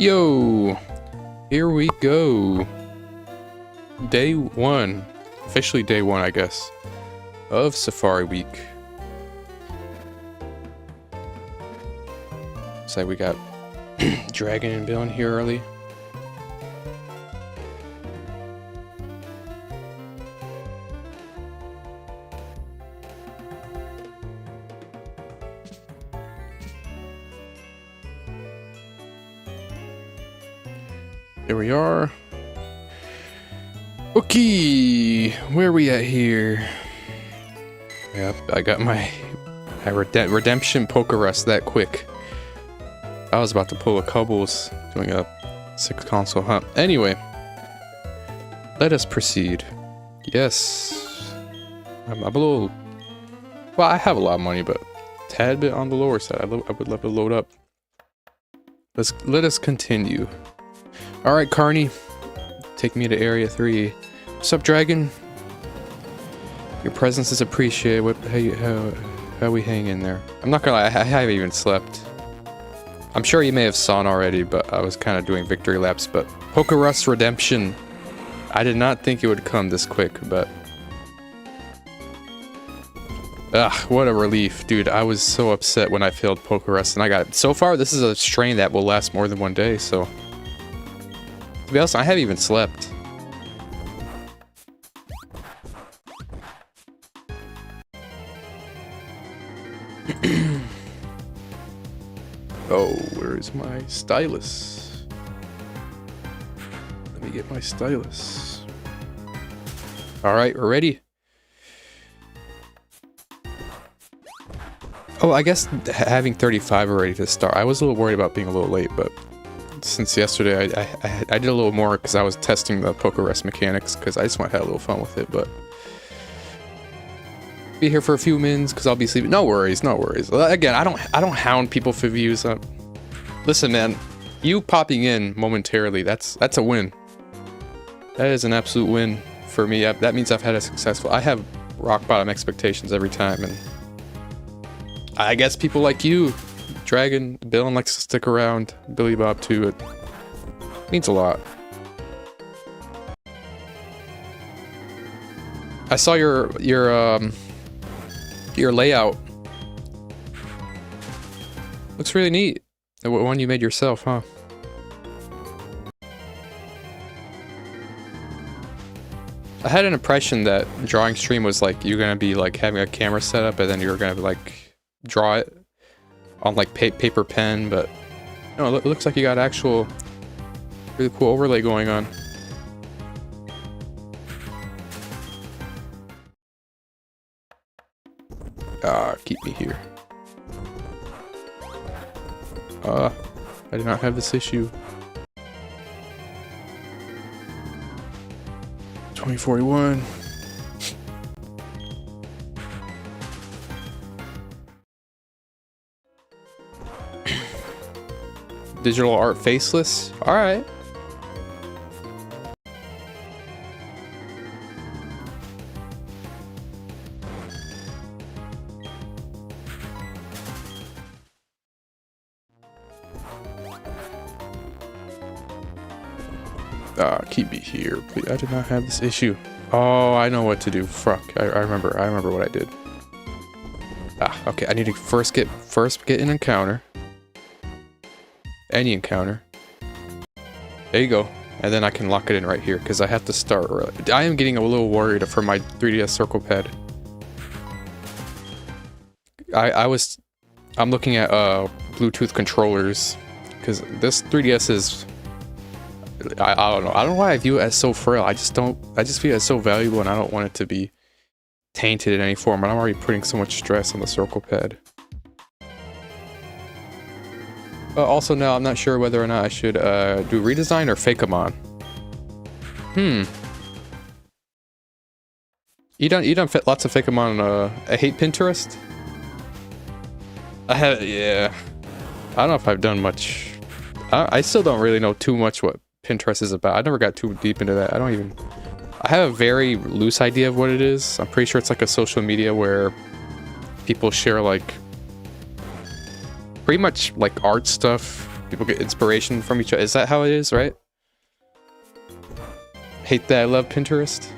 Yo, here we go. Day one, officially day one, I guess, of Safari Week. So we got Dragon and Bill in here early. There we are. Okay, where are we at here? Yep, I got my redemption Pokerus that quick. I was about to pull a Cobbles doing a 6 console hunt. Anyway, let us proceed. Yes, I'm a little. Well, I have a lot of money, but a tad bit on the lower side. I would love to load up. Let us continue. All right, Carney, take me to Area 3. What's up, Dragon? Your presence is appreciated. How we hang in there? I'm not gonna lie, I haven't even slept. I'm sure you may have saw already, but I was kind of doing victory laps. But Pokerus Redemption, I did not think it would come this quick, but what a relief, dude. I was so upset when I failed Pokerus, and I got it. So far, this is a strain that will last more than one day, so. To be honest, I haven't even slept. Oh, where is my stylus? Let me get my stylus. Alright, we're ready. Oh, I guess having 35 already to start. I was a little worried about being a little late, but since yesterday, I did a little more because I was testing the Pokerus mechanics because I just want to have a little fun with it, but be here for a few minutes because I'll be sleeping. No worries, no worries. Again, I don't hound people for views. Listen, man, you popping in momentarily, that's a win. That is an absolute win for me. That means I've had a successful. I have rock bottom expectations every time, and I guess people like you. Dragon, Bill likes to stick around. Billy Bob too. It means a lot. I saw your layout. Looks really neat. The one you made yourself, huh? I had an impression that drawing stream was like you're gonna be like having a camera set up and then you're gonna like draw it on like paper pen, but no, it looks like you got actual really cool overlay going on. Keep me here. I did not have this issue. 2041. Digital art faceless? Alright. Keep me here, please. I did not have this issue. Oh, I know what to do. Fuck. I remember what I did. Okay. I need to first get an encounter. Any encounter. There you go. And then I can lock it in right here because I have to start early. I am getting a little worried for my 3DS circle pad. I'm looking at Bluetooth controllers because this 3DS is I don't know. I don't know why I view it as so frail. I just view it as so valuable and I don't want it to be tainted in any form. And I'm already putting so much stress on the circle pad. Also, now I'm not sure whether or not I should do redesign or Pokémon. You done lots of Pokémon. I hate Pinterest. Yeah. I don't know if I've done much. I still don't really know too much what Pinterest is about. I never got too deep into that. I have a very loose idea of what it is. I'm pretty sure it's like a social media where people share like pretty much like art stuff People get inspiration from each other. Is that how it is, right? Hate that I love Pinterest.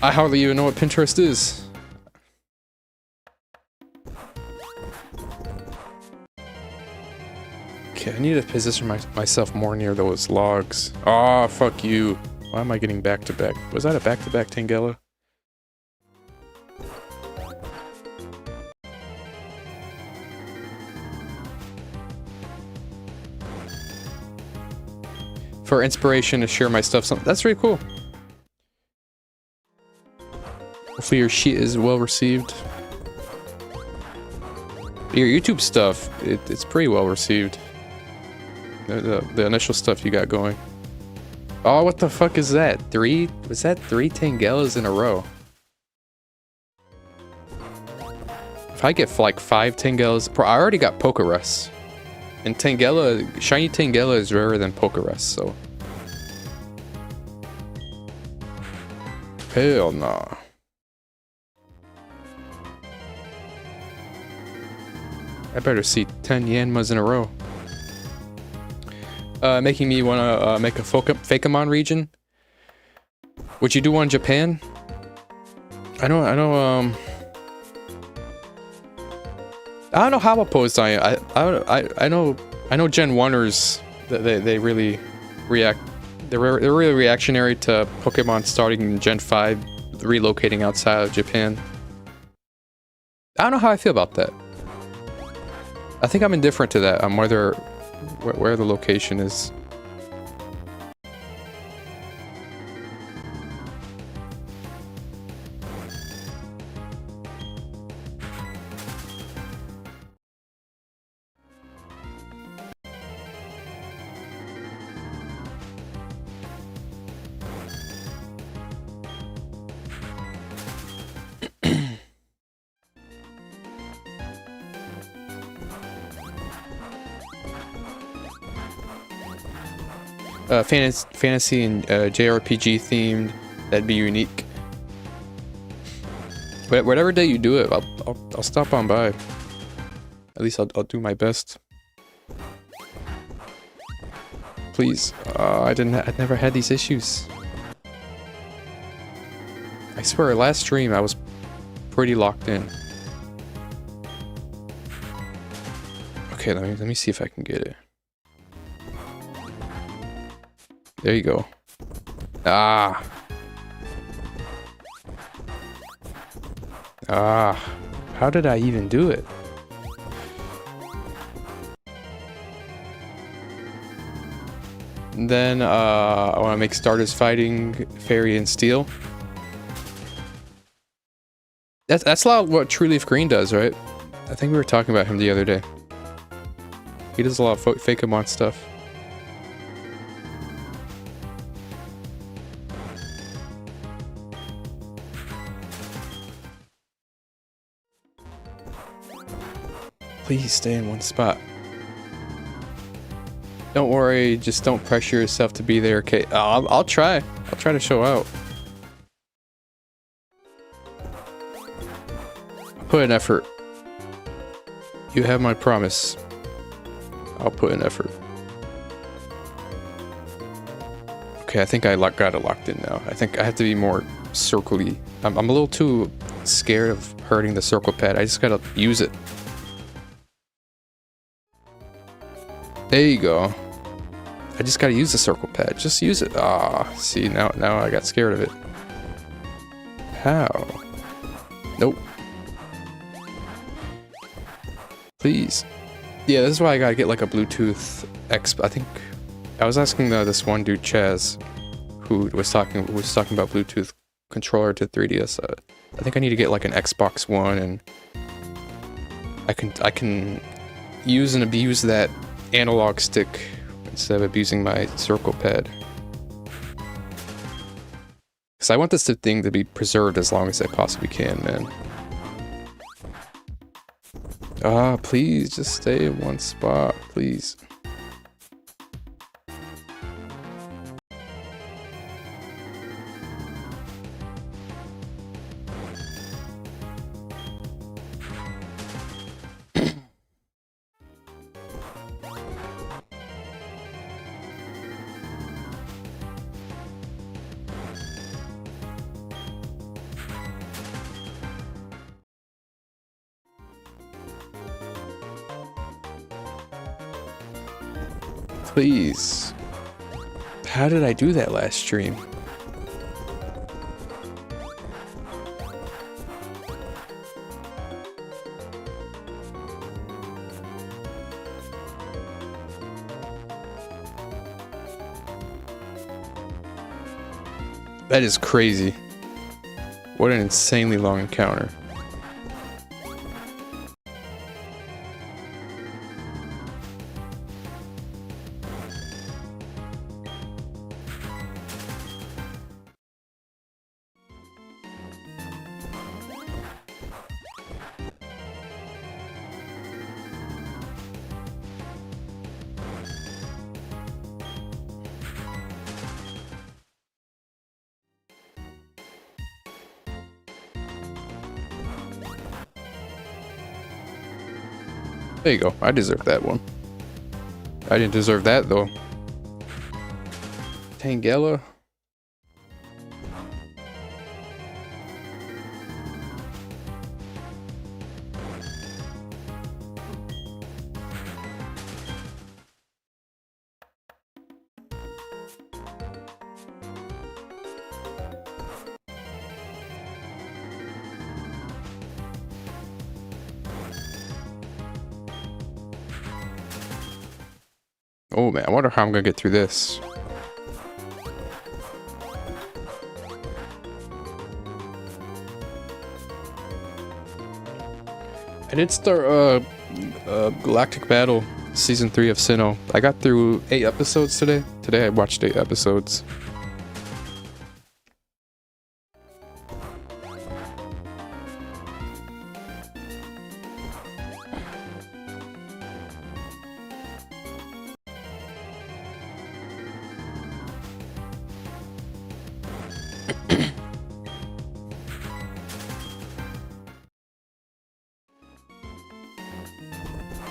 I hardly even know what Pinterest is. Okay, I need to position myself more near those logs. Oh, fuck you. Why am I getting back-to-back? Was that a back-to-back Tangela? For inspiration to share my stuff. That's really cool. Hopefully your sheet is well received. Your YouTube stuff, it's pretty well received. The initial stuff you got going. Oh, what the fuck is that? Was that 3 Tangelas in a row? If I get like 5 Tangelas, I already got Pokerus. And Tangela, shiny Tangela is rarer than Pokerus, so. Hell nah. I better see 10 Yanmas in a row. Making me wanna make a Pokémon region. Would you do one in Japan? I don't know how opposed I am. I know Gen 1ers, they really react. They're really reactionary to Pokemon starting in Gen 5, relocating outside of Japan. I don't know how I feel about that. I think I'm indifferent to that. Where the location is. Fantasy and JRPG themed, that'd be unique. But whatever day you do it, I'll stop on by. At least I'll do my best. Please, I never had these issues. I swear, last stream I was pretty locked in. Okay, let me see if I can get it. There you go. Ah. How did I even do it? And then, I want to make starters fighting Fairy and Steel. That's a lot of what True Leaf Green does, right? I think we were talking about him the other day. He does a lot of Fakemon stuff. Please stay in one spot. Don't worry, just don't pressure yourself to be there, okay? I'll try. I'll try to show out. Put in effort. You have my promise. I'll put in effort. Okay, I think I got it locked in now. I think I have to be more circle-y. I'm a little too scared of hurting the circle pad. I just gotta use it. There you go. I just gotta use the circle pad. Just use it. See, now I got scared of it. How? Nope. Please. Yeah, this is why I gotta get like a Bluetooth X. I think I was asking this one dude Chaz, who was talking about Bluetooth controller to 3DS. I think I need to get like an Xbox One, and I can use and abuse that analog stick instead of abusing my circle pad. Because I want this thing to be preserved as long as I possibly can, man. Please just stay in one spot, please. Please. How did I do that last stream? That is crazy. What an insanely long encounter. There you go. I deserve that one. I didn't deserve that though. Tangela. Oh man, I wonder how I'm gonna get through this. I did start Galactic Battle Season 3 of Sinnoh. I got through 8 episodes today. Today I watched 8 episodes.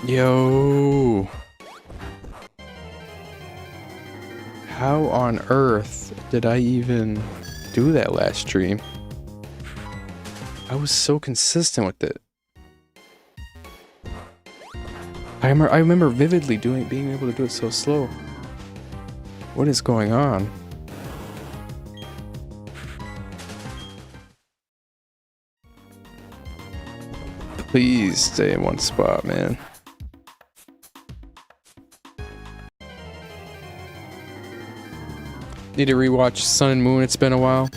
Yo, how on earth did I even do that last stream? I was so consistent with it. I remember vividly being able to do it so slow. What is going on? Please stay in one spot, man. Need to rewatch Sun and Moon. It's been a while.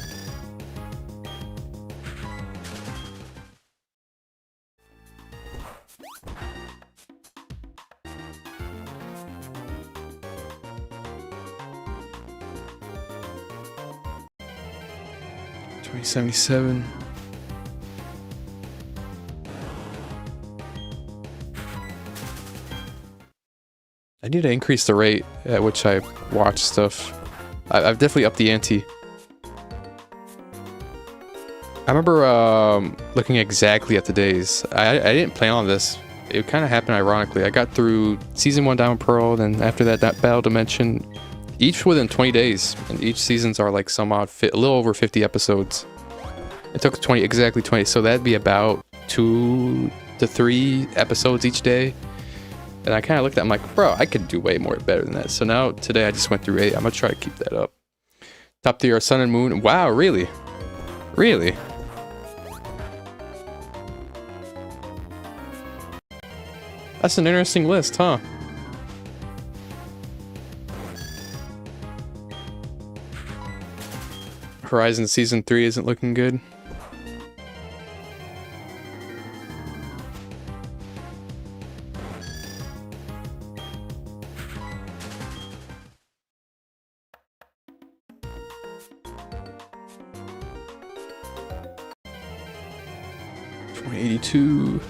$20.77. I need to increase the rate at which I watch stuff. I've definitely upped the ante. I remember looking exactly at the days. I didn't plan on this. It kind of happened ironically. I got through Season 1 Diamond Pearl, then after that Battle Dimension. Each within 20 days. And each seasons are like some odd a little over 50 episodes. It took exactly 20. So that'd be about 2 to 3 episodes each day. And I kind of looked at it, I'm like, bro, I could do way more better than that. So now, today I just went through 8. I'm going to try to keep that up. Top tier, Sun and Moon. Wow, really? Really? That's an interesting list, huh? Horizon Season 3 isn't looking good. $82.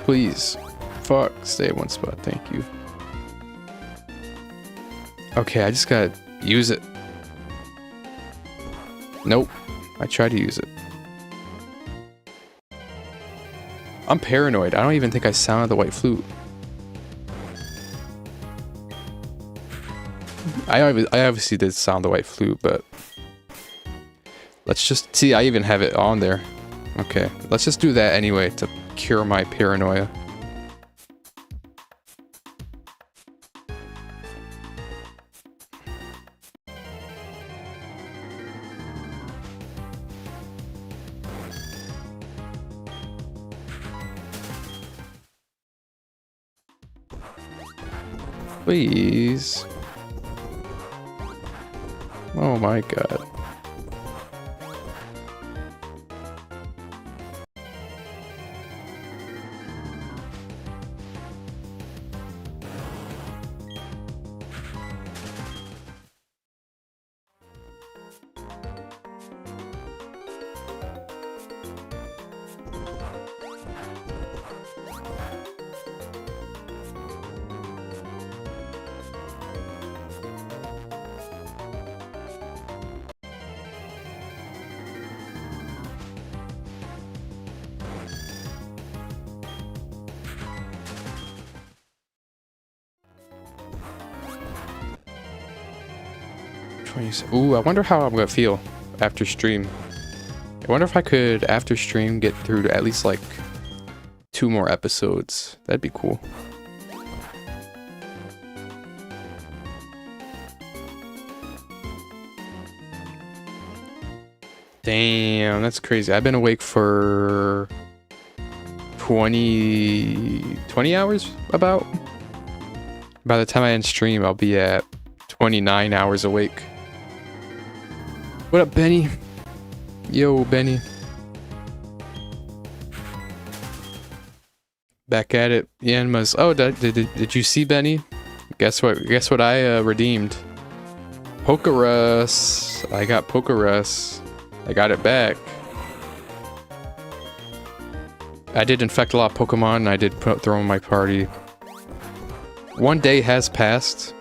Please. Fuck. Stay at one spot. Thank you. Okay, I just gotta use it. Nope. I tried to use it. I'm paranoid. I don't even think I sounded the white flute. I obviously did sound the white flute, but let's just see. I even have it on there. Okay, let's just do that anyway to cure my paranoia. Please. Oh my god. Ooh, I wonder how I'm gonna feel after stream. I wonder if I could, after stream, get through to at least like 2 more episodes. That'd be cool. Damn, that's crazy. I've been awake for 20 hours about. By the time I end stream, I'll be at 29 hours awake. What up, Benny? Yo, Benny. Back at it. Yanma's. Oh, did you see Benny? Guess what? Guess what I redeemed? Pokerus. I got Pokerus. I got it back. I did infect a lot of Pokemon. I did throw in my party. 1 day has passed.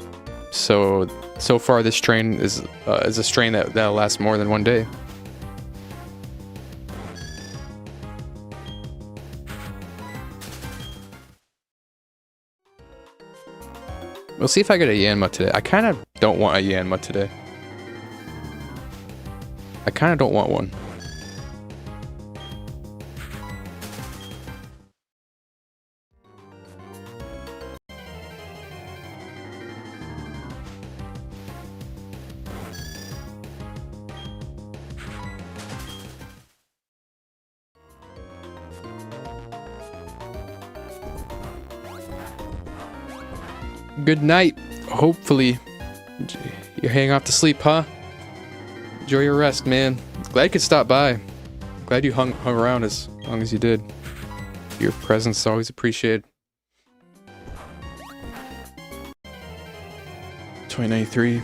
So far this strain is a strain that'll last more than 1 day. We'll see if I get a Yanma today. I kind of don't want a Yanma today. I kind of don't want one. Good night. Hopefully you're heading off to sleep, huh? Enjoy your rest, man. Glad you could stop by. Glad you hung around as long as you did. Your presence is always appreciated. 2093.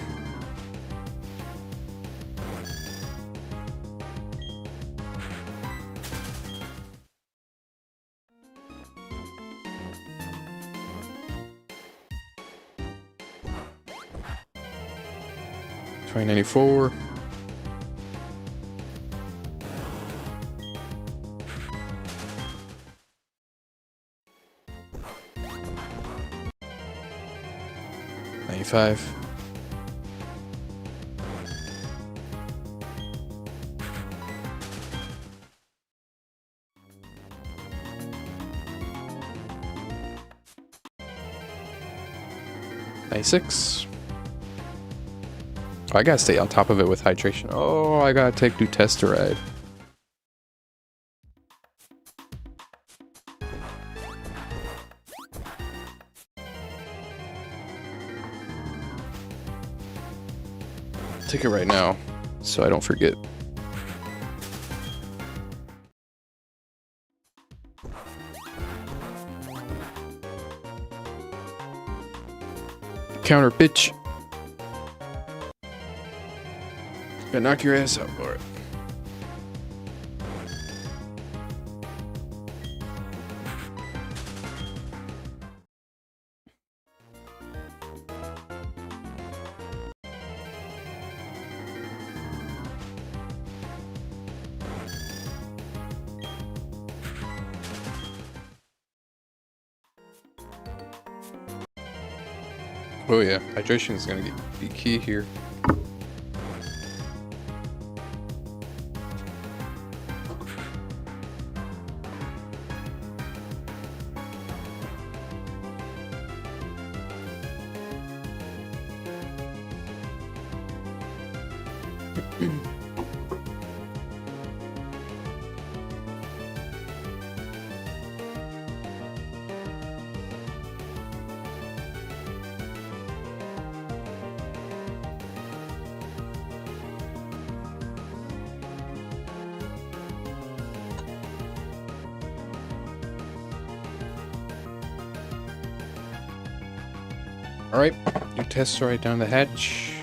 $2094. $95. $96. I gotta stay on top of it with hydration. Oh, I gotta take Dutasteride. Take it right now, so I don't forget. Counter, bitch. Gotta knock your ass out for it. Oh yeah, hydration is gonna be key here. Alright, new test right down the hatch.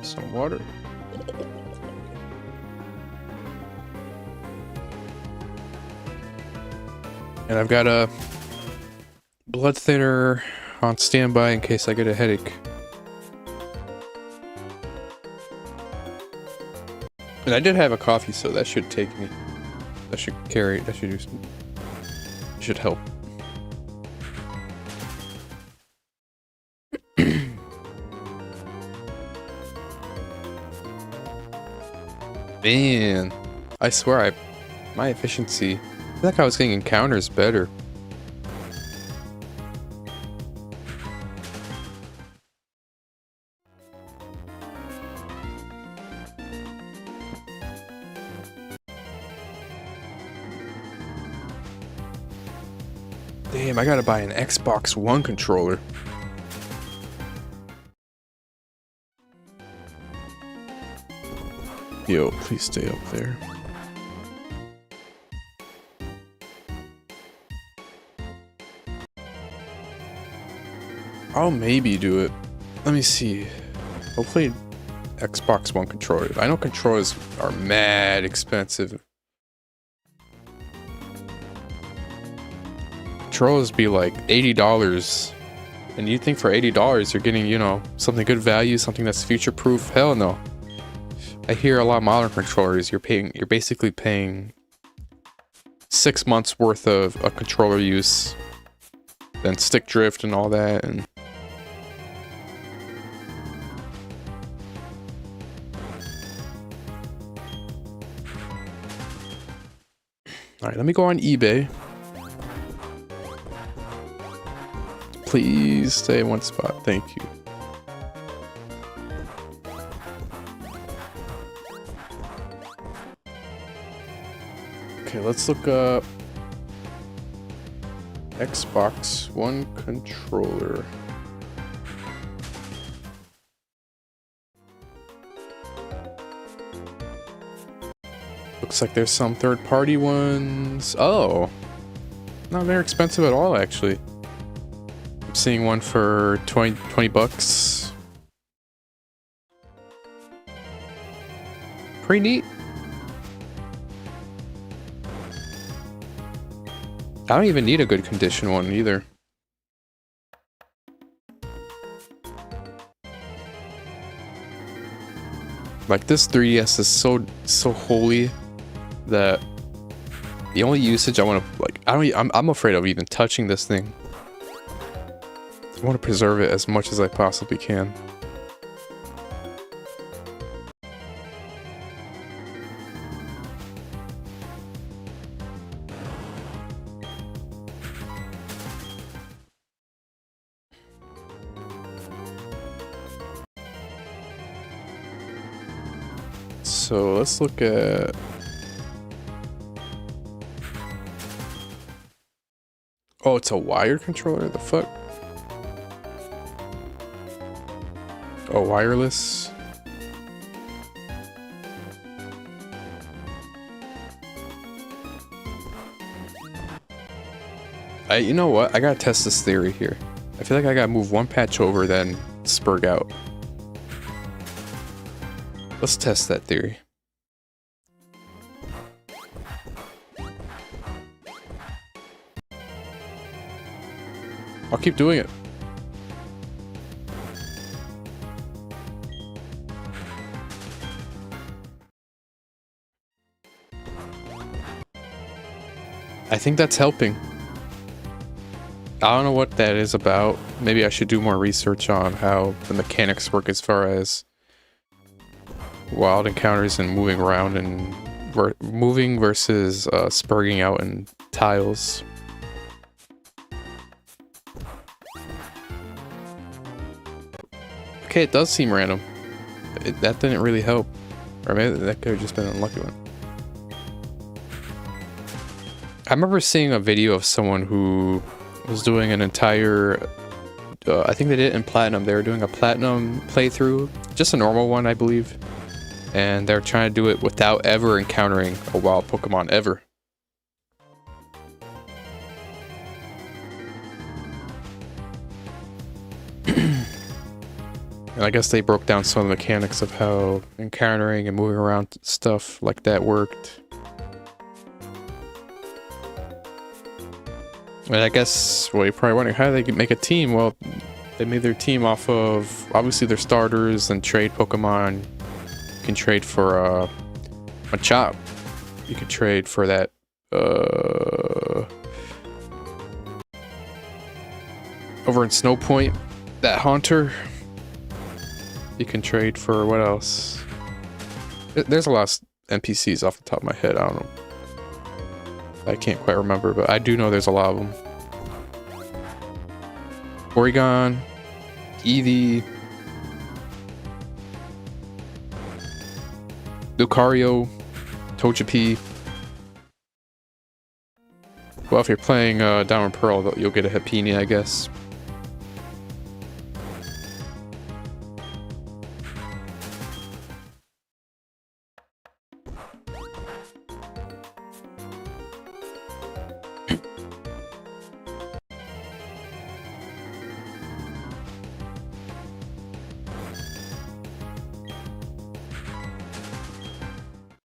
Some water. And I've got a blood thinner on standby in case I get a headache. And I did have a coffee, so that should take me. That should carry, that should do some, should help. Man, I swear my efficiency, I feel like I was getting encounters better. Damn, I gotta buy an Xbox One controller. Yo, please stay up there. I'll maybe do it. Let me see. Hopefully Xbox One controller. I know controllers are mad expensive. Controllers be like $80. And you think for $80 you're getting, you know, something good value, something that's future proof? Hell no. I hear a lot of modern controllers, you're basically paying 6 months worth of a controller use, then stick drift and all that, and alright, let me go on eBay. Please stay in one spot, thank you. Okay, let's look up Xbox One controller. Looks like there's some third-party ones. Oh, not very expensive at all, actually. I'm seeing one for 20 bucks. Pretty neat. I don't even need a good condition one either. Like this 3DS is so holy that the only usage I want to like I'm afraid of even touching this thing. I want to preserve it as much as I possibly can. So let's look at... Oh, it's a wired controller? The fuck? Oh, wireless? You know what? I gotta test this theory here. I feel like I gotta move one patch over, then spurg out. Let's test that theory. I'll keep doing it. I think that's helping. I don't know what that is about. Maybe I should do more research on how the mechanics work as far as wild encounters and moving around and moving versus spurging out in tiles. Okay, it does seem random. That didn't really help. Or maybe that could have just been an unlucky one. I remember seeing a video of someone who was doing an entire... I think they did it in Platinum. They were doing a Platinum playthrough. Just a normal one, I believe. And they're trying to do it without ever encountering a wild Pokemon ever. And I guess they broke down some of the mechanics of how encountering and moving around stuff like that worked. And I guess, well, you're probably wondering, how did they make a team? Well, they made their team off of, obviously, their starters and trade Pokemon. You can trade for a Chop. You can trade for that, over in Snow Point, that Haunter. You can trade for what else? There's a lot of NPCs off the top of my head. I don't know. I can't quite remember, but I do know there's a lot of them. Porygon, Eevee, Lucario, Togepi. Well, if you're playing Diamond Pearl, you'll get a Happiny, I guess.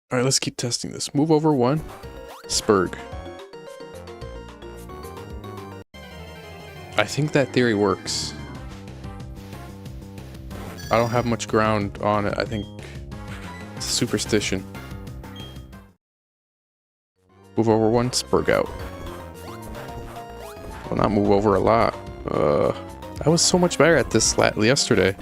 Alright, let's keep testing this. Move over 1. Spurg. I think that theory works. I don't have much ground on it. I think it's a superstition. Move over 1, Spurg out. Well, not move over a lot. I was so much better at this yesterday.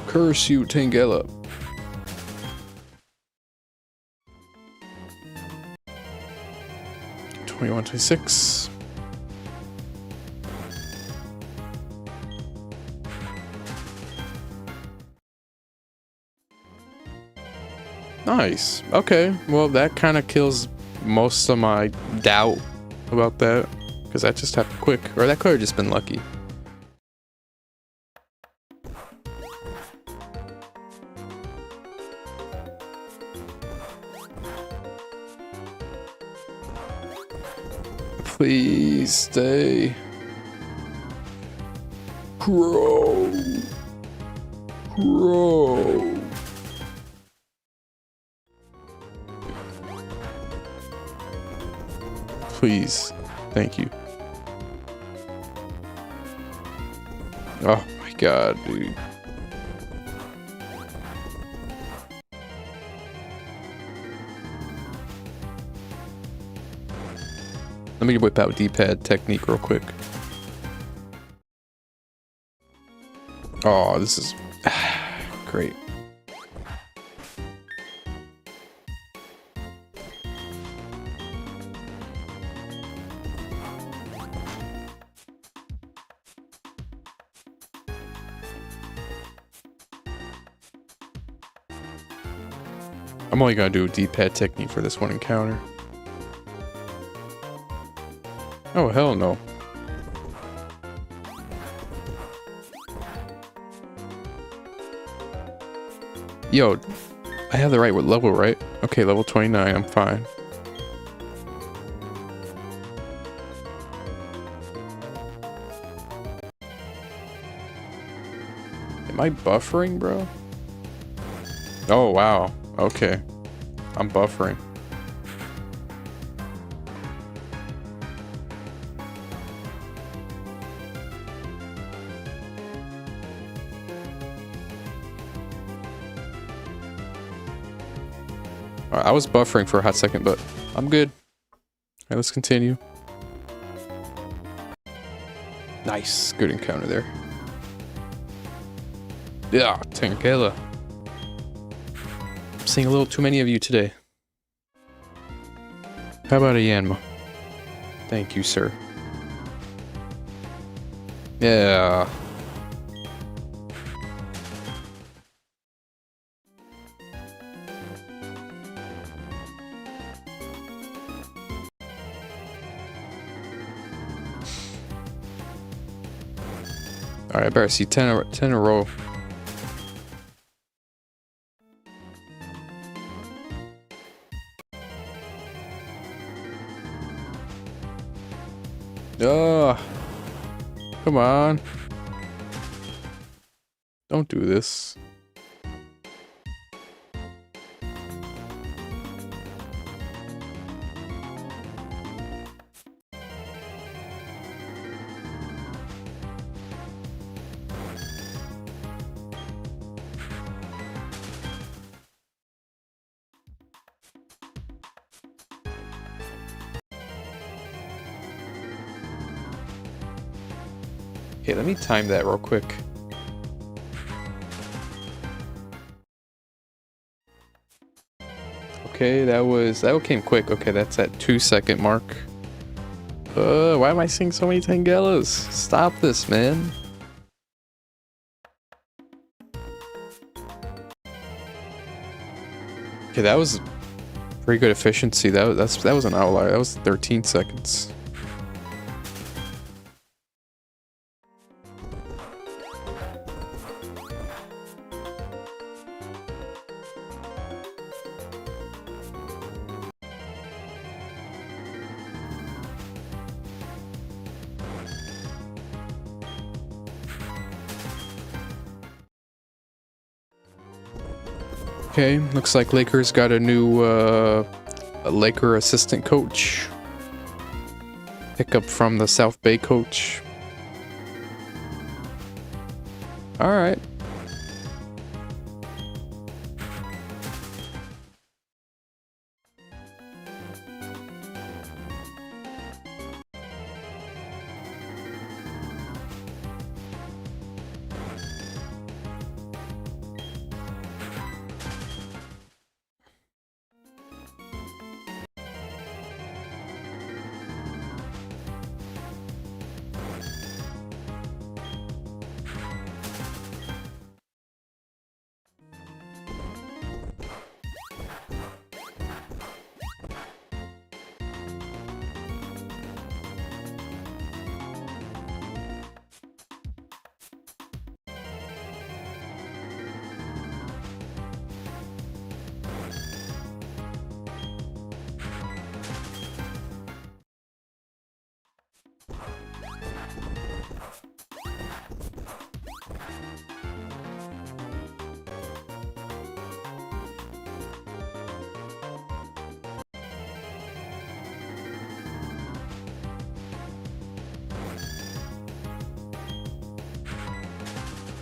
Curse you, Tangela. $21, $26. Nice. Okay. Well, that kind of kills most of my doubt about that, because that just happened quick, or that could have just been lucky. Please stay. Crow. Crow. Please. Thank you. Oh my god, dude. Let me whip out D-pad technique real quick. Oh, this is great. I'm only gonna do a D-pad technique for this one encounter. Oh, hell no. Yo, I have the right level, right? Okay, level 29, I'm fine. Am I buffering, bro? Oh, wow. Okay. I'm buffering. I was buffering for a hot second, but I'm good. Alright, let's continue. Nice. Good encounter there. Yeah, Tangela. I'm seeing a little too many of you today. How about a Yanma? Thank you, sir. Yeah. Alright, I better see 10 in a row. Oh, come on. Don't do this. Okay, let me time that real quick. Okay, that came quick. Okay, that's at 2-second mark. Why am I seeing so many Tangelas? Stop this, man. Okay, that was pretty good efficiency. That was an outlier. That was 13 seconds. Okay, looks like Lakers got a new Laker assistant coach. Pick up from the South Bay coach. Alright.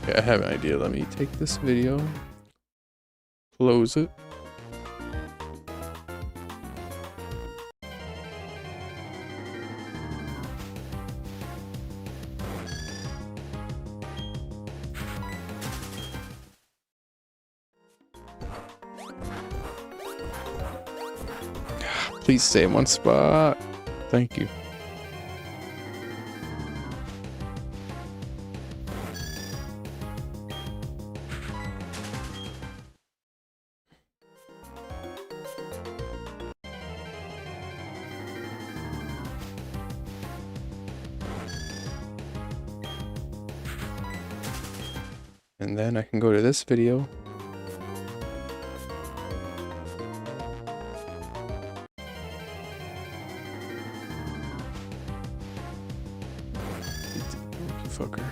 Okay, I have an idea. Let me take this video, close it. Please stay in one spot. Thank you. And then I can go to this video. You fucker.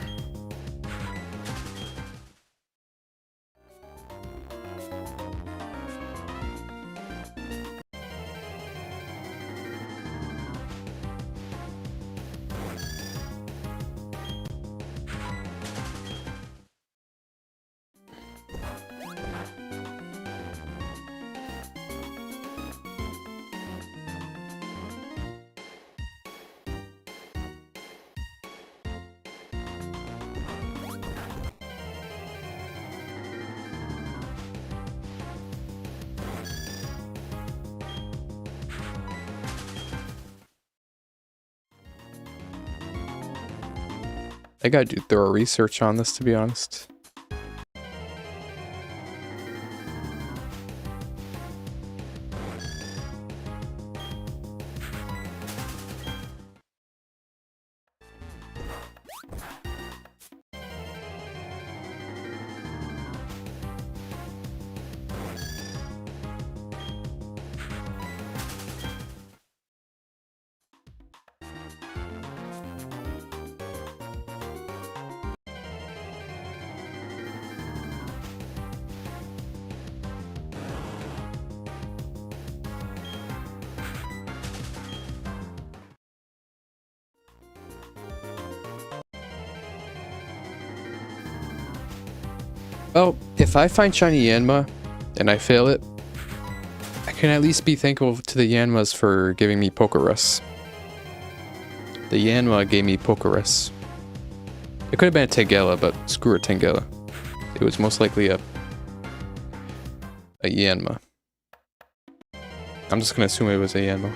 I gotta do thorough research on this, to be honest. Well, if I find shiny Yanma and I fail it, I can at least be thankful to the Yanmas for giving me Pokerus. The Yanma gave me Pokerus. It could have been a Tangela, but screw a Tangela. It was most likely a Yanma. I'm just gonna assume it was a Yanma.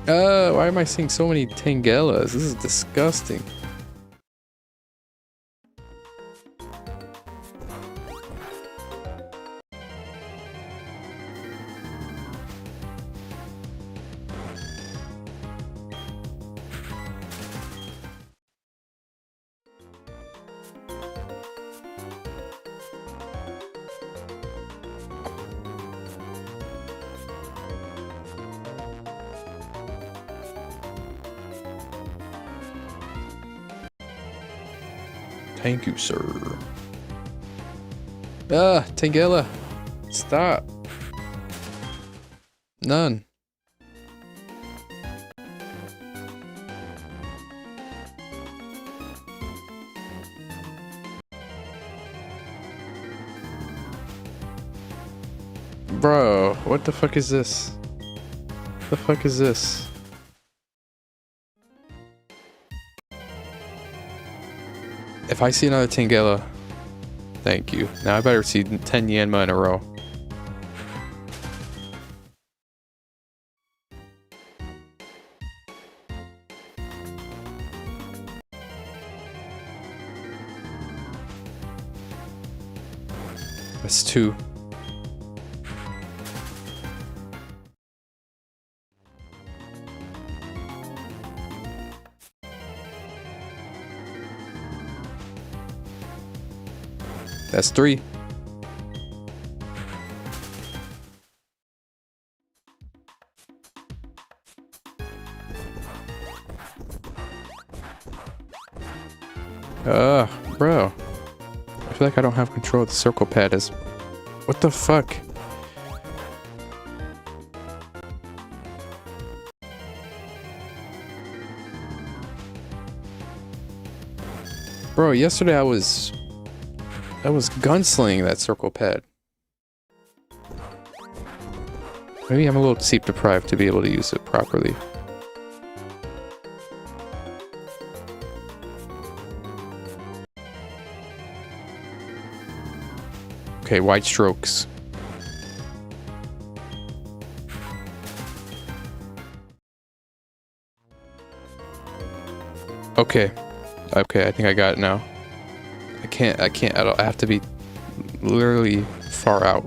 Why am I seeing so many Tangelas? This is disgusting. Thank you, sir. Tangela. Stop. None. Bro, what the fuck is this? The fuck is this? If I see another Tangela, thank you. Now I better see 10 Yanma in a row. That's 2. That's 3. Bro. I feel like I don't have control of the circle pad as... What the fuck? Bro, yesterday I was gunslinging that circle pad. Maybe I'm a little sleep deprived to be able to use it properly. Okay, wide strokes. Okay. Okay, I think I got it now. I can't at all. I have to be literally far out.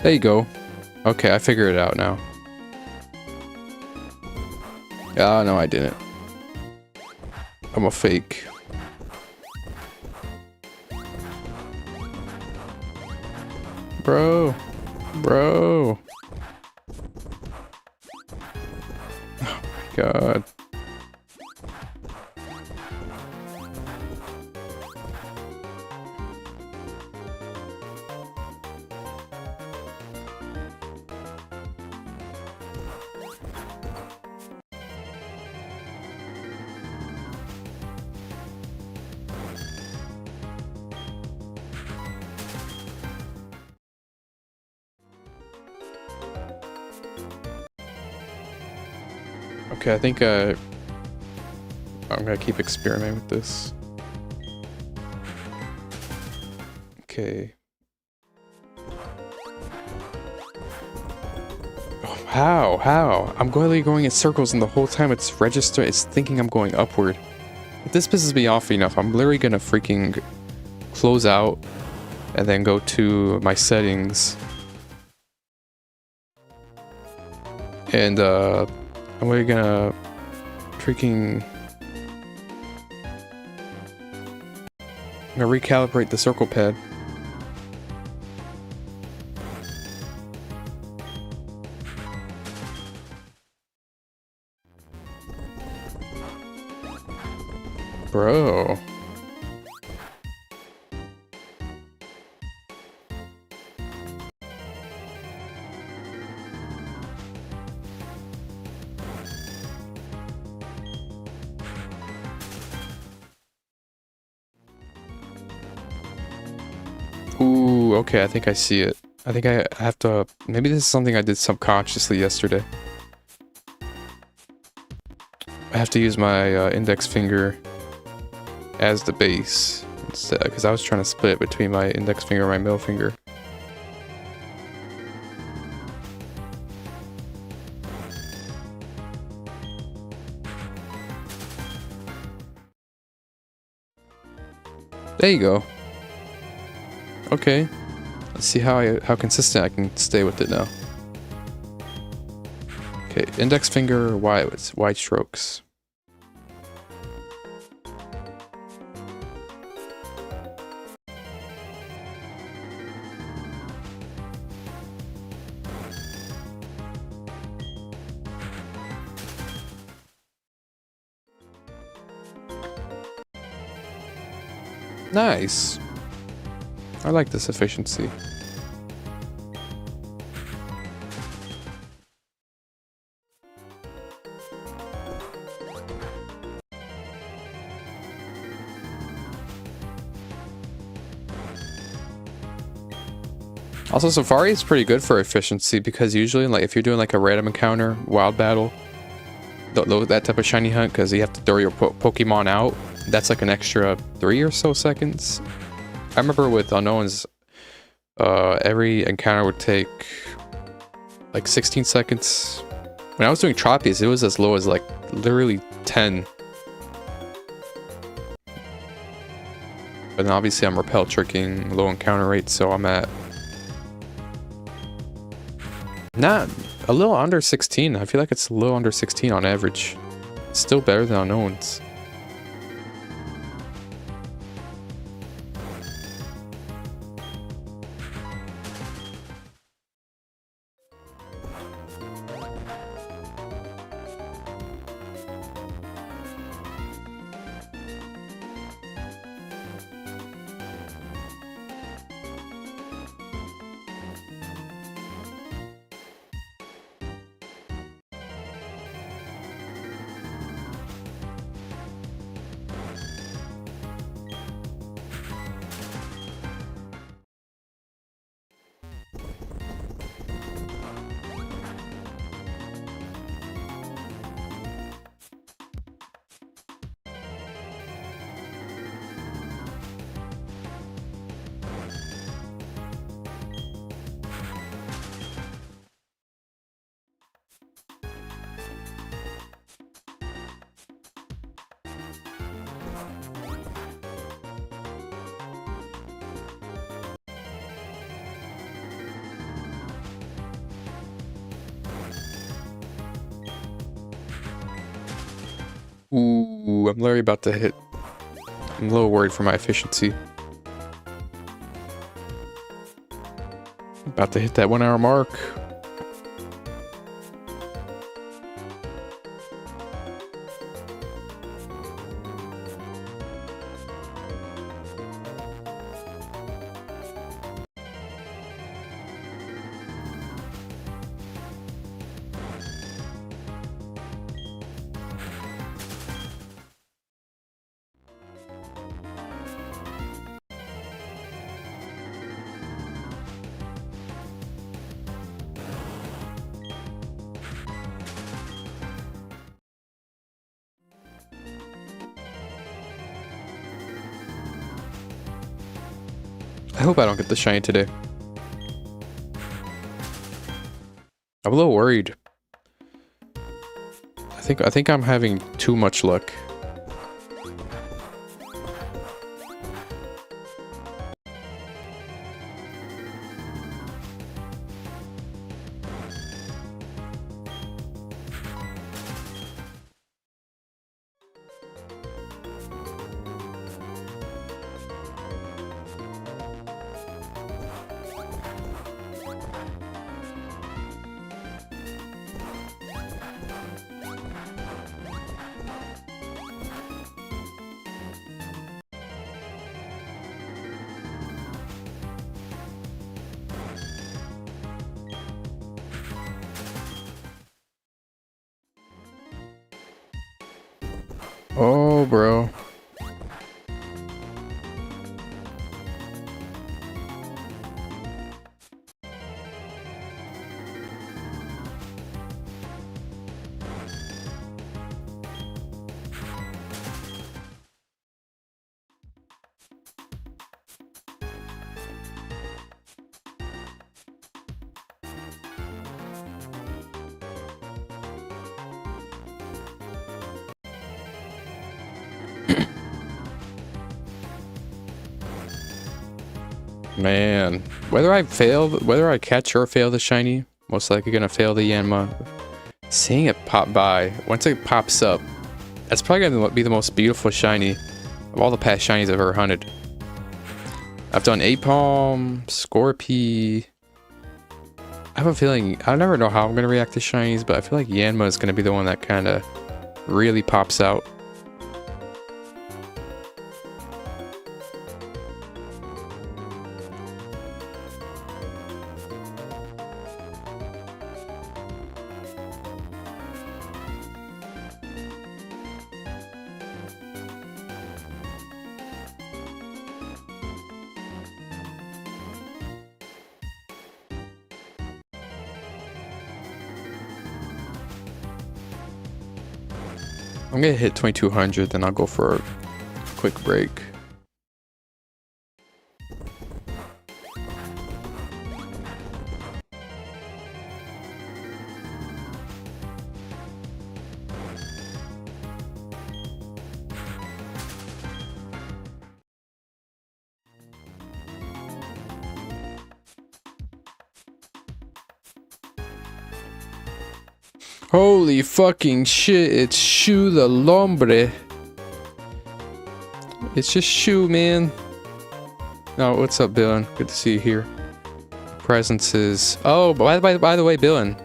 There you go. Okay, I figured it out now. Oh, no, I didn't. I'm a fake. Bro. Bro. Oh my god. Okay, I think I'm gonna keep experimenting with this. Okay. Oh, how? I'm going in circles and the whole time it's thinking I'm going upward. If this pisses me off enough, I'm literally gonna freaking close out and then go to my settings. And I'm really gonna freaking... I'm gonna recalibrate the circle pad. Bro. Ooh, okay, I think I see it. I think I have to... Maybe this is something I did subconsciously yesterday. I have to use my index finger as the base instead, because I was trying to split it between my index finger and my middle finger. There you go. Okay. Let's see how consistent I can stay with it now. Okay, index finger wide strokes. Nice. I like this efficiency. Also, Safari is pretty good for efficiency because usually, like, if you're doing like a random encounter, wild battle, that type of shiny hunt, because you have to throw your Pokemon out, that's like an extra 3 or so seconds. I remember with Unknowns, every encounter would take like 16 seconds. When I was doing Tropius, it was as low as like literally 10. But then obviously I'm repel tricking, low encounter rate, so I'm at not a little under 16. I feel like it's a little under 16 on average. It's still better than Unknowns. Ooh, I'm literally about to hit. I'm a little worried for my efficiency. About to hit that 1 hour mark. I hope I don't get the shiny today. I'm a little worried. I think I'm having too much luck. Oh, bro. Man, whether I catch or fail the shiny, most likely gonna fail the Yanma. Seeing it pop by, once it pops up, that's probably gonna be the most beautiful shiny of all the past shinies I've ever hunted. I've done Apalm, Scorpy. I have a feeling, I never know how I'm gonna react to shinies, but I feel like Yanma is gonna be the one that kinda really pops out. I'm gonna hit 2200, then I'll go for a quick break. Holy fucking shit, it's Shu the Lombre. It's just Shu, man. Oh, what's up, Billin? Good to see you here. Presences. Oh, by the way, Billin,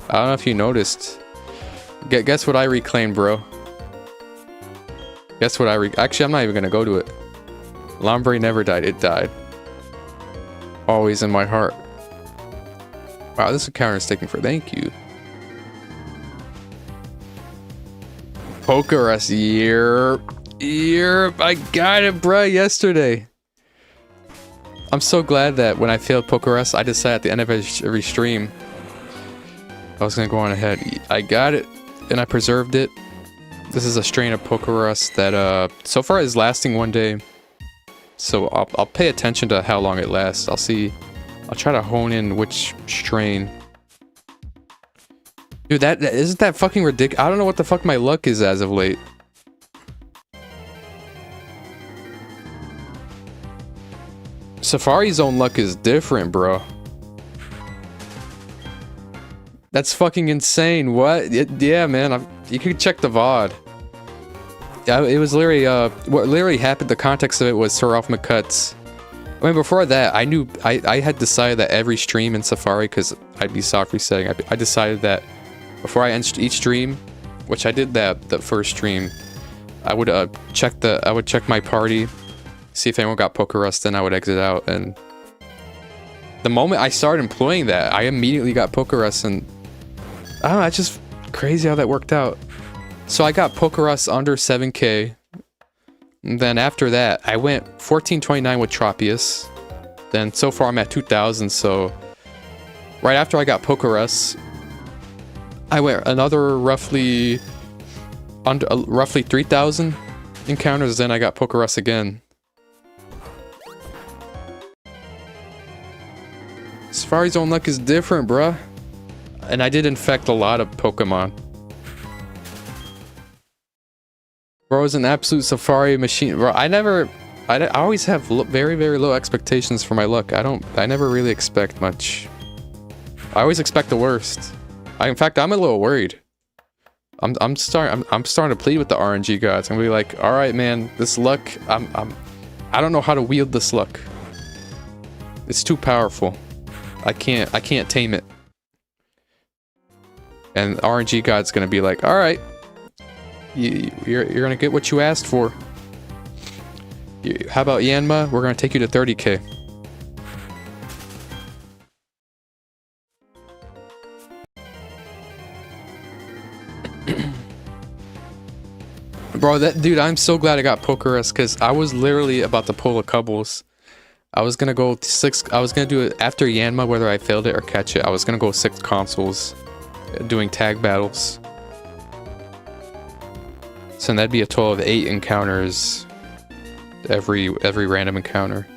I don't know if you noticed. Guess what I reclaimed, bro? Guess what actually, I'm not even gonna go to it. Lombre never died, it died. Always in my heart. Wow, this encounter is taking for thank you. Pokerus, I got it, bruh, yesterday. I'm so glad that when I failed Pokerus, I decided at the end of every stream, I was gonna go on ahead. I got it, and I preserved it. This is a strain of Pokerus that, so far is lasting 1 day. So I'll pay attention to how long it lasts. I'll try to hone in which strain. Dude, isn't that fucking ridiculous? I don't know what the fuck my luck is as of late. Safari Zone luck is different, bro. That's fucking insane. What? Yeah, man. You could check the VOD. Yeah, it was literally, what literally happened, the context of it was Sir Ralph McCut's. I mean, before that, I knew, I had decided that every stream in Safari, because I'd be soft resetting, I decided that before I ended each stream, which I did the first stream, I would check my party, see if anyone got Pokerus, then I would exit out. And the moment I started employing that, I immediately got Pokerus, and I don't know, it's just crazy how that worked out. So I got Pokerus under 7k. And then after that, I went 1429 with Tropius. Then so far I'm at 2000, so right after I got Pokerus, I went another roughly 3,000 encounters, then I got Pokerus again. Safari Zone luck is different, bruh. And I did infect a lot of Pokemon. Bro is an absolute Safari machine. Bro, I always have very, very low expectations for my luck. I never really expect much. I always expect the worst. In fact, I'm a little worried. I'm starting to plead with the RNG gods. I'm gonna be like, all right, man, this luck, I don't know how to wield this luck. It's too powerful. I can't tame it. And RNG god's gonna be like, all right, you're gonna get what you asked for. How about Yanma? We're gonna take you to 30k. Bro, dude, I'm so glad I got Pokerus because I was literally about to pull a coubles. I was gonna go 6. I was gonna do it after Yanma, whether I failed it or catch it. I was gonna go 6 consoles, doing tag battles. So that'd be a total of 8 encounters. Every random encounter.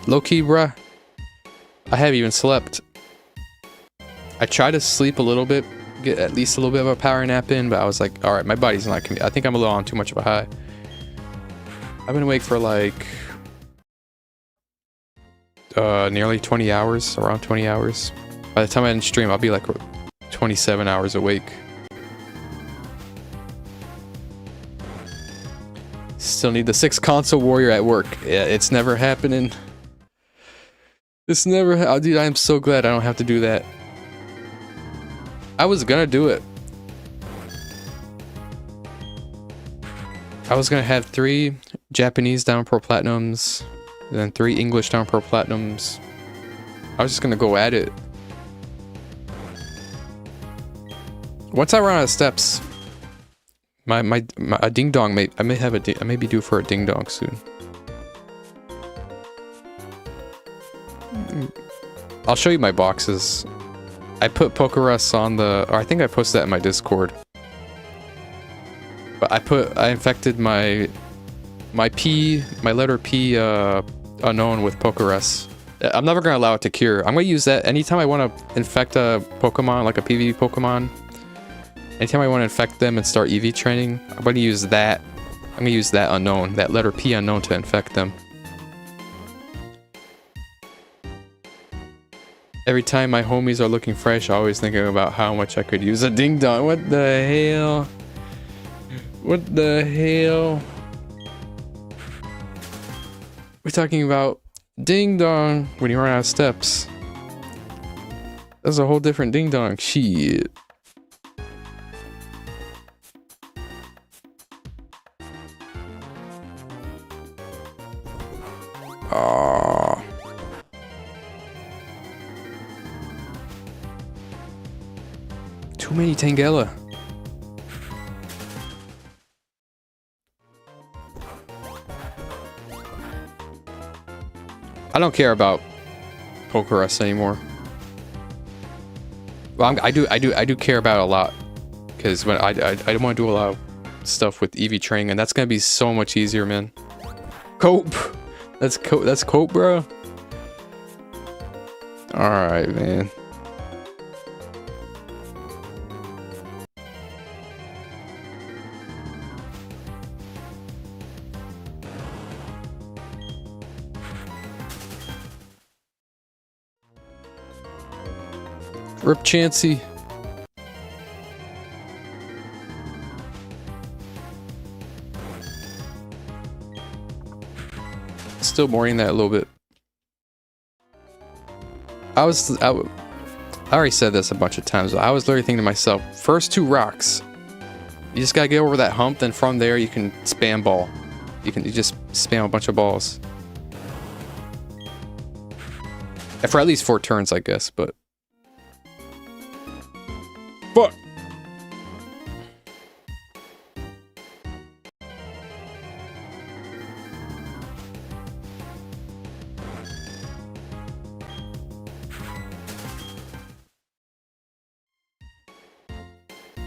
Low-key, bruh, I haven't even slept. I tried to sleep a little bit, get at least a little bit of a power nap in, but I was like, alright, my body's not gonna... I think I'm a little on too much of a high. I've been awake for like... nearly 20 hours, around 20 hours. By the time I end stream, I'll be like 27 hours awake. Still need the 6 console warrior at work. Yeah, it's never happening. It's never... Dude, I'm so glad I don't have to do that. I was gonna do it. I was gonna have 3 Japanese Down Pro Platinums, and then 3 English Down Pro Platinums. I was just gonna go at it. Once I run out of steps, a ding dong I may be due for a ding dong soon. I'll show you my boxes. I put Pokerus on the... or I think I posted that in my Discord. But I infected my letter P unknown with Pokerus. I'm never gonna allow it to cure. I'm gonna use that anytime I want to infect a Pokemon, like a PvP Pokemon. Anytime I want to infect them and start EV training, I'm gonna use that. I'm gonna use that unknown, that letter P unknown to infect them. Every time my homies are looking fresh, I'm always thinking about how much I could use a ding dong. What the hell? What the hell? We're talking about ding dong when you run out of steps. That's a whole different ding dong. Shit. Aww. Too many Tangela. I don't care about Pokerus anymore. Well, I do care about it a lot, because when I don't want to do a lot of stuff with EV training, and that's gonna be so much easier, man. Cope. That's cope, bro. All right, man. Rip Chansey. Still mourning that a little bit. I already said this a bunch of times, but I was literally thinking to myself, first 2 rocks. You just gotta get over that hump, then from there you can spam ball. You just spam a bunch of balls. And for at least 4 turns, I guess, but... Fuck!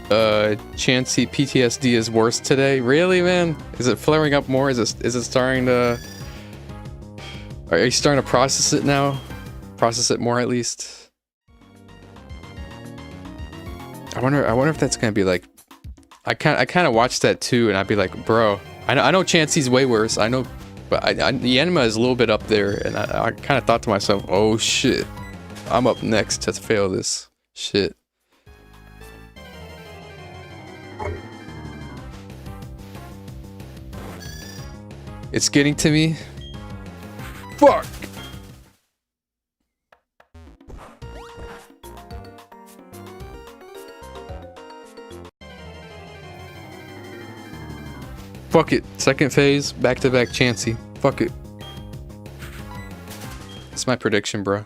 Chansey PTSD is worse today. Really, man? Is it flaring up more? Is it starting to... Are you starting to process it now? Process it more, at least? I wonder if that's gonna be like... I kind of watched that too, and I'd be like, bro, I know Chansey's way worse. I know, but Yanma is a little bit up there, and I kind of thought to myself, oh shit, I'm up next to fail this shit. It's getting to me. Fuck. Fuck it. Second phase, back-to-back Chansey. Fuck it. That's my prediction, bro.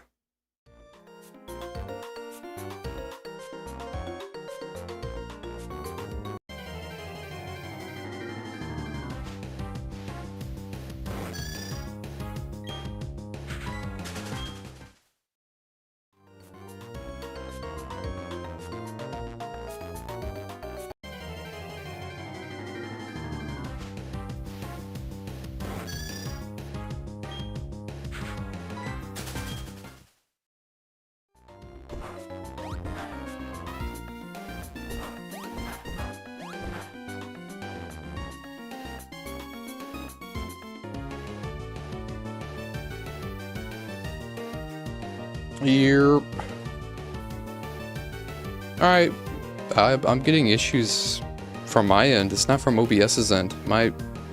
Yep. Alright. I'm getting issues from my end. It's not from OBS's end.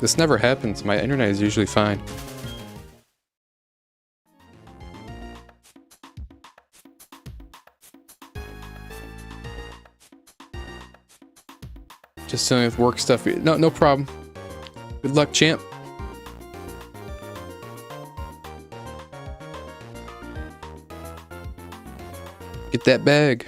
This never happens. My internet is usually fine. Just dealing with work stuff. No problem. Good luck, champ. Get that bag.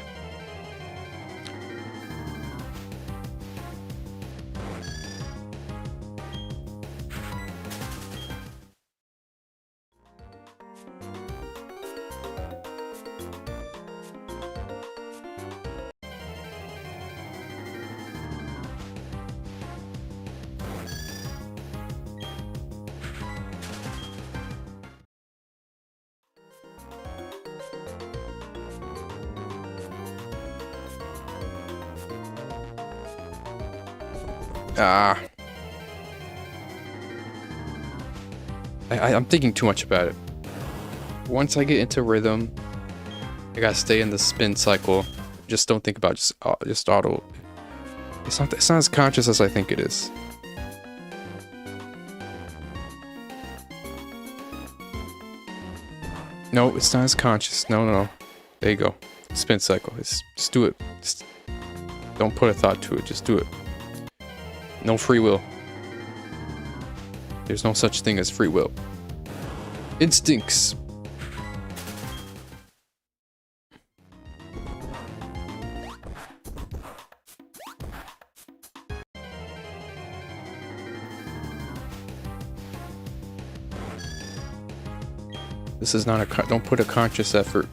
I'm thinking too much about it. Once I get into rhythm, I gotta stay in the spin cycle. Just don't think about just auto. It's not as conscious as I think it is. No, it's not as conscious. No. There you go. Spin cycle. Just do it. Just don't put a thought to it. Just do it. No free will. There's no such thing as free will. Instincts. This is not a... Don't put a conscious effort.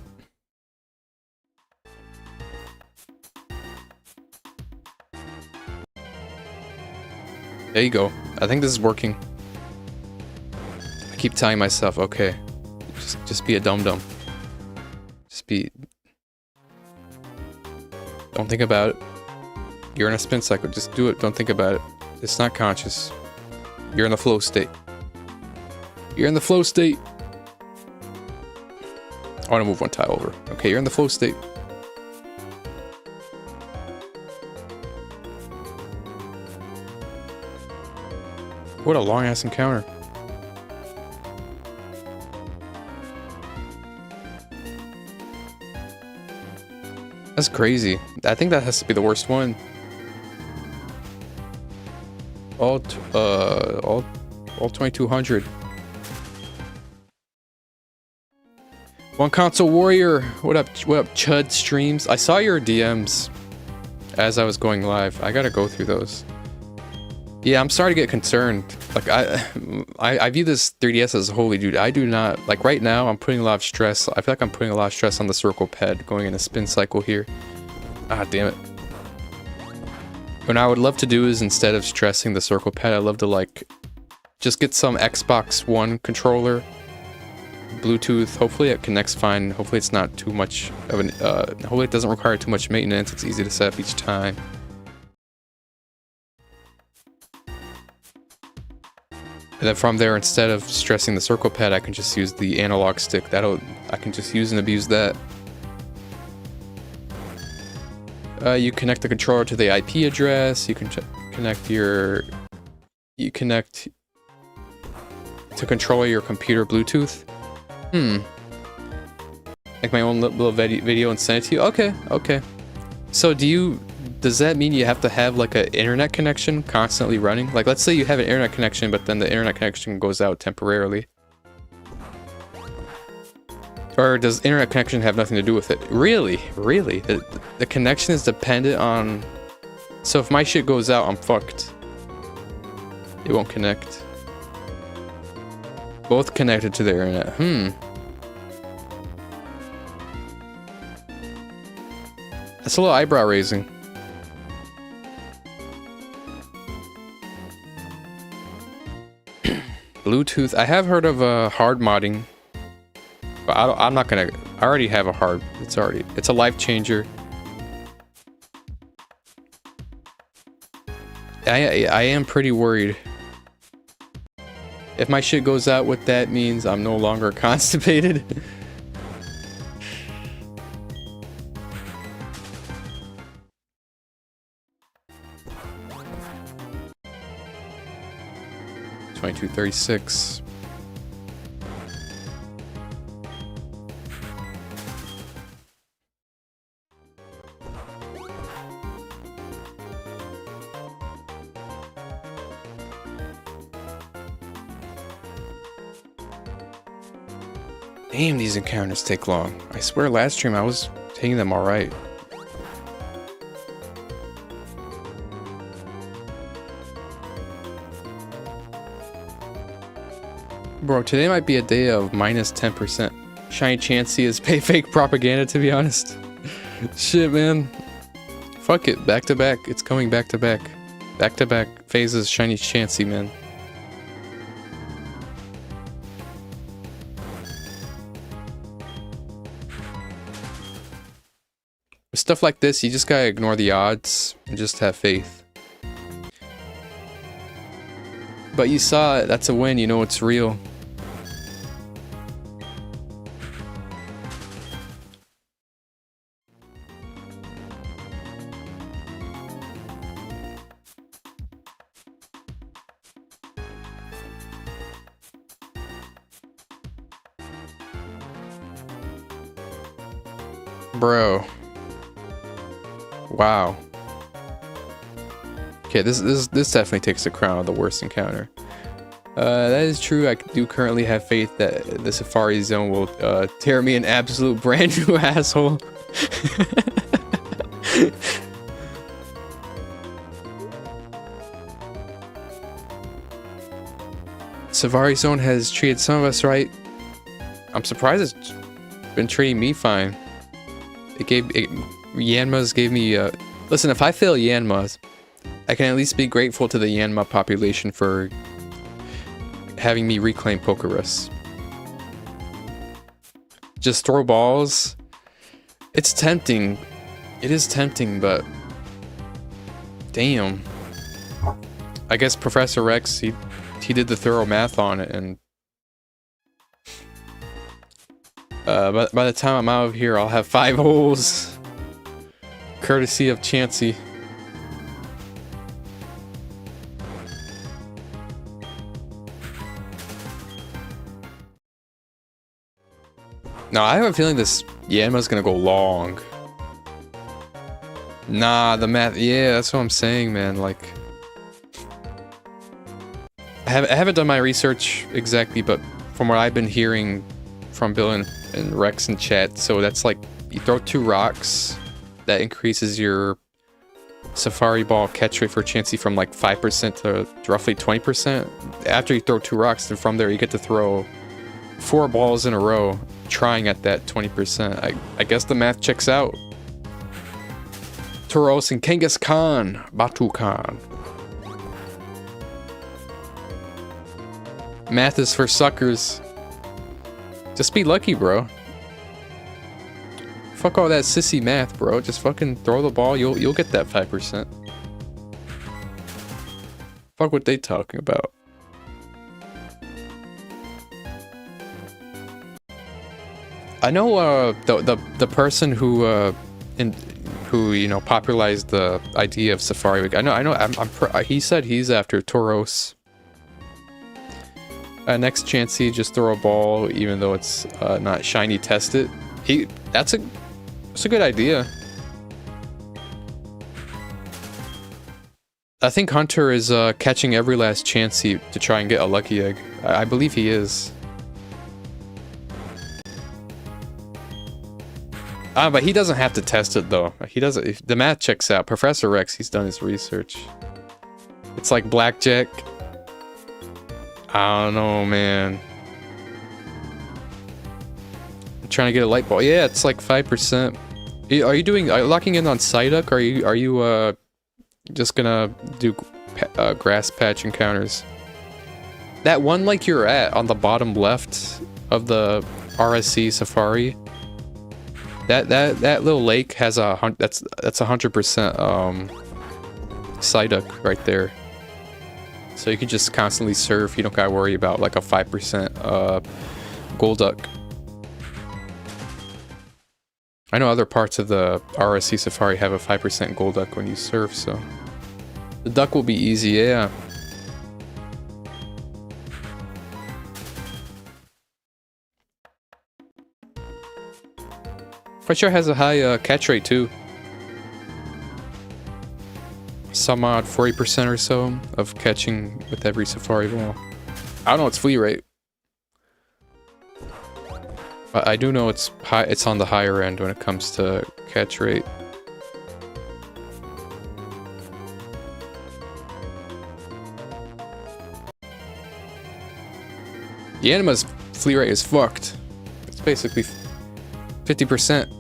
There you go. I think this is working. I keep telling myself, okay, just be a dum-dum. Don't think about it. You're in a spin cycle. Just do it. Don't think about it. It's not conscious. You're in the flow state. You're in the flow state. I want to move one tile over. Okay, you're in the flow state. What a long-ass encounter. That's crazy. I think that has to be the worst one. All 2200. One console warrior. What up, Chud streams? I saw your DMs as I was going live. I gotta go through those. Yeah, I'm starting to get concerned. Like I view this 3DS as holy, dude. I do not like right now. I'm putting a lot of stress. I feel like I'm putting a lot of stress on the circle pad going in a spin cycle here. Ah, damn it. What I would love to do is, instead of stressing the circle pad, I'd love to like just get some Xbox One controller, Bluetooth. Hopefully it connects fine. Hopefully it's not too much of an hopefully it doesn't require too much maintenance. It's easy to set up each time. And then from there, instead of stressing the circle pad, I can just use the analog stick. I can just use and abuse that. You connect the controller to the IP address. You can connect to control your computer Bluetooth. Make my own little video and send it to you. Okay. So does that mean you have to have like an internet connection constantly running? Like, let's say you have an internet connection, but then the internet connection goes out temporarily. Or does internet connection have nothing to do with it? Really? The connection is dependent on... So if my shit goes out, I'm fucked. It won't connect. Both connected to the internet. That's a little eyebrow raising. Bluetooth. I have heard of hard modding. But I'm not gonna... I already have a hard... It's a life changer. I am pretty worried. If my shit goes out, what that means, I'm no longer constipated. $22.36. Damn, these encounters take long. I swear last stream I was taking them alright. Bro, today might be a day of minus 10%. Shiny Chansey is pay fake propaganda, to be honest. Shit, man. Fuck it, back to back. It's coming back to back. Back to back phases, Shiny Chansey, man. With stuff like this, you just gotta ignore the odds and just have faith. But you saw it, that's a win, you know it's real. Bro. Wow. Okay, this definitely takes the crown of the worst encounter. That is true. I do currently have faith that the Safari Zone will tear me an absolute brand new asshole. Safari Zone has treated some of us I'm surprised it's been treating me fine. Yanma's gave me listen, if I fail Yanma's, I can at least be grateful to the Yanma population for having me reclaim Pokerus. Just throw balls. It's tempting. It is tempting, but damn. I guess Professor Rex, he did the thorough math on it, and by the time I'm out of here, I'll have 5 holes. Courtesy of Chansey. No, I have a feeling this Yanma's gonna go long. Nah, the math, yeah, that's what I'm saying, man, like... I haven't done my research exactly, but from what I've been hearing from Bill and Rex in chat, so that's like, you throw 2 rocks, that increases your Safari Ball catch rate for Chansey from like 5% to roughly 20%. After you throw 2 rocks, then from there you get to throw 4 balls in a row, trying at that 20%. I guess the math checks out. Tauros and Kangaskhan. Batu Khan. Math is for suckers. Just be lucky, bro. Fuck all that sissy math, bro. Just fucking throw the ball. You'll get that 5%. Fuck what they talking about. I know the person who you know popularized the idea of Safari Week. I know. He said he's after Tauros. Next chance he just throw a ball, even though it's not shiny. Test it. That's a good idea. I think Hunter is catching every last chance to try and get a lucky egg. I believe he is. But he doesn't have to test it though. He doesn't. If the math checks out. Professor Rex, he's done his research. It's like blackjack. I don't know, man. I'm trying to get a light ball. Yeah, it's like 5%. Are you locking in on Psyduck? Are you just gonna do grass patch encounters? That one like you're at on the bottom left of the RSC Safari. That little lake has that's 100% Psyduck right there. So you can just constantly surf. You don't gotta worry about like a 5% Golduck. I know other parts of the RSC Safari have a 5% Golduck when you surf, so the duck will be easy, yeah. Pretty sure it has a high catch rate too. Some odd 40% or so of catching with every Safari ball. I don't know its flea rate. But I do know it's high. It's on the higher end when it comes to catch rate. Yanma's flea rate is fucked. It's basically 50%.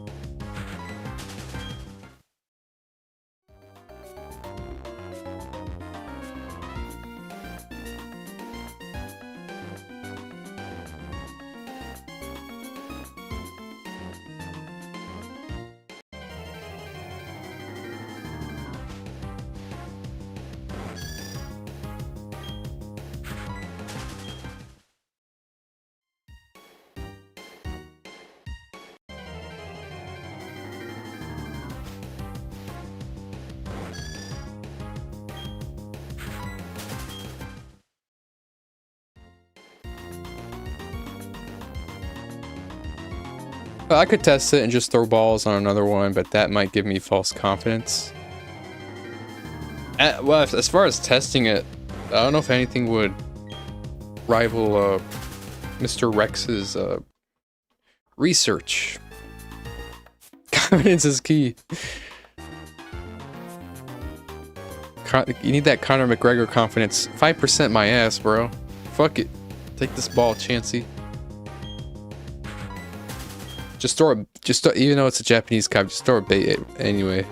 I could test it and just throw balls on another one, but that might give me false confidence. Well, as far as testing it, I don't know if anything would rival Mr. Rex's research. Confidence is key. You need that Conor McGregor confidence. 5% my ass, bro. Fuck it. Take this ball, Chansey. Just throw it, even though it's a Japanese cop, just throw a bait anyway.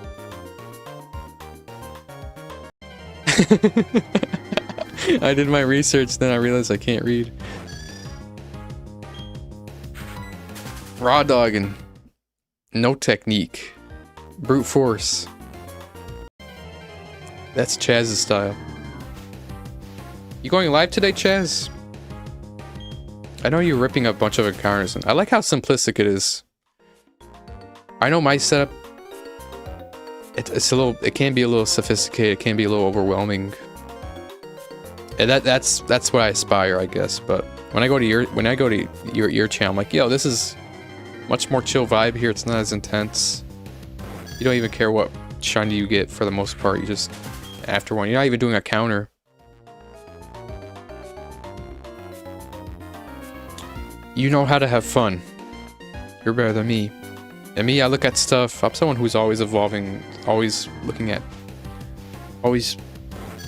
I did my research, then I realized I can't read. Raw dogging. No technique. Brute force. That's Chaz's style. You going live today, Chaz? I know you're ripping up a bunch of encounters, and I like how simplistic it is. I know my setup, it can be a little sophisticated, it can be a little overwhelming. And that's what I aspire, I guess. But when I go to your channel, I'm like, yo, this is much more chill vibe here. It's not as intense. You don't even care what shiny you get for the most part. You just after one, you're not even doing a counter. You know how to have fun. You're better than me. And me, I look at stuff. I'm someone who's always evolving, always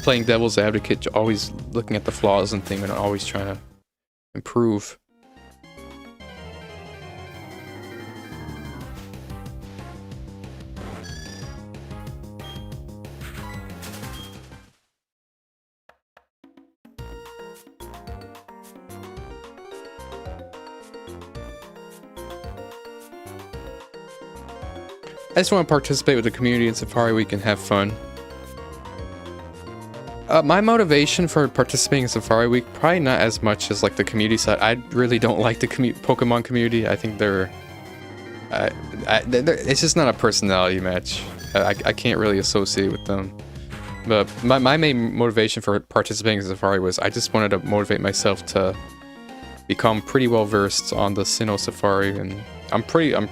playing devil's advocate, always looking at the flaws and things, and always trying to improve. I just want to participate with the community in Safari Week and have fun. My motivation for participating in Safari Week, probably not as much as like the community side. I really don't like the Pokemon community. I think they're it's just not a personality match. I can't really associate with them. But my main motivation for participating in Safari was I just wanted to motivate myself to become pretty well versed on the Sinnoh Safari, and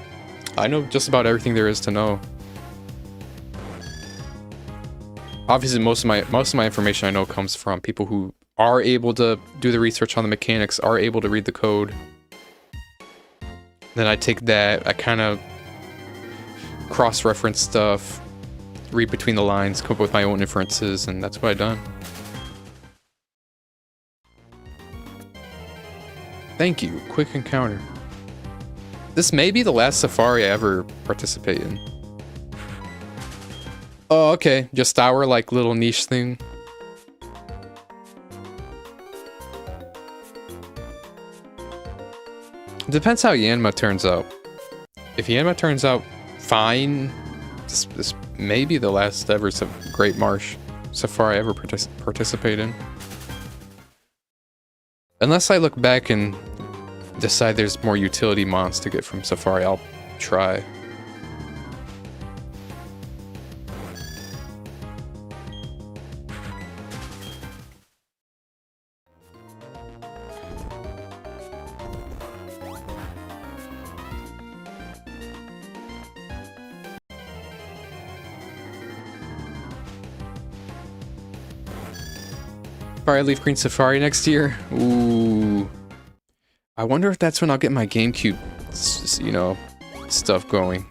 I know just about everything there is to know. Obviously, most of my information I know comes from people who are able to do the research on the mechanics, are able to read the code. Then I take that, I kind of cross-reference stuff, read between the lines, come up with my own inferences, and that's what I've done. Thank you, quick encounter. This may be the last Safari I ever participate in. Oh, okay. Just our, like, little niche thing. It depends how Yanma turns out. If Yanma turns out fine, this may be the last ever Great Marsh Safari I ever participate in. Unless I look back and decide there's more utility mons to get from Safari, I'll try. Fire Leaf Green Safari next year? Ooh. I wonder if that's when I'll get my GameCube, you know, stuff going.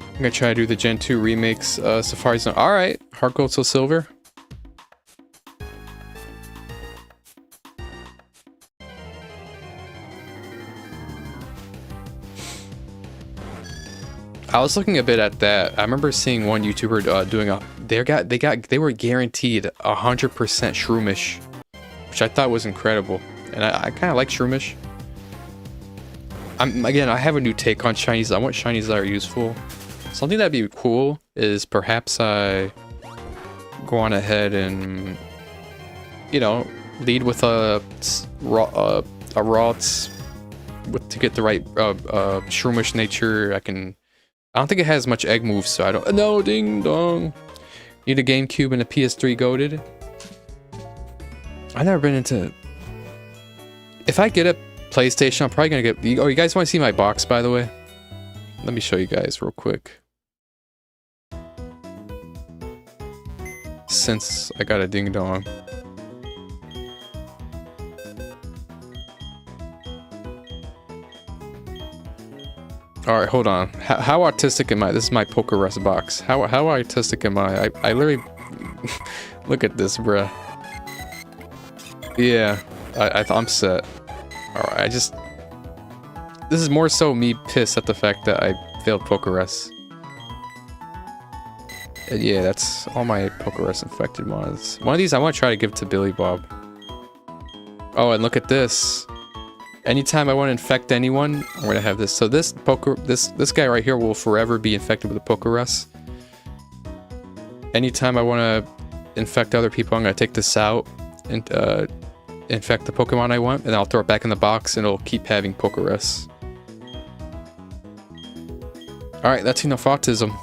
I'm gonna try to do the Gen 2 remakes, Safari Zone. Alright, Heart Gold Soul Silver. I was looking a bit at that. I remember seeing one YouTuber doing a. They were guaranteed 100% Shroomish, which I thought was incredible, and I kind of like Shroomish. Again, I have a new take on shinies. I want shinies that are useful. Something that'd be cool is perhaps I go on ahead and, you know, lead with a Ralts to get the right Shroomish nature. I don't think it has much egg moves, so I don't. No, ding dong. Need a GameCube and a PS3 goated. I've never been into. If I get a PlayStation, I'm probably gonna get. Oh, you guys want to see my box, by the way? Let me show you guys real quick. Since I got a ding dong. Alright, hold on. How autistic am I? This is my Pokerus box. How autistic am I? I literally... Look at this, bruh. Yeah, I'm set. Alright, this is more so me pissed at the fact that I failed Pokerus. And yeah, that's all my Pokerus infected mods. One of these I want to try to give to Billy Bob. Oh, and look at this. Anytime I want to infect anyone, I'm gonna have this. So this guy right here will forever be infected with a Pokerus. Anytime I want to infect other people, I'm gonna take this out and infect the Pokemon I want, and I'll throw it back in the box, and it'll keep having Pokerus. All right, that's enough autism.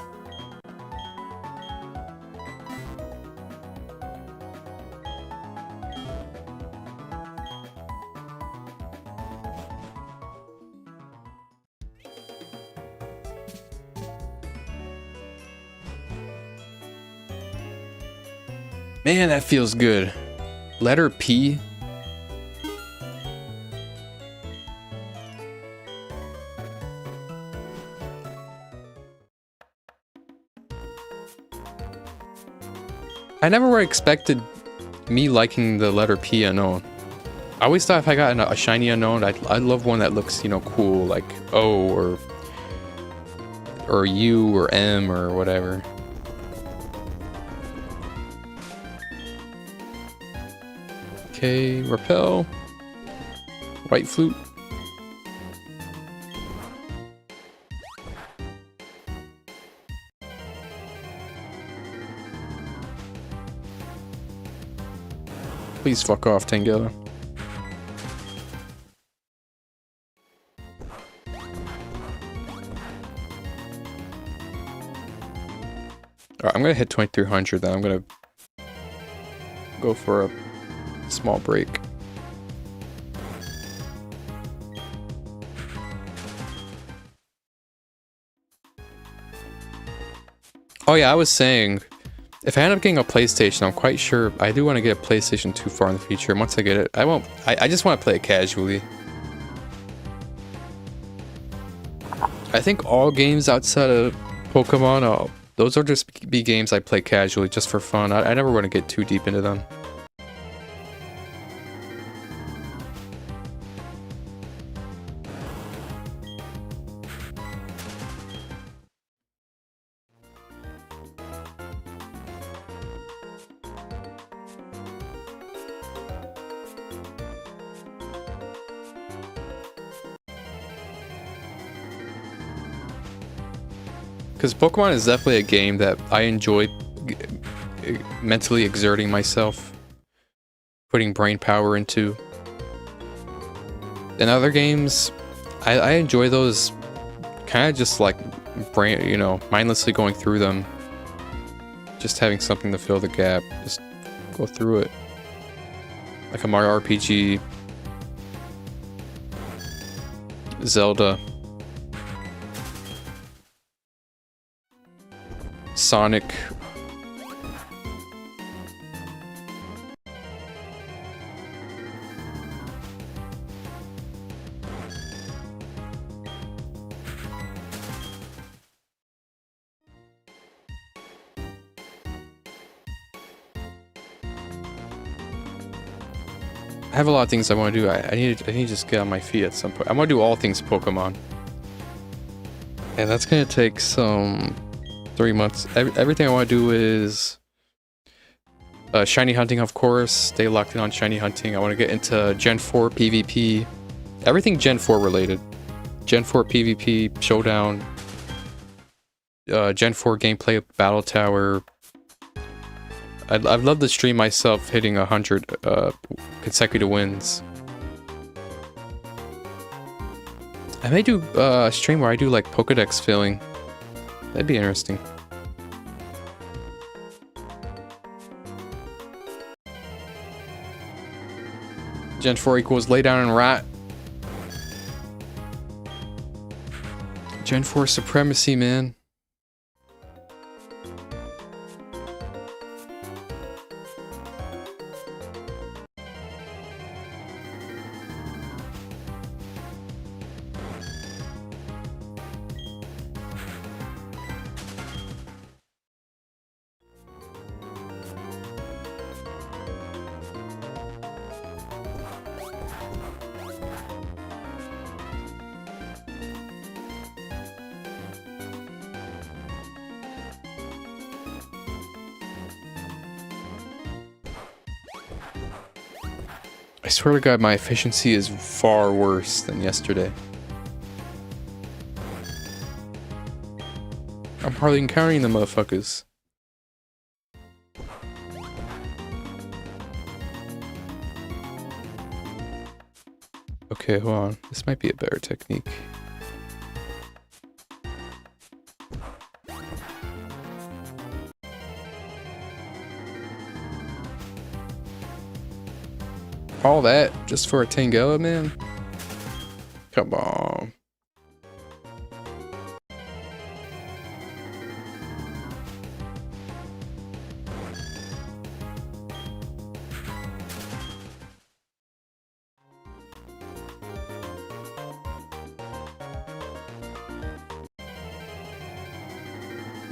Man, that feels good. Letter P. I never would have expected me liking the letter P unknown. I always thought if I got a shiny unknown, I'd love one that looks, you know, cool, like O or U or M or whatever. Okay, repel. White flute. Please fuck off, Tangela. Alright, I'm gonna hit 2300, then I'm gonna go for a small break. Oh yeah, I was saying, if I end up getting a PlayStation, I'm quite sure I do want to get a PlayStation 2 far in the future. Once I get it, I just want to play it casually. I think all games outside of Pokemon, those are just be games I play casually, just for fun. I never want to get too deep into them. Because Pokemon is definitely a game that I enjoy mentally exerting myself, putting brain power into. In other games, I enjoy those kind of just like brain, you know, mindlessly going through them. Just having something to fill the gap, just go through it. Like a Mario RPG, Zelda, Sonic. I have a lot of things I want to do. I need to just get on my feet at some point. I want to do all things Pokemon. And that's gonna take some 3 months. Everything I want to do is shiny hunting, of course. Stay locked in on shiny hunting. I want to get into Gen 4 PvP. Everything Gen 4 related. Gen 4 PvP, Showdown. Gen 4 gameplay, Battle Tower. I'd love to stream myself hitting 100 consecutive wins. I may do a stream where I do like Pokedex filling. That'd be interesting. Gen 4 equals lay down and rot. Gen 4 supremacy, man. I swear to God, my efficiency is far worse than yesterday. I'm hardly encountering the motherfuckers. Okay, hold on. This might be a better technique. All that just for a Tangela, man? Come on.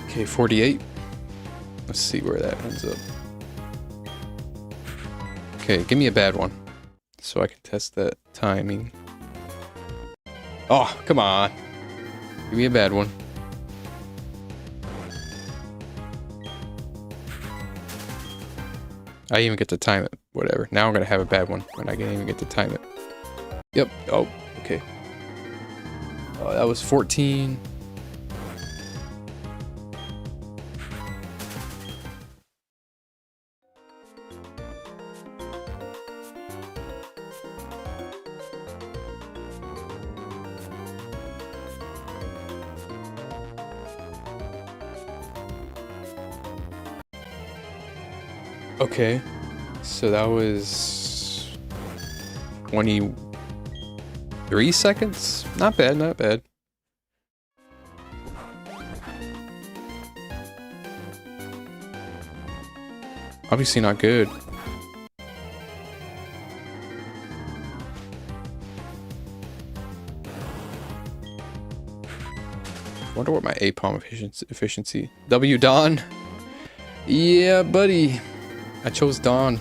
Okay, 48. Let's see where that ends up. Okay, give me a bad one, so I can test that timing. Oh, come on. Give me a bad one. I even get to time it. whatever. Now I'm gonna have a bad one when I can't even get to time it. Yep. Oh, okay. That was 14. Okay, so that was 23 seconds? Not bad, not bad. Obviously not good. Wonder what my A-palm efficiency. W Dawn. Yeah, buddy. I chose Dawn.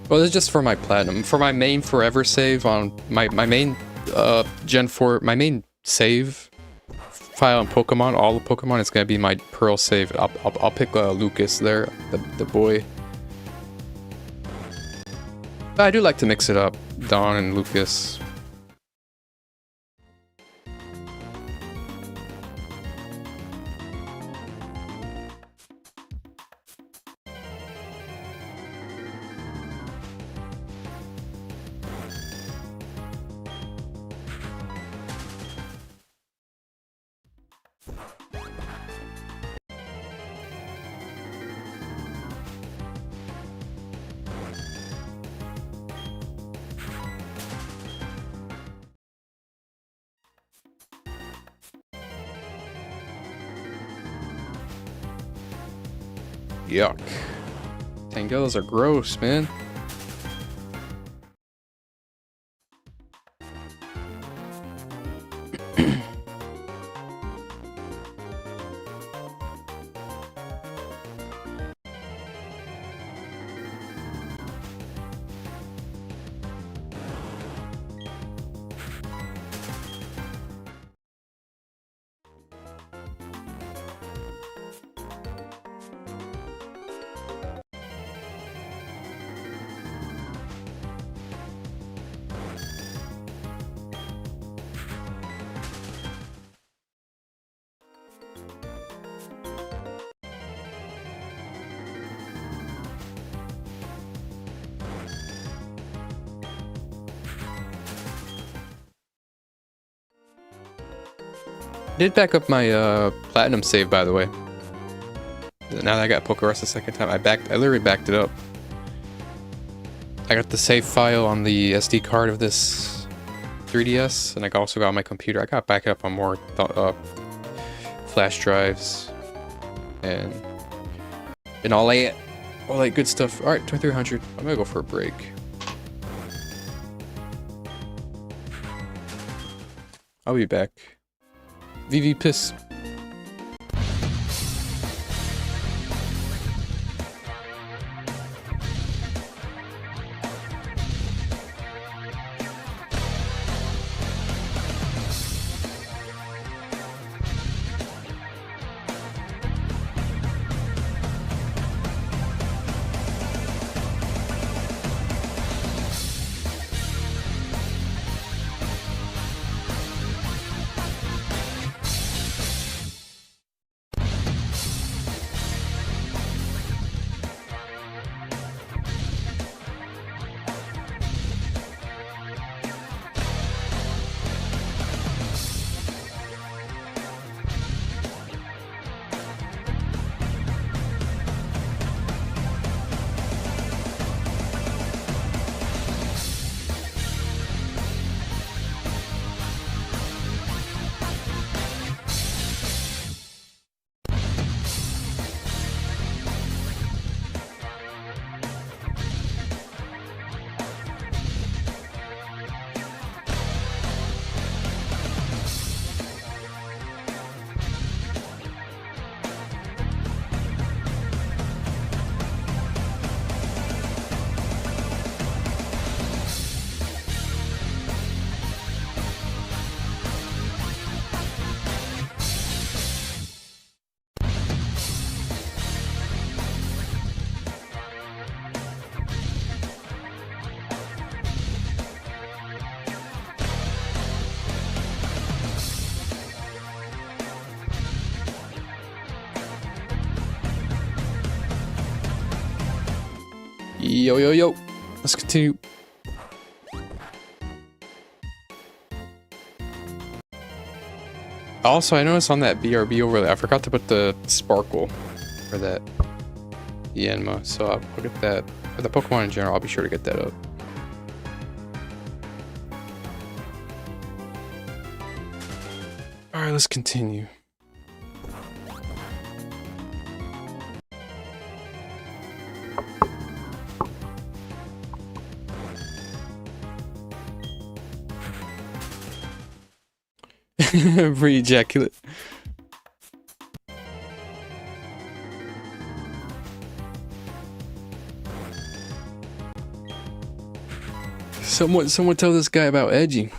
Well, this is just for my platinum. For my main forever save on my main Gen 4, my main save file on Pokemon, all the Pokemon, is gonna be my Pearl save. I'll pick Lucas there, the boy. But I do like to mix it up, Dawn and Lucas. Yuck. Tangos are gross, man. Did back up my platinum save, by the way. Now that I got Pokerus the second time, I literally backed it up. I got the save file on the SD card of this 3DS, and I also got on my computer. I got back up on more flash drives and all that good stuff. All right, 2300. I'm gonna go for a break. I'll be back. VV piss. Yo, yo, yo. Let's continue. Also, I noticed on that BRB overlay, I forgot to put the sparkle for that Yanma, so I'll get that. For the Pokemon in general, I'll be sure to get that up. Alright, let's continue. Re-ejaculate. Someone tell this guy about edging.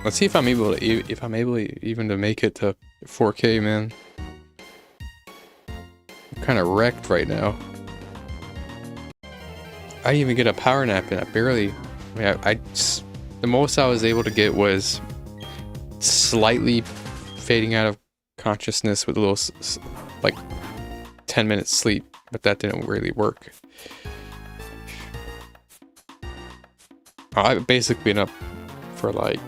Let's see if I'm able to even to make it to 4K, man. I'm kind of wrecked right now. I didn't even get a power nap and I barely. I mean, the most I was able to get was slightly fading out of consciousness with a little like 10 minutes sleep, but that didn't really work. I've basically been up for like.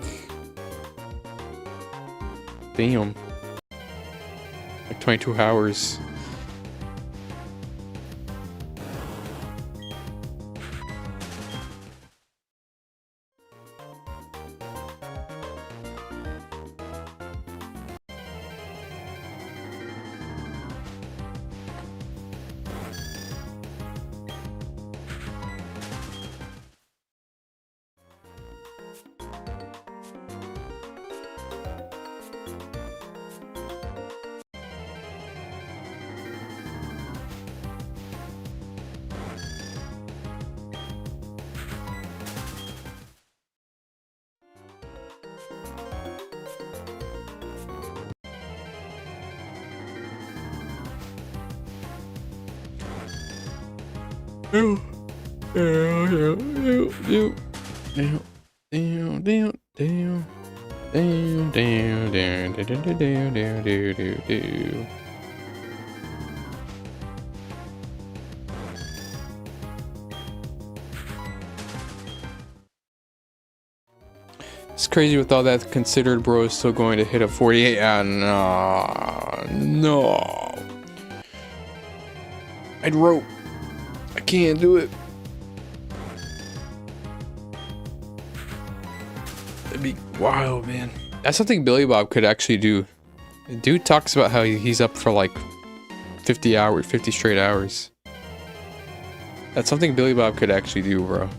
Damn. Like 22 hours. It's crazy with all that considered, bro is still going to hit a 48. No. I'd rope. I can't do it. That'd be wild, man. That's something Billy Bob could actually do. The dude talks about how he's up for like 50 straight hours. That's something Billy Bob could actually do, bro.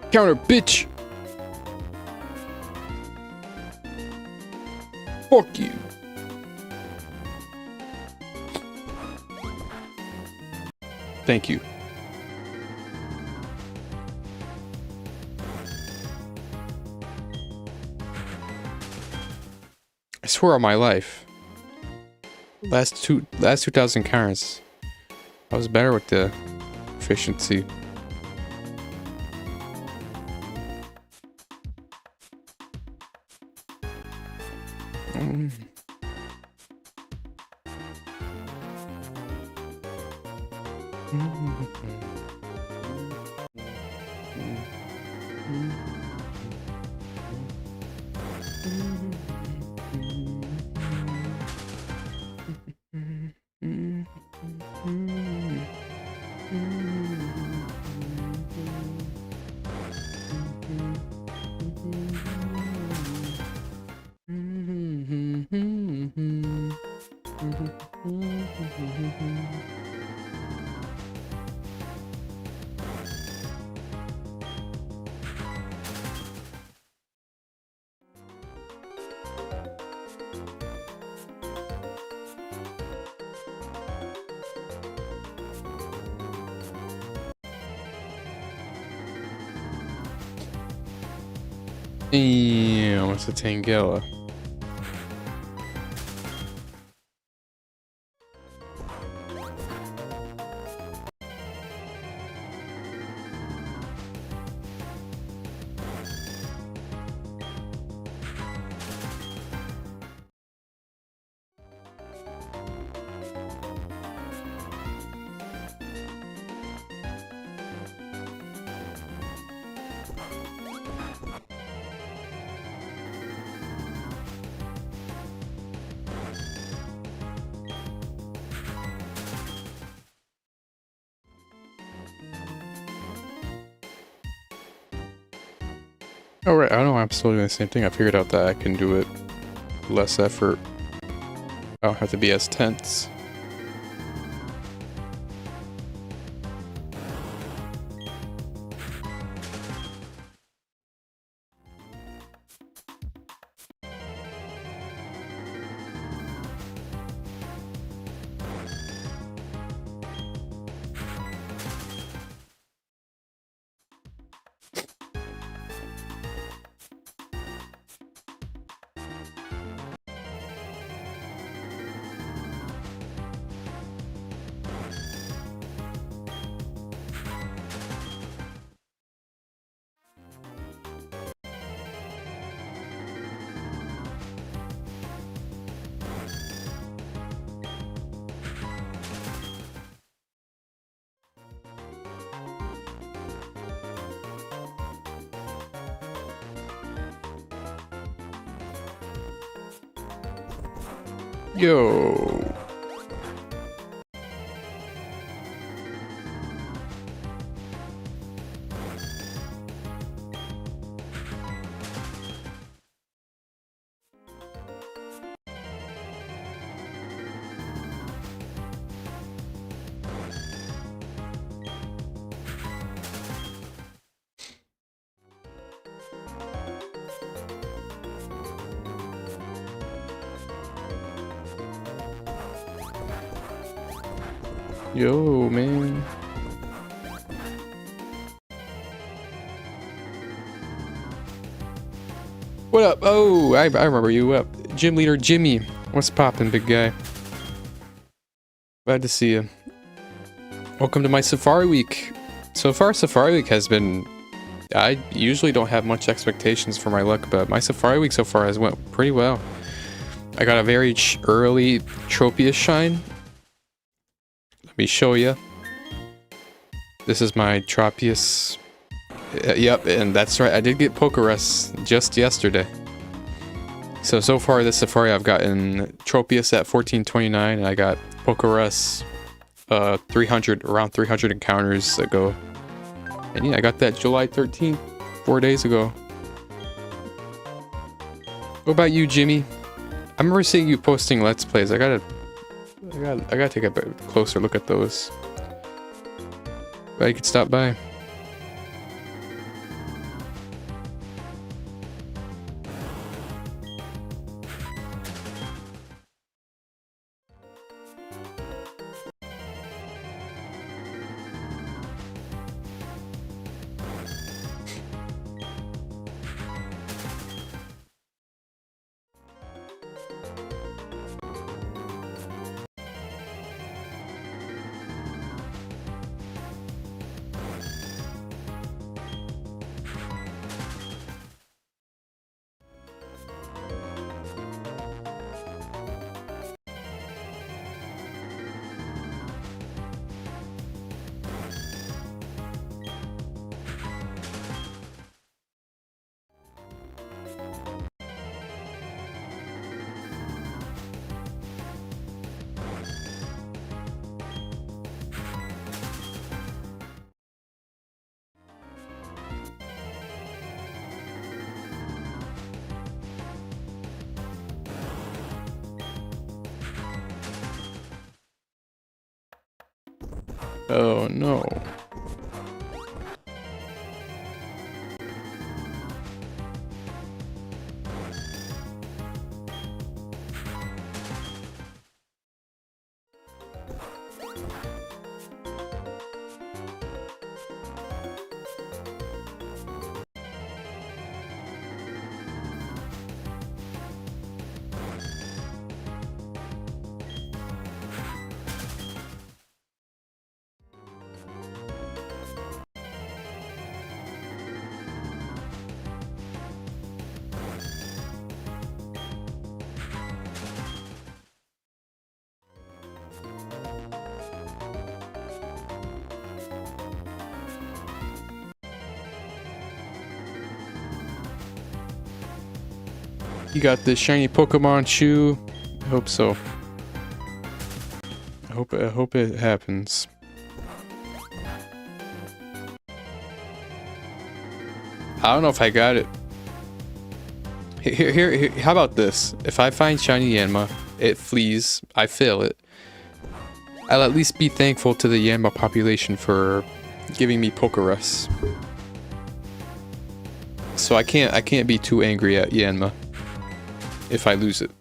Counter, bitch! Fuck you. Thank you. I swear on my life. Last 2,000 cards. I was better with the efficiency. Damn, what's a Tangela? Oh right, I don't know why I'm still doing the same thing. I figured out that I can do it less effort. I don't have to be as tense. Yo. Yo, man. What up? Oh, I remember you. Up, Gym Leader Jimmy. What's poppin', big guy? Glad to see you. Welcome to my Safari Week. So far, Safari Week has been... I usually don't have much expectations for my luck, but my Safari Week so far has went pretty well. I got a very early Tropius shine. Let me show you. This is my Tropius. Yep, and that's right. I did get Pokerus just yesterday. So far this Safari I've gotten Tropius at 1429, and I got Pokerus 300, around 300 encounters ago. And yeah, I got that July 13th, 4 days ago. What about you, Jimmy? I remember seeing you posting Let's Plays. I gotta take a closer look at those. But you could stop by. Oh no. You got this shiny Pokemon shoe. I hope so. I hope it happens. I don't know if I got it. Here, how about this? If I find shiny Yanma, it flees, I fail it. I'll at least be thankful to the Yanma population for giving me Pokerus. So I can't be too angry at Yanma if I lose it.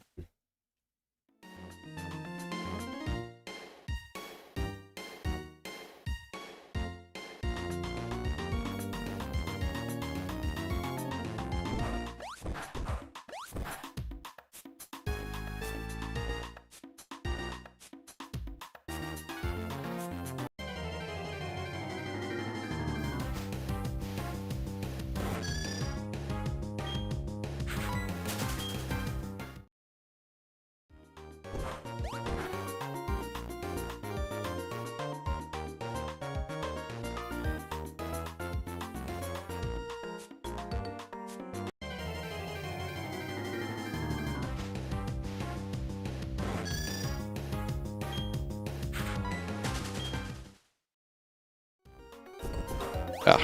Ah.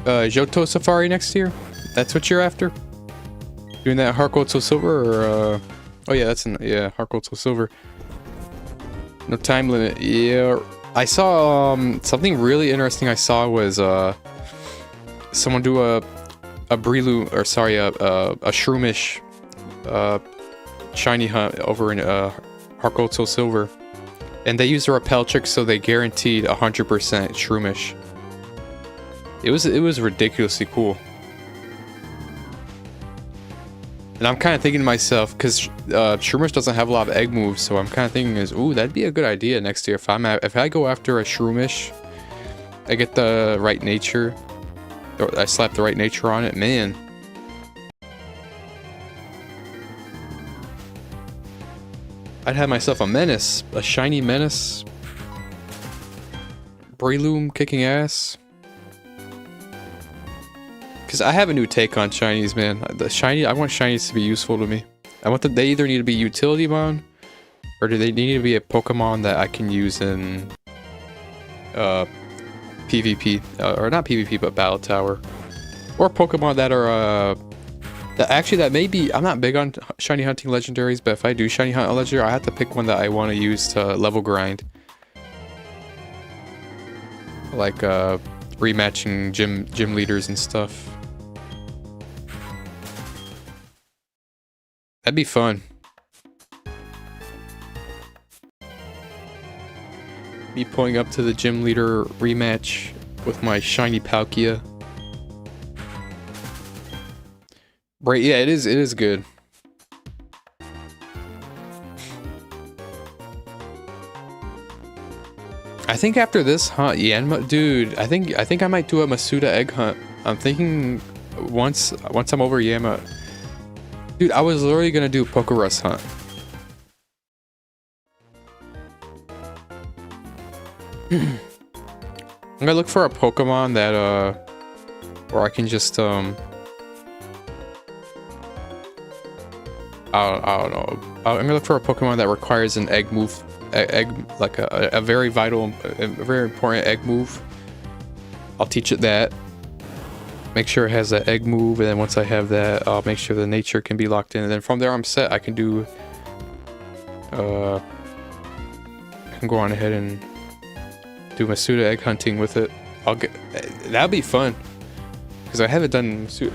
Johto Safari next year? That's what you're after? Doing that Harcourt till Silver or oh yeah, that's yeah, Harcourt till Silver. No time limit. Yeah. I saw something really interesting I saw was someone do a Breloom, or sorry, a Shroomish shiny hunt over in Harcourt till Silver. And they used a repel trick, so they guaranteed 100% Shroomish. It was ridiculously cool. And I'm kind of thinking to myself, because Shroomish doesn't have a lot of egg moves, so I'm kind of thinking ooh, that'd be a good idea next year. If I go after a Shroomish, I get the right nature, or I slap the right nature on it, man. I'd have myself a menace, a shiny menace. Breloom kicking ass. Because I have a new take on shinies, man. I want shinies to be useful to me. They either need to be utility mon, or do they need to be a Pokemon that I can use in PvP, or not PvP, but Battle Tower, or Pokemon that are that may be. I'm not big on shiny hunting legendaries, but if I do shiny hunt a legendary, I have to pick one that I want to use to level grind, like rematching gym leaders and stuff. That'd be fun. Me pulling up to the gym leader rematch with my shiny Palkia. Right, yeah, it is good. I think after this hunt, Yanma, dude, I think I might do a Masuda egg hunt. I'm thinking once I'm over Yanma. Dude, I was literally gonna do a Pokerus hunt. I'm gonna look for a Pokemon that where I can just I don't know. I'm gonna look for a Pokemon that requires an egg move, like a very vital, a very important egg move. I'll teach it that. Make sure it has that egg move, and then once I have that, I'll make sure the nature can be locked in, and then from there I'm set. I can do I can go on ahead and do Masuda egg hunting with it. That'll be fun, because I haven't done Masuda.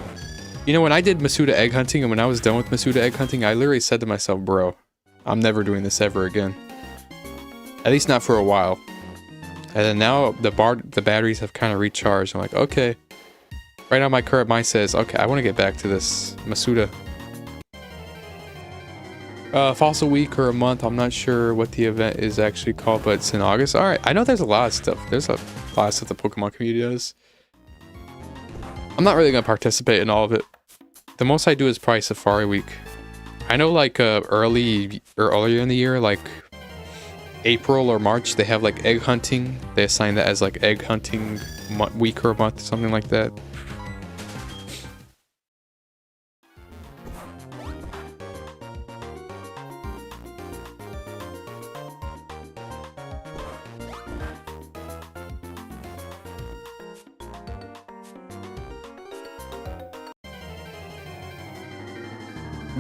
You know, when I did Masuda egg hunting, and when I was done with Masuda egg hunting, I literally said to myself, bro, I'm never doing this ever again. At least not for a while. And then now the batteries have kind of recharged. I'm like, okay. Right now my current mindset is, okay, I want to get back to this Masuda. Fossil week or a month, I'm not sure what the event is actually called, but it's in August. Alright, I know there's a lot of stuff. There's a lot of stuff the Pokemon community does. I'm not really going to participate in all of it. The most I do is probably Safari Week. I know, like, earlier in the year, like April or March, they have like egg hunting. They assign that as like egg hunting week or a month, something like that.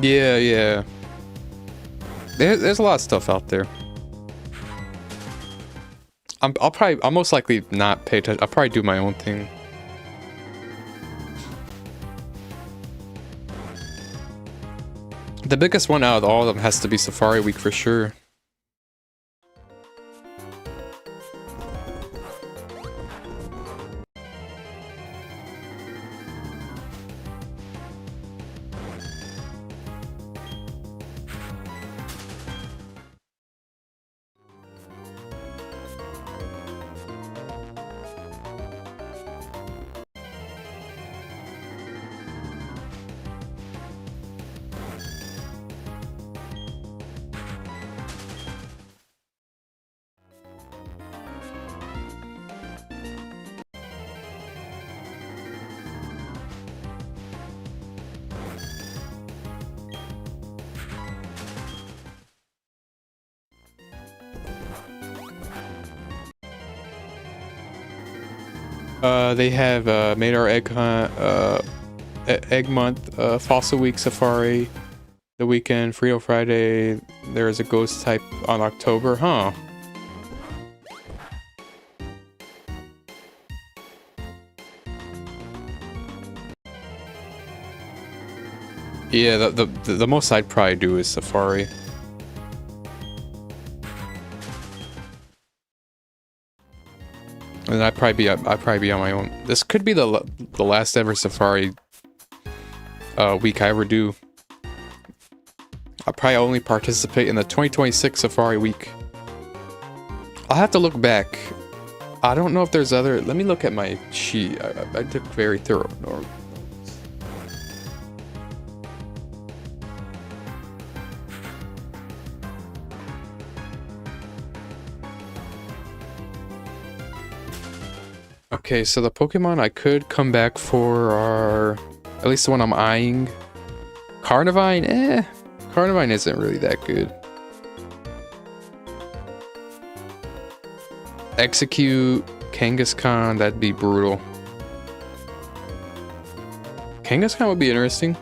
Yeah, yeah. There's a lot of stuff out there. I'll most likely not pay attention. I'll probably do my own thing. The biggest one out of all of them has to be Safari Week for sure. They have made our egg hunt, egg month, fossil week safari, the weekend, Frio Friday. There is a ghost type on October, huh? Yeah, the most I'd probably do is safari. And I'd probably be on my own. This could be the last ever safari week I ever do. I'll probably only participate in the 2026 safari week. I'll have to look back. I don't know if there's other. Let me look at my sheet. I took very thorough notes. Okay, so the Pokemon I could come back for are, at least the one I'm eyeing. Carnivine, Carnivine isn't really that good. Execute, Kangaskhan, that'd be brutal. Kangaskhan would be interesting.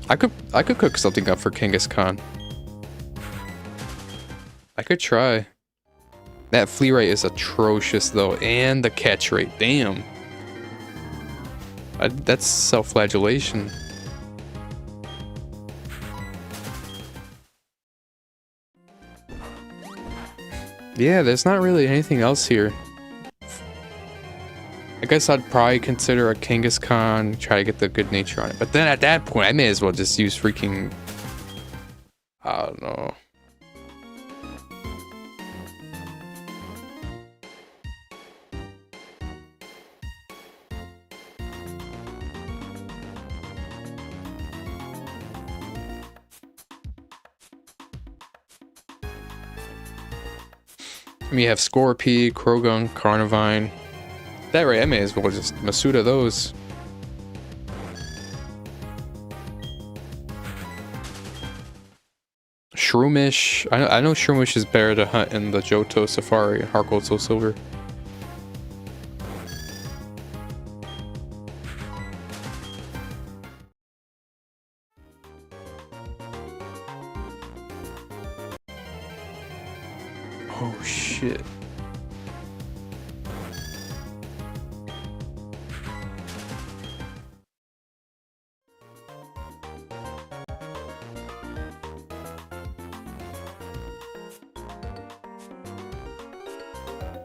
I could cook something up for Kangaskhan. I could try. That flea rate is atrocious though, and the catch rate, damn. That's self-flagellation. Yeah, there's not really anything else here. I guess I'd probably consider a Kangaskhan, try to get the good nature on it. But then at that point, I may as well just use freaking... I don't know. We have Scorpy, Krogan, Carnivine. That way, I may as well just Masuda those. Shroomish. I know Shroomish is better to hunt in the Johto Safari and Heart Gold Soul Silver. Oh shit.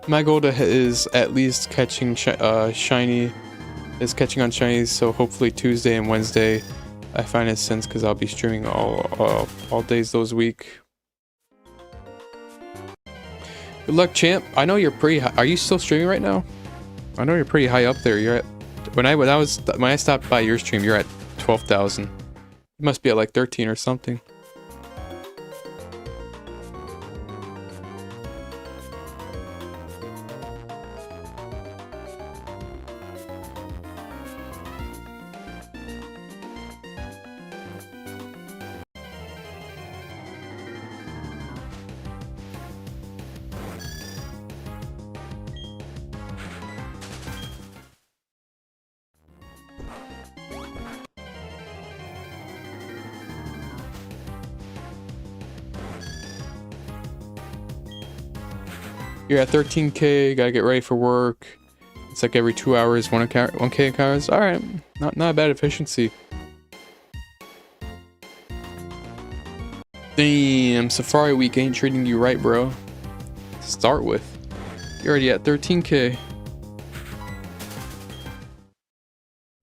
My goal is at least catching shiny, catching on shinies, so hopefully Tuesday and Wednesday I find it sense because I'll be streaming all days those week. Good luck, champ. I know you're pretty high. Are you still streaming right now? I know you're pretty high up there. You're at when I stopped by your stream, you're at 12,000. You must be at like 13 or something. You're at 13k, gotta get ready for work. It's like every 2 hours, 1k encounters. Alright, not bad efficiency. Damn, Safari Week ain't treating you right, bro. To start with. You're already at 13k.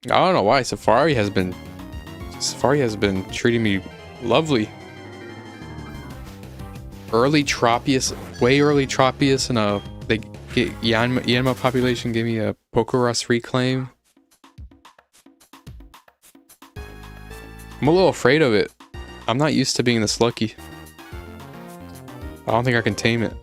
I don't know why Safari has been treating me lovely. Early Tropius, way early Tropius, and they get Yanma population gave me a Pokerus reclaim. I'm a little afraid of it. I'm not used to being this lucky. I don't think I can tame it.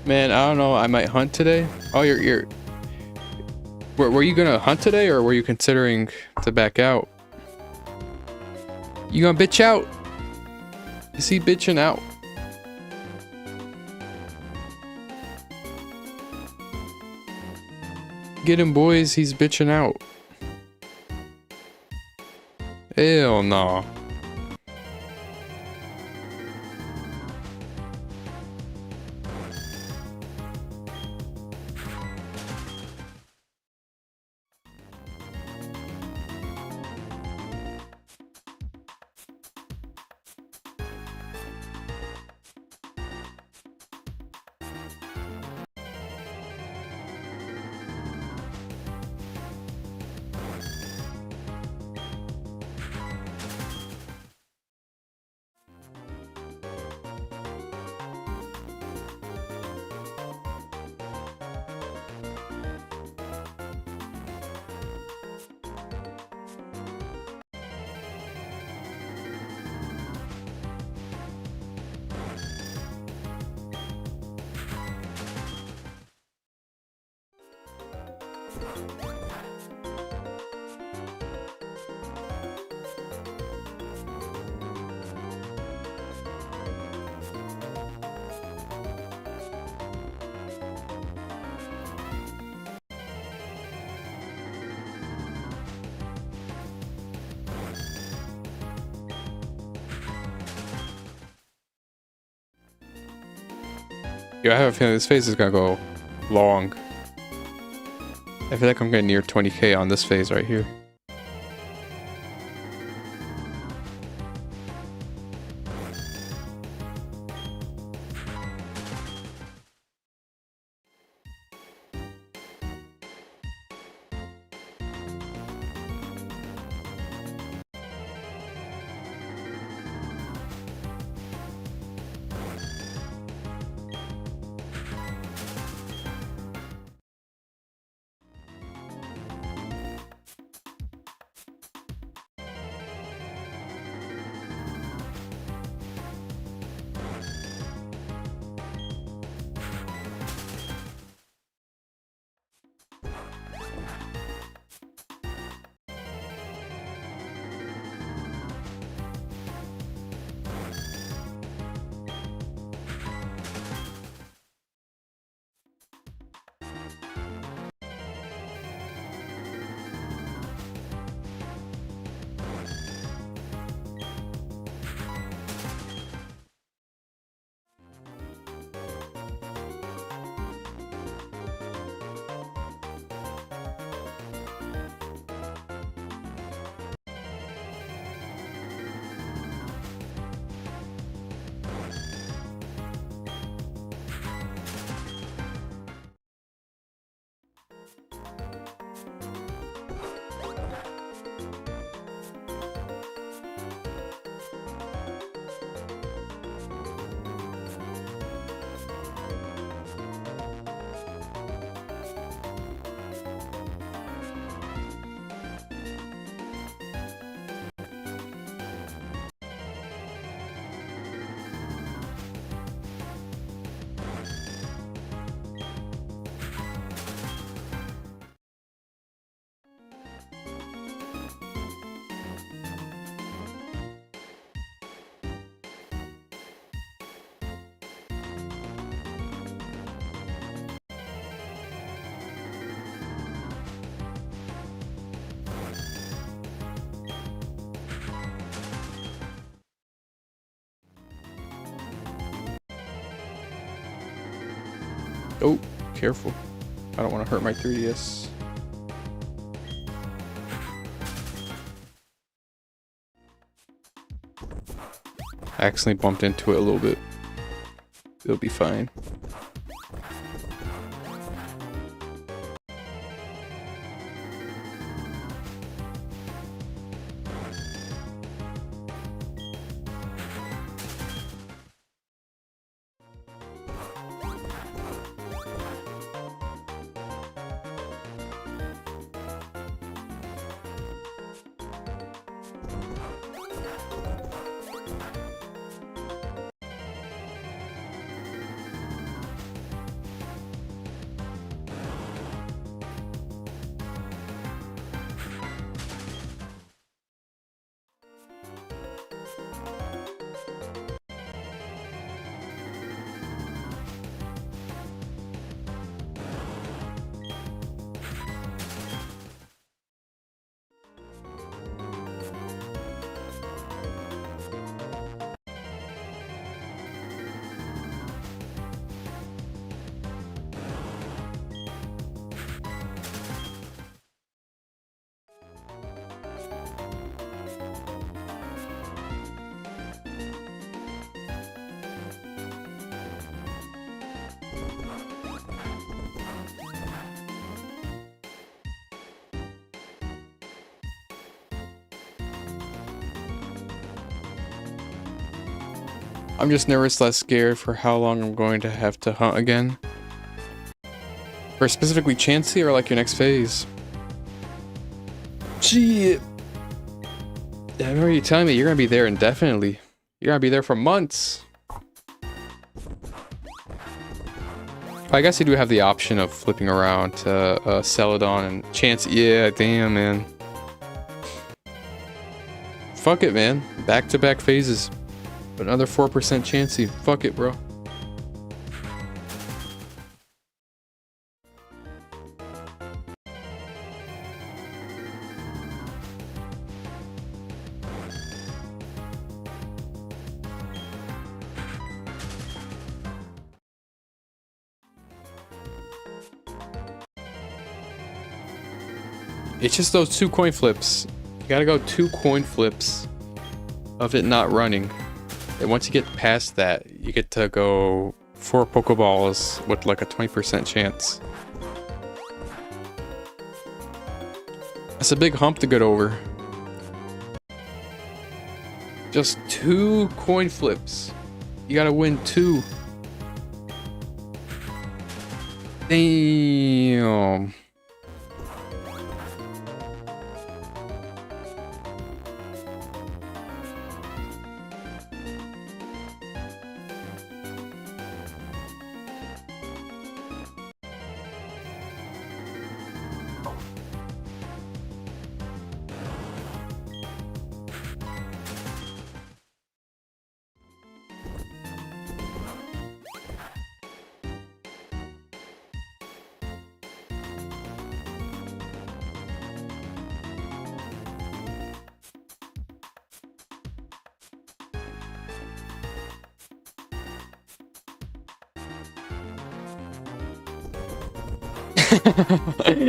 Man, I don't know. I might hunt today. Oh, you're. Were you gonna hunt today, or were you considering to back out? You gonna bitch out? Is he bitching out? Get him, boys. He's bitching out. Hell no. Yo, I have a feeling this phase is gonna go long. I feel like I'm getting near 20k on this phase right here. Oh, careful. I don't want to hurt my 3DS. I accidentally bumped into it a little bit. It'll be fine. I'm just nervous, less scared for how long I'm going to have to hunt again. For specifically Chansey or like your next phase? Gee, I remember you telling me you're gonna be there indefinitely. You're gonna be there for months. I guess you do have the option of flipping around to Celadon and Chansey. Yeah, damn, man. Fuck it, man. Back-to-back phases. Another 4% Chansey. Fuck it, bro. It's just those 2 coin flips. You gotta go 2 coin flips of it not running. And once you get past that, you get to go 4 Pokeballs with like a 20% chance. That's a big hump to get over. Just 2 coin flips. You gotta win 2. Damn.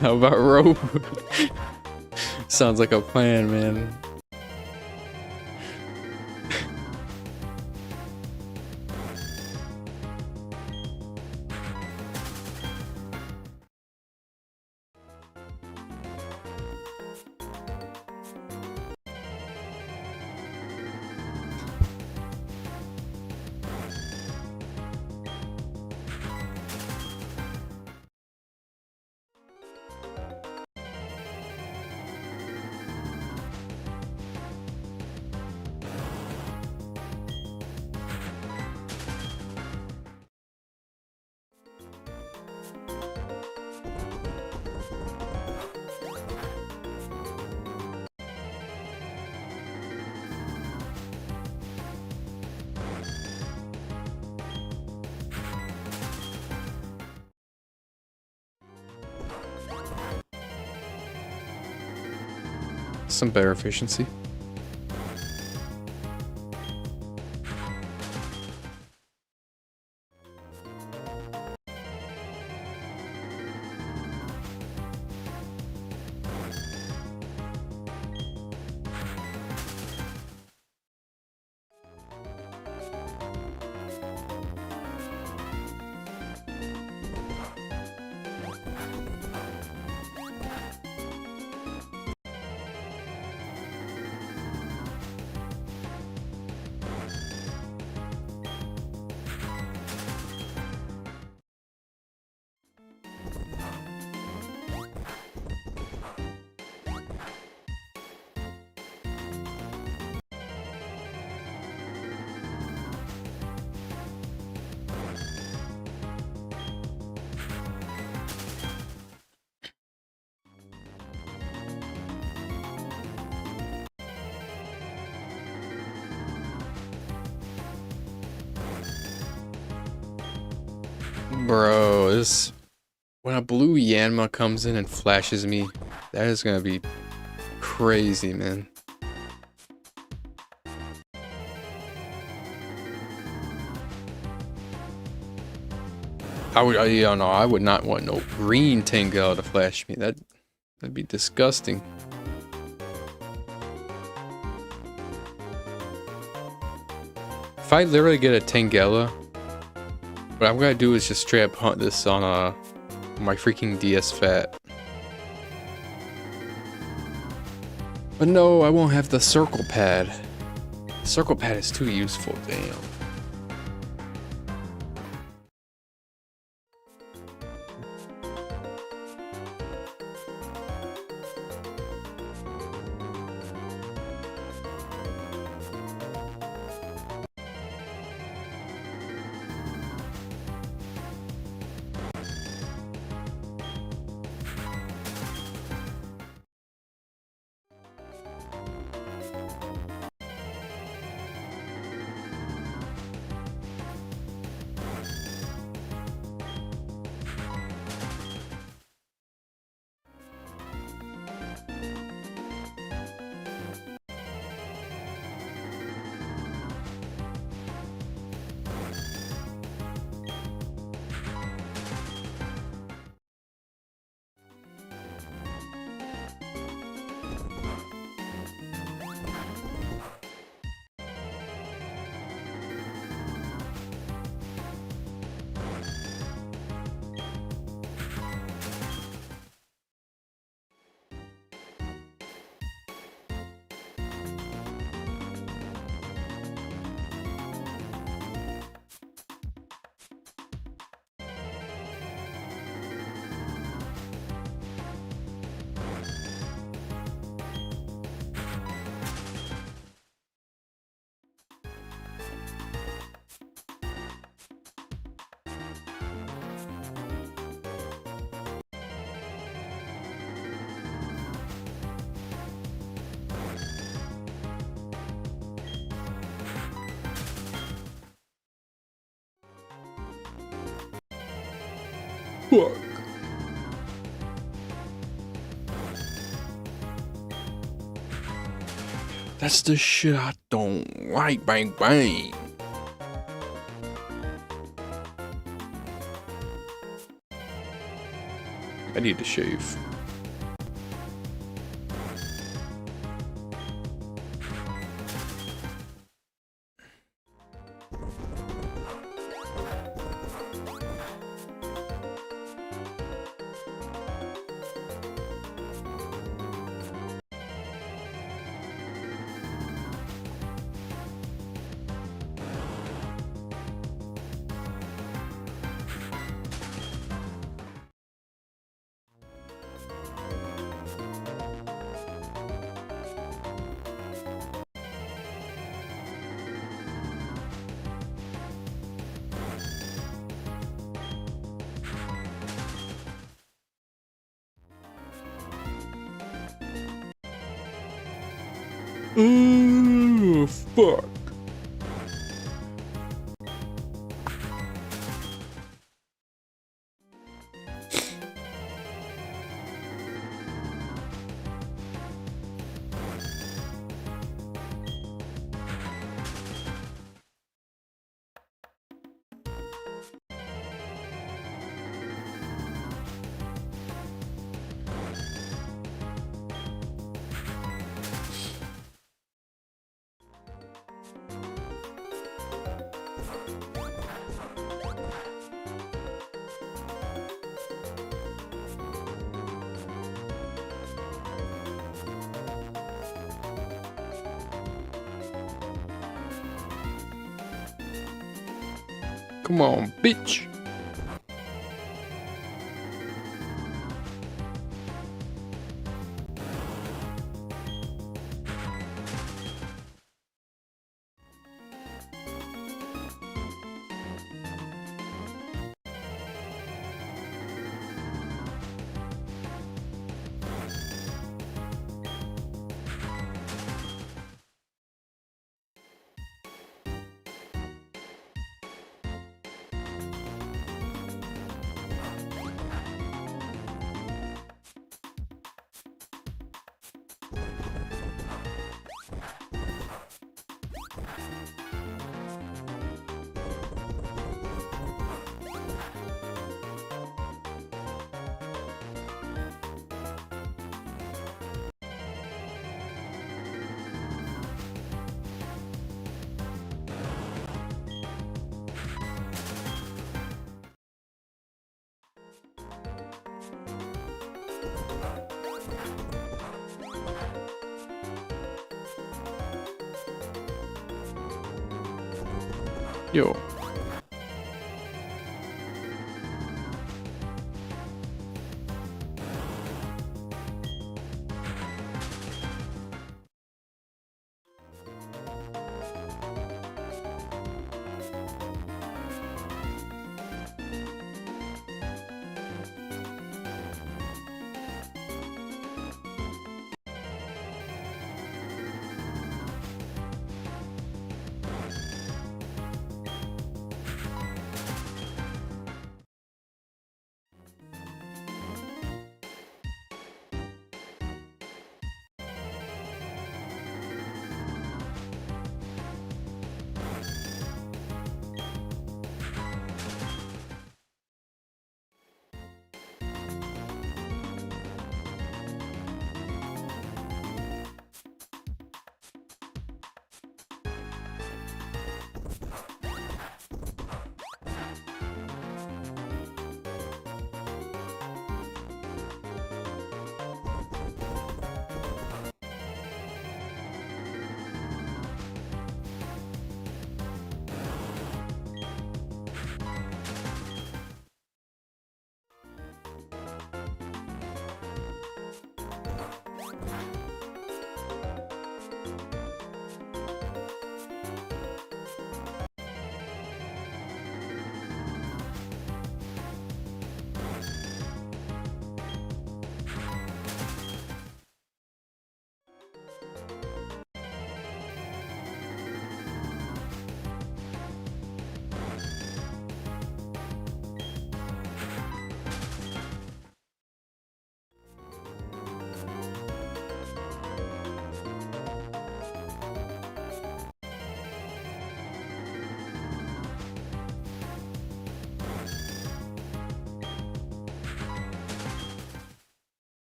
How about rope? Sounds like a plan, man. Some better efficiency. Bro, this when a blue Yanma comes in and flashes me, that is gonna be crazy, man. I would not want no green Tangela to flash me. That'd be disgusting. If I literally get a Tangela, what I'm gonna do is just straight up hunt this on my freaking DS Fat. But no, I won't have the circle pad. The circle pad is too useful, damn. Fuck. That's the shit I don't like, bang bang. I need to shave. Ooh, fuck. Come on, bitch. Yo.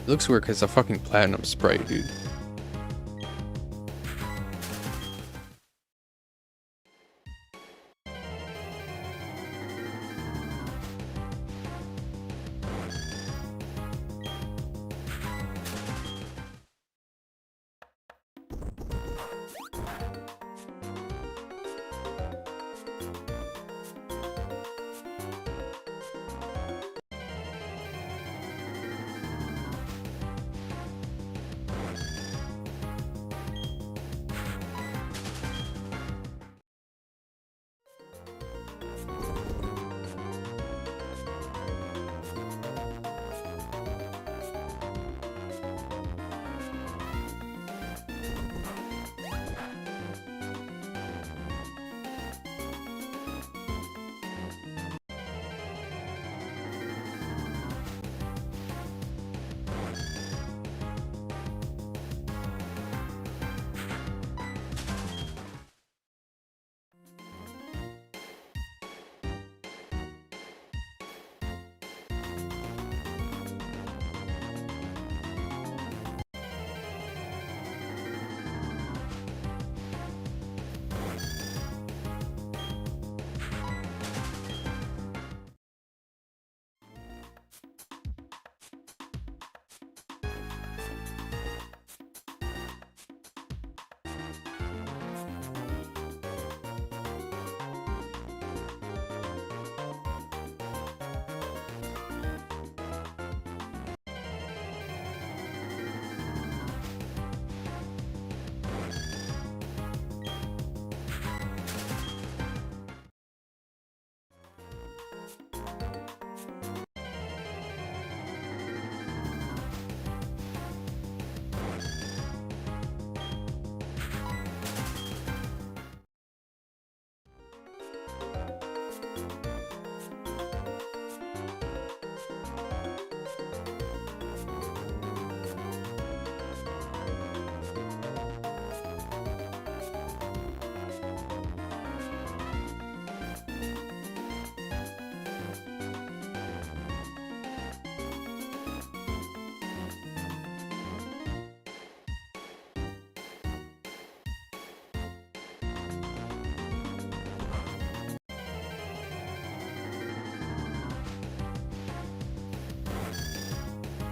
It looks weird because it's a fucking platinum sprite, dude.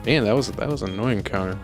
Man, that was an annoying counter.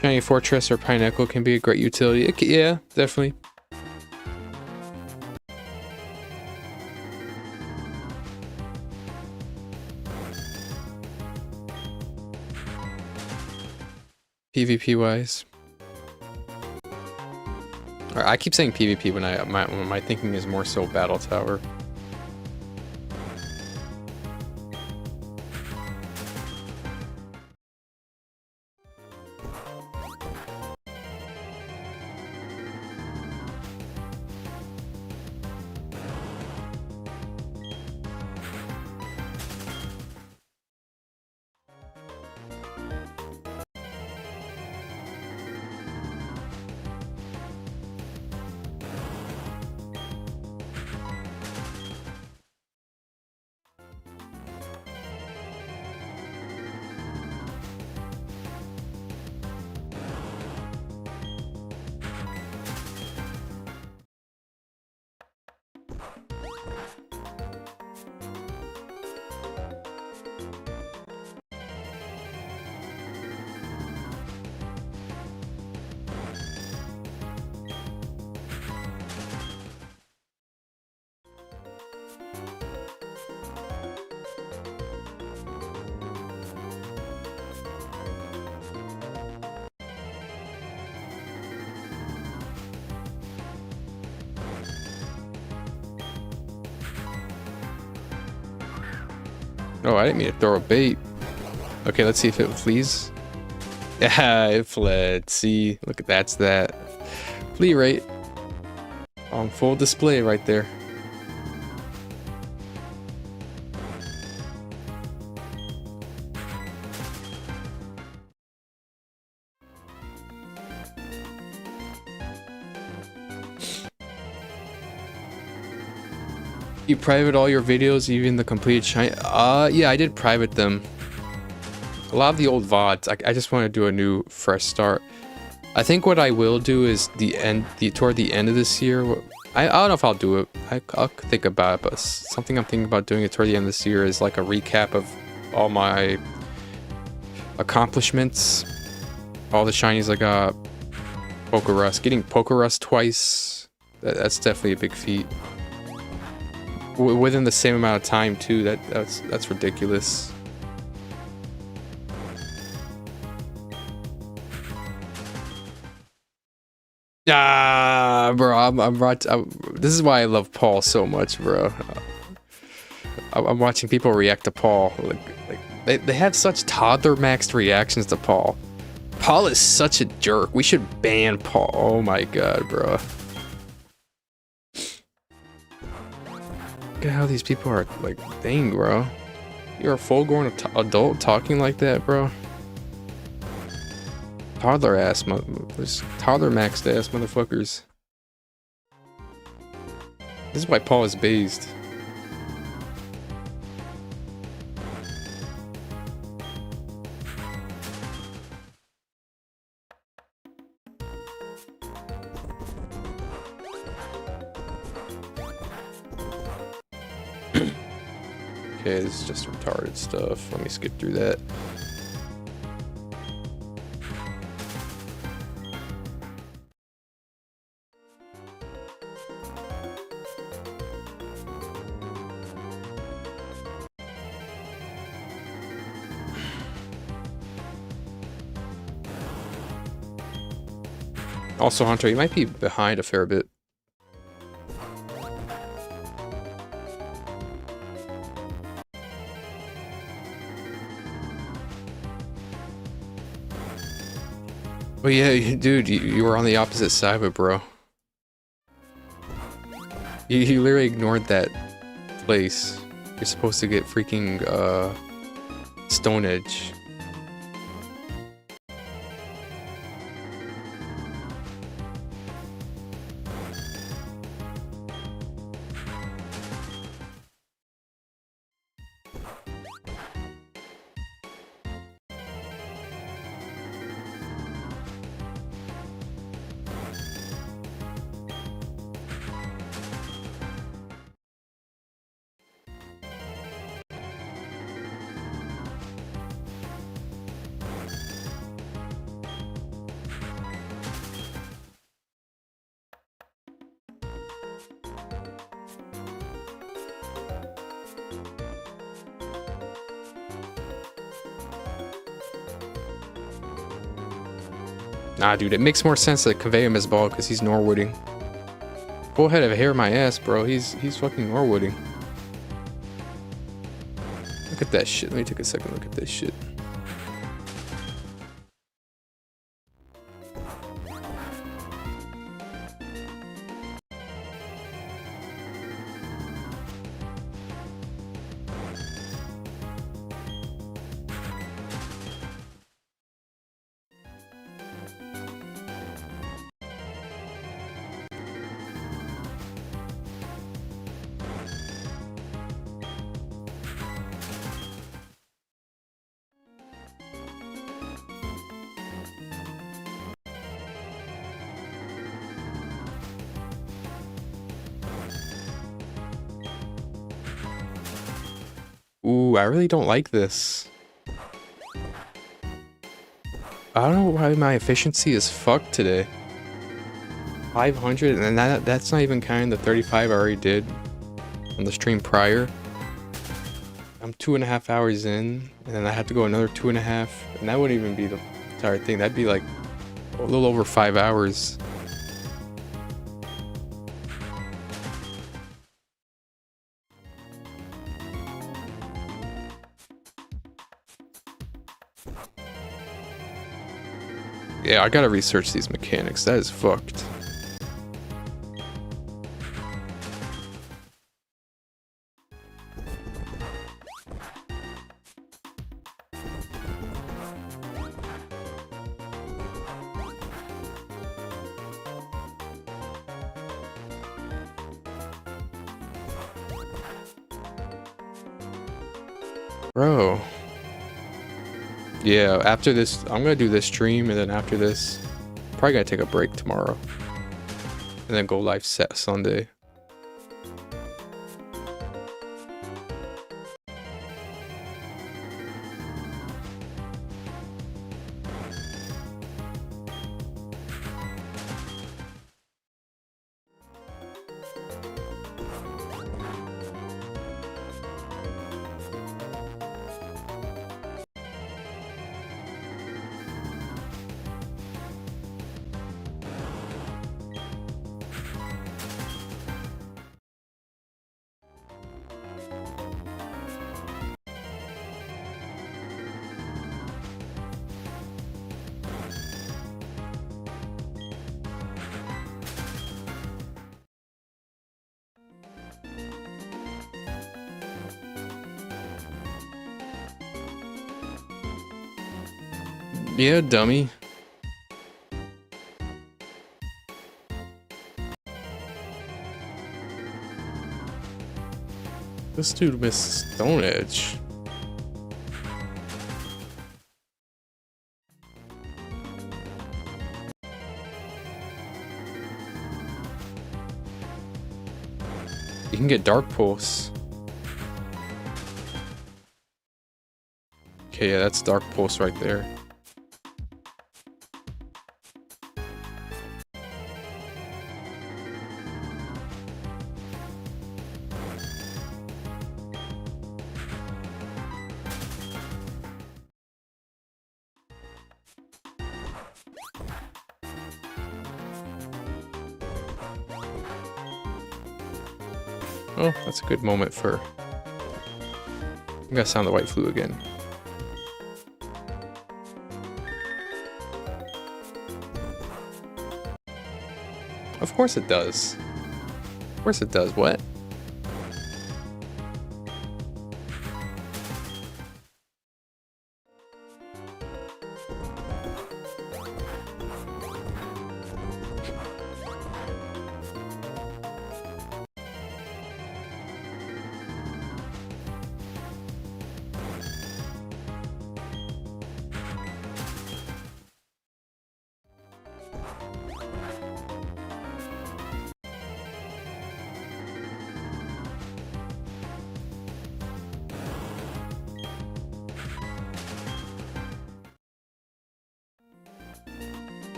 Shiny Fortress or Pineapple can be a great utility. Yeah, definitely. PvP wise. I keep saying PvP when my thinking is more so Battle Tower. Oh, I didn't mean to throw a bait. Okay, let's see if it flees. Yeah, it fled. See, look at that's that. Flee rate on full display right there. You private all your videos, even the complete shiny? Yeah, I did private them. A lot of the old VODs. I just want to do a new, fresh start. I think what I will do is toward the end of this year. I don't know if I'll do it. I'll think about it, but something I'm thinking about doing it toward the end of this year is like a recap of all my accomplishments, all the shinies I got. Pokerus, getting Pokerus twice. That's definitely a big feat. Within the same amount of time too. That's ridiculous. Ah, bro, this is why I love Paul so much, bro. I'm watching people react to Paul. Like they have such toddler maxed reactions to Paul. Paul is such a jerk. We should ban Paul. Oh my god, bro. Look at how these people are, like, dang, bro. You're a full-grown adult talking like that, bro. Toddler ass toddler maxed ass motherfuckers. This is why Paul is based. Okay, this is just retarded stuff. Let me skip through that. Also, Hunter, you might be behind a fair bit. Oh yeah, dude, you were on the opposite side of it, bro. You literally ignored that place. You're supposed to get freaking, Stone Edge. Nah, dude, it makes more sense to convey him as bald because he's Norwooding. Full head of hair, my ass, bro. He's fucking Norwooding. Look at that shit. Let me take a second look at this shit. Ooh, I really don't like this. I don't know why my efficiency is fucked today. 500, and that's not even counting the 35 I already did on the stream prior. I'm 2.5 hours in, and then I have to go another 2.5, and that wouldn't even be the entire thing. That'd be like a little over 5 hours. Yeah, I gotta research these mechanics. That is fucked. Bro. Yeah, after this, I'm gonna do this stream, and then after this, probably gonna take a break tomorrow. And then go live set Sunday. Yeah, dummy. This dude missed Stone Edge. You can get Dark Pulse. Okay, yeah, that's Dark Pulse right there. Oh, that's a good moment for... I'm gonna sound the white flute again. Of course it does. Of course it does. What?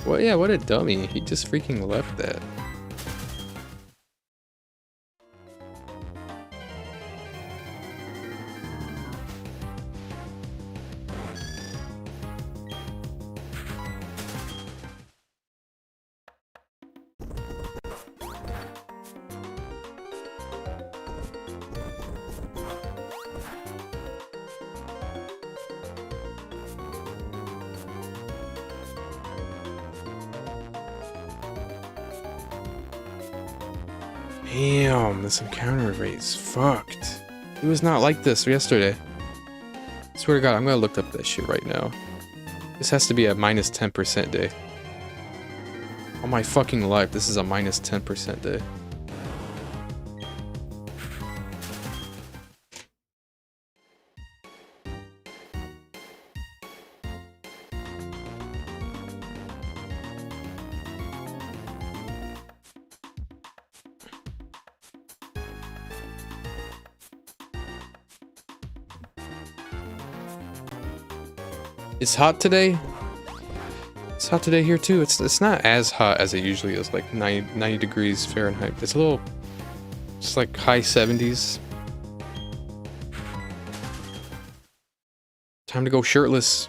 Well, yeah, what a dummy. He just freaking left that. Damn, this encounter rate is fucked. It was not like this yesterday. I swear to God, I'm gonna look up that shit right now. This has to be a minus 10% day. On my fucking life, this is a minus 10% day. It's hot today. It's hot today here too. It's not as hot as it usually is, like 90 degrees Fahrenheit. It's a little, it's like high 70s. Time to go shirtless.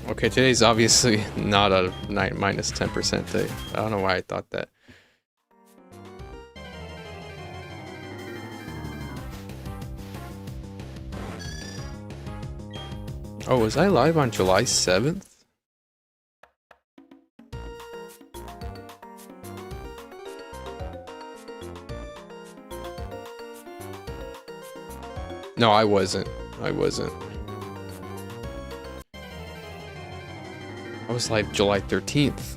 Okay, today's obviously not a minus 10% day. I don't know why I thought that. Oh, was I live on July 7th? No, I wasn't. I wasn't. I was live July 13th.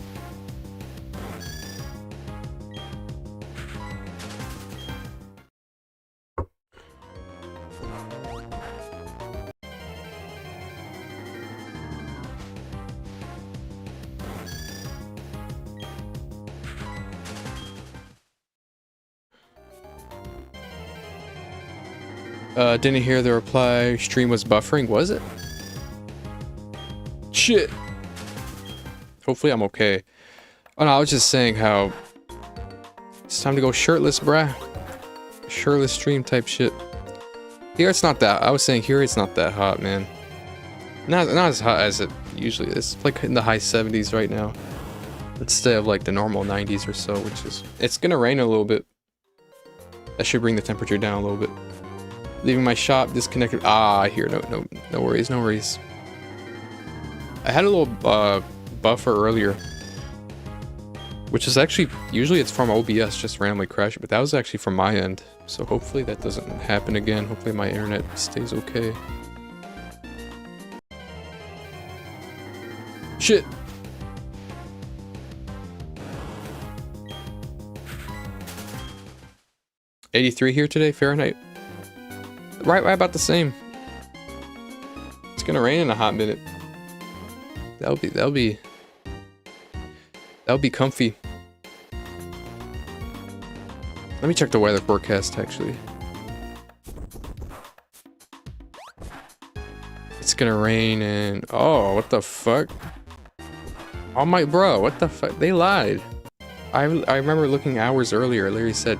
Didn't hear the reply. Stream was buffering, was it? Shit. Hopefully I'm okay. Oh no, I was just saying how it's time to go shirtless, bruh. Shirtless stream type shit. Here it's not that. I was saying here it's not that hot, man. Not as hot as it usually is. It's like in the high 70s right now. Instead of like the normal 90s or so, which is... It's gonna rain a little bit. That should bring the temperature down a little bit. Leaving my shop, disconnected. Ah, I hear. No worries, no worries. I had a little buffer earlier, which is actually, usually it's from OBS, just randomly crashing, but that was actually from my end. So hopefully that doesn't happen again. Hopefully my internet stays okay. Shit. $83 here today, Fahrenheit. Right about the same. It's gonna rain in a hot minute. That'll be comfy. Let me check the weather forecast actually. It's gonna rain and oh, what the fuck? Oh my bro, what the fuck? They lied. I remember looking hours earlier. Larry said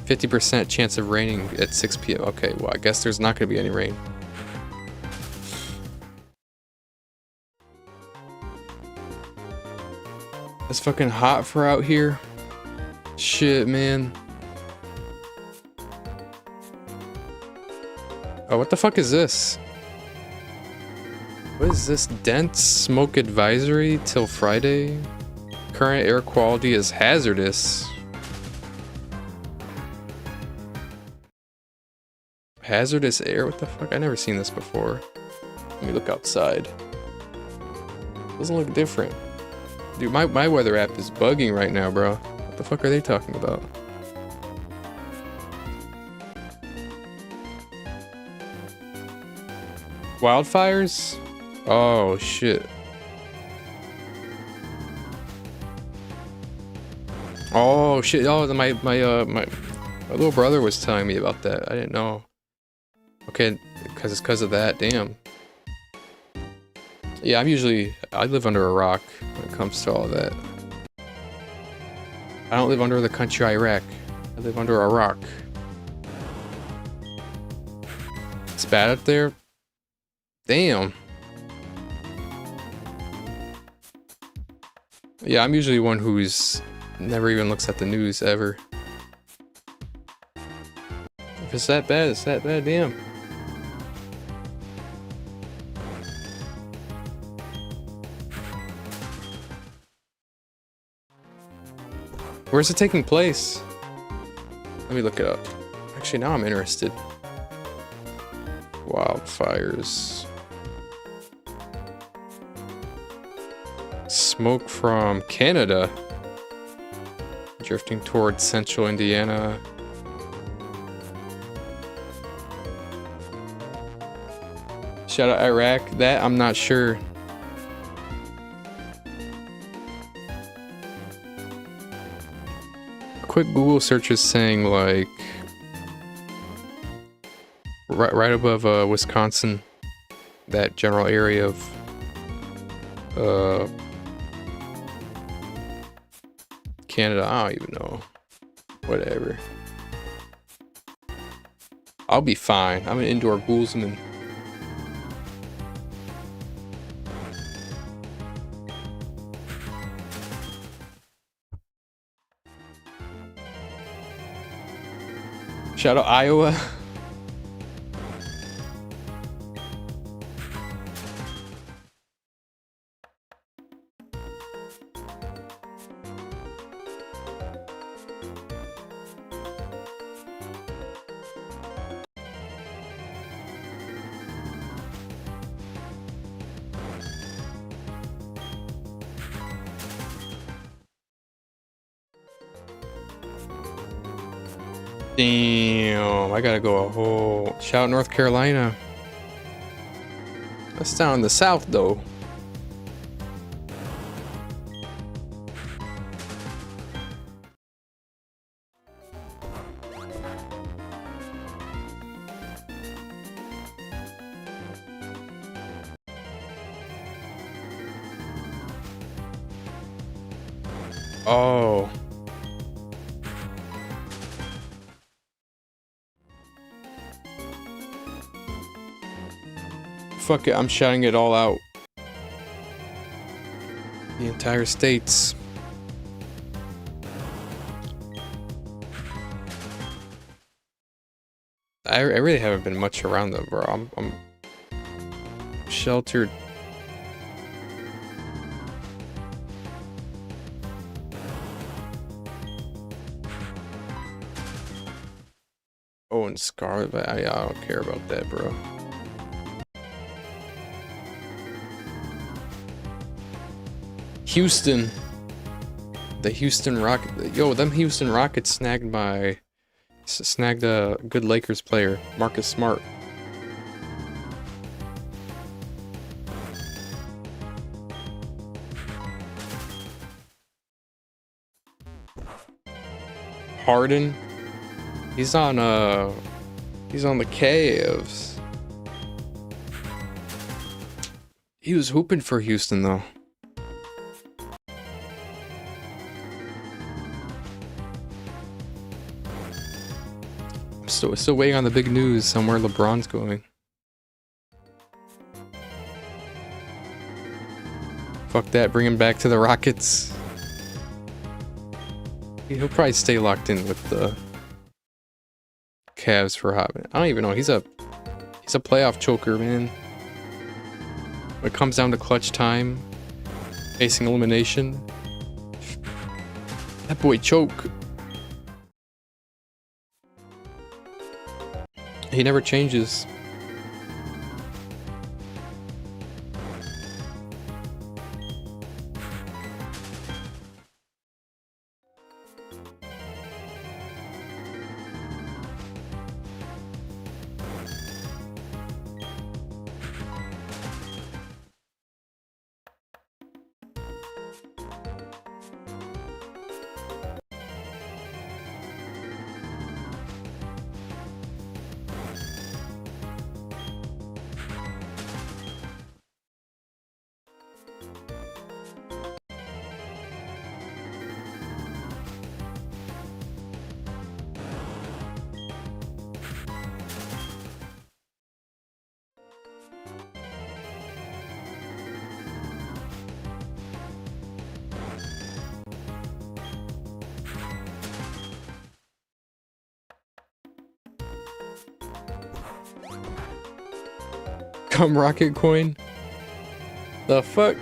50% chance of raining at 6 p.m. Okay, well, I guess there's not gonna be any rain. It's fucking hot for out here. Shit, man. Oh, what the fuck is this? What is this? Dense smoke advisory till Friday? Current air quality is hazardous. Hazardous air? What the fuck? I never seen this before. Let me look outside. Doesn't look different. Dude, my weather app is bugging right now, bro. What the fuck are they talking about? Wildfires? Oh, shit. Oh, shit. Oh, my little brother was telling me about that. I didn't know. Okay, because it's because of that. Damn. Yeah, I live under a rock when it comes to all that. I don't live under the country Iraq. I live under a rock. It's bad up there? Damn. Yeah, I'm usually one who's never even looks at the news ever. If it's that bad, it's that bad, damn. Where's it taking place? Let me look it up. Actually, now I'm interested. Wildfires. Smoke from Canada. Drifting towards central Indiana. Shout out Iraq. That, I'm not sure. Quick Google search is saying like right above Wisconsin, that general area of Canada. I don't even know. Whatever. I'll be fine. I'm an indoor ghouls-man. Shout out Iowa. Damn, I gotta go a whole... Shout out North Carolina. That's down in the south, though. Oh. Fuck it, I'm shouting it all out. The entire states. I really haven't been much around them, bro. I'm sheltered. Oh, and Scarlet, I don't care about that, bro. Houston. The Houston Rocket. Yo, them Houston Rockets snagged a good Lakers player, Marcus Smart. Harden. He's on the Cavs. He was hooping for Houston though. Still waiting on the big news somewhere LeBron's going. Fuck that, bring him back to the Rockets. He'll probably stay locked in with the Cavs for a hot minute. I don't even know, he's a playoff choker, man. When it comes down to clutch time, facing elimination, that boy choke. He never changes. Scum rocket coin? The fuck?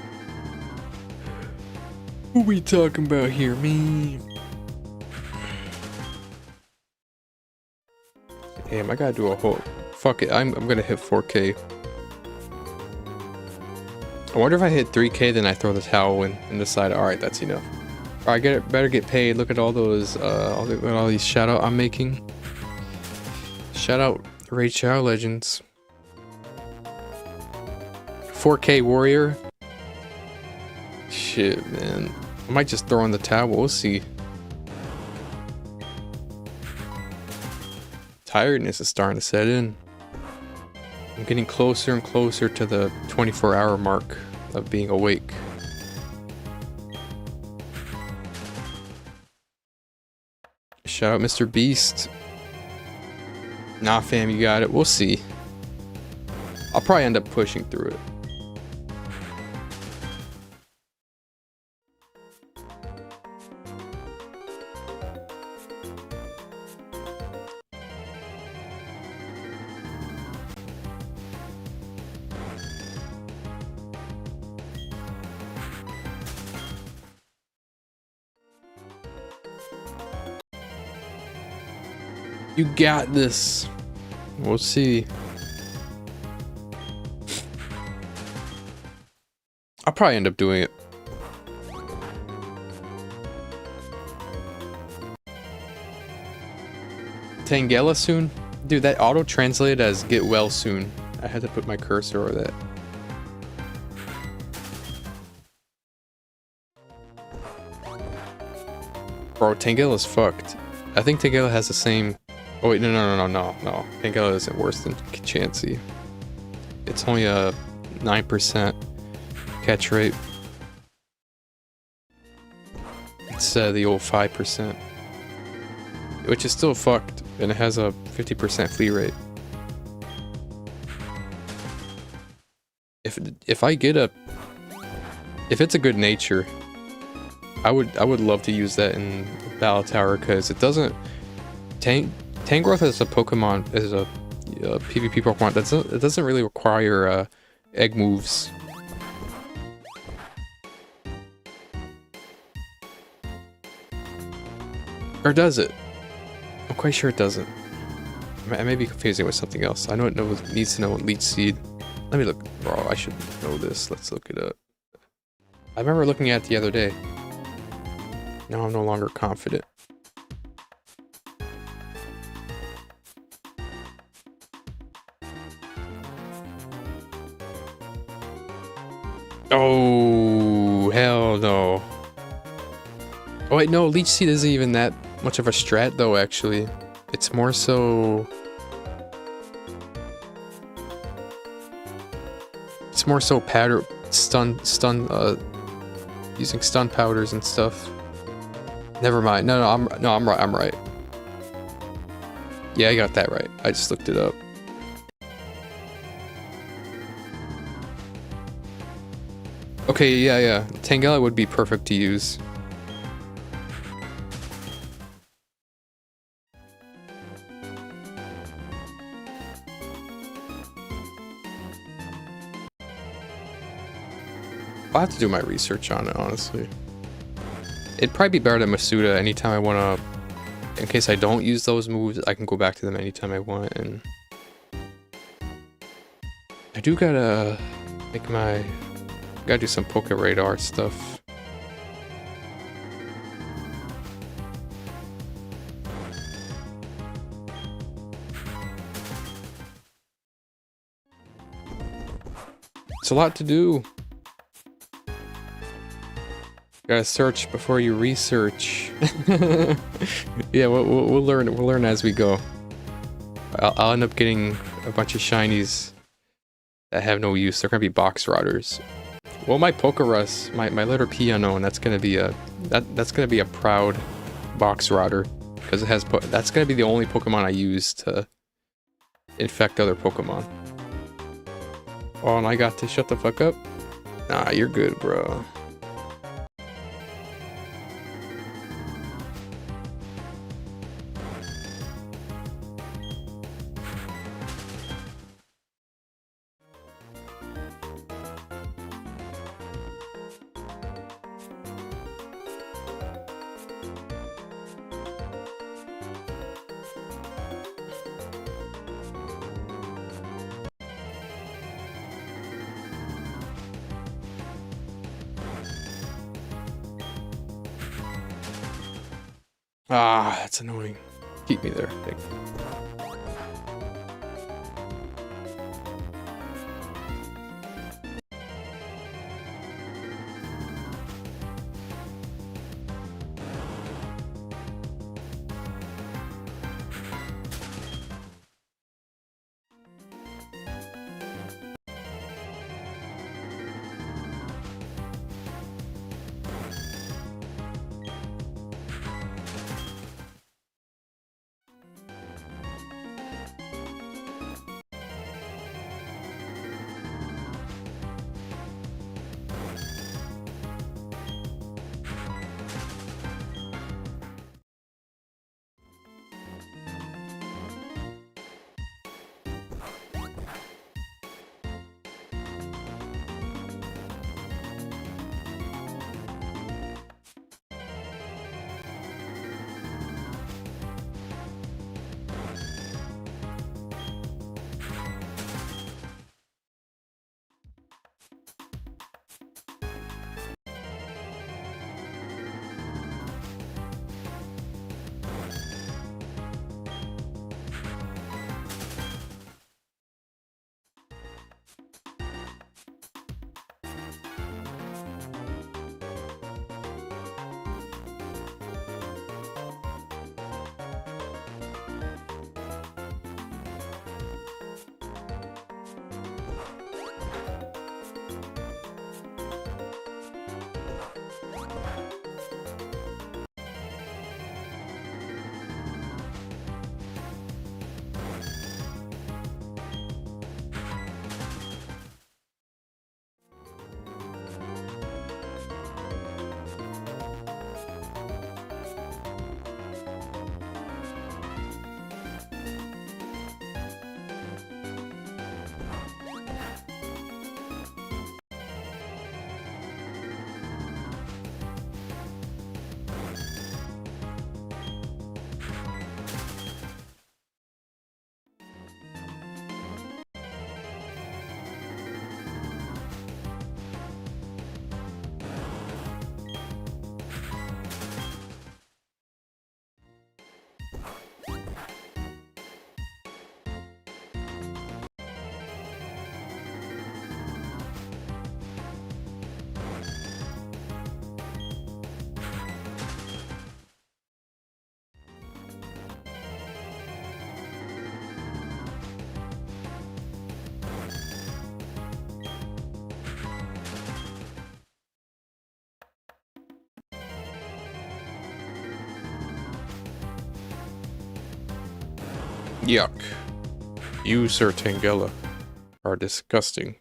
What we talking about here, me? Damn, I gotta do a whole... Fuck it, I'm gonna hit 4K. I wonder if I hit 3K, then I throw the towel in and decide, alright, that's enough. Alright, better get paid. Look at all those, all these shout out I'm making. Shout out Raid Shadow Legends. 4K Warrior. Shit, man. I might just throw in the towel, we'll see. Tiredness is starting to set in. I'm getting closer and closer to the 24-hour mark of being awake. Shout out Mr. Beast. Nah, fam, you got it. We'll see. I'll probably end up pushing through it. You got this. We'll see. I'll probably end up doing it. Tangela soon? Dude, that auto-translated as get well soon. I had to put my cursor over that. Bro, Tangela's fucked. I think Tangela has the same... Oh wait, no. Tangela isn't worse than Chansey. It's only a 9% catch rate. It's the old 5%. Which is still fucked, and it has a 50% flea rate. If I get a... If it's a good nature, I would love to use that in Battle Tower, because it doesn't... Tangrowth as a Pokemon, as a PvP Pokemon, it doesn't really require egg moves. Or does it? I'm quite sure it doesn't. I may be confusing it with something else. I know it needs to know Leech Seed. Let me look. Bro, I should know this. Let's look it up. I remember looking at it the other day. Now I'm no longer confident. Oh, hell no. Oh wait, no, Leech Seed isn't even that much of a strat though, actually. It's more so... It's more so powder, using stun powders and stuff. Never mind. No, I'm right. Yeah, I got that right. I just looked it up. Okay, yeah. Tangela would be perfect to use. I'll have to do my research on it, honestly. It'd probably be better than Masuda anytime I want to... In case I don't use those moves, I can go back to them anytime I want, and... I do gotta... make my... Gotta do some Poke Radar stuff. It's a lot to do. Gotta search before you research. Yeah, we'll learn. We'll learn as we go. I'll end up getting a bunch of shinies that have no use. They're gonna be box rotters. Well, my Pokerus, my letter P unknown, that's gonna be a proud box rotter, because it has that's gonna be the only Pokemon I use to infect other Pokemon. Oh, and I got to shut the fuck up? Nah, you're good, bro. Ah, that's annoying. Keep me there. Thank you. Yuck. You, Sir Tangela, are disgusting.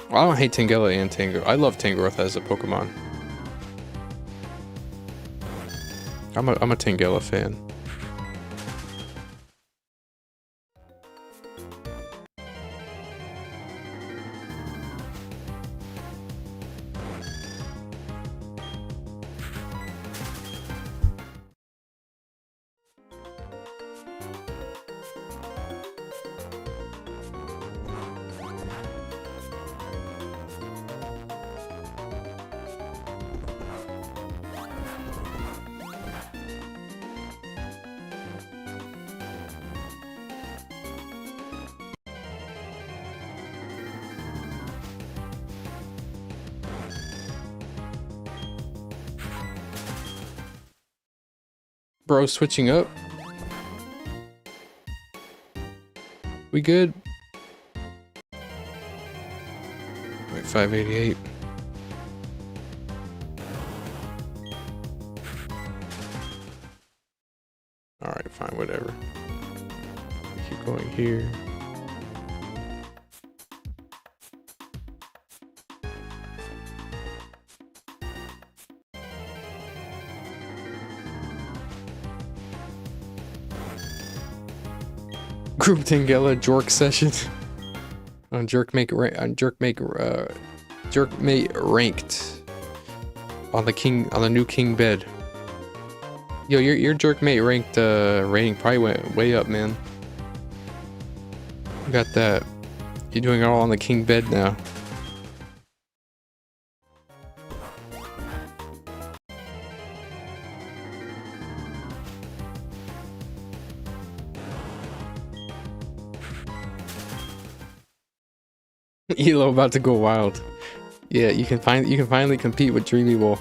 Well, I don't hate Tangela and Tango. I love Tangrowth as a Pokemon. I'm a Tangela fan. Bro, switching up. We good? Wait, 588. Alright, fine, whatever. Keep going here. Group Tangela Jork session on Jerkmate ranked on the new king bed. Yo, your Jerkmate ranked rating probably went way up, man. You got that. You're doing it all on the king bed now. Elo about to go wild. Yeah, you can finally compete with Dreamy Ball.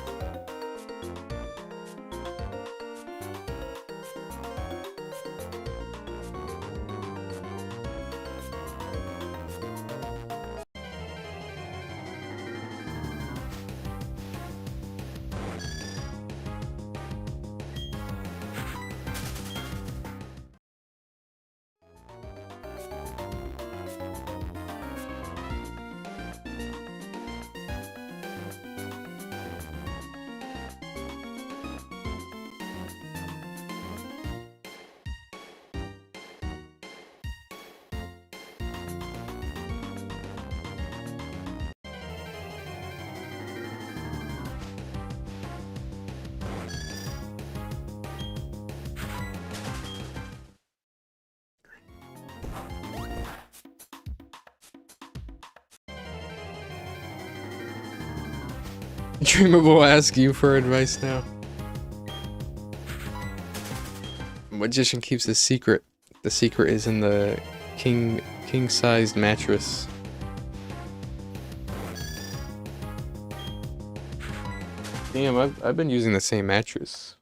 Dreamer will ask you for advice now. Magician keeps the secret. The secret is in the king-sized mattress. Damn, I've been using the same mattress.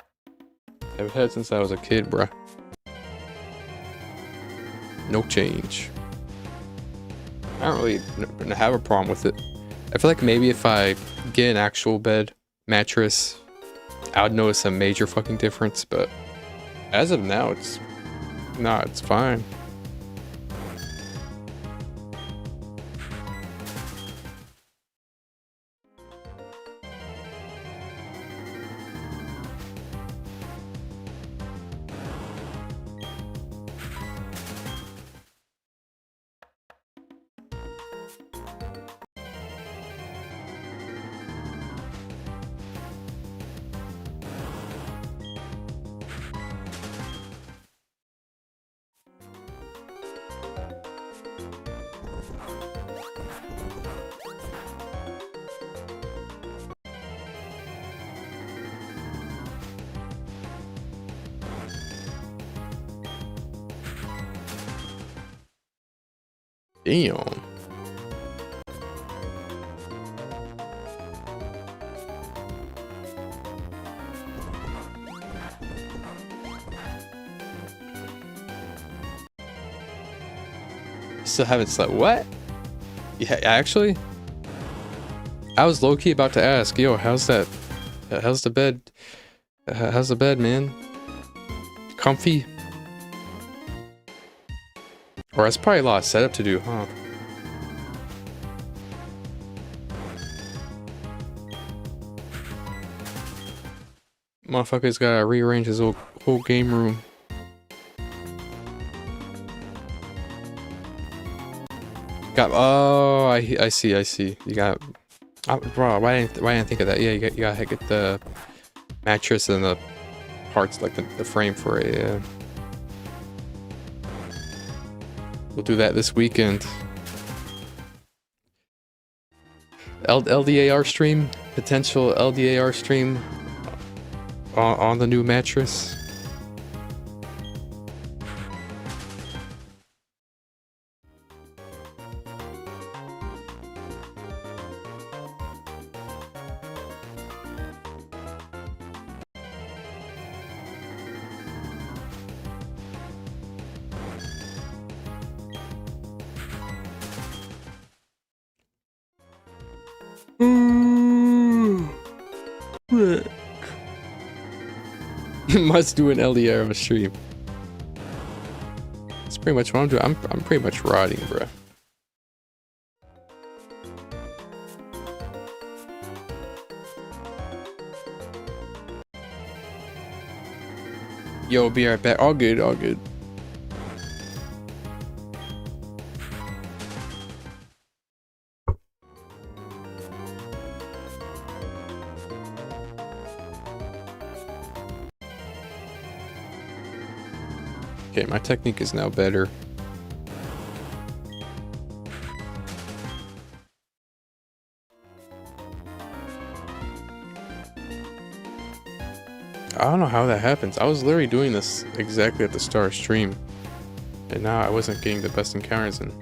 I've had since I was a kid, bruh. No change. I don't really have a problem with it. I feel like maybe if I get an actual bed mattress, I would notice a major fucking difference, but as of now, it's fine. Damn. Still haven't slept. What? Yeah, actually, I was low-key about to ask, yo, how's that? How's the bed? How's the bed, man? Comfy? Or that's probably a lot of setup to do, huh? Motherfucker's gotta rearrange his whole game room. Oh, I see. You got, bro. Why didn't I think of that? Yeah, you gotta get the mattress and the parts, like the frame for it. Yeah. We'll do that this weekend. LDAR stream, potential LDAR stream on the new mattress. Must do an LDR on a stream. That's pretty much what I'm doing. I'm pretty much rotting, bro. Yo, be right back. All good, all good. Okay, my technique is now better. I don't know how that happens. I was literally doing this exactly at the start of stream, and now I wasn't getting the best encounters in.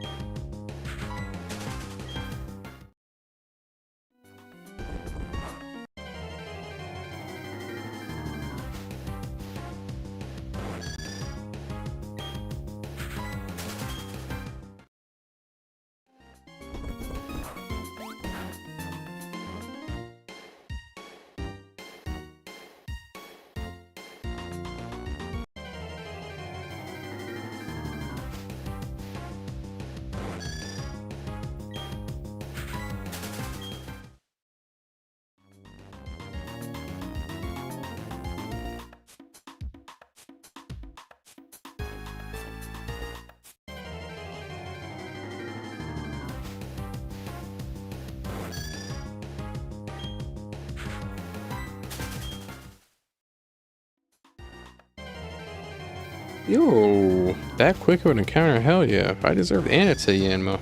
Yo, that quick of an encounter, hell yeah. I deserve and it's a Yanma.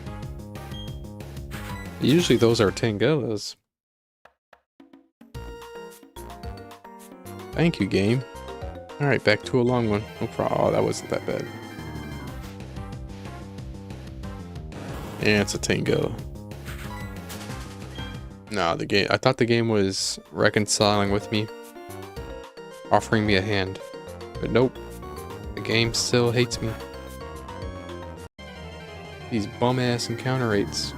Usually those are Tangelas. Thank you, game. Alright, back to a long one. No problem. Oh, that wasn't that bad. And it's a Tangela. Nah, the game. I thought the game was reconciling with me, offering me a hand. But nope. The game still hates me. These bum-ass encounter rates.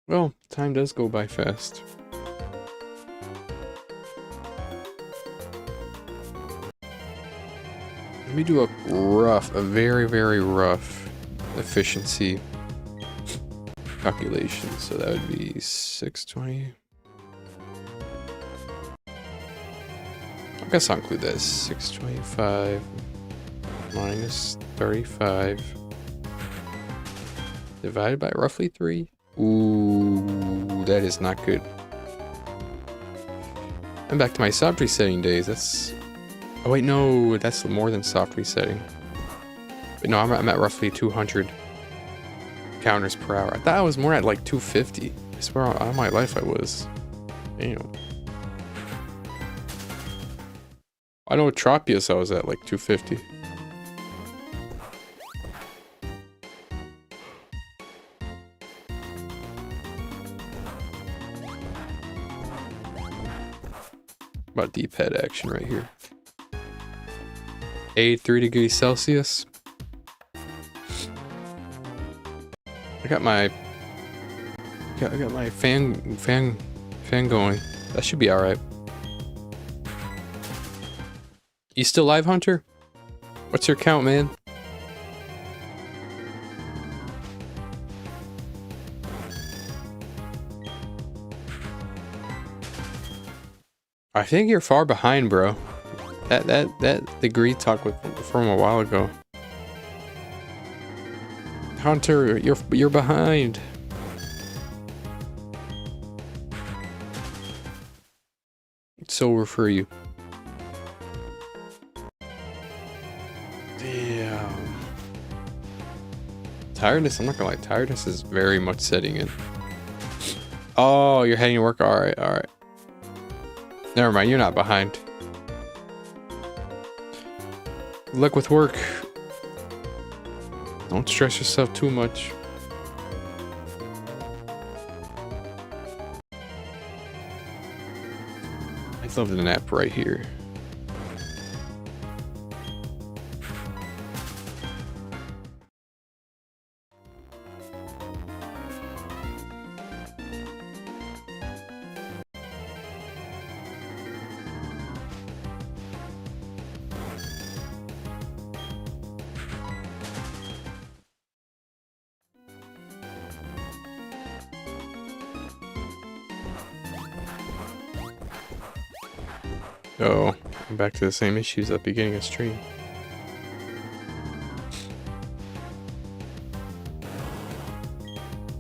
Well, time does go by fast. Let me do a very, very rough efficiency calculation. So that would be 620. I guess I'll include that. 625 minus 35 divided by roughly 3. Ooh, that is not good. I'm back to my soft resetting days. That's... Oh wait, no, that's more than soft resetting. But no, I'm at roughly 200 counters per hour. I thought I was more at like 250. I swear all my life I was. Damn. I know Tropius I was at like 250. About D-pad action right here. 83 degrees Celsius. I got my fan going. That should be all right. You still live, Hunter? What's your count, man? I think you're far behind, bro. That degree talk from a while ago. Hunter, you're behind. It's over for you. tiredness, I'm not gonna lie, tiredness is very much setting in. Oh, you're heading to work? Alright, alright. Never mind, you're not behind. Good luck with work. Don't stress yourself too much. I love the nap right here. Oh, I'm back to the same issues at the beginning of stream.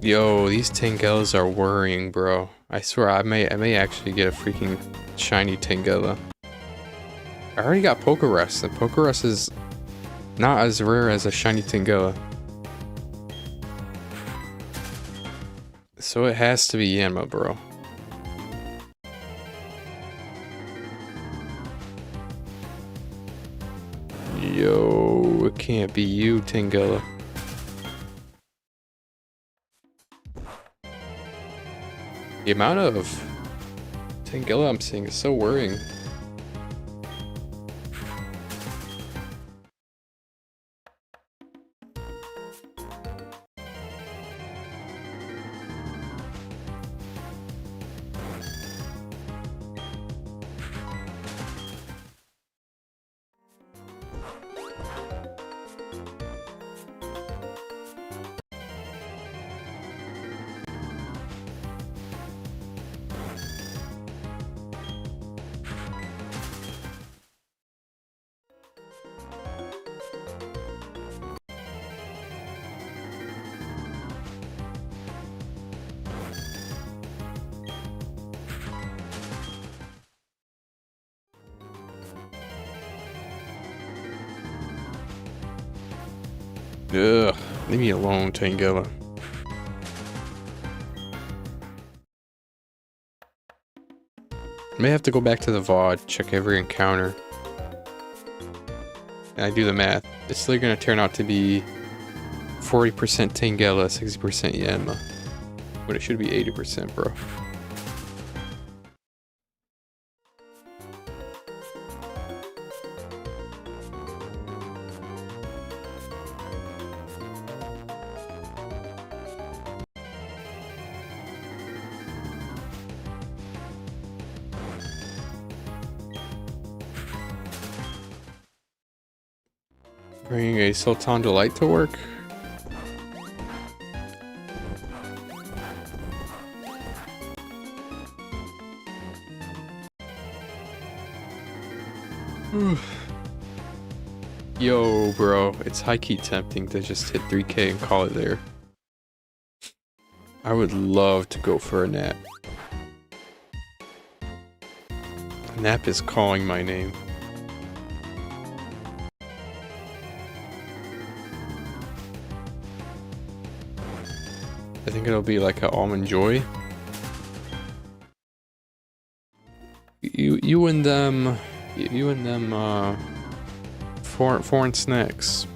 Yo, these Tangelas are worrying, bro. I swear I may actually get a freaking shiny Tangela. I already got Pokerus, and Pokerus is not as rare as a shiny Tangela. So it has to be Yanma, bro. Yo, it can't be you, Tangela. The amount of Tangela I'm seeing is so worrying. Ugh, leave me alone, Tangela. I may have to go back to the VOD, check every encounter. And I do the math. It's still gonna turn out to be 40% Tangela, 60% Yanma. But it should be 80%, bro. Bringing a Sultan Delight to work? Yo, bro, it's high-key tempting to just hit 3K and call it there. I would love to go for a nap. A nap is calling my name. I think it'll be like an almond joy. You and them foreign snacks.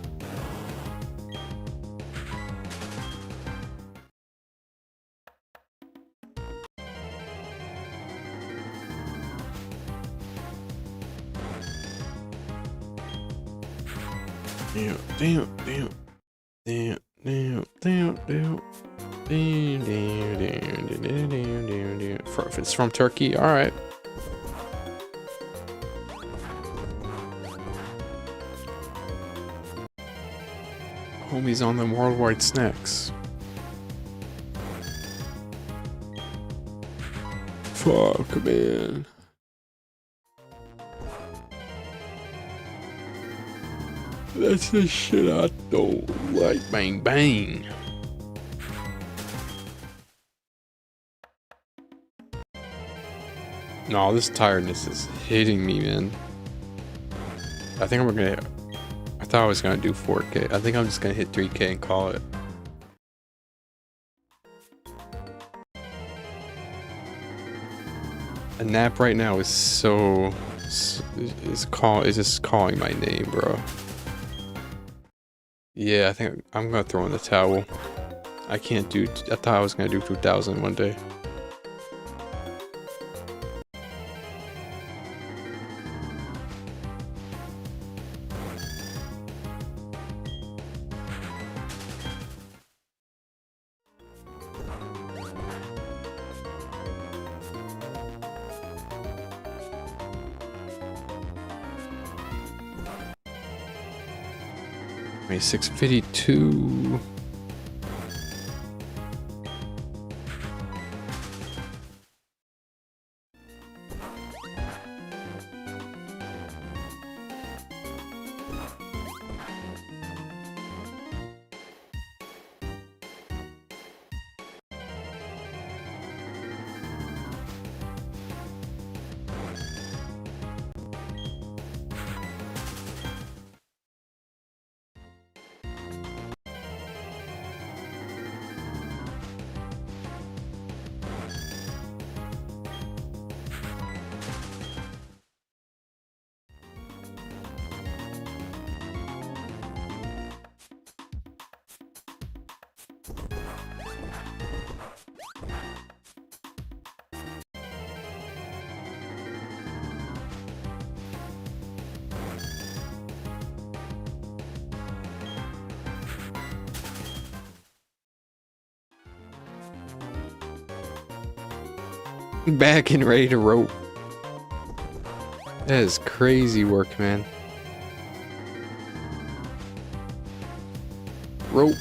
If it's from Turkey, all right. Homies on them worldwide snacks. Fuck, man. That's the shit I don't like. Bang, bang. No, this tiredness is hitting me, man. I think I thought I was gonna do 4K. I think I'm just gonna hit 3K and call it. A nap right now is so... is just calling my name, bro. Yeah, I think I'm gonna throw in the towel. I can't do... I thought I was gonna do 2,000 one day. Wait, 652. Back and ready to rope. That is crazy work, man. Rope.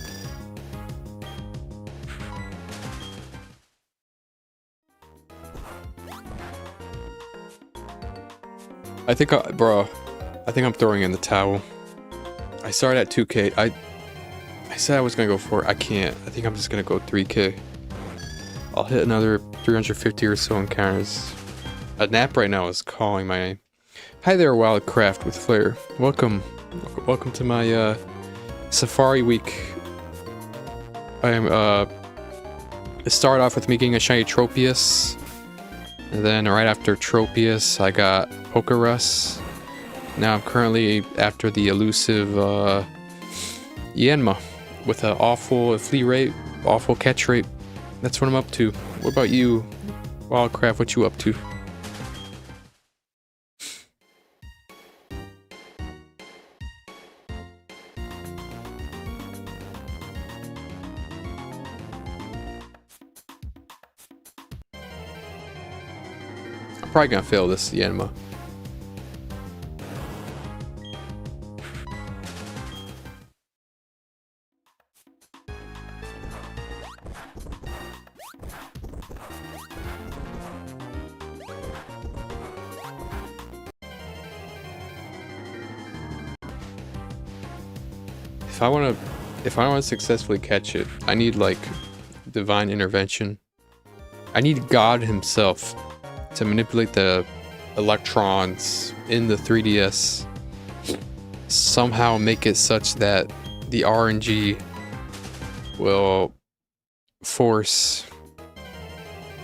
I think, bro, I think I'm throwing in the towel. I started at 2K. I said I was gonna go for it. I can't. I think I'm just gonna go 3K. I'll hit another 350 or so encounters. A nap right now is calling my name. Hi there, Wildcraft with Flair. Welcome to my Safari week. I am it started off with me getting a shiny Tropius, and then right after Tropius I got Pokerus. Now I'm currently after the elusive Yanma with an awful flea rate, awful catch rate. That's what I'm up to. What about you, Wildcraft? What you up to? I'm probably gonna fail this Yanma. If I want to successfully catch it, I need like divine intervention. I need God himself to manipulate the electrons in the 3DS. Somehow make it such that the RNG will force,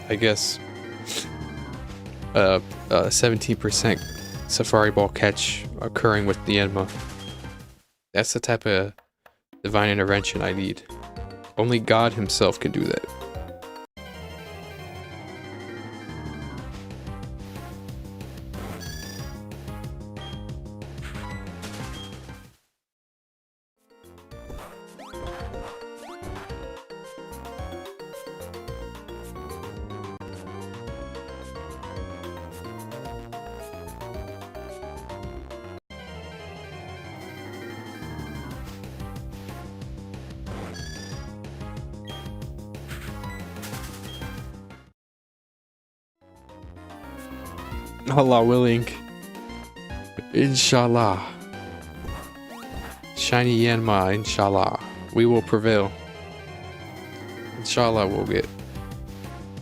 I guess, a 17% Safari Ball catch occurring with the Yanma. That's the type of divine intervention I need. Only God himself can do that. Allah willing. Inshallah. Shiny Yanma, inshallah. We will prevail. Inshallah we'll get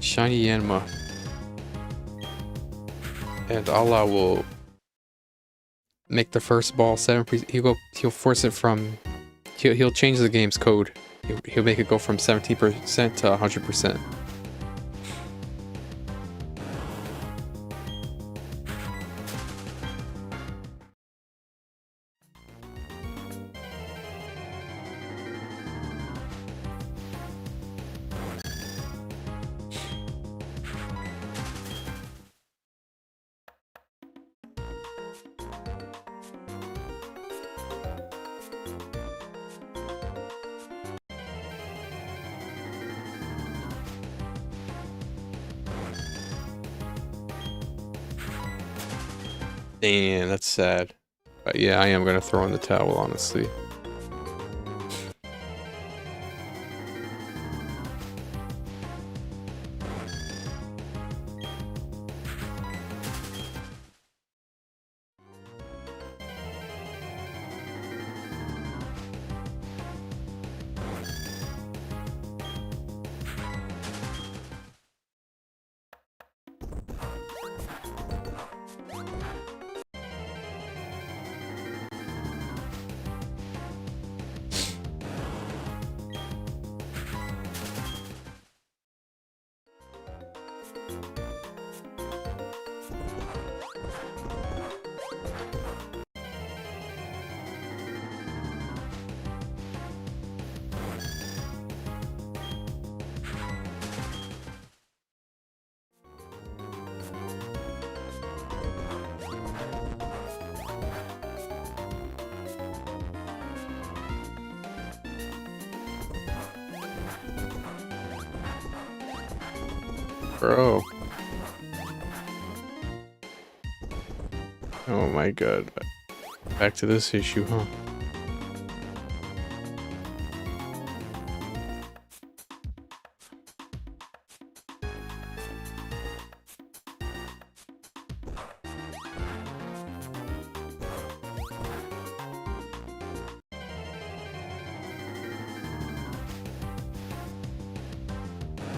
shiny Yanma. And Allah will make the first ball 7%. He'll force it from he'll change the game's code. He'll make it go from 17% to 100%. Damn, that's sad. But yeah, I am gonna throw in the towel, honestly. Bro. Oh my god. Back to this issue, huh?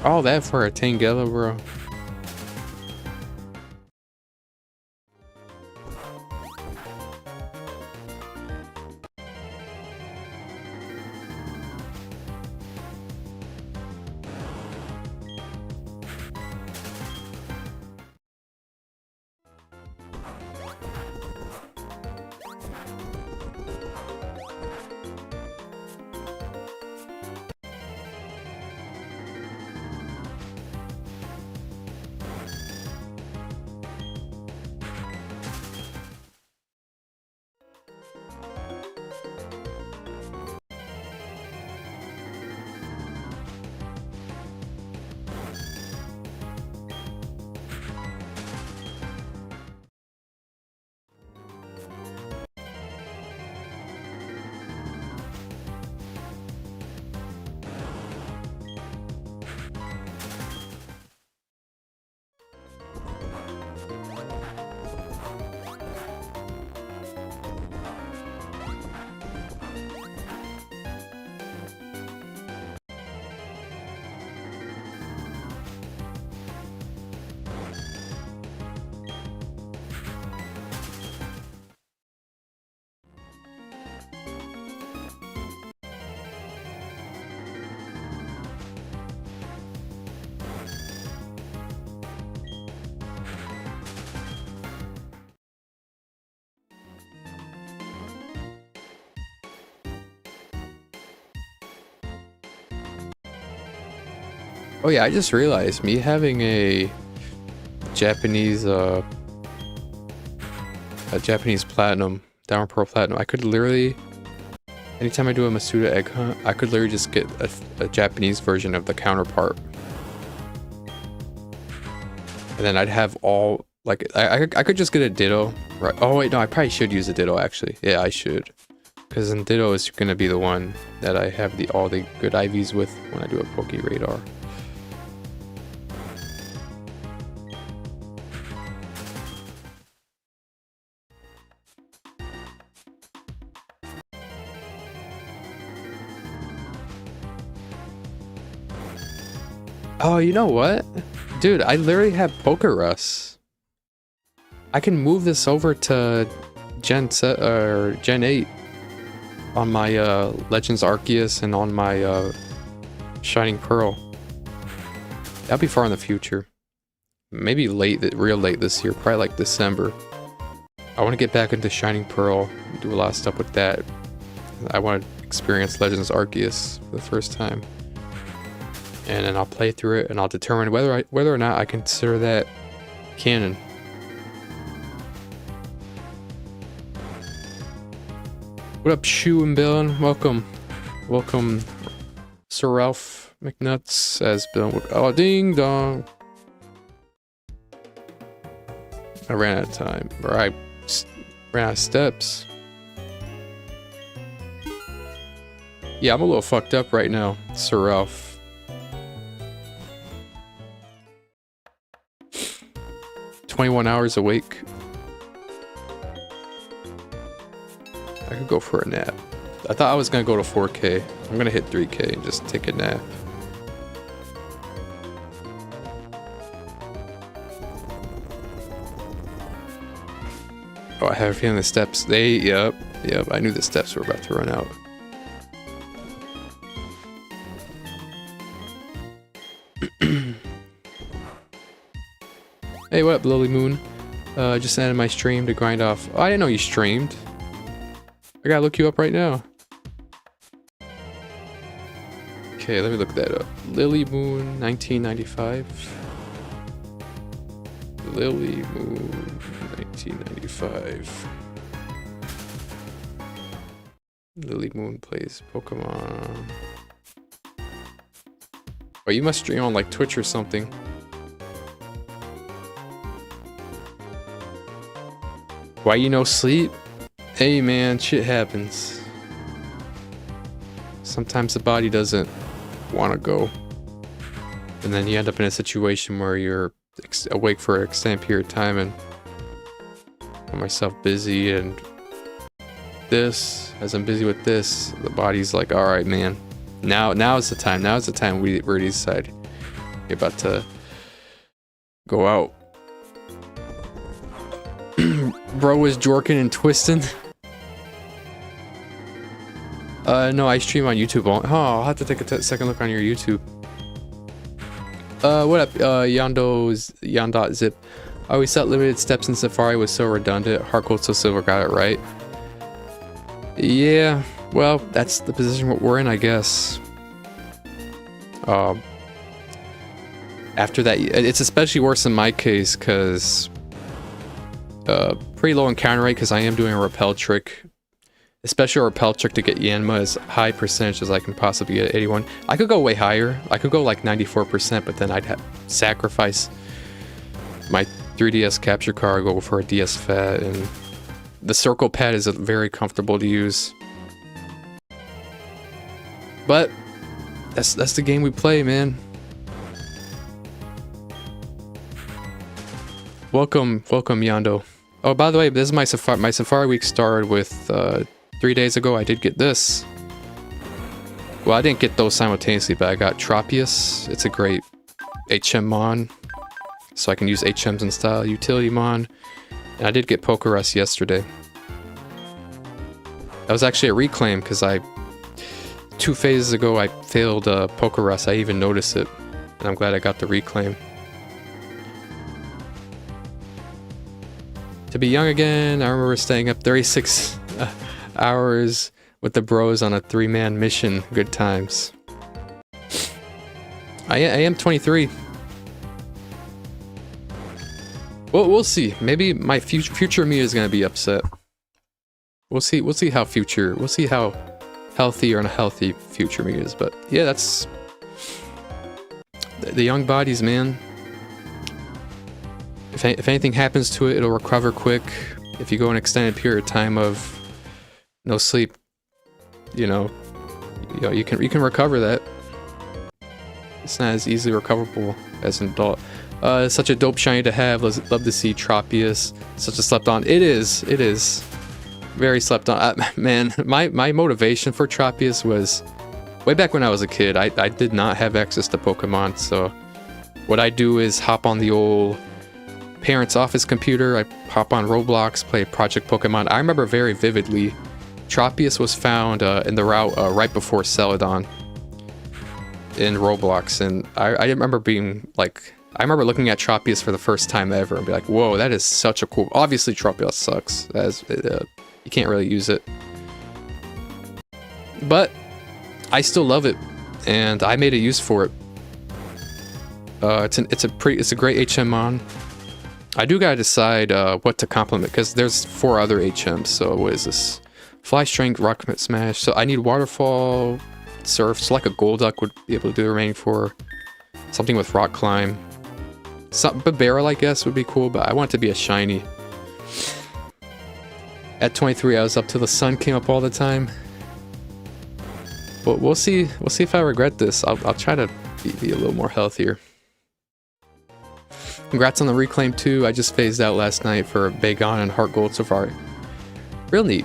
All that for a Tangela, bro. Oh yeah, I just realized me having a Japanese platinum, Diamond Pearl Platinum, I could literally, anytime I do a Masuda egg hunt, I could literally just get a Japanese version of the counterpart. And then I'd have all, like, I could just get a Ditto, right? Oh wait, no, I probably should use a Ditto actually. Yeah, I should. Because then Ditto is gonna be the one that I have all the good IVs with when I do a Poke Radar. Oh, you know what? Dude, I literally have Pokerus. I can move this over to Gen 8 on my Legends Arceus and on my Shining Pearl. That'll be far in the future. Maybe real late this year, probably like December. I want to get back into Shining Pearl, do a lot of stuff with that. I want to experience Legends Arceus for the first time. And then I'll play through it and I'll determine whether or not I consider that canon. What up, Shu and Bill? Welcome. Welcome, Sir Ralph McNuts as Bill. Oh, ding dong. I ran out of time. Or I Ran out of steps. Yeah, I'm a little fucked up right now, Sir Ralph. "21 hours awake. I could go for a nap. I thought I was gonna go to 4K. I'm gonna hit 3K and just take a nap. Oh, I have a feeling the steps, yep, I knew the steps were about to run out. Hey, what up, Lily Moon? Just ended my stream to grind off. Oh, I didn't know you streamed. I gotta look you up right now. Okay, let me look that up. Lily Moon 1995. Lily Moon 1995. Lily Moon plays Pokemon. Oh, you must stream on like Twitch or something. Why you no sleep? Hey man, shit happens. Sometimes the body doesn't want to go. And then you end up in a situation where you're awake for an extended period of time and got myself busy and this, as I'm busy with this, the body's like, alright man, now is the time, we already decide you're about to go out. Bro was jorking and twisting. No, I stream on YouTube. Oh, I'll have to take a second look on your YouTube. What up, Yandot-zip. I always thought limited steps in Safari was so redundant. Hardcore So Silver got it right. Yeah, well, that's the position we're in, I guess. After that, it's especially worse in my case, because pretty low encounter rate, because I am doing a repel trick. Especially a repel trick to get Yanma as high percentage as I can possibly get at 81. I could go way higher. I could go like 94%, but then I'd have sacrifice my 3DS capture card, go for a DS Fat, and the circle pad is very comfortable to use. But that's the game we play, man. Welcome, Yando. Oh, by the way, this is my Safari. My Safari week started with 3 days ago. I did get this. Well, I didn't get those simultaneously, but I got Tropius. It's a great HM Mon, so I can use HMs in style, utility Mon. And I did get Pokerus yesterday. That was actually a reclaim, because 2 phases ago I failed Pokerus. I even noticed it, and I'm glad I got the reclaim. To be young again, I remember staying up 36 hours with the bros on a 3-man mission. Good times. I am 23. Well, we'll see. Maybe my future me is gonna be upset. We'll see. We'll see how healthy or unhealthy future me is. But yeah, that's the young bodies, man. If anything happens to it, it'll recover quick. If you go an extended period of time of no sleep, you can recover that. It's not as easily recoverable as an adult. Such a dope shiny to have. Love to see Tropius. Such a slept on. It is very slept on. Man, my motivation for Tropius was way back when I was a kid. I did not have access to Pokemon, so what I do is hop on the old parents' office computer. I hop on Roblox, play Project Pokemon. I remember very vividly, Tropius was found in the route right before Celadon in Roblox, and I remember being like, I remember looking at Tropius for the first time ever and be like, whoa, that is such a cool. Obviously, Tropius sucks, as you can't really use it, but I still love it, and I made a use for it. It's a great HM Mon. I do gotta decide what to complement, because there's 4 other HMs. So what is this? Fly Strength, Rock Smash. So I need Waterfall, Surf. So like a Golduck would be able to do the remaining 4. Something with Rock Climb. But Barrel, I guess, would be cool, but I want it to be a shiny. At 23, I was up till the sun came up all the time. But we'll see. We'll see if I regret this. I'll try to be a little more healthier. Congrats on the reclaim too. I just phased out last night for Bagon and Heart Gold so far. Real neat.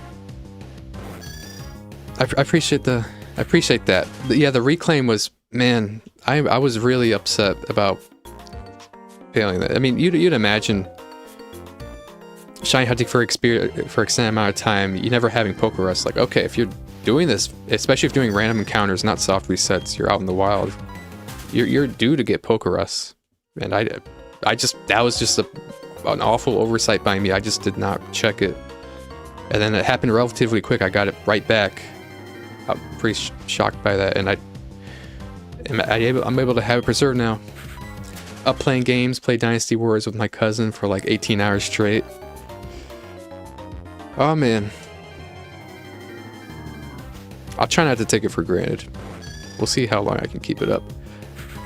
I appreciate that. Yeah, the reclaim was, man, I was really upset about failing that. I mean, you'd imagine shiny hunting for extended amount of time, you never having Pokerus. Like, okay, if you're doing this, especially if you're doing random encounters, not soft resets, you're out in the wild, you're due to get Pokerus. And I just, that was just an awful oversight by me. I just did not check it. And then it happened relatively quick. I got it right back. I'm pretty shocked by that. And I'm able to have it preserved now. Up playing games, play Dynasty Wars with my cousin for like 18 hours straight. Oh man. I'll try not to take it for granted. We'll see how long I can keep it up.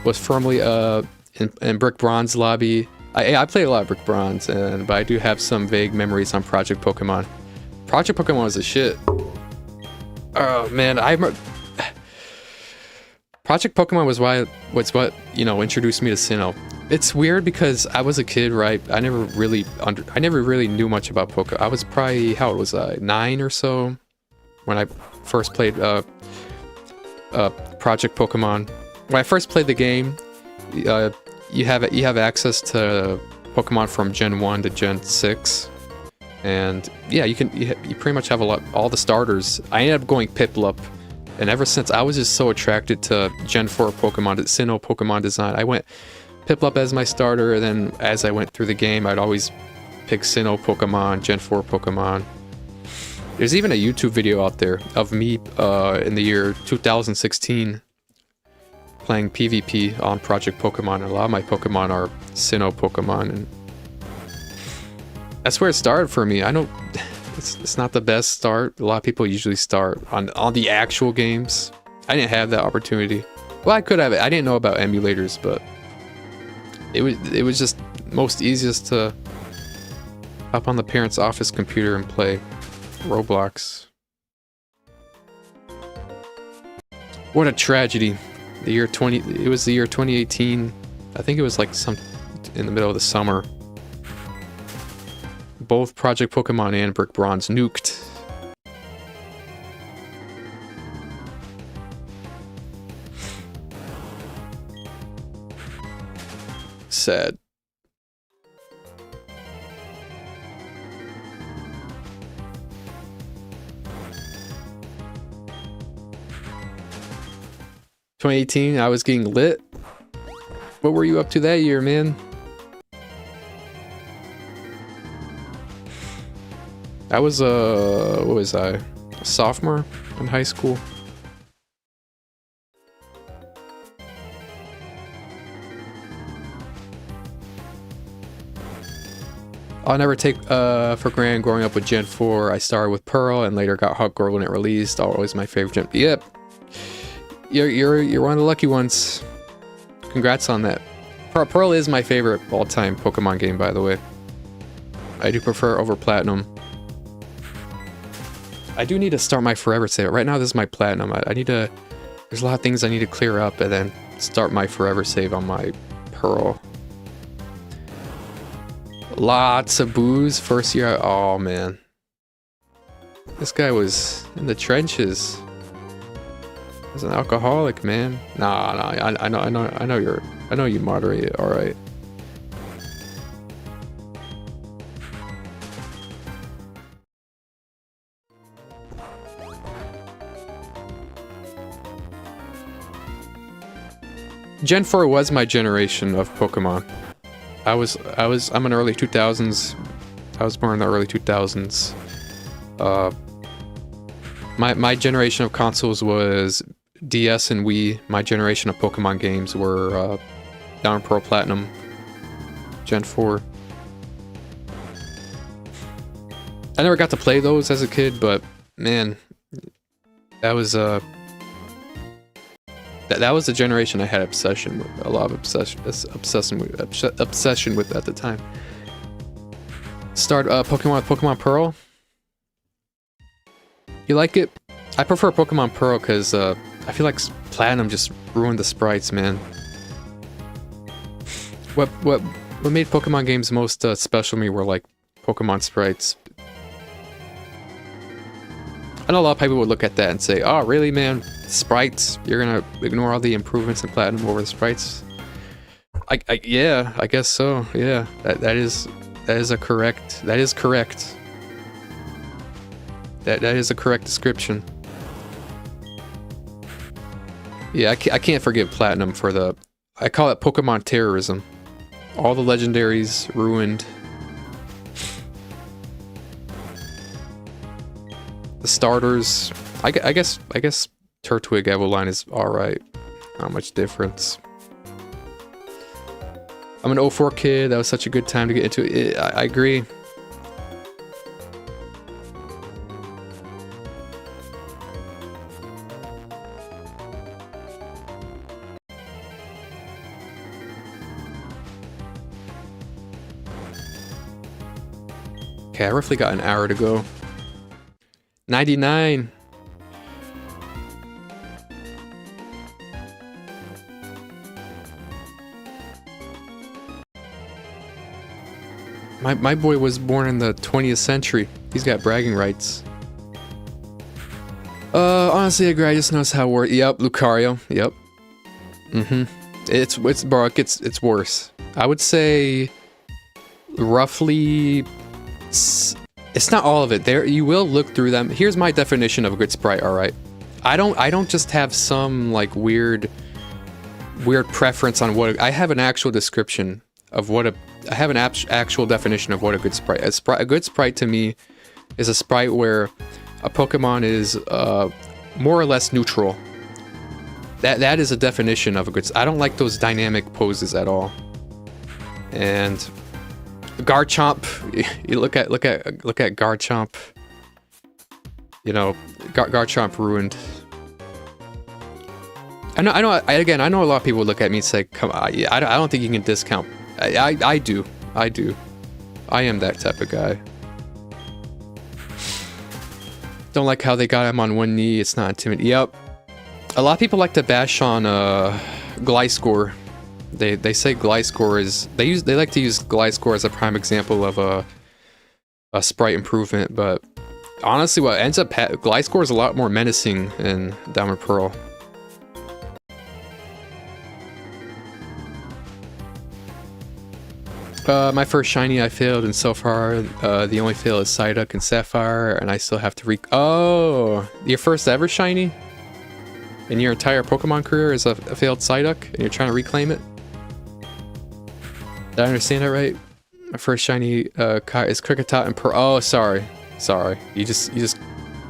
Was firmly in Brick Bronze lobby. I play a lot of Brick Bronze, but I do have some vague memories on Project Pokemon. Project Pokemon was a shit. Oh man, Project Pokemon was what introduced me to Sinnoh. It's weird because I was a kid, right? I never really knew much about Pokemon. I was probably, how old was I? 9 or so when I first played Project Pokemon. When I first played the game, you have access to Pokemon from Gen 1 to Gen 6. And yeah, you pretty much have all the starters. I ended up going Piplup, and ever since I was just so attracted to Gen 4 Pokemon, Sinnoh Pokemon design. I went Piplup as my starter, and then as I went through the game, I'd always pick Sinnoh Pokemon, Gen 4 Pokemon. There's even a YouTube video out there of me in the year 2016 playing PvP on Project Pokemon, and a lot of my Pokemon are Sinnoh Pokemon, and that's where it started for me. I know it's not the best start. A lot of people usually start on the actual games. I didn't have that opportunity. Well, I could have it. I didn't know about emulators, but it was just most easiest to hop on the parents' office computer and play Roblox. What a tragedy. It was the year 2018. I think it was like in the middle of the summer. Both Project Pokemon and Brick Bronze nuked. Sad. "2018, I was getting lit." What were you up to that year, man? I was what was I? A sophomore in high school. I'll never take for granted growing up with Gen 4. I started with Pearl and later got Heart Gold when it released. Always my favorite Gen. Yep. You're one of the lucky ones. Congrats on that. Pearl is my favorite all-time Pokemon game, by the way. I do prefer over Platinum. I do need to start my Forever save. Right now, this is my Platinum. I need to... There's a lot of things I need to clear up and then start my Forever save on my Pearl. Lots of booze. First year... Oh, man. This guy was in the trenches. He was an alcoholic, man. Nah, I know you moderate it, alright. Gen 4 was my generation of Pokemon. I'm an early 2000s. I was born in the early 2000s. My generation of consoles was DS and Wii. My generation of Pokemon games were Diamond, Pearl, Platinum, Gen 4. I never got to play those as a kid, but man, that was that was the generation I had a lot of obsession with at the time. Start Pokemon Pearl. You like it? I prefer Pokemon Pearl because I feel like Platinum just ruined the sprites, man. What made Pokemon games most special to me were like Pokemon sprites. I know a lot of people would look at that and say, "Oh, really, man? Sprites? You're gonna ignore all the improvements in Platinum over the sprites?" Yeah, I guess so. Yeah, that is correct. That is a correct description. Yeah, I can't forgive Platinum for the... I call it Pokemon terrorism. All the legendaries ruined. The starters... I guess Turtwig Evoline is alright. Not much difference. I'm an 04 kid. That was such a good time to get into it. I agree. Okay, I roughly got an hour to go. 99. My boy was born in the 20th century. He's got bragging rights. Honestly, I agree. I just noticed how worse. Yep, Lucario. Yep. It's bro, it's worse. I would say roughly. It's not all of it. There, you will look through them. Here's my definition of a good sprite. All right, I don't just have some like weird preference on what I have an actual description of what I have an actual definition of what a good sprite. A good sprite to me is a sprite where a Pokemon is more or less neutral. That is a definition of a good. I don't like those dynamic poses at all. And Garchomp, you look at Garchomp. You know, Garchomp ruined. I know. I know a lot of people would look at me and say, "Come on, I don't think you can discount." I do. I am that type of guy. Don't like how they got him on one knee. It's not intimidating. Yep. A lot of people like to bash on Gliscor. They say Gliscor is they like to use Gliscor as a prime example of a sprite improvement, but honestly, what ends up Gliscor is a lot more menacing in Diamond Pearl. My first shiny I failed, and so far the only fail is Psyduck and Sapphire, and I still have to Oh, your first ever shiny in your entire Pokemon career is a failed Psyduck, and you're trying to reclaim it? Did I understand that right? My first shiny is Kricketot and Pearl. Oh, sorry. You just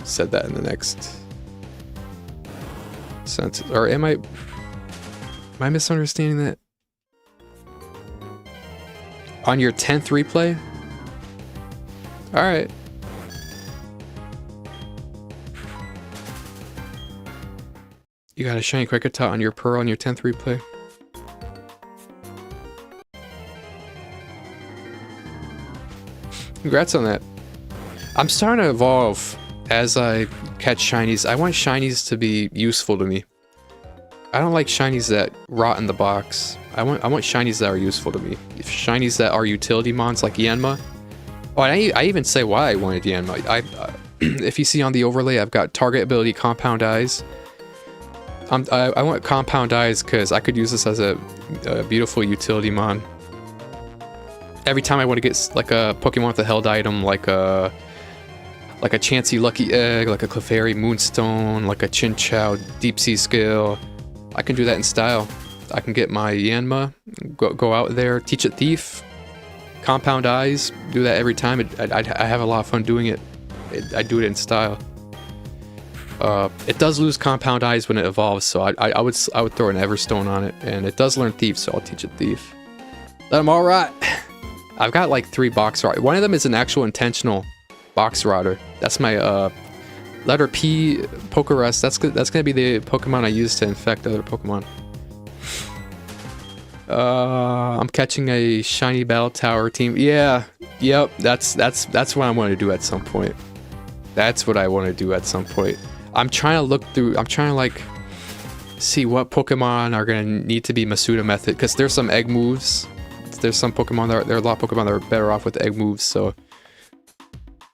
said that in the next sentence. Or am I misunderstanding that? On your 10th replay? Alright. You got a shiny Kricketot on your Pearl on your 10th replay? Congrats on that. I'm starting to evolve as I catch shinies. I want shinies to be useful to me. I don't like shinies that rot in the box. I want shinies that are useful to me. If shinies that are utility mons like Yanma. Oh, I even say why I wanted Yanma. If you see on the overlay, I've got target ability Compound Eyes. I want Compound Eyes because I could use this as a beautiful utility mon. Every time I want to get like a Pokemon with a held item, like a Chansey Lucky Egg, like a Clefairy Moonstone, like a Chinchou Deep Sea Scale, I can do that in style. I can get my Yanma, go out there, teach it Thief, Compound Eyes, do that every time. I have a lot of fun doing it. I do it in style. It does lose Compound Eyes when it evolves, so I would throw an Everstone on it, and it does learn Thief, so I'll teach it Thief. Let them all rot. I've got like 3 box rot. One of them is an actual intentional box rotter. That's my letter P Pokerus. That's gonna be the Pokemon I use to infect other Pokemon. I'm catching a shiny battle tower team. Yeah, yep. That's what I want to do at some point. That's what I want to do at some point. I'm trying to look through, I'm trying to like see what Pokemon are going to need to be Masuda method, because there's some egg moves. There's some Pokemon that there are a lot of Pokemon that are better off with egg moves, so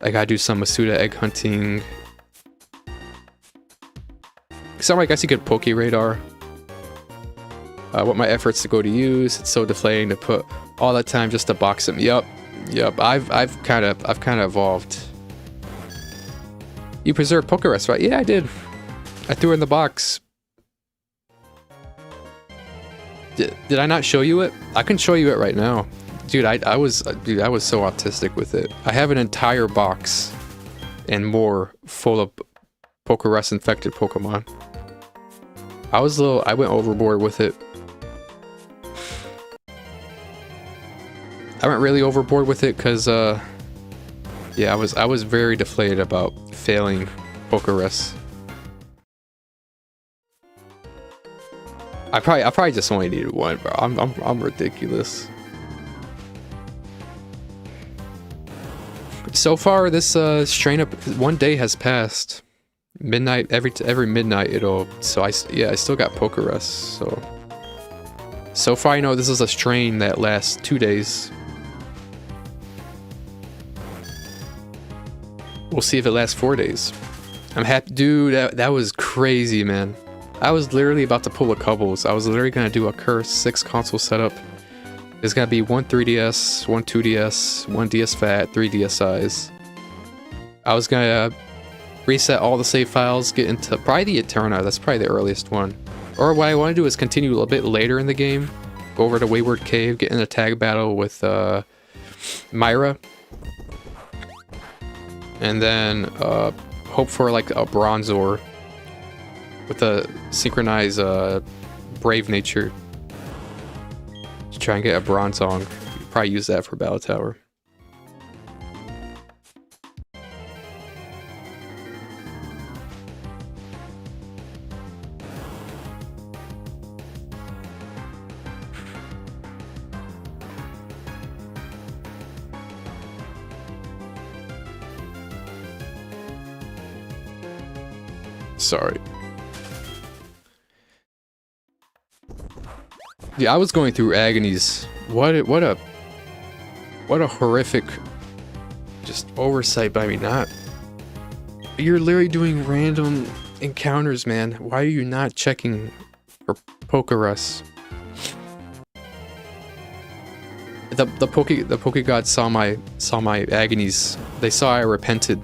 I gotta do some Masuda egg hunting. So I guess you could Poke Radar. What my efforts to go to use. It's so deflating to put all that time just to box him. Yup. I've kind of evolved. You preserved Pokerus, right? Yeah, I did. I threw it in the box. Did I not show you it? I can show you it right now. Dude, I was so autistic with it. I have an entire box and more full of Pokerus infected Pokemon. I went overboard with it. I went really overboard with it because yeah, I was very deflated about failing Pokerus. I probably just only needed one, bro. I'm ridiculous. So far, this strain up, one day has passed. Midnight, every midnight it'll. So I still got Pokerus. So far I know this is a strain that lasts 2 days. We'll see if it lasts 4 days. I'm happy, dude. That was crazy, man. I was literally about to pull a couple. I was literally gonna do a Curse 6 console setup. There's gonna be one 3DS, one 2DS, one DS Fat, 3 DSi's. I was gonna reset all the save files, get into probably the Eterna. That's probably the earliest one. Or what I want to do is continue a little bit later in the game. Go over to Wayward Cave, get in a tag battle with Myra. And then hope for like a Bronzor with a synchronized Brave Nature. To try and get a Bronzong. Probably use that for Battle Tower. Sorry. Yeah, I was going through agonies. What a horrific just oversight by me. Not. You're literally doing random encounters, man. Why are you not checking for Pokerus? The Poke gods saw my agonies. They saw I repented.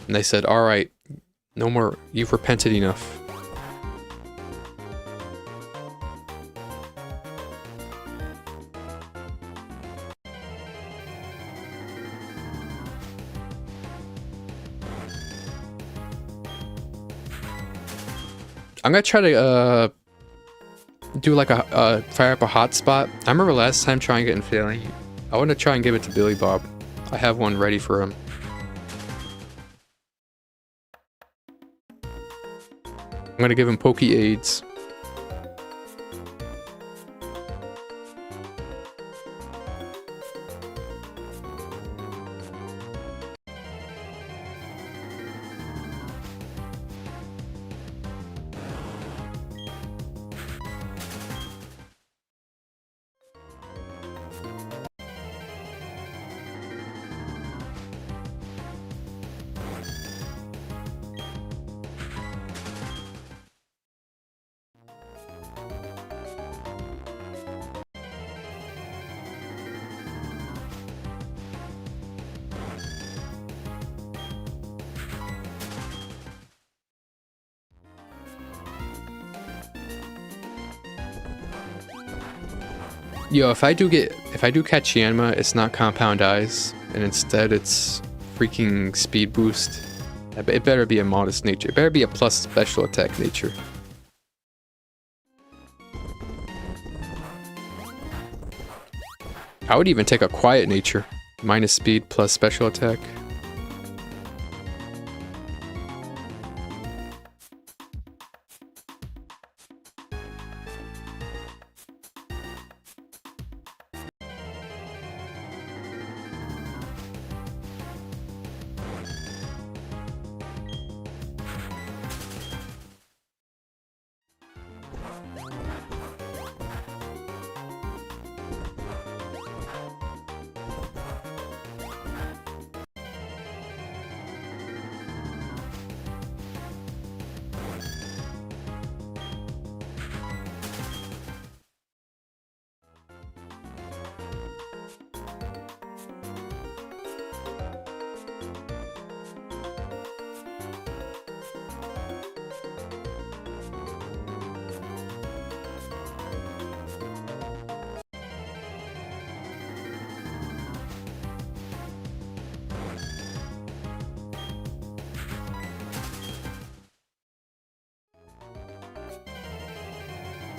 And they said, "All right, no more. You've repented enough." I'm gonna try to do like a fire up a hotspot. I remember last time trying it and failing. I want to try and give it to Billy Bob. I have one ready for him. I'm gonna give him Poke AIDS. Yo, if I do catch Yanma, it's not Compound Eyes, and instead it's freaking Speed Boost. It better be a Modest Nature. It better be a plus Special Attack Nature. I would even take a Quiet Nature. Minus Speed plus Special Attack.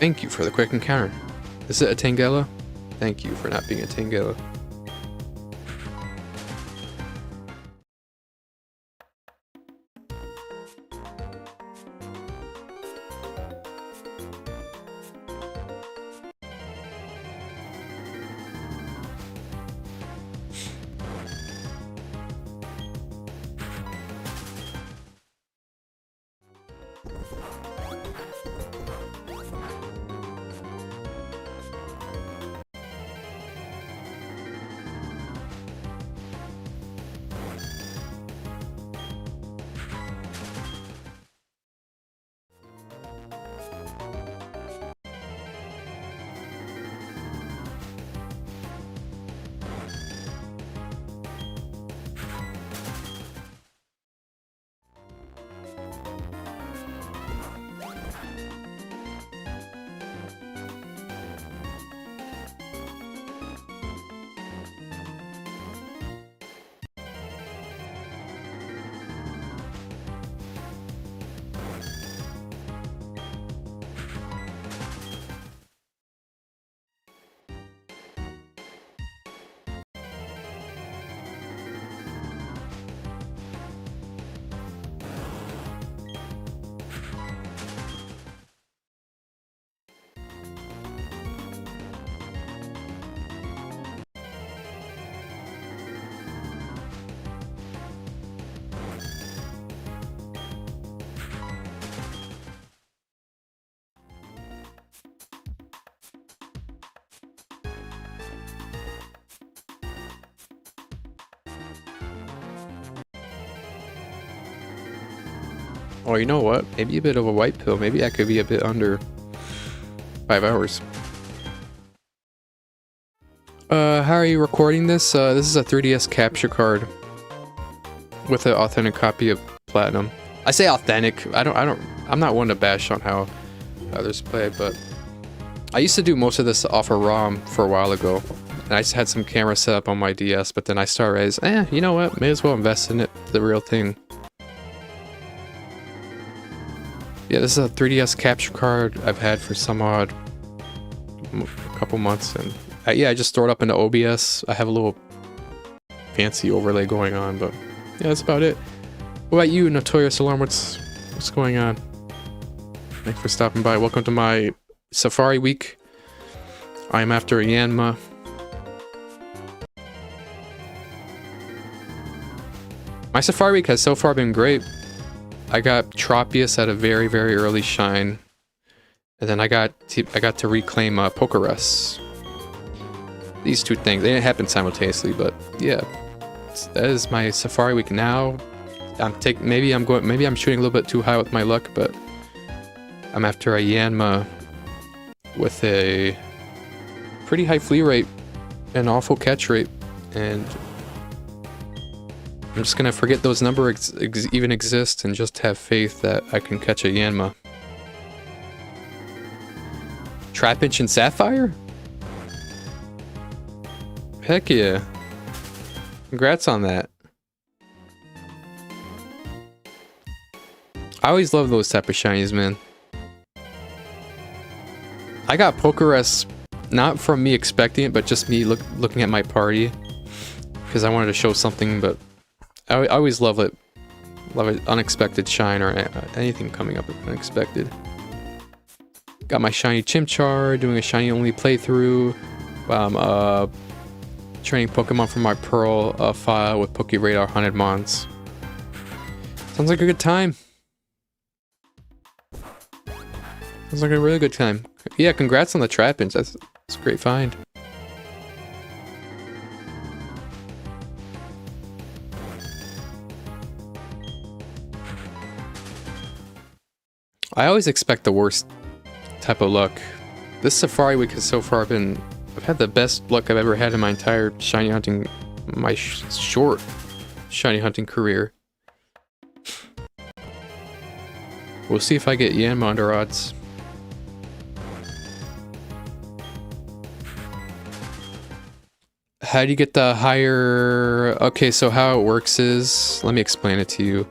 Thank you for the quick encounter. Is it a Tangela? Thank you for not being a Tangela. Oh, you know what? Maybe a bit of a white pill. Maybe I could be a bit under 5 hours. How are you recording this? This is a 3DS capture card with an authentic copy of Platinum. I say authentic. I'm not one to bash on how others play, but I used to do most of this off of ROM for a while ago. And I just had some camera set up on my DS, but then I started as, you know what? May as well invest in it, the real thing. Yeah, this is a 3DS capture card I've had for some odd couple months, and yeah, I just throw it up into OBS. I have a little fancy overlay going on, but yeah, that's about it. What about you, Notorious Alarm? What's going on? Thanks for stopping by. Welcome to my Safari Week. I am after Yanma. My Safari Week has so far been great. I got Tropius at a very, very early shine, and then I got to reclaim Pokerus. These two things, they didn't happen simultaneously, but yeah, that is my Safari Week now. Maybe I'm shooting a little bit too high with my luck, but I'm after a Yanma with a pretty high flee rate and awful catch rate, and I'm just gonna forget those numbers even exist and just have faith that I can catch a Yanma. Trapinch and Sapphire? Heck yeah. Congrats on that. I always love those type of shinies, man. I got Pokerus not from me expecting it, but just me looking at my party. Because I wanted to show something, but I always love it. Love it. Unexpected shine or anything coming up unexpected. Got my shiny Chimchar, doing a shiny only playthrough. Training Pokemon from my Pearl file with PokeRadar 100 Mons. Sounds like a good time. Sounds like a really good time. Yeah, congrats on the Trapinch. That's a great find. I always expect the worst type of luck. This Safari Week has so far been... I've had the best luck I've ever had in my entire shiny hunting... my short shiny hunting career. We'll see if I get Yanma under odds. How do you get the higher... Okay, so how it works is... Let me explain it to you.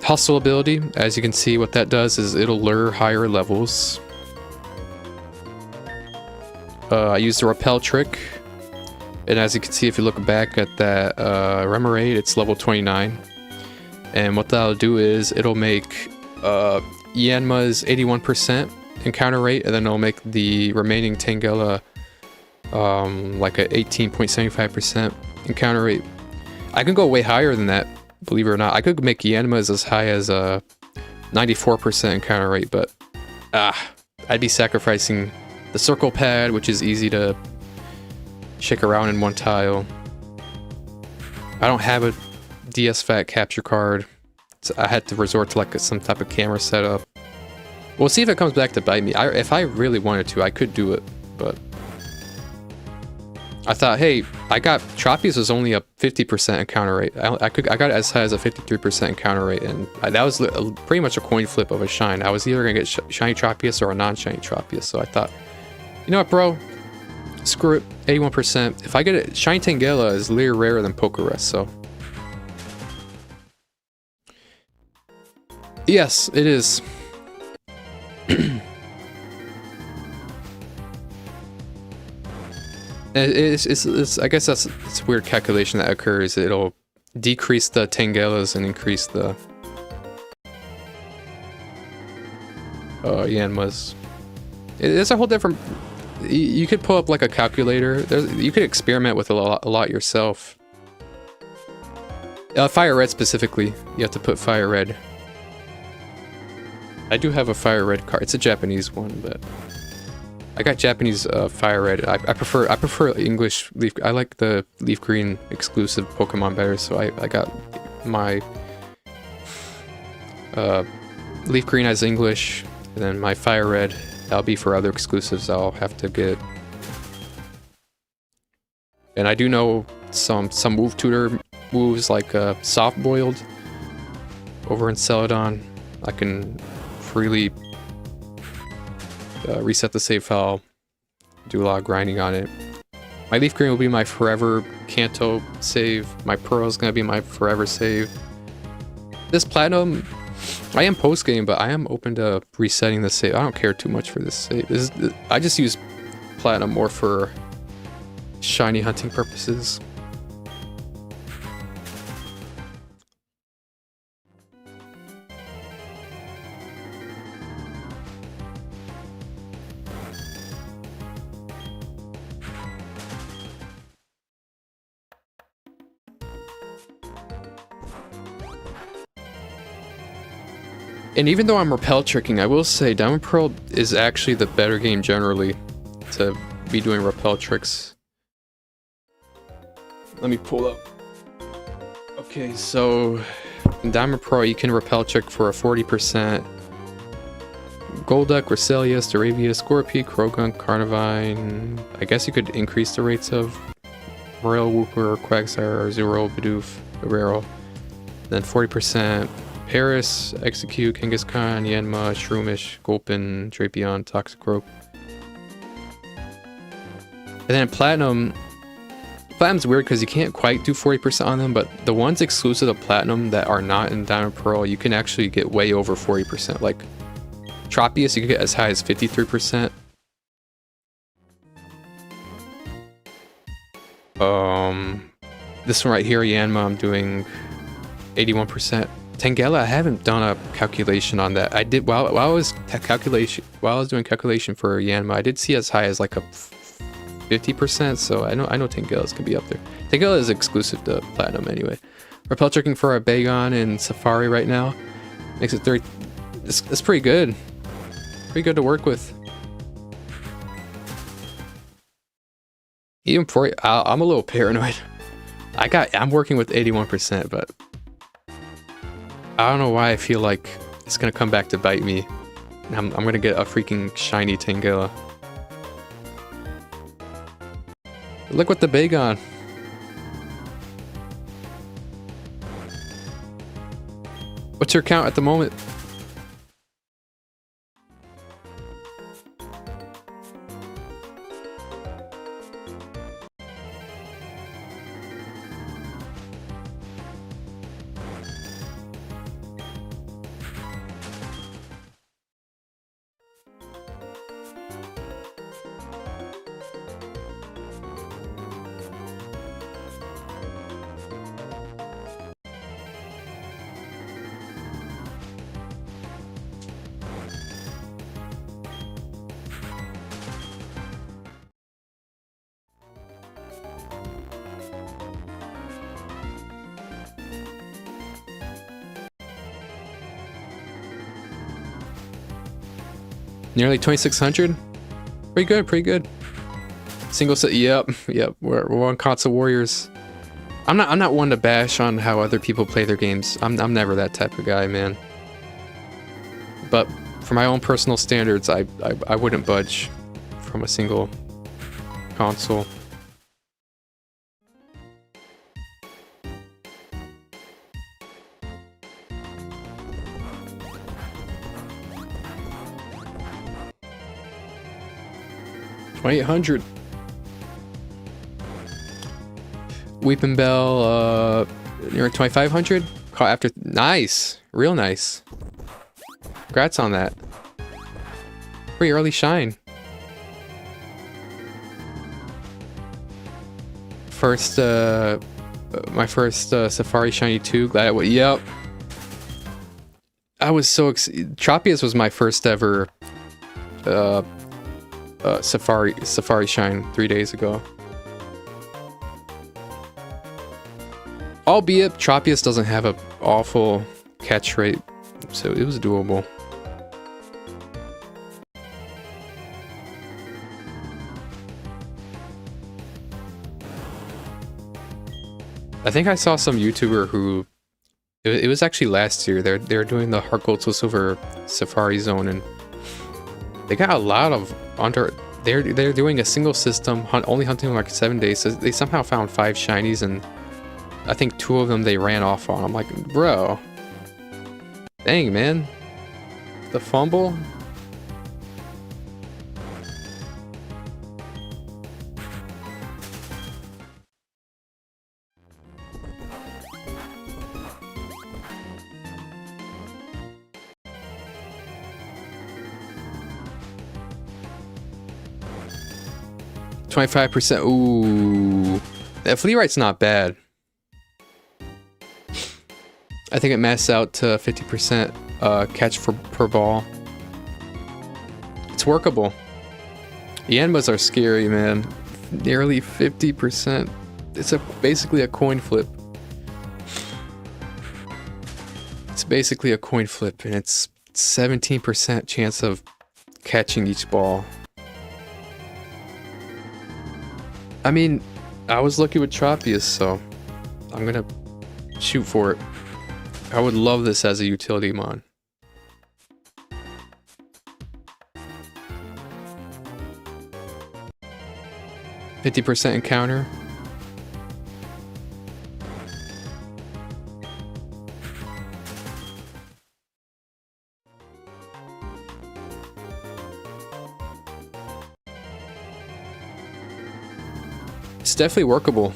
Hustle ability, as you can see, what that does is it'll lure higher levels. I used the repel trick, and as you can see, if you look back at that Remoraid, it's level 29. And what that'll do is it'll make Yanma's 81% encounter rate, and then it'll make the remaining Tangela like a 18.75% encounter rate. I can go way higher than that, believe it or not. I could make Yanma's as high as a 94% encounter rate, but I'd be sacrificing the circle pad, which is easy to shake around in one tile. I don't have a DS Fat capture card, so I had to resort to like some type of camera setup. We'll see if it comes back to bite me. If I really wanted to, I could do it, but I thought, hey, I got Tropius was only a 50% encounter rate. I got it as high as a 53% encounter rate, and that was pretty much a coin flip of a shine. I was either gonna get shiny Tropius or a non-shiny Tropius, so I thought, you know what, bro? Screw it, 81%. If I get it, shiny Tangela is literally rarer than Pokerus, so. Yes, it is. I guess it's a weird calculation that occurs. It'll decrease the Tangelas and increase the Yanmas. It's a whole different. You could pull up like a calculator. You could experiment with a lot yourself. Fire red specifically, you have to put fire red. I do have a fire red card. It's a Japanese one, but I got Japanese fire red. I prefer English leaf. I like the leaf green exclusive Pokemon better, so I got my leaf green as English, and then my fire red. That'll be for other exclusives I'll have to get. And I do know some move tutor moves like soft boiled over in Celadon. I can freely reset the save file, do a lot of grinding on it. My leaf green will be my forever Kanto save. My pearl is gonna be my forever save. This platinum, I am post game, but I am open to resetting the save. I don't care too much for this save. I just use platinum more for shiny hunting purposes. And even though I'm repel tricking, I will say Diamond Pearl is actually the better game generally to be doing repel tricks. Let me pull up. Okay, so in Diamond Pearl you can repel trick for a 40%. Golduck, Roselius, Doravia, Scorpy, Krogunk, Carnivine. I guess you could increase the rates of Morel, Wooper, Quagsire, Zero, Bidoof, Arero. Then 40%. Paris, Execute, Kangaskhan, Yanma, Shroomish, Gulpin, Drapion, Toxicroak. And then Platinum. Platinum's weird because you can't quite do 40% on them, but the ones exclusive to Platinum that are not in Diamond Pearl, you can actually get way over 40%. Like Tropius, you can get as high as 53%. This one right here, Yanma, I'm doing 81%. Tangela, I haven't done a calculation on that. I did while I was doing calculation for Yanma, I did see as high as like a 50%. So I know Tangela's can be up there. Tangela is exclusive to Platinum anyway. Repel tricking for our Bagon and Safari right now makes it 30. It's pretty good. Pretty good to work with. Even for I'm a little paranoid. I'm working with 81%, but I don't know why I feel like it's gonna come back to bite me. I'm gonna get a freaking shiny Tangela. Look what the Bagon. What's your count at the moment? Nearly 2,600. Pretty good, pretty good. Single set. Yep, yep. We're on console warriors. I'm not one to bash on how other people play their games. I'm never that type of guy, man. But for my own personal standards, I wouldn't budge from a single console. $2,800. Weeping Bell, near 2,500. Caught after. Nice, real nice. Congrats on that. Pretty early shine. First, my first Safari Shiny 2. Glad it was. Yep. I was so excited. Tropius was my first ever Safari Shine 3 days ago. Albeit Tropius doesn't have an awful catch rate, so it was doable. I think I saw some YouTuber who it was actually last year. They're doing the Heart Gold Soul Silver Safari Zone, and they got a lot of under. They're doing a single system, only hunting like 7 days. So they somehow found 5 shinies, and I think 2 of them they ran off on. I'm like, bro, dang man, the fumble. %. Ooh, that flea rite's not bad. I think it maxed out to 50% catch per ball. It's workable. Yanmas are scary, man. Nearly 50%. It's basically a coin flip. It's basically a coin flip, and it's 17% chance of catching each ball. I mean, I was lucky with Tropius, so I'm gonna shoot for it. I would love this as a utility mon. %50 encounter. It's definitely workable.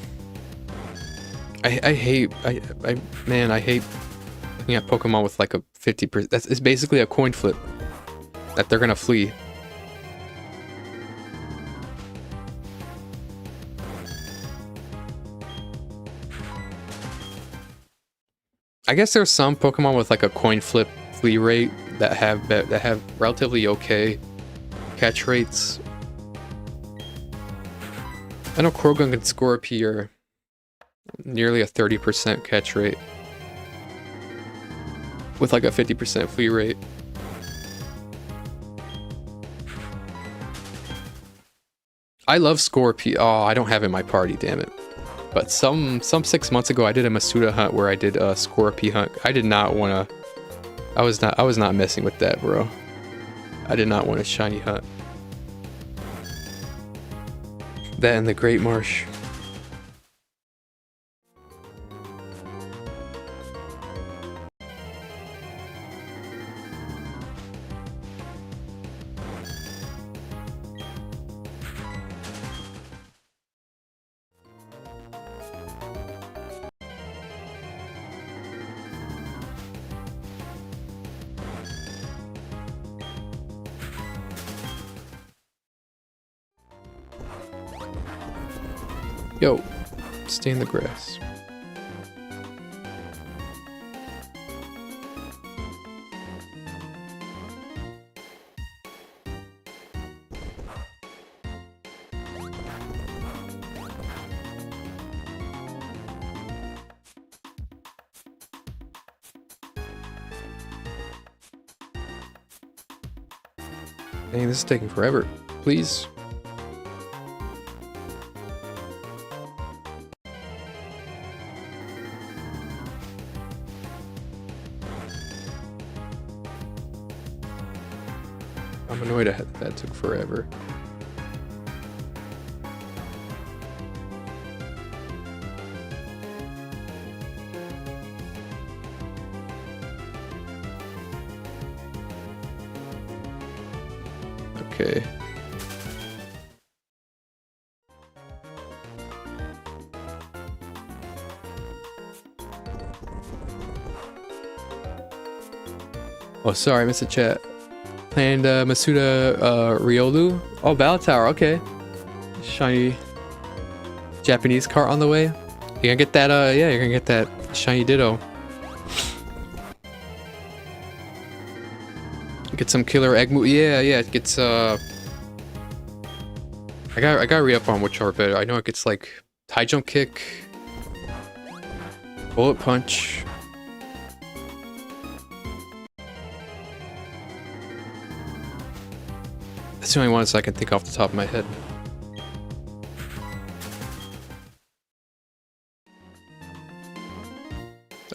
I hate looking at Pokemon with like a 50%. It's basically a coin flip that they're gonna flee. I guess there's some Pokemon with like a coin flip flee rate that have relatively okay catch rates. I know Krogan and Scorpy are nearly a 30% catch rate with like a 50% flee rate. I love Scorpy. Oh, I don't have it in my party, damn it. But some 6 months ago, I did a Masuda hunt where I did a Scorpy hunt. I did not want to. I was not messing with that, bro. I did not want a shiny hunt. That and the Great Marsh. Yo, stay in the grass. Dang, this is taking forever. Please. I'm annoyed that took forever. Okay. Oh, sorry, I missed the chat. Planned Masuda Riolu. Oh, Battle Tower, okay. Shiny Japanese cart on the way. You're gonna get that, yeah, you're gonna get that shiny Ditto. Get some killer egg move. Yeah, it gets, I gotta read up on which are better. I know it gets, like, high jump kick, bullet punch. That's the only ones I can think off the top of my head.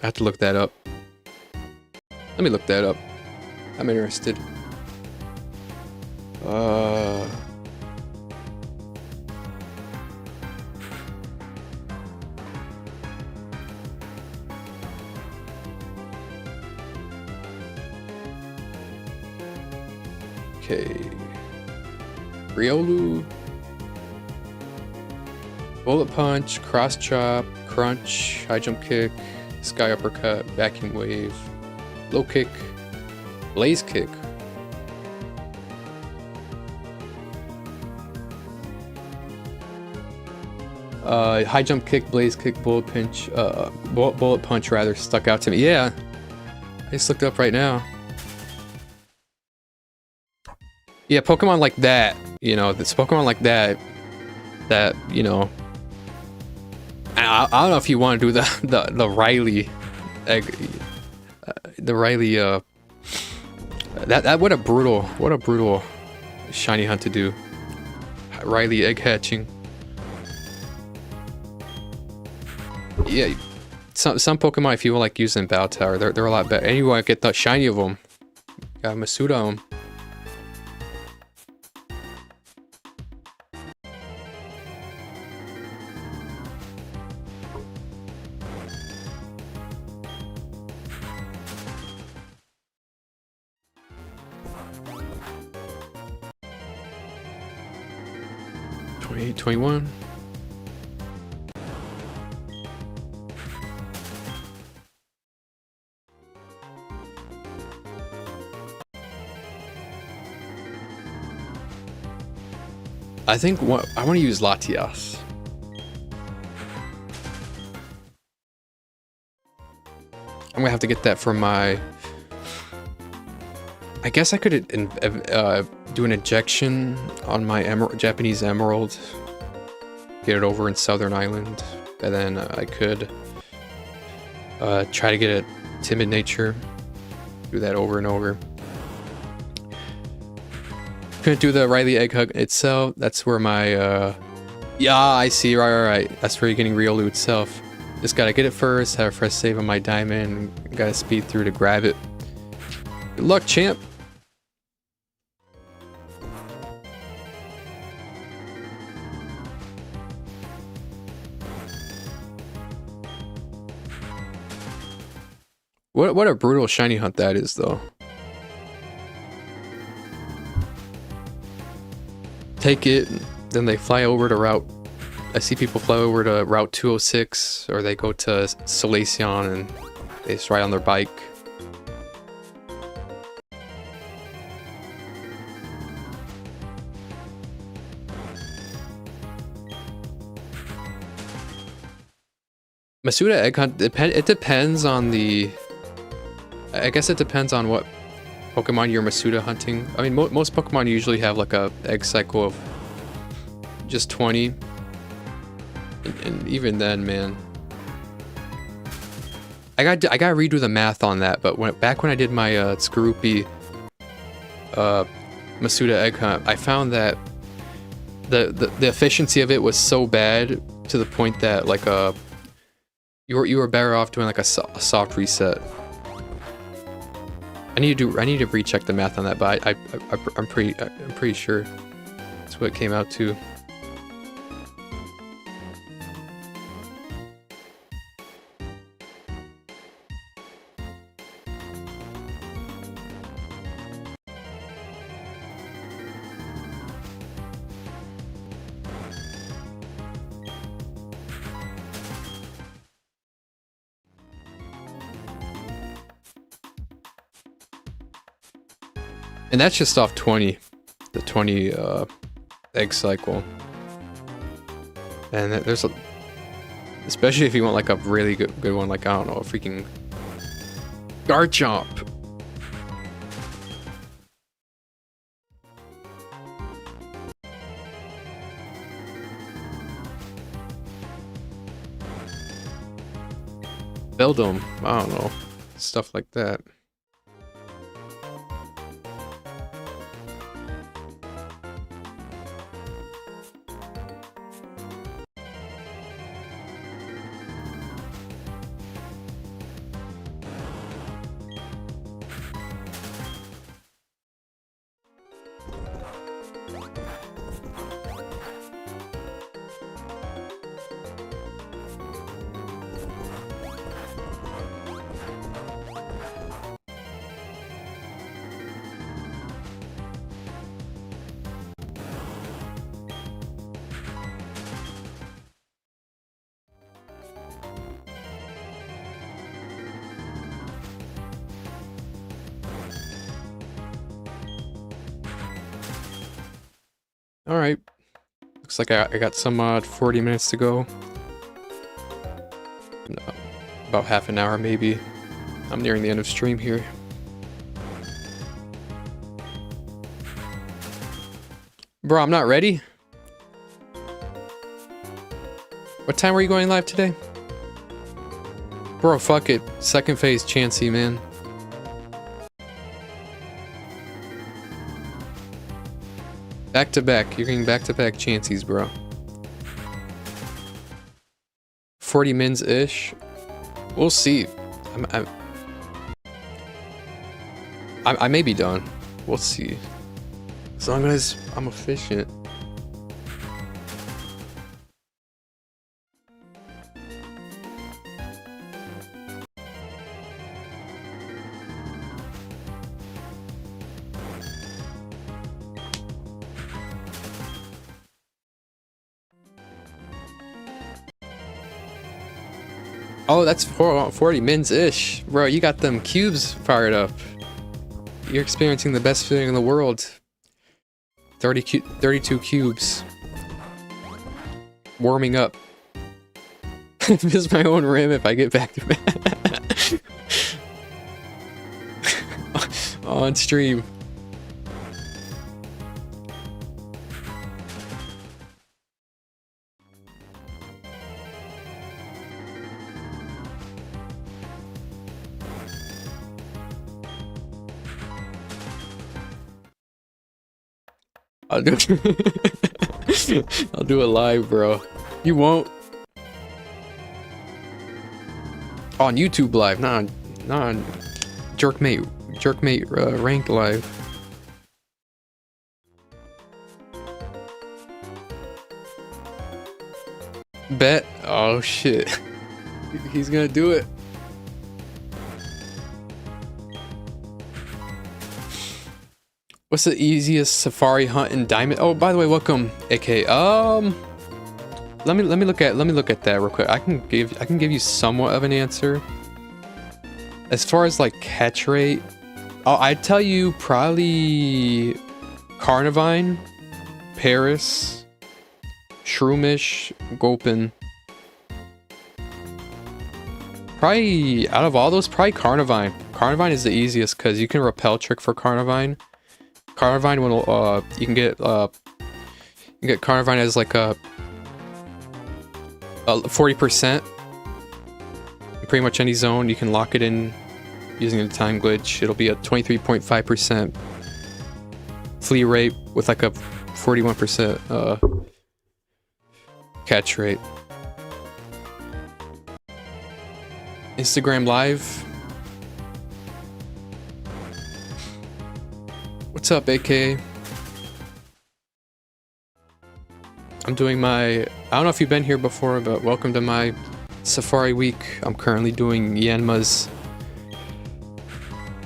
I have to look that up. Let me look that up. I'm interested. Okay. Riolu. Bullet punch, cross chop, crunch, high jump kick, sky uppercut, vacuum wave, low kick, blaze kick. High jump kick, blaze kick, bullet punch rather stuck out to me. Yeah, I just looked up right now. Yeah, Pokemon like that, you know, this Pokemon like that, you know, I don't know if you want to do the Riley, the Riley, that what a brutal shiny hunt to do. Riley egg hatching. Yeah, some Pokemon, if you like using Battle Tower, they're a lot better. And you want to get the shiny of them. Got Masuda on them. '28, '21. I think I want to use Latias. I'm gonna have to get that for my. I guess I could do an injection on my Japanese Emerald, get it over in Southern Island, and then I could try to get a Timid Nature, do that over and over. Couldn't do the Riley Egg Hug itself. That's where my yeah, I see. Right. That's where you're getting Riolu itself. Just gotta get it first. Have a fresh save on my diamond. Gotta speed through to grab it. Good luck, champ. What a brutal shiny hunt that is, though. Take it, then they fly over to Route. I see people fly over to Route 206, or they go to Solaceon and they just ride on their bike. Masuda Egg Hunt, it depends on the. I guess it depends on what Pokemon you're Masuda hunting. I mean, most Pokemon usually have like a egg cycle of just 20, and even then, man, I gotta redo the math on that. But back when I did my Skorupi Masuda Egg Hunt, I found that the efficiency of it was so bad to the point that like you were better off doing like a soft reset. I need to recheck the math on that, but I'm pretty sure that's what it came out to. And that's just off 20, the 20 egg cycle. And there's a, especially if you want like a really good one, like I don't know, a freaking Garchomp. Beldum, I don't know, stuff like that. All right, looks like I got some 40 minutes to go. No, about half an hour maybe. I'm nearing the end of stream here. Bro, I'm not ready. What time were you going live today? Bro, fuck it. Second phase Chansey, man. Back to back. You're getting back to back Chanseys, bro. 40 mins-ish. We'll see. I may be done. We'll see. As long as I'm efficient. Oh, that's 40 mins-ish. Bro, you got them cubes fired up. You're experiencing the best feeling in the world. 32 cubes. Warming up. Miss my own rim if I get back to back. On stream. I'll do I'll do it live, bro. You won't. On YouTube live, not on Jerkmate ranked live. Bet. Oh shit. He's gonna do it. What's the easiest safari hunt in Diamond? Oh, by the way, welcome, AK. Let me look at that real quick. I can give you somewhat of an answer. As far as like catch rate, I'd tell you probably Carnivine, Paris, Shroomish, Gulpin. Probably out of all those, probably Carnivine. Carnivine is the easiest because you can repel trick for Carnivine. Carnivine will you can get Carnivine as like a 40%. Pretty much any zone you can lock it in using a time glitch. It'll be a 23.5% flea rate with like a 41% catch rate. Instagram Live. What's up, AK? I'm doing my... I don't know if you've been here before, but welcome to my Safari Week. I'm currently doing Yanma's...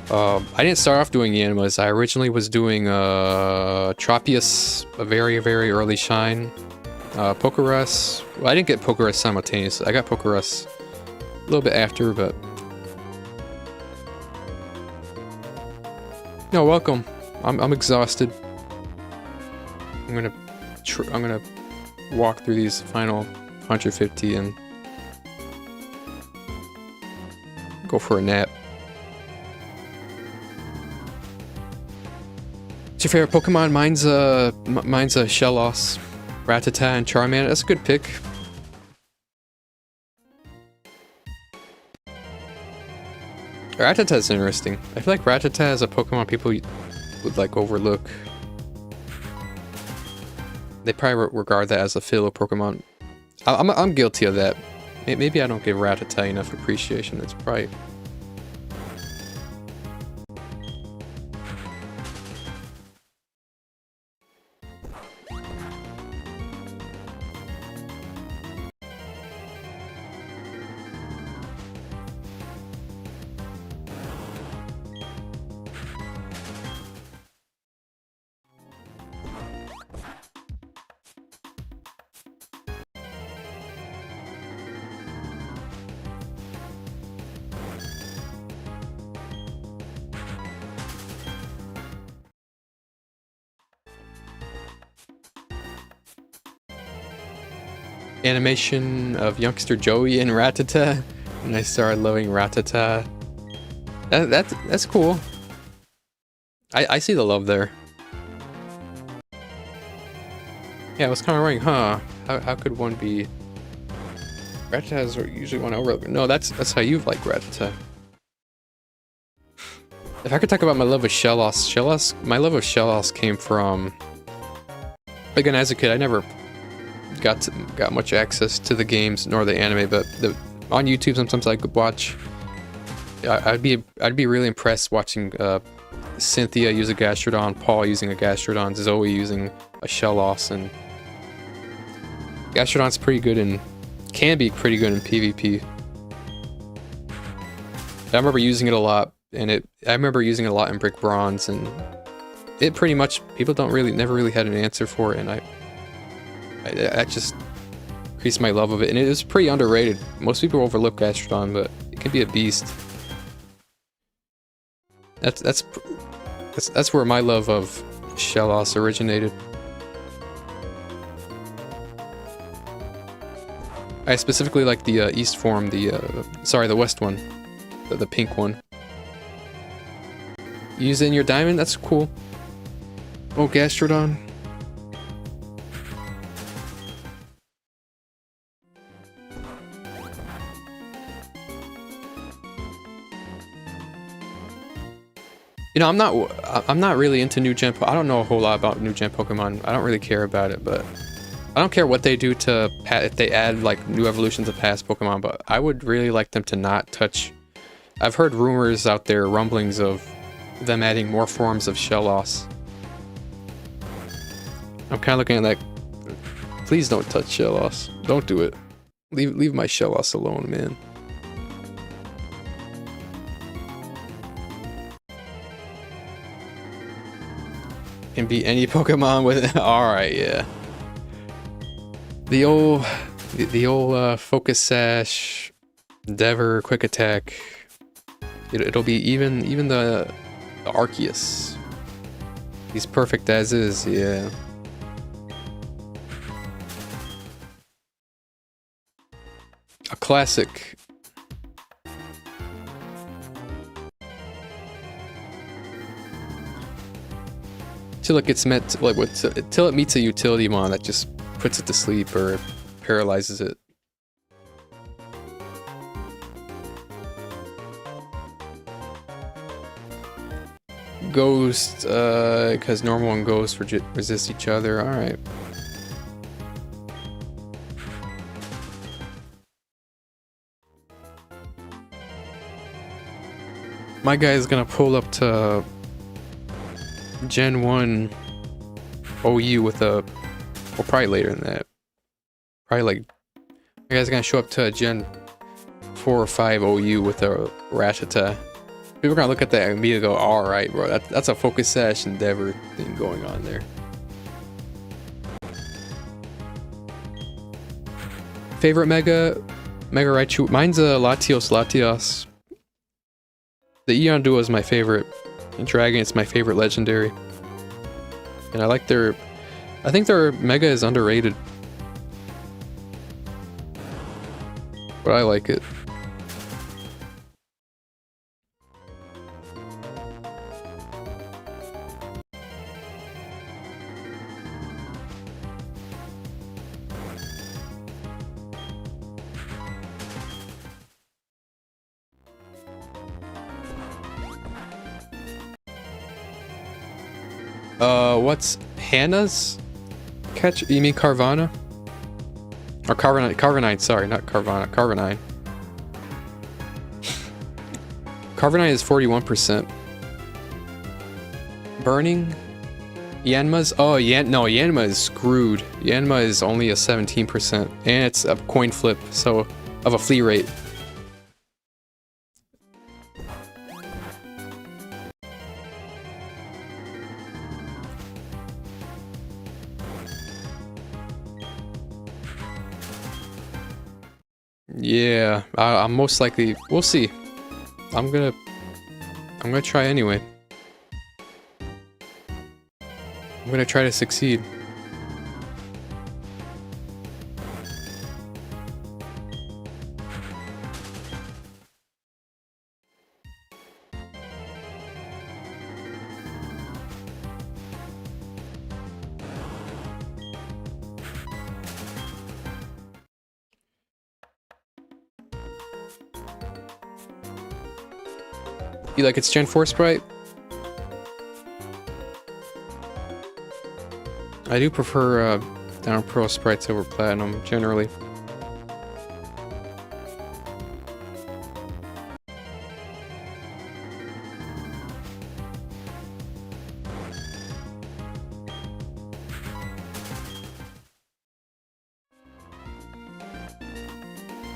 I didn't start off doing Yanma's. I originally was doing Tropius, a very, very early shine. Pokerus. Well, I didn't get Pokerus simultaneously. I got Pokerus a little bit after, but... No, welcome. I'm exhausted. I'm gonna walk through these final 150 and go for a nap. What's your favorite Pokemon? Mine's a Shellos, Rattata, and Charmander. That's a good pick. Rattata's interesting. I feel like Rattata is a Pokemon people would like overlook. They probably regard that as a filler Pokemon. I'm guilty of that. Maybe I don't give Rattata enough appreciation. It's probably... Animation of youngster Joey and Rattata, and I started loving Rattata. That's cool. I see the love there. Yeah, I was kind of wondering, huh? How could one be? Rattata is usually one over. No, that's how you like Rattata. If I could talk about my love of Shellos, my love of Shellos came from. Again, as a kid, I never got much access to the games nor the anime, but on YouTube sometimes I could watch. I'd be really impressed watching Cynthia use a Gastrodon, Paul using a Gastrodon, Zoe using a Shellos, and Gastrodon's pretty good and can be pretty good in PvP. I remember using it a lot, and I remember using it a lot in Brick Bronze, and it pretty much people never really had an answer for it, and I just increased my love of it, and it is pretty underrated. Most people overlook Gastrodon, but it can be a beast. That's where my love of Shellos originated. I specifically like the East form, the West one, the pink one. Use it in your diamond? That's cool. Oh, Gastrodon. You know, I'm not really into new gen. I don't know a whole lot about new gen Pokemon. I don't really care about it, but I don't care what they do to if they add like new evolutions of past Pokemon. But I would really like them to not touch. I've heard rumors out there, rumblings of them adding more forms of Shellos. I'm kind of looking at like, please don't touch Shellos. Don't do it. Leave my Shellos alone, man. Can be any Pokemon with it. Alright, yeah. The old Focus Sash, Endeavor, Quick Attack. It'll be even the Arceus. He's perfect as is, yeah. A classic. Till it gets met to, like till it meets a utility mon that just puts it to sleep or paralyzes it. Ghost, because normal and ghost resist each other. Alright. My guy is gonna pull up to Gen 1 OU with a... Well, probably later than that. Probably like... My guy's gonna show up to Gen 4 or 5 OU with a Rattata. People are gonna look at that and immediately go, alright bro, that's a Focus Sash Endeavor thing going on there. Favorite Mega Raichu? Mine's a Latios. The Eon Duo is my favorite. And Dragon is my favorite legendary. And I like their... I think their Mega is underrated. But I like it. What's Hannah's catch? You mean Carvana? Or Carvanine, sorry, not Carvana, Carvanine. Carvanine is 41%. Burning? Yanma's? Oh, no, Yanma is screwed. Yanma is only a 17%. And it's a coin flip, so of a flea rate. Yeah, I'm most likely. We'll see. I'm gonna try anyway. I'm gonna try to succeed. You like its Gen 4 sprite? I do prefer Down Pro sprites over Platinum, generally.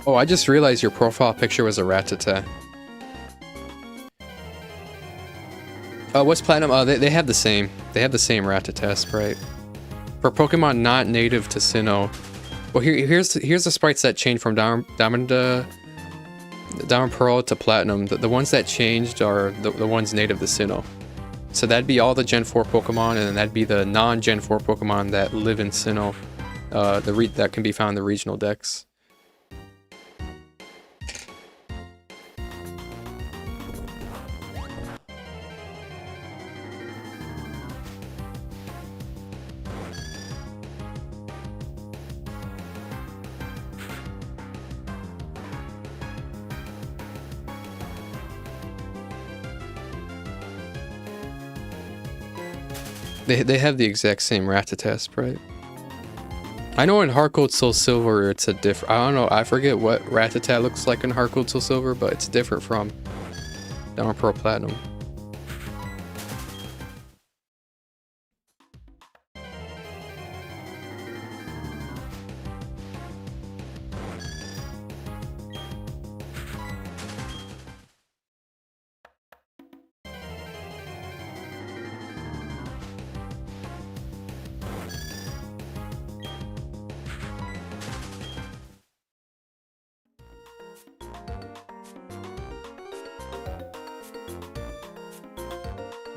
Oh, I just realized your profile picture was a Rattata. What's Platinum? They have the same. They have the same Rattata sprite. For Pokemon not native to Sinnoh. Well, here's the sprites that changed from Diamond Pearl to Platinum. The ones that changed are the ones native to Sinnoh. So that'd be all the Gen 4 Pokemon, and then that'd be the non-Gen 4 Pokemon that live in Sinnoh. That can be found in the regional decks. They have the exact same Rattata sprite. I know in Heart Gold Soul Silver it's a different... I don't know, I forget what Rattata looks like in Heart Gold Soul Silver, but it's different from Diamond Pearl Platinum.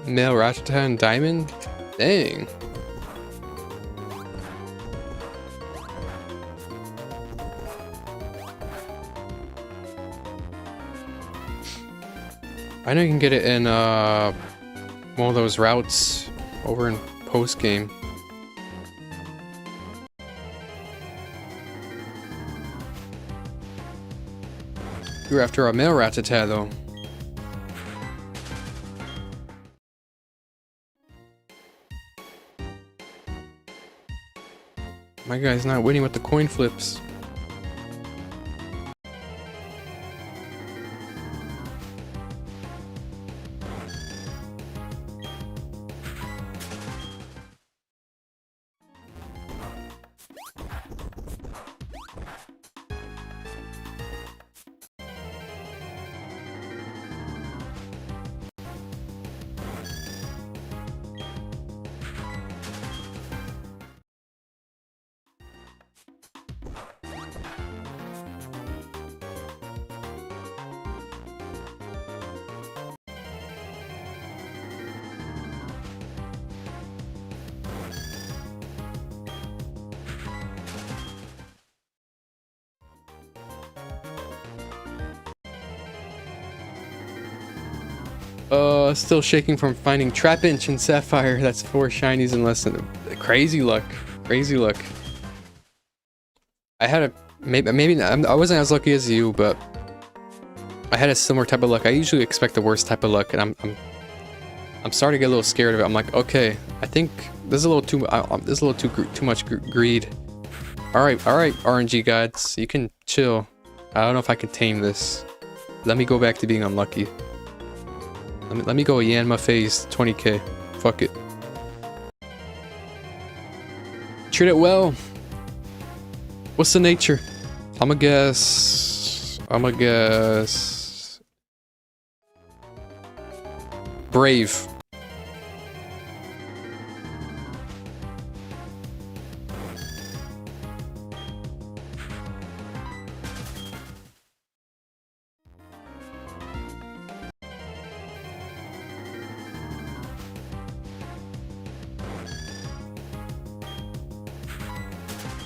Male Rattata and Diamond? Dang. I know you can get it in one of those routes over in post game. You're after a male Rattata though. My guy's not winning with the coin flips. Still shaking from finding Trapinch and Sapphire. That's 4 shinies in less than crazy luck. Crazy luck. I had a maybe not, I wasn't as lucky as you, but I had a similar type of luck. I usually expect the worst type of luck, and I'm starting to get a little scared of it. I'm like, okay, I think this is a little too much greed. All right, RNG gods, you can chill. I don't know if I can tame this. Let me go back to being unlucky. Let me go Yanma phase 20k. Fuck it. Treat it well. What's the nature? I'ma guess. Brave.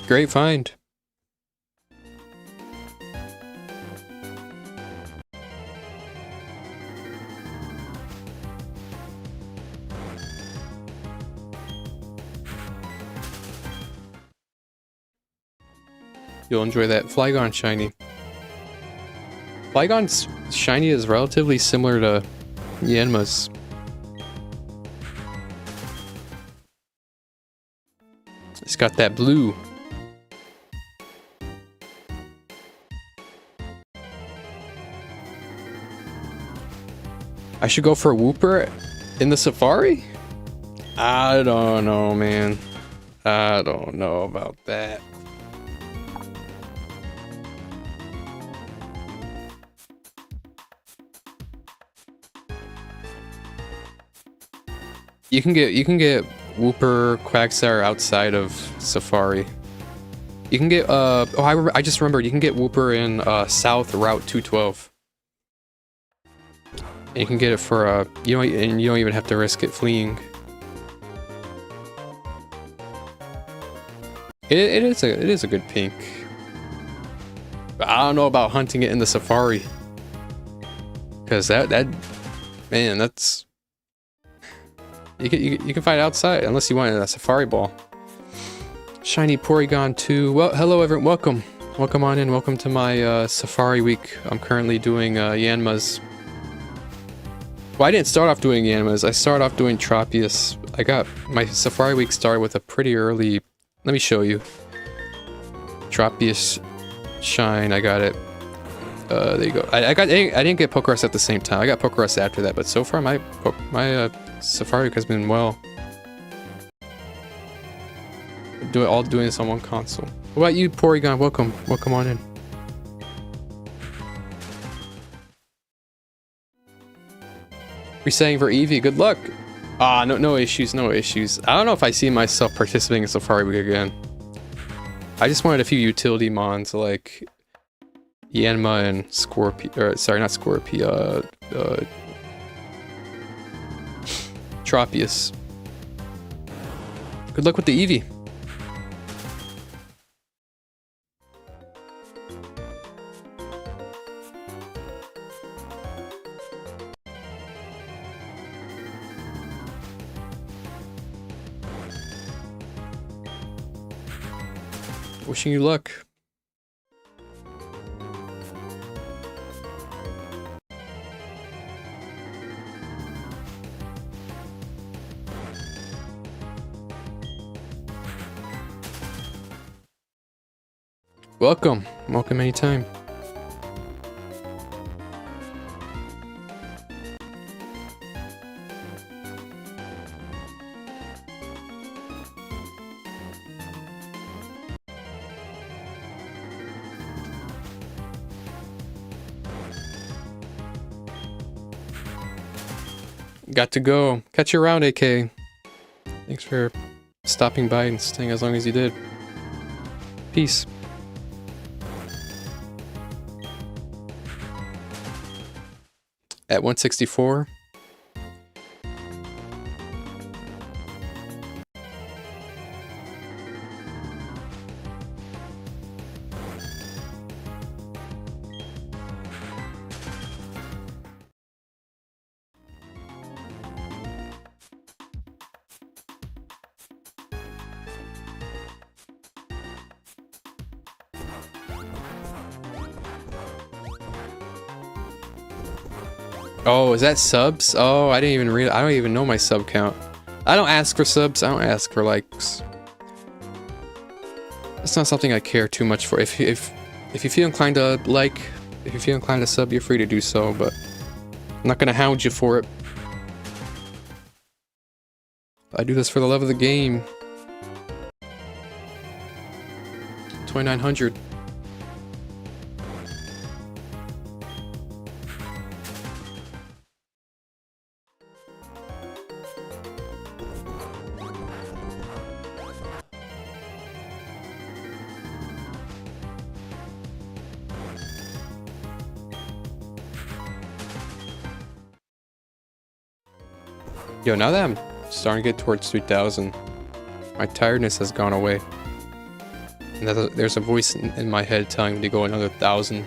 Great find. You'll enjoy that Flygon shiny. Flygon's shiny is relatively similar to Yanma's. It's got that blue. I should go for a Wooper in the Safari? I don't know, man. I don't know about that. You can get Wooper, Quagsire outside of Safari. You can get I just remembered, you can get Wooper in South Route 212. And you can get it for you don't even have to risk it fleeing. It is a good pink. But I don't know about hunting it in the Safari. Cause that man, that's you can find it outside unless you want it in a Safari ball. Shiny Porygon 2. Well, hello everyone, welcome on in, welcome to my Safari week. I'm currently doing Yanma's. Well, I didn't start off doing Yanma's, I started off doing Tropius. I got my Safari week started with a pretty early, let me show you. Tropius Shine, I got it. There you go. I didn't get Pokerus at the same time. I got Pokerus after that, but so far my Safari week has been well. Doing this on one console. What about you, Porygon? Welcome on in. Resetting for Eevee, good luck. Ah, no issues. I don't know if I see myself participating in Safari week again. I just wanted a few utility mons like Yanma and Scorpio, or sorry, not Scorpio, Tropius. Good luck with the Eevee. Wishing you luck. Welcome. Welcome anytime. Got to go. Catch you around, AK. Thanks for stopping by and staying as long as you did. Peace. At 164. Oh, is that subs? Oh, I didn't even read. I don't even know my sub count. I don't ask for subs. I don't ask for likes. It's not something I care too much for. If you feel inclined to like, if you feel inclined to sub, you're free to do so. But I'm not gonna hound you for it. I do this for the love of the game. 2900. Yo, now that I'm starting to get towards 3000, my tiredness has gone away. And there's a voice in my head telling me to go another 1000.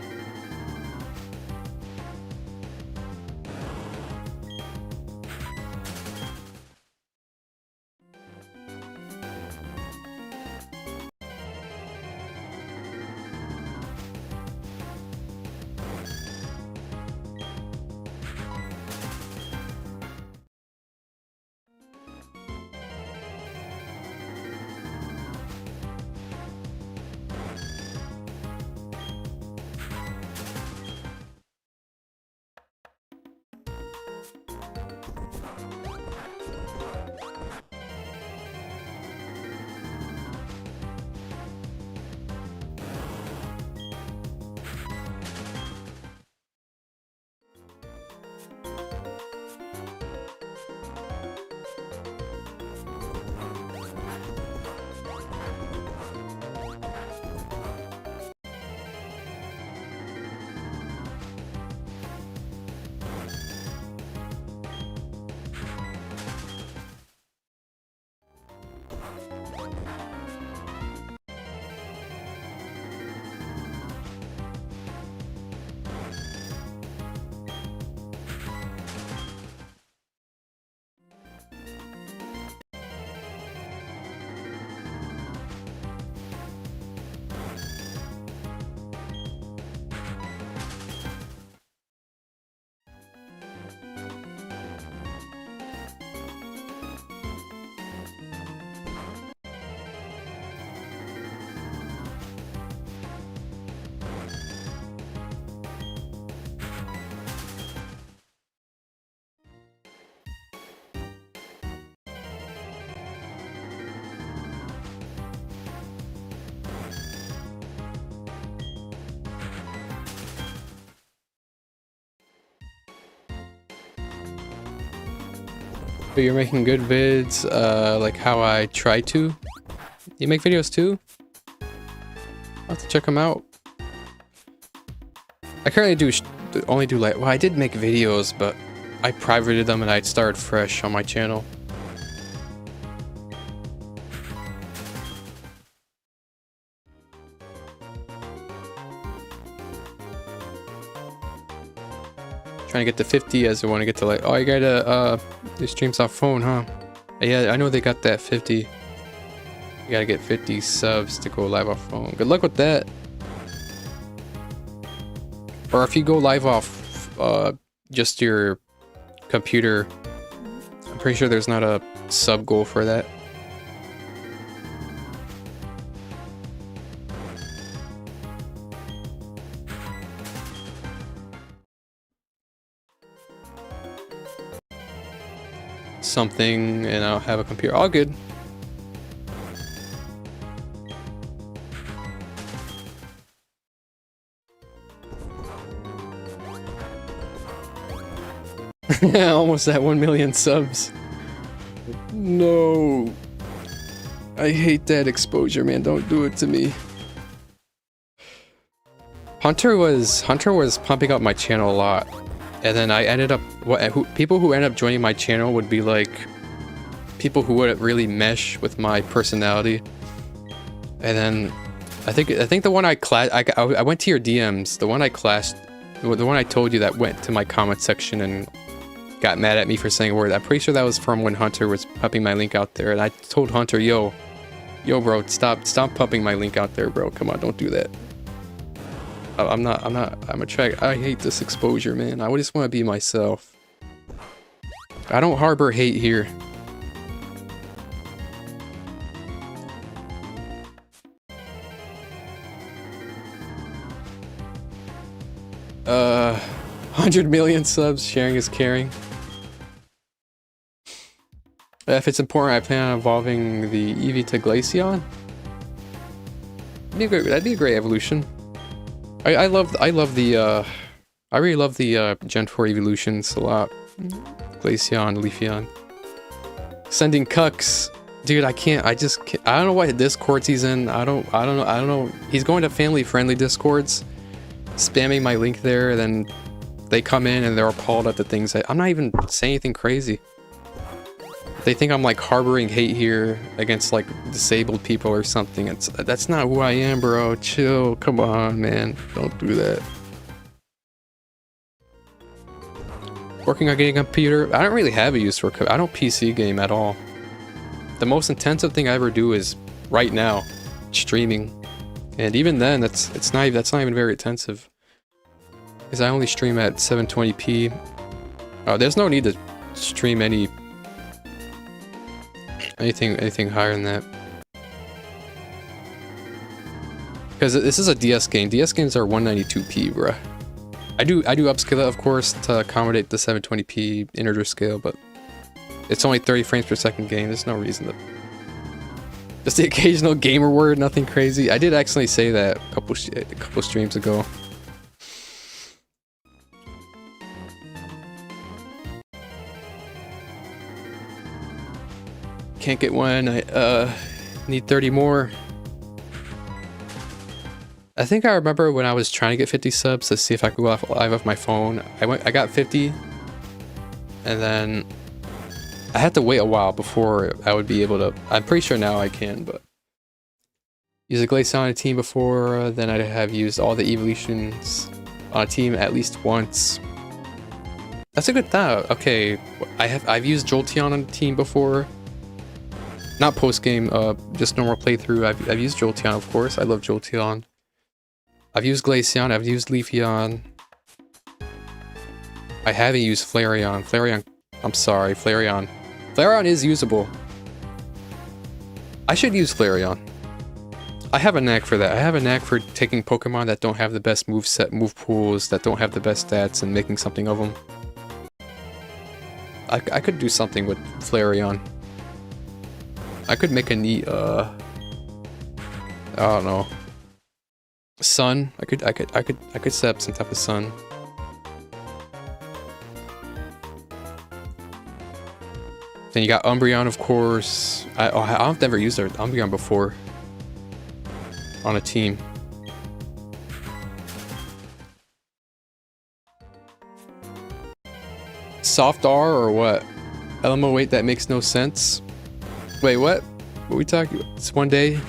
But you're making good vids, like how I try to. You make videos too? I'll have to check them out. I currently only do like, well, I did make videos, but I privated them and I'd start fresh on my channel. Trying to get to 50 as I want to get to like, oh, you gotta do streams off phone, huh? Yeah, I know they got that 50. You gotta get 50 subs to go live off phone. Good luck with that. Or if you go live off just your computer, I'm pretty sure there's not a sub goal for that. something and I don't have a computer. All good. Almost at 1 million subs. No. I hate that exposure, man. Don't do it to me. Hunter was pumping up my channel a lot. And then I ended up people who ended up joining my channel would be like people who wouldn't really mesh with my personality. And then I think the one I went to your DMs, the one I clashed, the one I told you that went to my comment section and got mad at me for saying a word. I'm pretty sure that was from when Hunter was pumping my link out there, and I told Hunter, yo bro, stop pumping my link out there, bro. Come on, don't do that. I'm attracted. I hate this exposure, man. I just want to be myself. I don't harbor hate here. Uh, 100 million subs, sharing is caring. If it's important, I plan on evolving the Eevee to Glaceon. That'd be a great evolution. I really love the Gen 4 evolutions a lot. Glaceon, Leafeon. Sending cucks. Dude, I don't know what Discords he's in. I don't know. He's going to family-friendly Discords, spamming my link there, then they come in and they're appalled at the things I'm not even saying anything crazy. They think I'm like harboring hate here against like disabled people or something. That's not who I am, bro. Chill. Come on, man. Don't do that. Working on getting a computer. I don't really have a use for I don't PC game at all. The most intensive thing I ever do is right now streaming, and even then that's not even very intensive because I only stream at 720p. There's no need to stream anything higher than that, because this is a DS game. DS games are 192p, bruh. I do upscale it, of course, to accommodate the 720p integer scale, but it's only 30 frames per second game. There's no reason to. Just the occasional gamer word, nothing crazy. I did actually say that a couple streams ago. Can't get one. I need 30 more. I think I remember when I was trying to get 50 subs to see if I could go live off my phone. I got 50, and then I had to wait a while before I would be able to. I'm pretty sure now I can, but use a Glaceon on a team before. Then I'd have used all the evolutions on a team at least once. That's a good thought. Okay, I've used Jolteon on a team before. Not post game, just normal playthrough. I've used Jolteon, of course. I love Jolteon. I've used Glaceon. I've used Leafeon. I haven't used Flareon. I'm sorry, Flareon. Flareon is usable. I should use Flareon. I have a knack for that. I have a knack for taking Pokemon that don't have the best moveset, move pools, that don't have the best stats, and making something of them. I could do something with Flareon. I could make a neat, I don't know. Sun. I could set up some type of sun. Then you got Umbreon, of course. I've never used Umbreon before on a team. Soft R or what? LMO, wait, that makes no sense. Wait, what? What are we talking about? It's 1 day?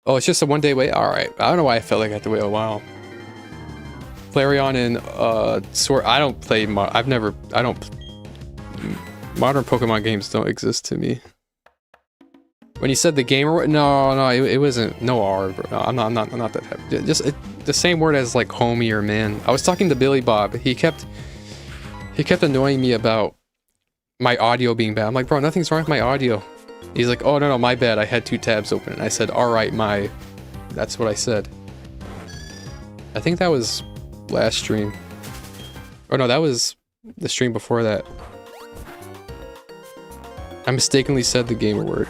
Oh, it's just a 1 day wait? Alright. I don't know why I felt like I had to wait a while. Flareon and Sword. I don't play modern Pokemon games don't exist to me. When you said the gamer, no, it wasn't. No R, bro. No, I'm not that happy. Just the same word as like homie or man. I was talking to Billy Bob. He kept annoying me about my audio being bad. I'm like, bro, nothing's wrong with my audio. He's like, oh no, my bad. I had 2 tabs open. And I said, all right, that's what I said. I think that was last stream. Or no, that was the stream before that. I mistakenly said the gamer word.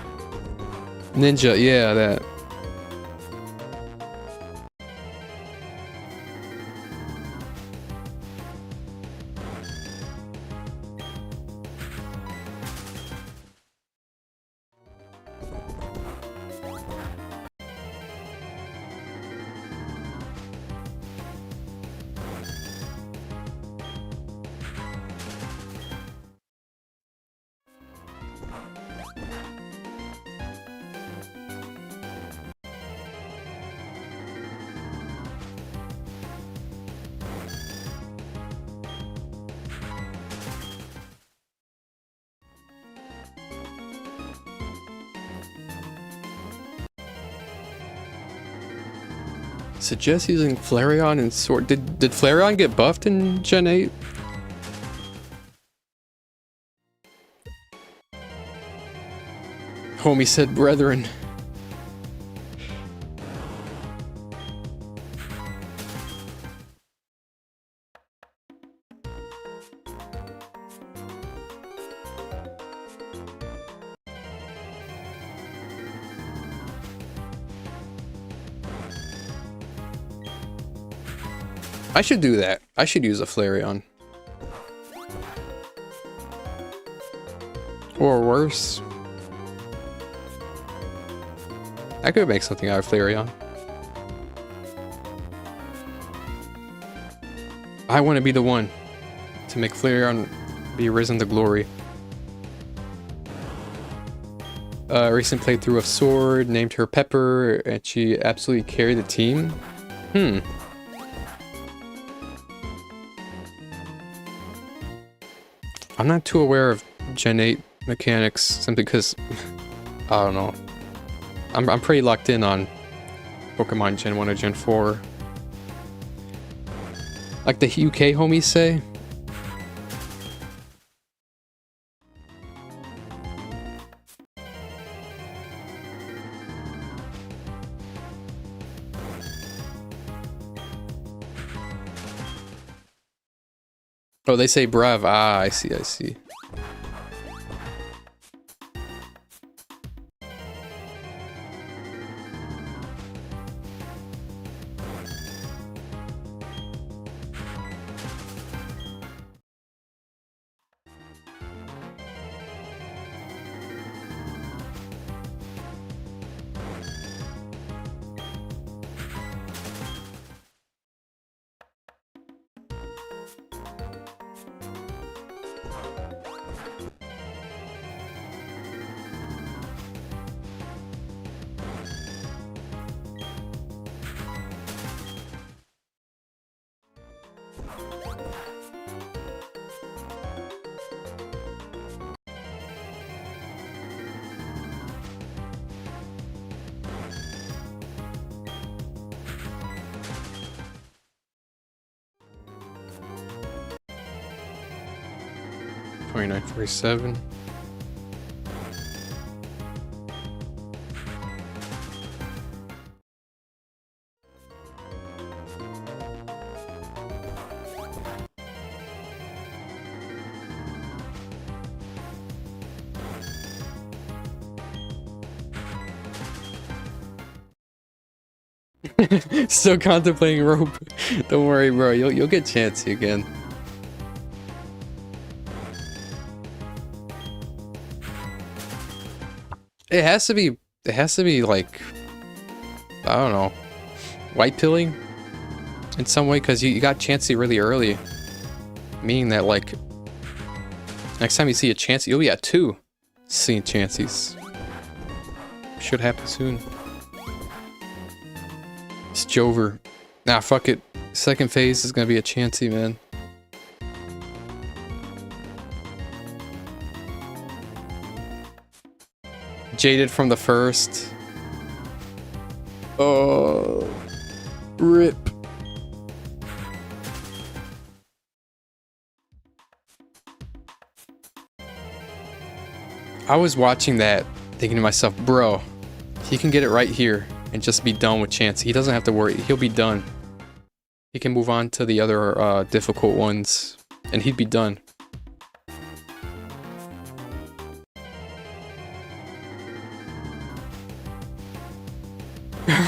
Ninja, yeah, that. Suggest using Flareon and Sword. Did Flareon get buffed in Gen 8? Homie said brethren. I should do that. I should use a Flareon. Or worse. I could make something out of Flareon. I want to be the one to make Flareon be risen to glory. Recent playthrough of Sword, named her Pepper, and she absolutely carried the team. I'm not too aware of Gen 8 mechanics, simply because, I don't know. I'm pretty locked in on Pokemon Gen 1 or Gen 4. Like the UK homies say. Oh, they say Brav. Ah, I see, I see. $29.47. Still contemplating rope. Don't worry, bro. You'll get Chansey again. It has to be like, I don't know, white pilling in some way, because you got Chansey really early. Meaning that, like, next time you see a Chansey, you'll be at 2 seeing Chanseys. Should happen soon. It's Jover. Nah, fuck it. Second phase is gonna be a Chansey, man. Jaded from the first. Oh, rip. I was watching that, thinking to myself, bro, he can get it right here and just be done with Chansey. He doesn't have to worry. He'll be done. He can move on to the other difficult ones, and he'd be done.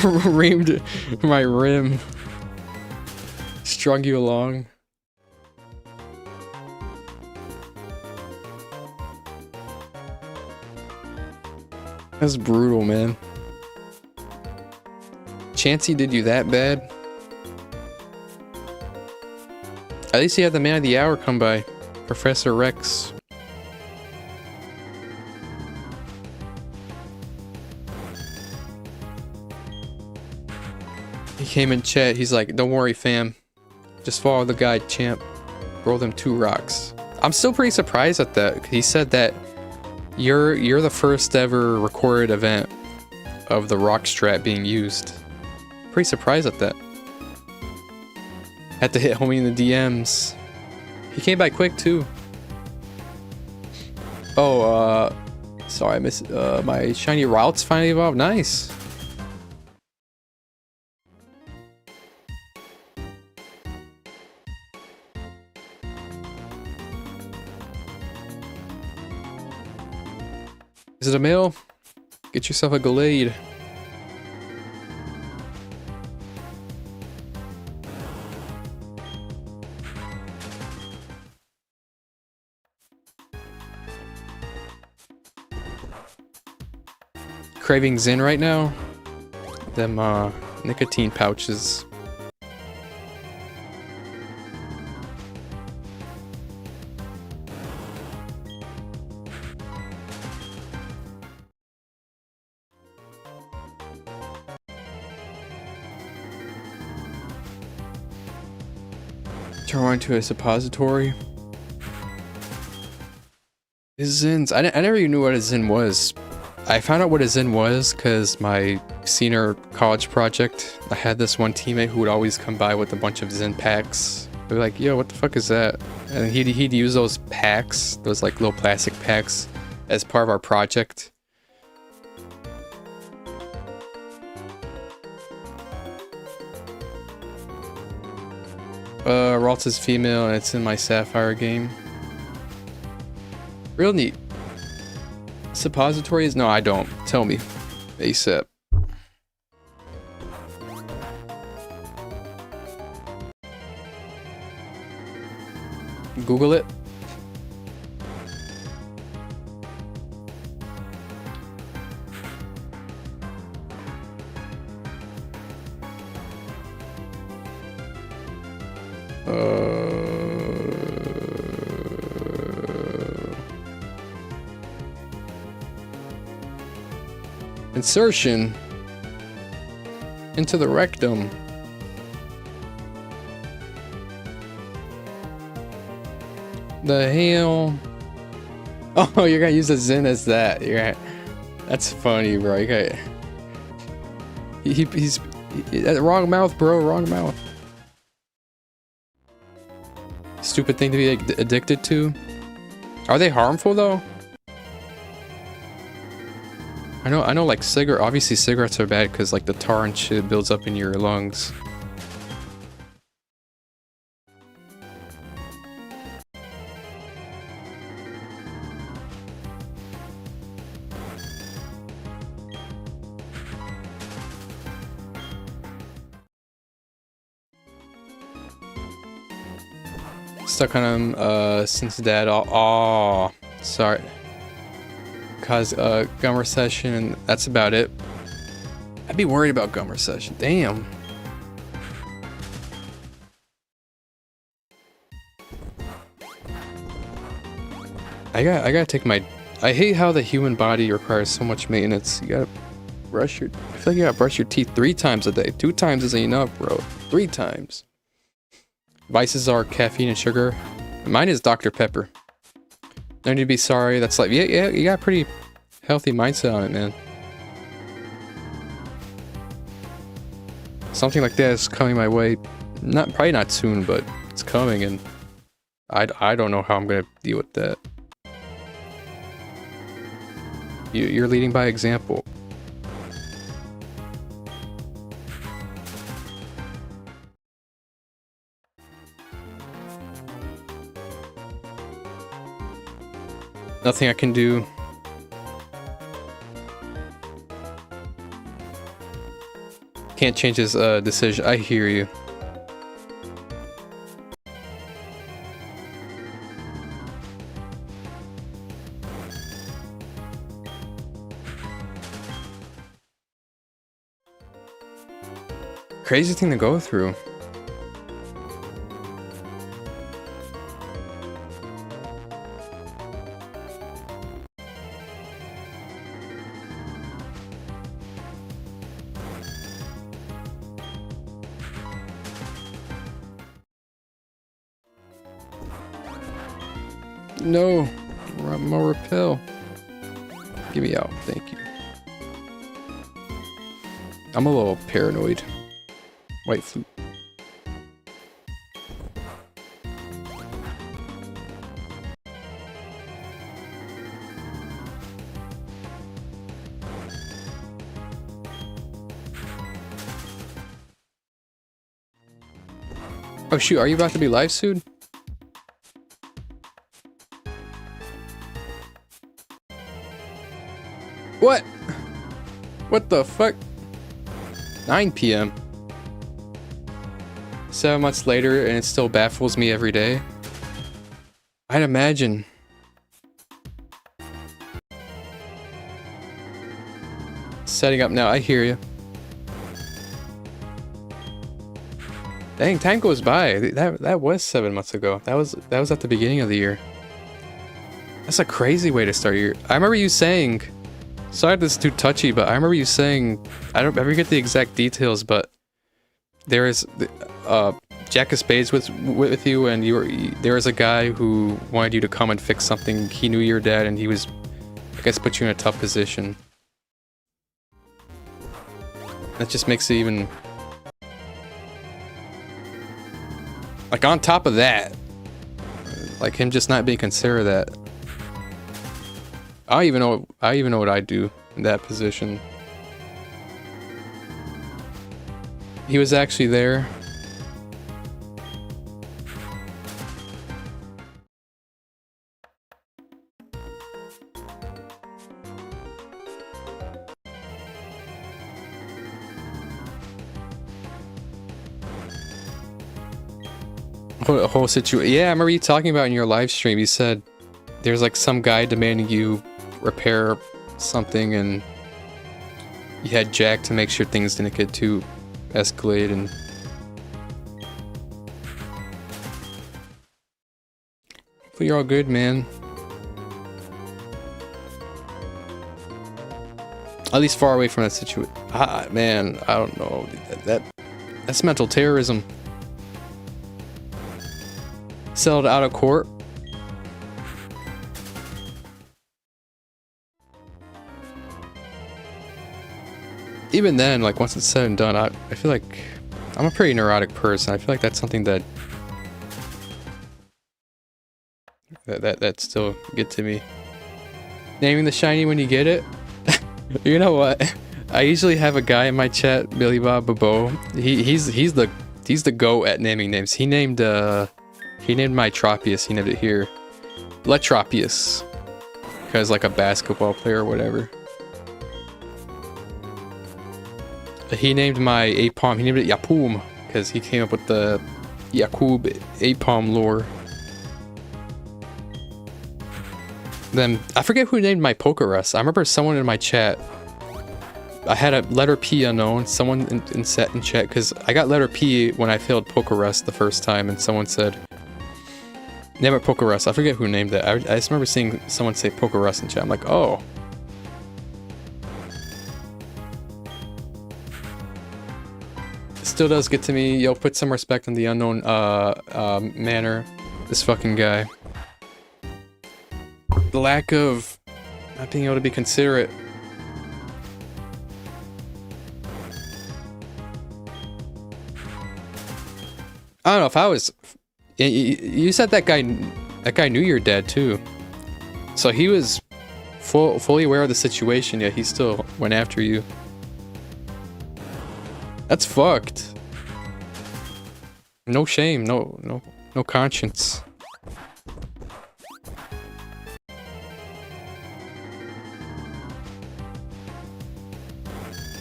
reamed my rim. Strung you along. That's brutal, man. Chansey did you that bad? At least he had the man of the hour come by. Professor Rex. He came in chat, he's like, don't worry fam. Just follow the guide, champ. Roll them 2 rocks. I'm still pretty surprised at that. He said that you're the first ever recorded event of the rock strat being used. Pretty surprised at that. Had to hit homie in the DMs. He came by quick too. Oh, sorry, I missed my shiny routes finally evolved. Nice. Is it a male? Get yourself a Glade. Craving Zen right now? Them nicotine pouches. Turn one into a suppository. Zins. I never even knew what a Zin was. I found out what a Zin was because my senior college project, I had this one teammate who would always come by with a bunch of Zin packs. They're like, yo, what the fuck is that? And he'd use those packs, those like little plastic packs, as part of our project. Ralt is female and it's in my Sapphire game. Real neat. Suppositories? No, I don't. Tell me. ASAP. Google it. Insertion into the rectum. The hell? Oh, you're gonna use a Zen as that. That's funny, bro. You got he's wrong mouth, bro. Wrong mouth. Stupid thing to be addicted to. Are they harmful though? I know like obviously cigarettes are bad because like the tar and shit builds up in your lungs. Stuck on him since dad. Oh, sorry. Cause gum recession, and that's about it. I'd be worried about gum recession. Damn. I gotta take my. I hate how the human body requires so much maintenance. You gotta brush your. I feel like you gotta brush your teeth 3 times a day. 2 times isn't enough, bro. 3 times. Vices are caffeine and sugar. Mine is Dr. Pepper. No need to be sorry. That's like, yeah, you got a pretty healthy mindset on it, man. Something like that is coming my way. Probably not soon, but it's coming, and I don't know how I'm gonna deal with that. You're leading by example. Nothing I can do. Can't change his decision. I hear you. Crazy thing to go through. No, more repel. Get me out, thank you. I'm a little paranoid. White flute. Oh shoot, are you about to be live soon? What? What the fuck? 9 p.m. 7 months later and it still baffles me every day. I'd imagine. Setting up now, I hear you. Dang, time goes by. That was 7 months ago. That was at the beginning of the year. That's a crazy way to start your year. I remember you saying, sorry this is too touchy, but I remember you saying, I don't ever get the exact details, but there is Jack of Spades with you, and there was a guy who wanted you to come and fix something. He knew your dad, and he was, I guess, put you in a tough position. That just makes it even, like, on top of that, like him just not being considerate of that. I don't even know what I'd do in that position. He was actually there. Whole situation. Yeah, I remember you talking about in your live stream. You said there's like some guy demanding you repair something, and you had Jack to make sure things didn't get too escalated. And hopefully you're all good, man. At least far away from that situation. Man, I don't know. That's mental terrorism. Settled out of court. Even then, like, once it's said and done, I feel like I'm a pretty neurotic person. I feel like that's something that still get to me. Naming the shiny when you get it. You know what? I usually have a guy in my chat, Billy Bob Bobo. He's the go at naming names. He named my Tropius. He named it here, Let Tropius, because like a basketball player or whatever. He named my Apom. He named it Yapum because he came up with the Yakub Apom lore. Then I forget who named my Pokerus. I remember someone in my chat. I had a letter P unknown. Someone in chat because I got letter P when I failed Pokerus the first time, and someone said, name it Pokerus. I forget who named that. I just remember seeing someone say Pokerus in chat. I'm like, oh. It still does get to me. Yo, put some respect on the unknown manner. This fucking guy. The lack of not being able to be considerate. I don't know if I was. You said that guy knew your dad too, so he was fully aware of the situation. Yet he still went after you. That's fucked. No shame, no conscience.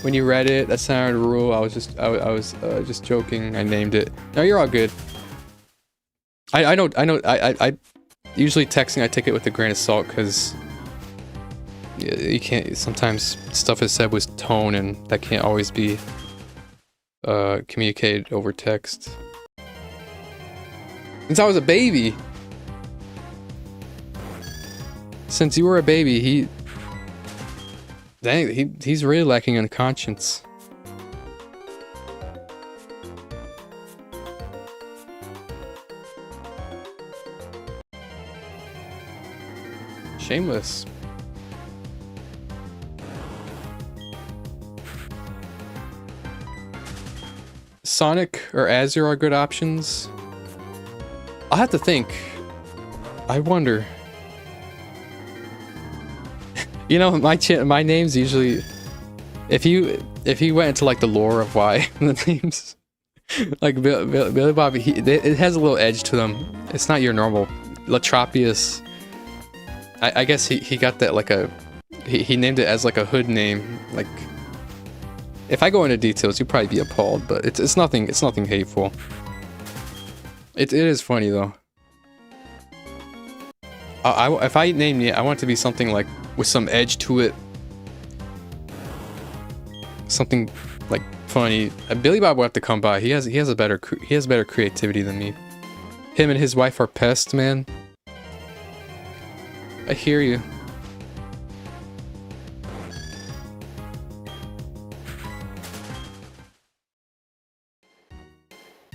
when you read it, that's not a rule. I was just joking. I named it. No, you're all good. I know. I usually texting, I take it with a grain of salt because you can't. Sometimes stuff is said with tone, and that can't always be communicated over text. Since I was a baby. Since you were a baby, he's really lacking in conscience. Shameless. Sonic or Azure are good options. I'll have to think. I wonder. You know, my names usually, if you went into like the lore of why the names, like Billy Bob, it has a little edge to them. It's not your normal Tropius. I guess he got that like he named it as like a hood name. Like, if I go into details, you'd probably be appalled, but it's nothing hateful. It is funny though. If I named it, I want it to be something like with some edge to it. Something like funny. Billy Bob will have to come by. He has better creativity than me. Him and his wife are pests, man. I hear you.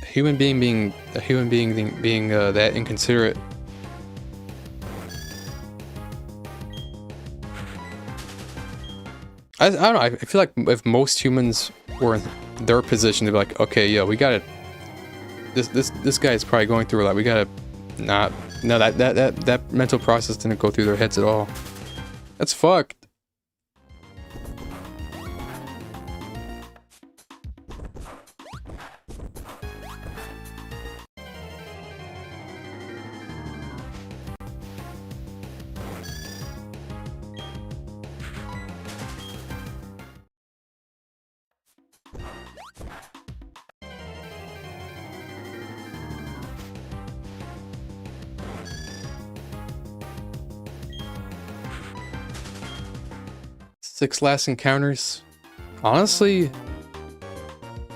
A human being being that inconsiderate. I don't know, I feel like if most humans were in their position, they'd be like, okay, yeah, we gotta... This guy is probably going through a lot, we gotta not... No, that mental process didn't go through their heads at all. That's fucked. Six last encounters. Honestly,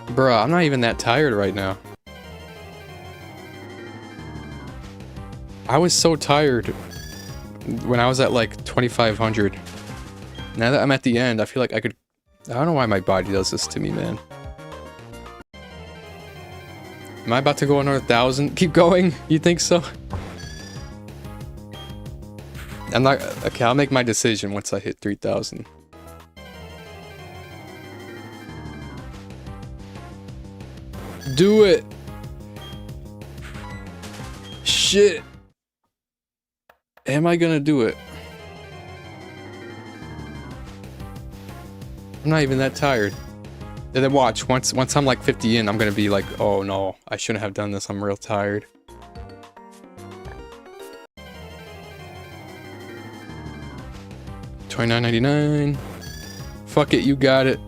bruh, I'm not even that tired right now. I was so tired when I was at like 2500. Now that I'm at the end, I feel like I could... I don't know why my body does this to me, man. Am I about to go another 1,000? Keep going? You think so? I'm not... Okay, I'll make my decision once I hit 3,000. Do it! Shit! Am I gonna do it? I'm not even that tired. And then watch, once I'm like 50 in, I'm gonna be like, oh no, I shouldn't have done this, I'm real tired. $29.99. Fuck it, you got it.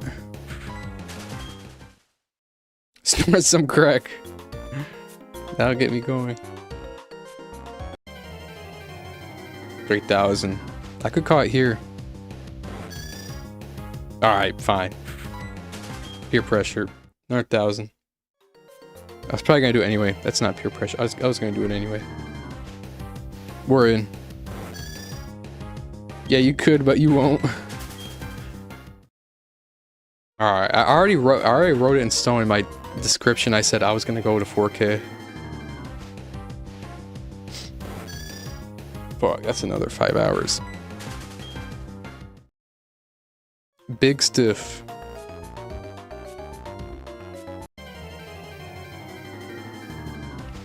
Snort some crack. That'll get me going. 3,000. I could call it here. Alright, fine. Peer pressure. Another 1,000. I was probably gonna do it anyway. That's not peer pressure. I was gonna do it anyway. We're in. Yeah, you could, but you won't. Alright, I already wrote it in stone in my description. I said I was gonna go to 4K. Fuck, that's another 5 hours. Big stiff.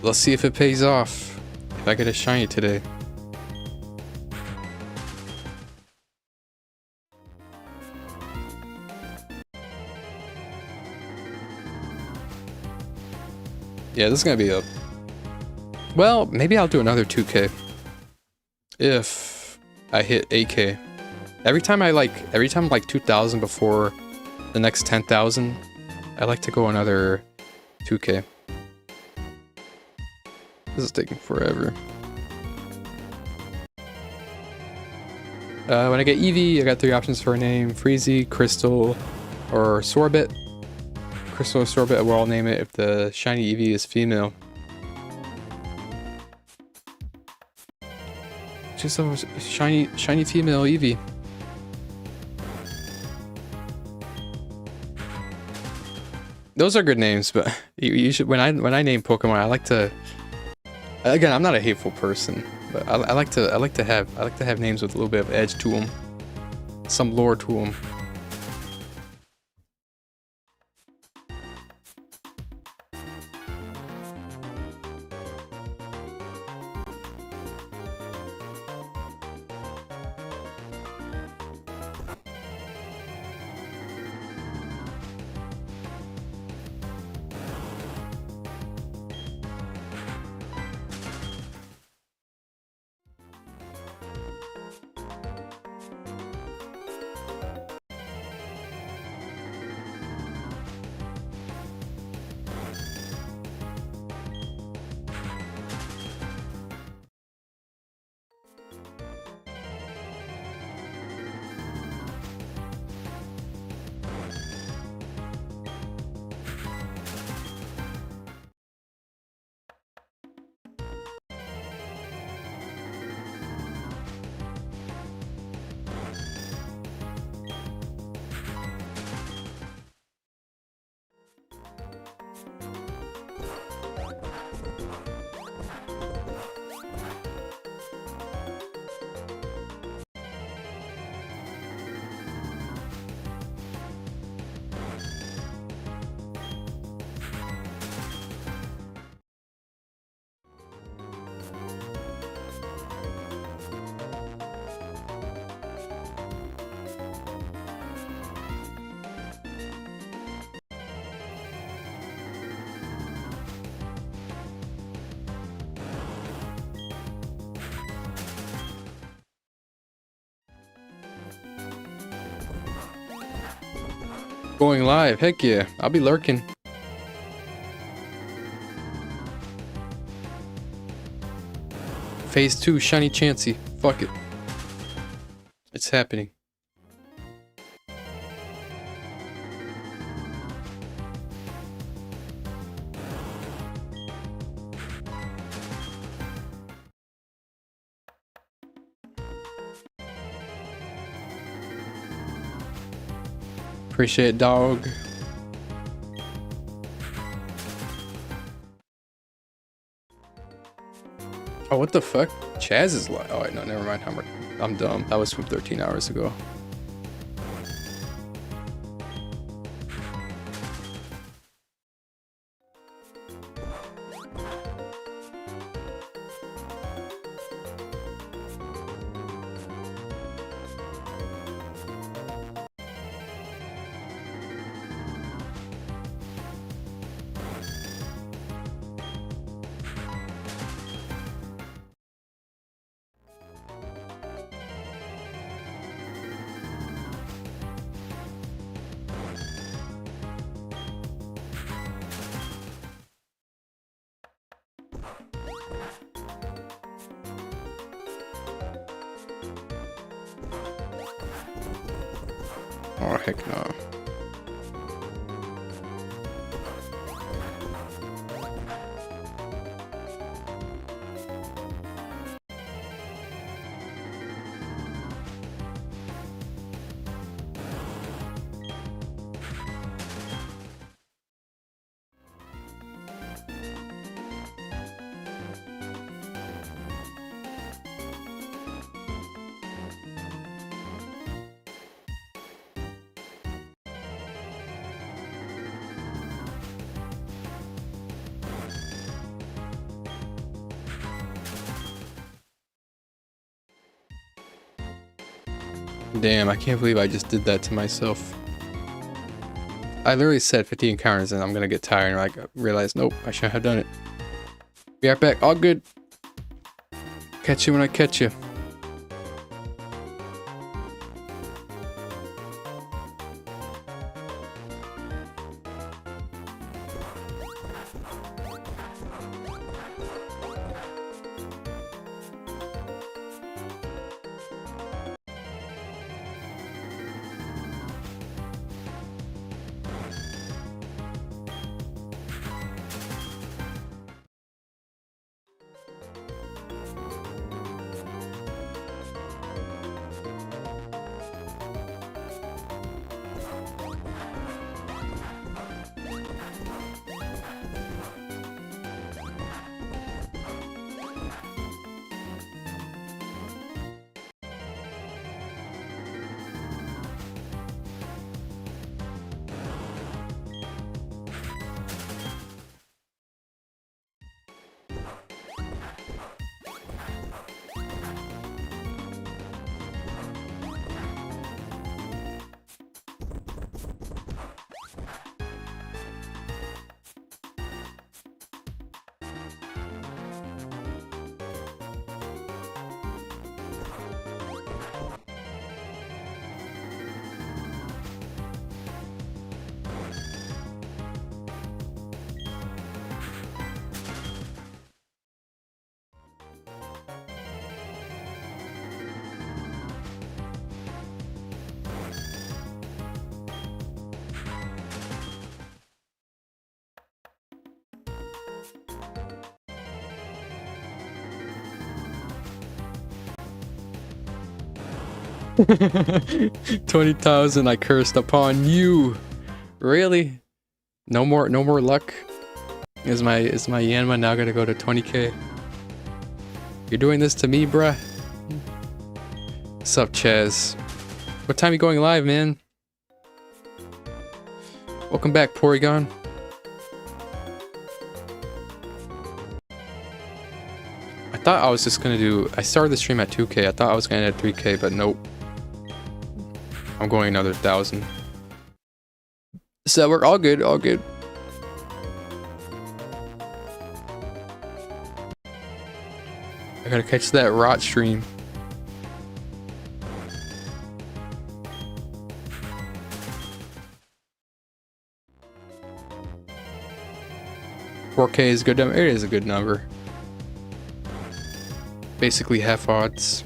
Let's see if it pays off. If I get a shiny today. Yeah, this is gonna be a... Well, maybe I'll do another 2K. If I hit 8K. Every time I'm like 2,000 before the next 10,000, I'd like to go another 2K. This is taking forever. When I get Eevee, I got 3 options for a name: Freezy, Crystal, or Sorbet. Crystal or Sorbet, I will name it if the shiny Eevee is female. Just a shiny female Eevee. Those are good names, but you should. When I name Pokemon, I like to. Again, I'm not a hateful person, but I like to have names with a little bit of edge to them, some lore to them. Going live, heck yeah, I'll be lurking. Phase 2, Shiny Chansey. Fuck it. It's happening. Appreciate it, dog. Oh, what the fuck? Chaz is live. Oh, wait, no, never mind. I'm dumb. That was from 13 hours ago. Oh, heck no. Damn, I can't believe I just did that to myself. I literally said 50 encounters and I'm gonna get tired and I realized, nope, I shouldn't have done it. Be right back, all good. Catch you when I catch you. 20,000 I cursed upon you. Really? No more luck? Is my Yanma now gonna go to 20k? You're doing this to me, bruh? What's up, Chaz? What time you going live, man? Welcome back, Porygon. I thought I was just gonna do... I started the stream at 2k. I thought I was gonna end at 3k, but nope. I'm going another 1,000. So we're all good, all good. I gotta catch that rot stream. $4K is a good number. It is a good number. Basically half odds.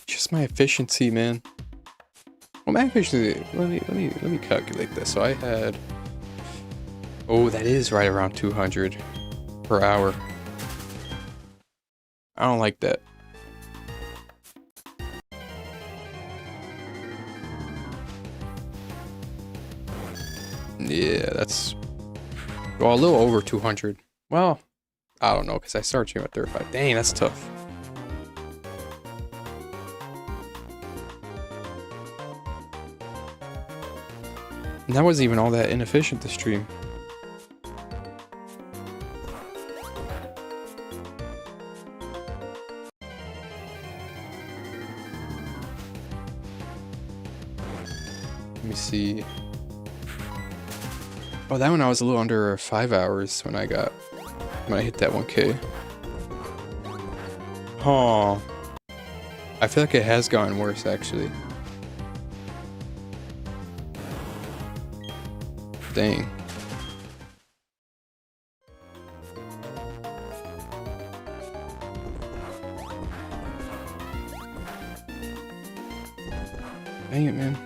Just my efficiency, man. Well, my efficiency. Let me calculate this. So I had. Oh, that is right around 200 per hour. I don't like that. Yeah, that's. Well, a little over 200. Well, I don't know, because I started streaming at 35. Dang, that's tough. And that wasn't even all that inefficient to stream. Let me see. Oh, that one I was a little under 5 hours when I hit that 1K. Oh, I feel like it has gotten worse actually. Dang. Dang it, man.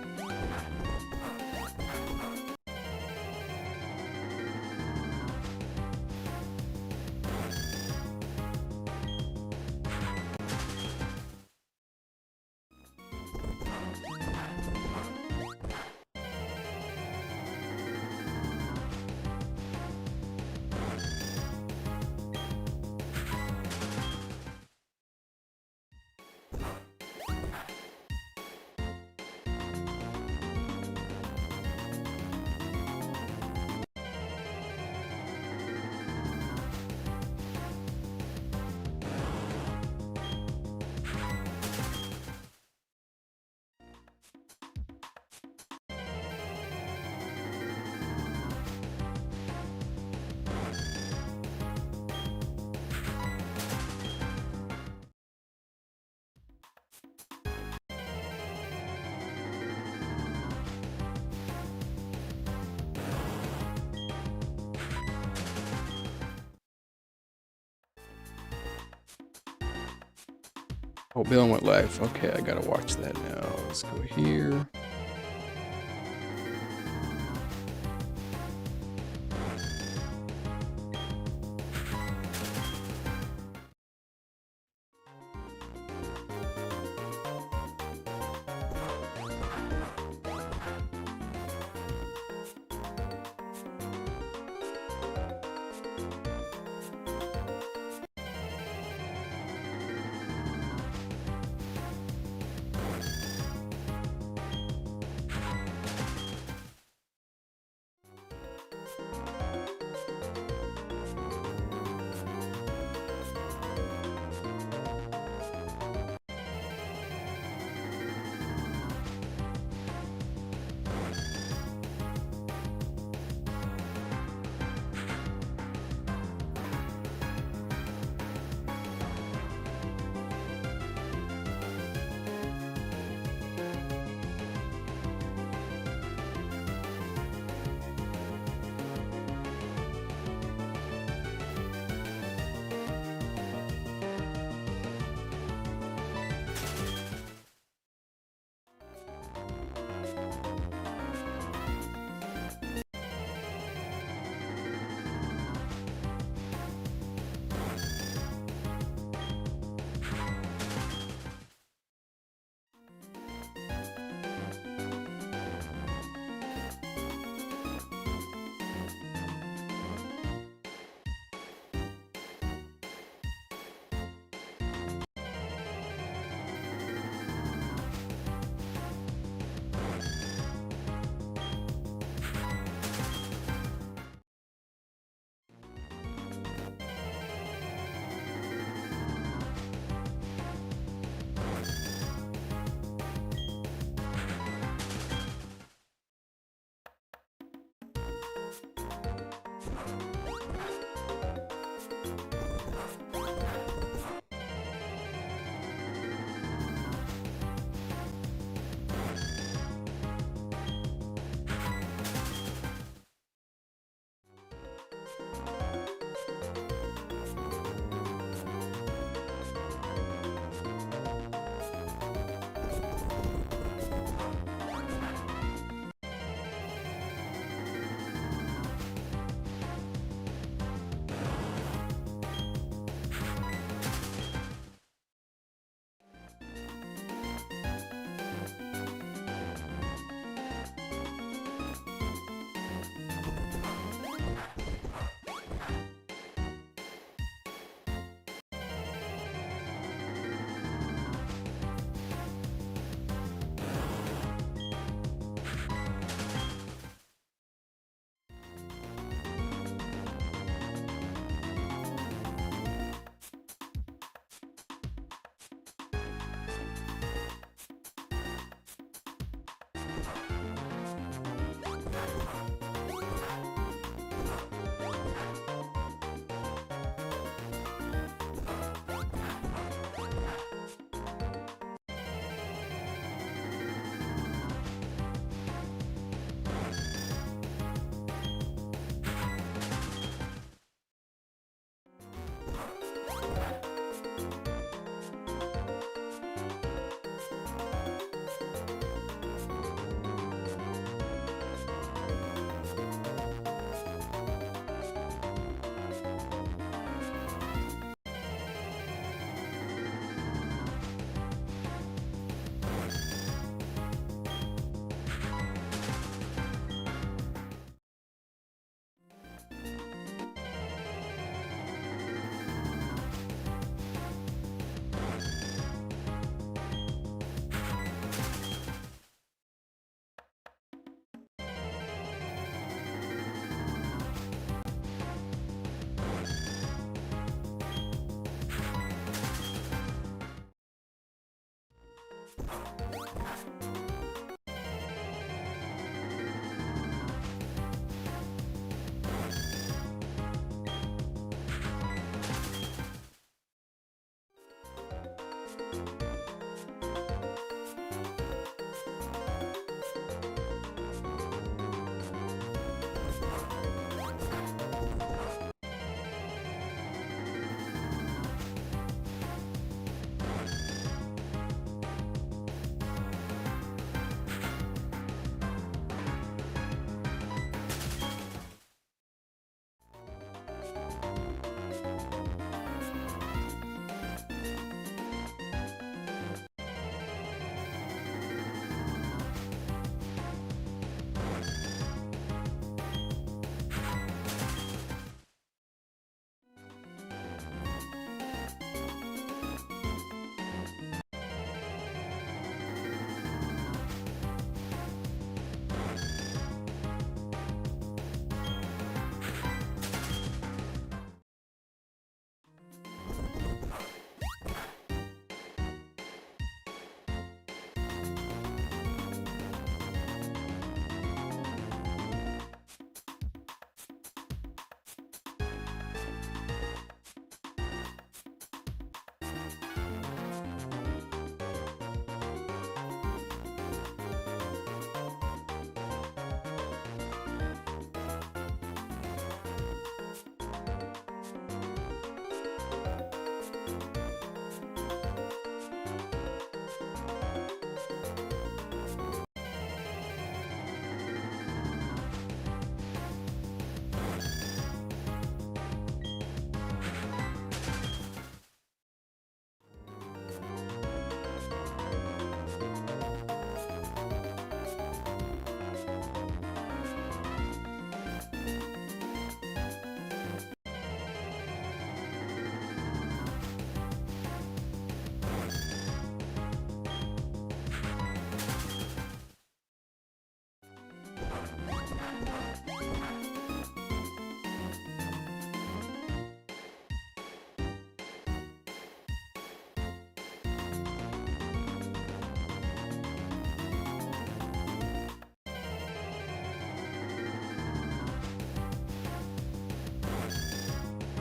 Oh, Bill went live. Okay, I gotta watch that now. Let's go here.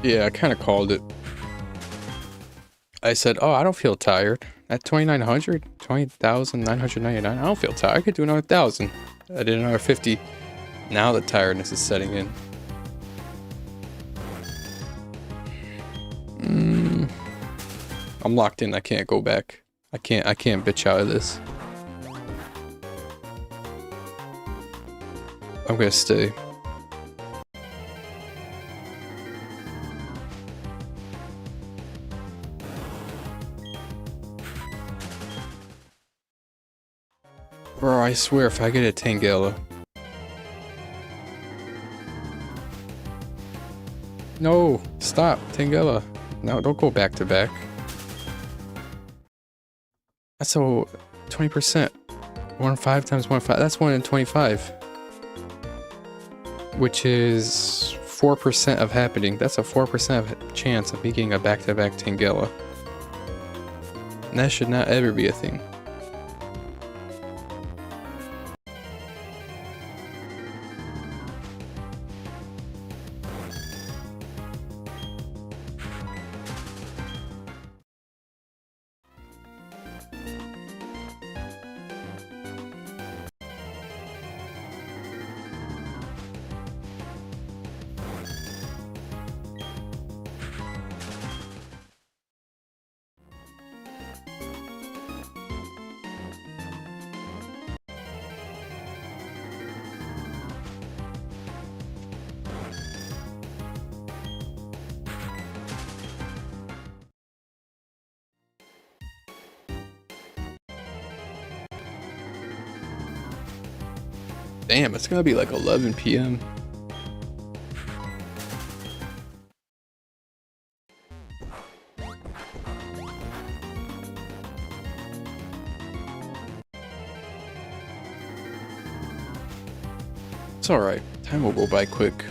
Yeah, I kind of called it. I said, oh, I don't feel tired. At 2,900, 20,999, I don't feel tired. I could do another 1,000. I did another 50. Now the tiredness is setting in. I'm locked in. I can't go back. I can't bitch out of this. I'm gonna stay. Bro, I swear if I get a Tangela. No, stop, Tangela. No, don't go back to back. That's so 20%. 1.5 times 1.5. That's 1 in 25. Which is 4% of happening. That's a 4% of chance of me getting a back-to-back Tangela. And that should not ever be a thing. Damn, it's gonna be like 11 p.m. It's alright. Time will go by quick.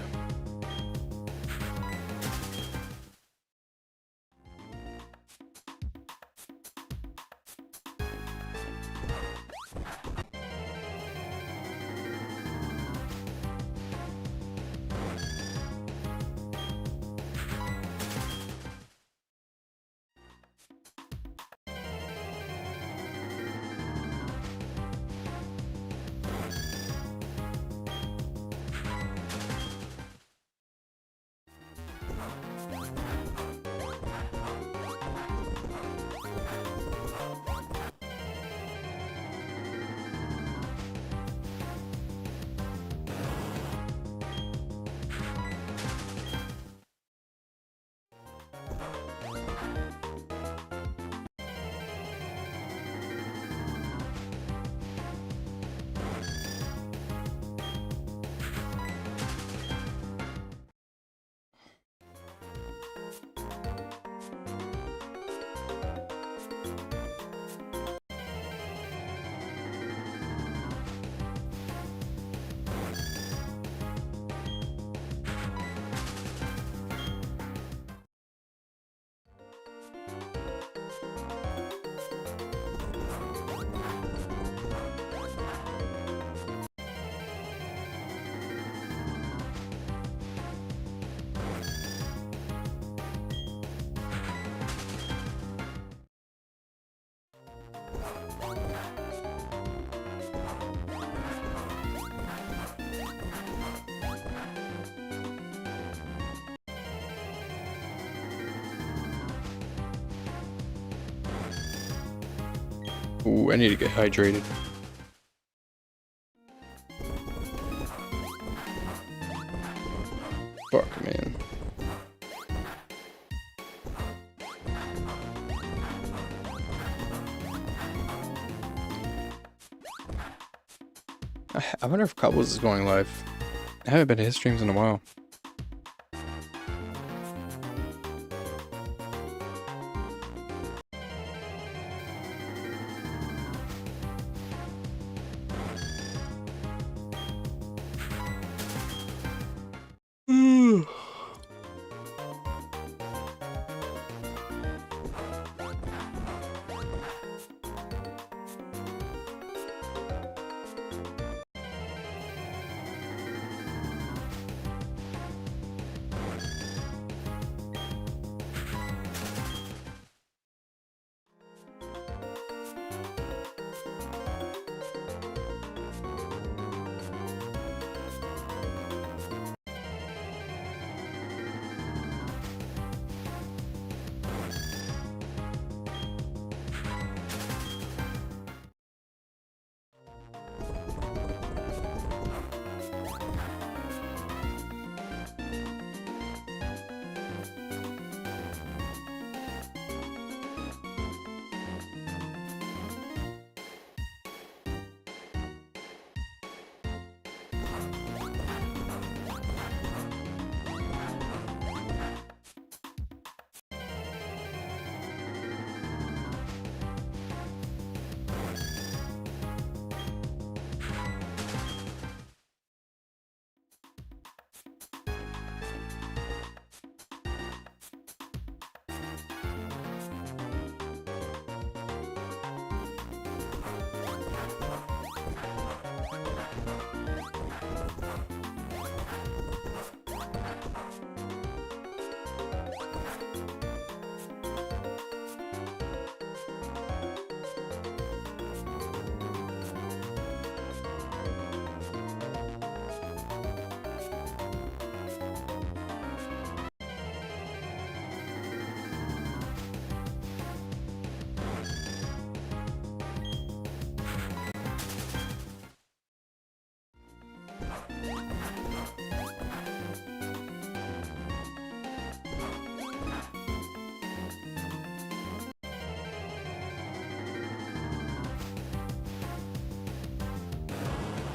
Ooh, I need to get hydrated. Fuck, man. I wonder if Couples is going live. I haven't been to his streams in a while.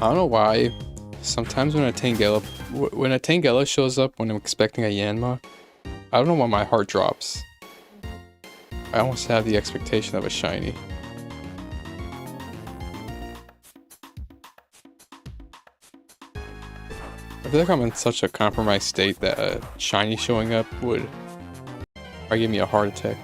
I don't know why. Sometimes when a Tangela shows up when I'm expecting a Yanma, I don't know why my heart drops. I almost have the expectation of a shiny. I feel like I'm in such a compromised state that a shiny showing up would probably give me a heart attack.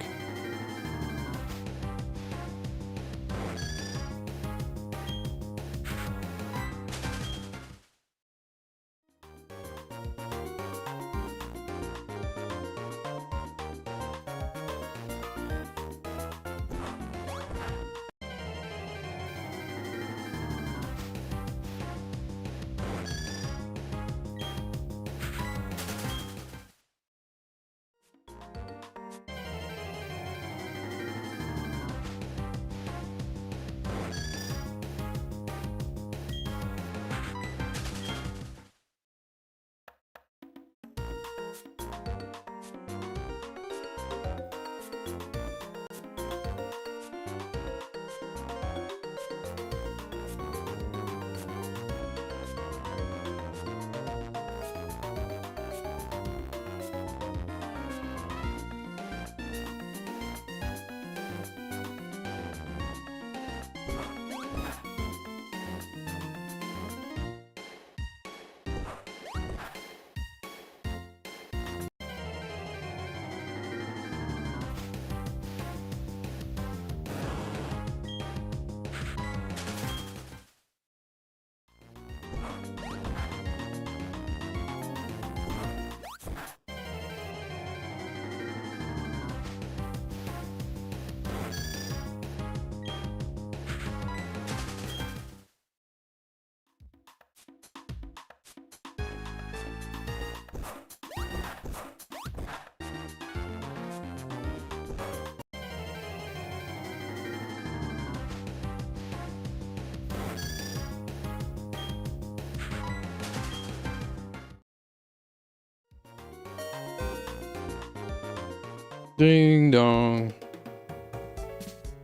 Ding dong.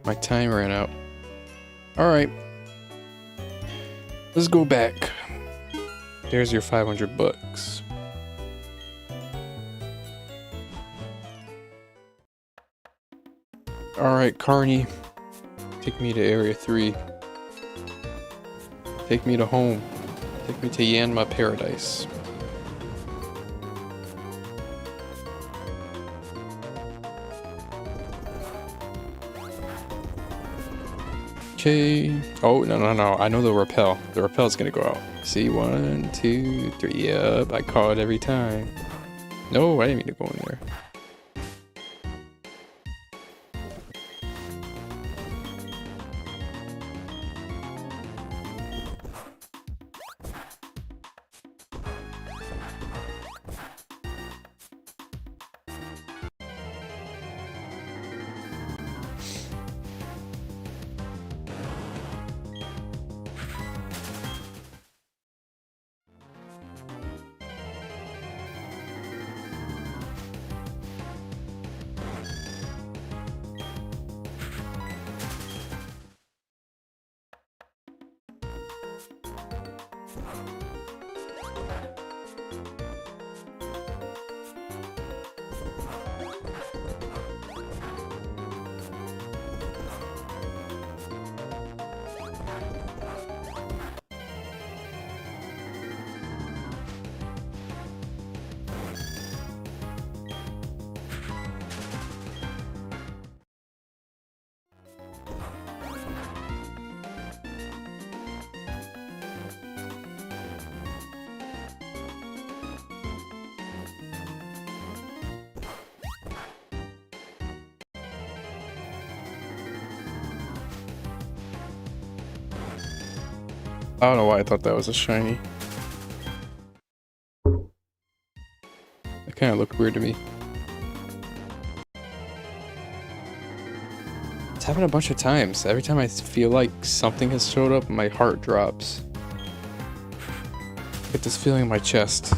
My time ran out. Alright. Let's go back. There's your 500 bucks. Alright, Carney. Take me to Area 3. Take me to home. Take me to Yanma Paradise. Okay. Oh, no. I know the repel. The repel's gonna go out. See, 1, 2, 3. Yep, I call it every time. No, I didn't mean to go in there. I don't know why I thought that was a shiny. It kind of looked weird to me. It's happened a bunch of times. Every time I feel like something has showed up, my heart drops. get this feeling in my chest.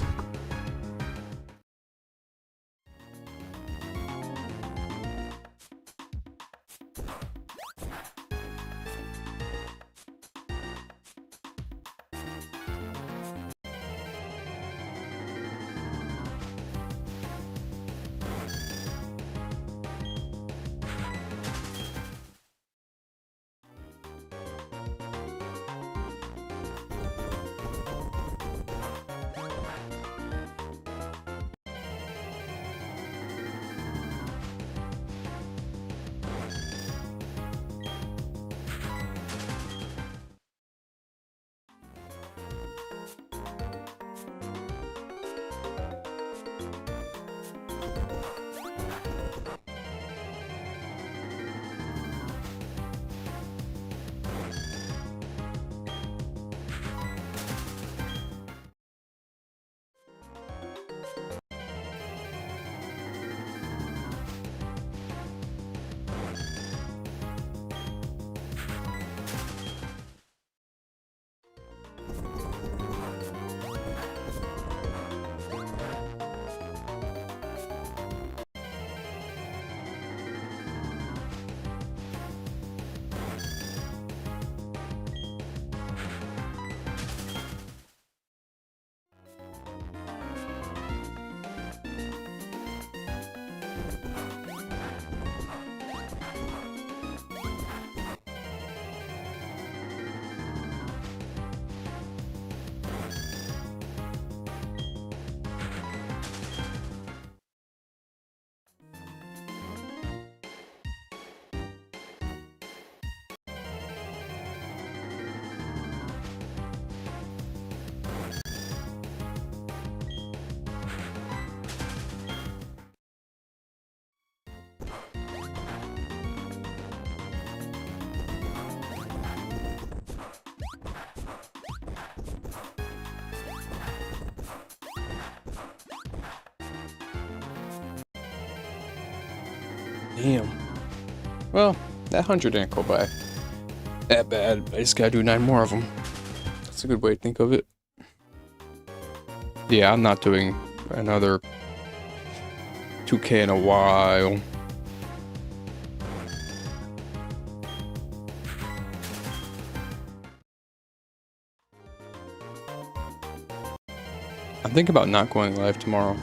Damn. Well, that 100 didn't go by that bad. I just gotta do 9 more of them. That's a good way to think of it. Yeah, I'm not doing another 2K in a while. I'm thinking about not going live tomorrow.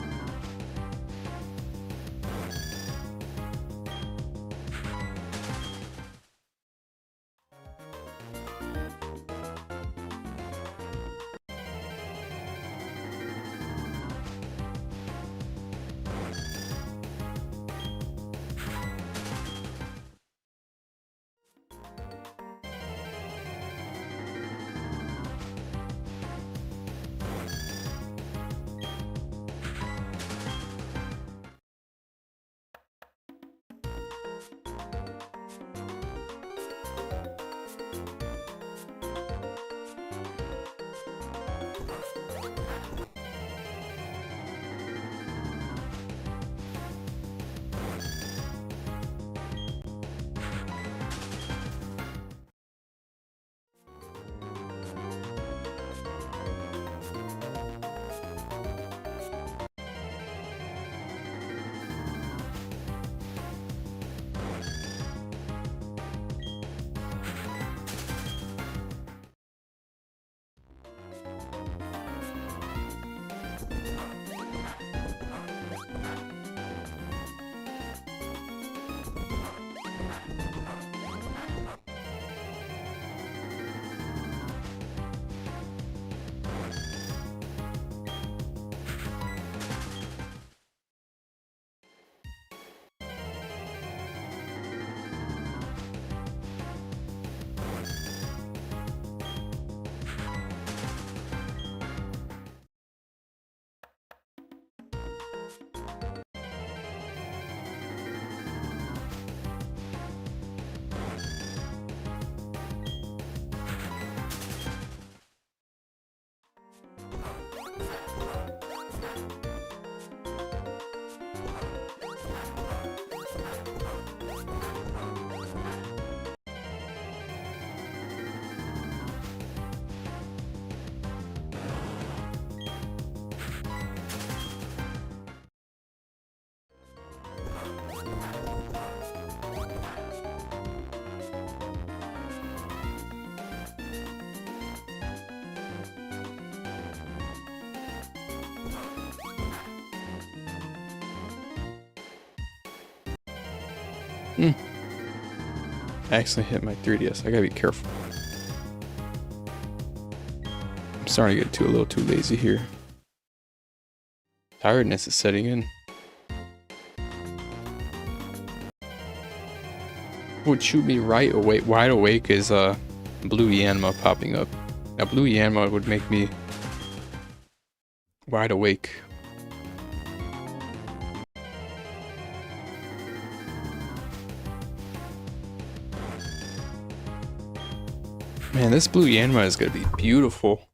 I accidentally hit my 3DS. I gotta be careful. I'm starting to get a little too lazy here. Tiredness is setting in. What shoot me right awake, wide awake is blue Yanma popping up. Now blue Yanma would make me wide awake. Man, this blue Yanma is gonna be beautiful.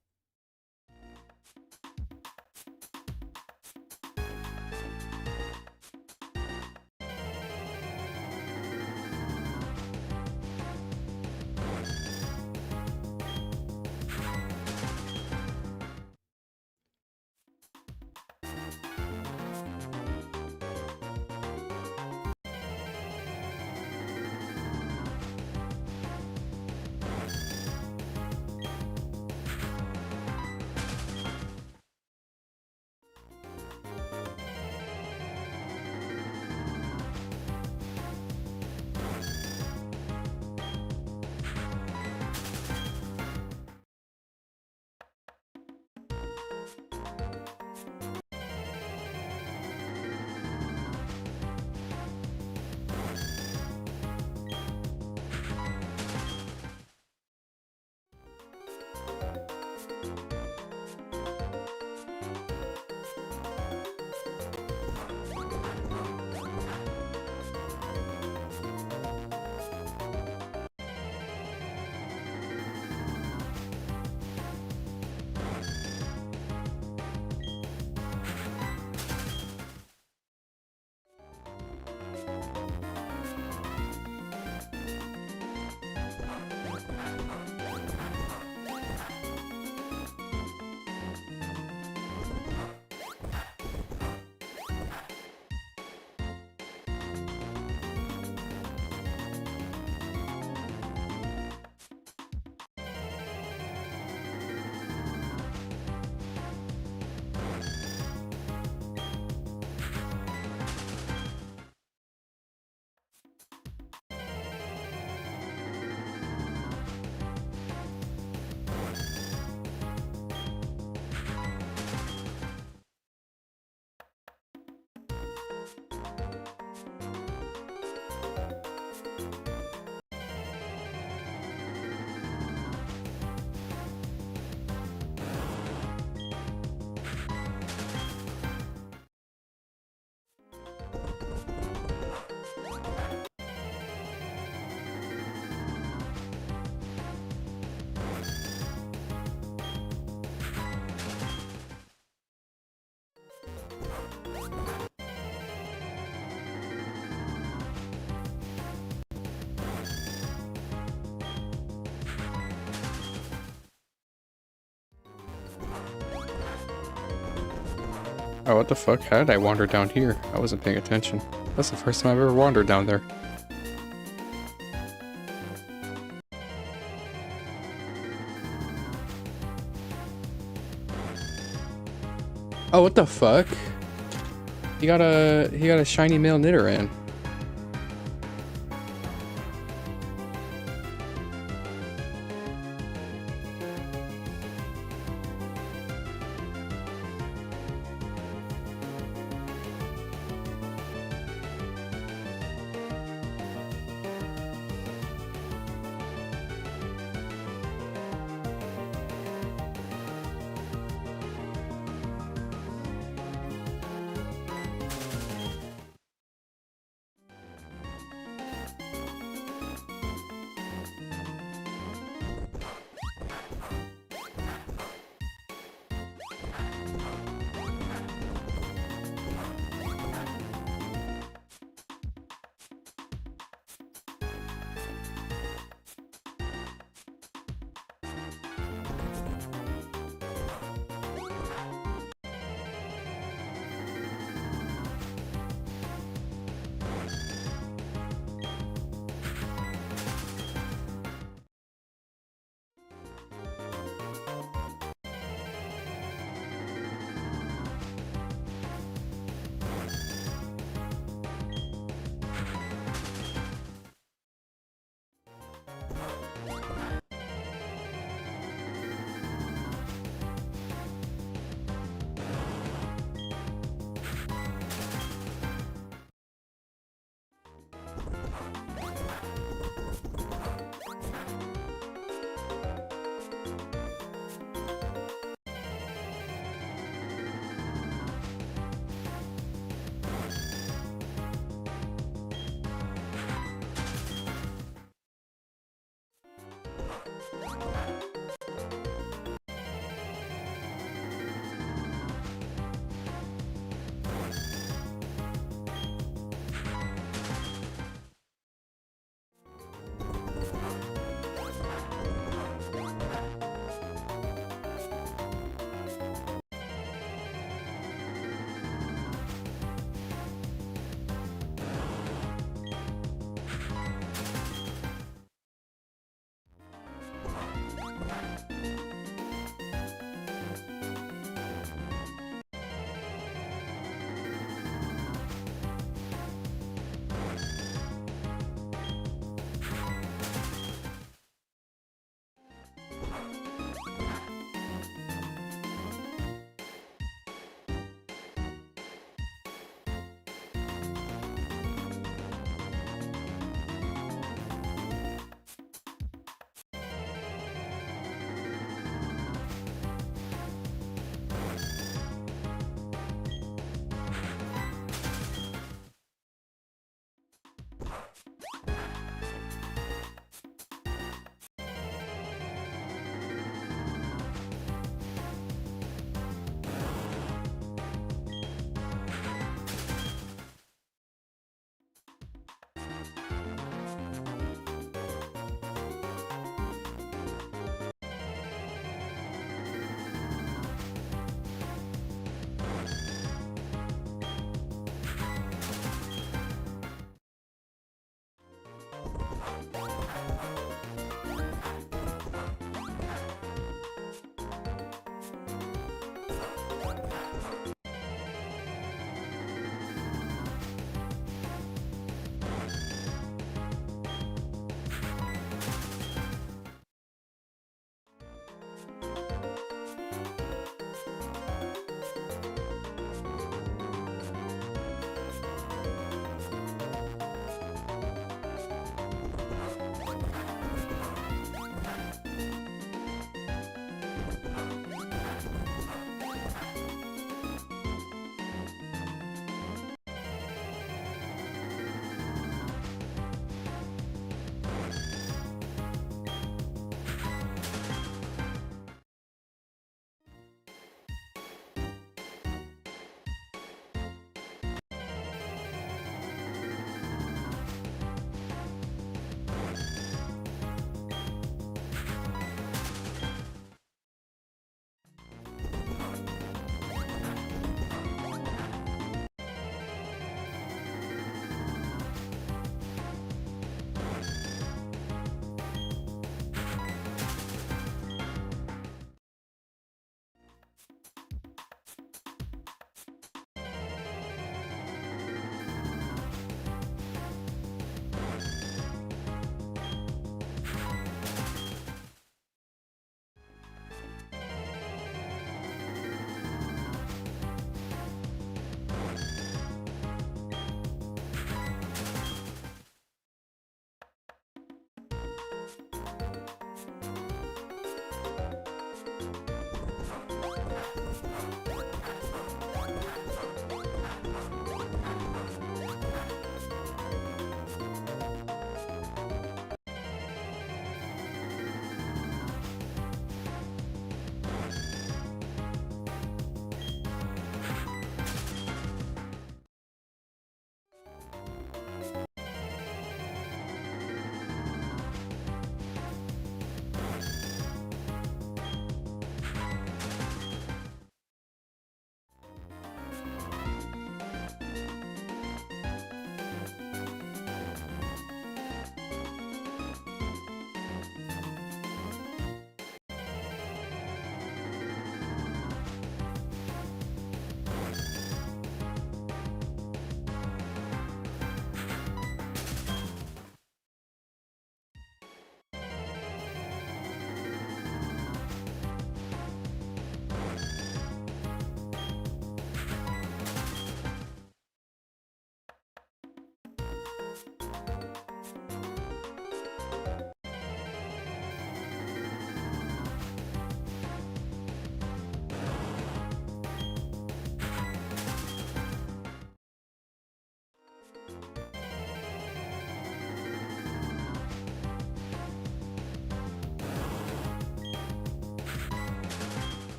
Oh, what the fuck? How did I wander down here? I wasn't paying attention. That's the first time I've ever wandered down there. Oh, what the fuck? He got a shiny male Nidoran.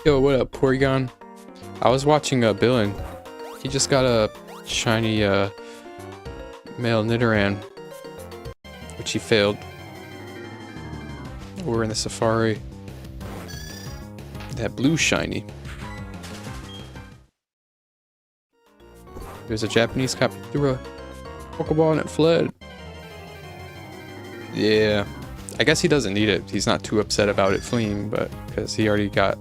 Yo, what up, Porygon? I was watching Billin. He just got a shiny male Nidoran, which he failed. We're in the safari. That blue shiny. There's a Japanese copy through a Pokeball and it fled. Yeah, I guess he doesn't need it. He's not too upset about it fleeing, but because he already got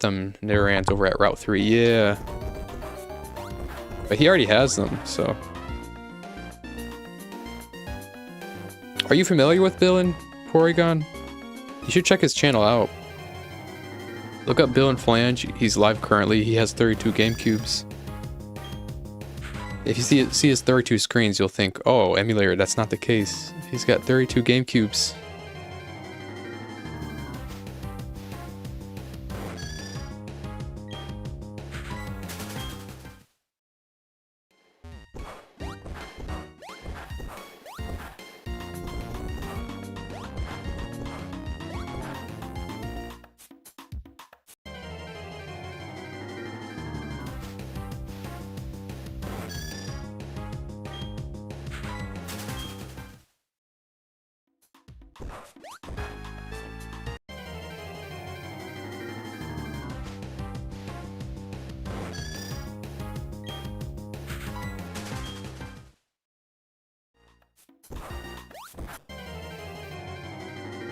them Nidorans over at Route 3. Yeah, but he already has them. So, are you familiar with Billin, Porygon? You should check his channel out. Look up Billin Flange. He's live currently. He has 32 GameCubes. If you see his 32 screens, you'll think, oh, emulator, that's not the case. He's got 32 GameCubes.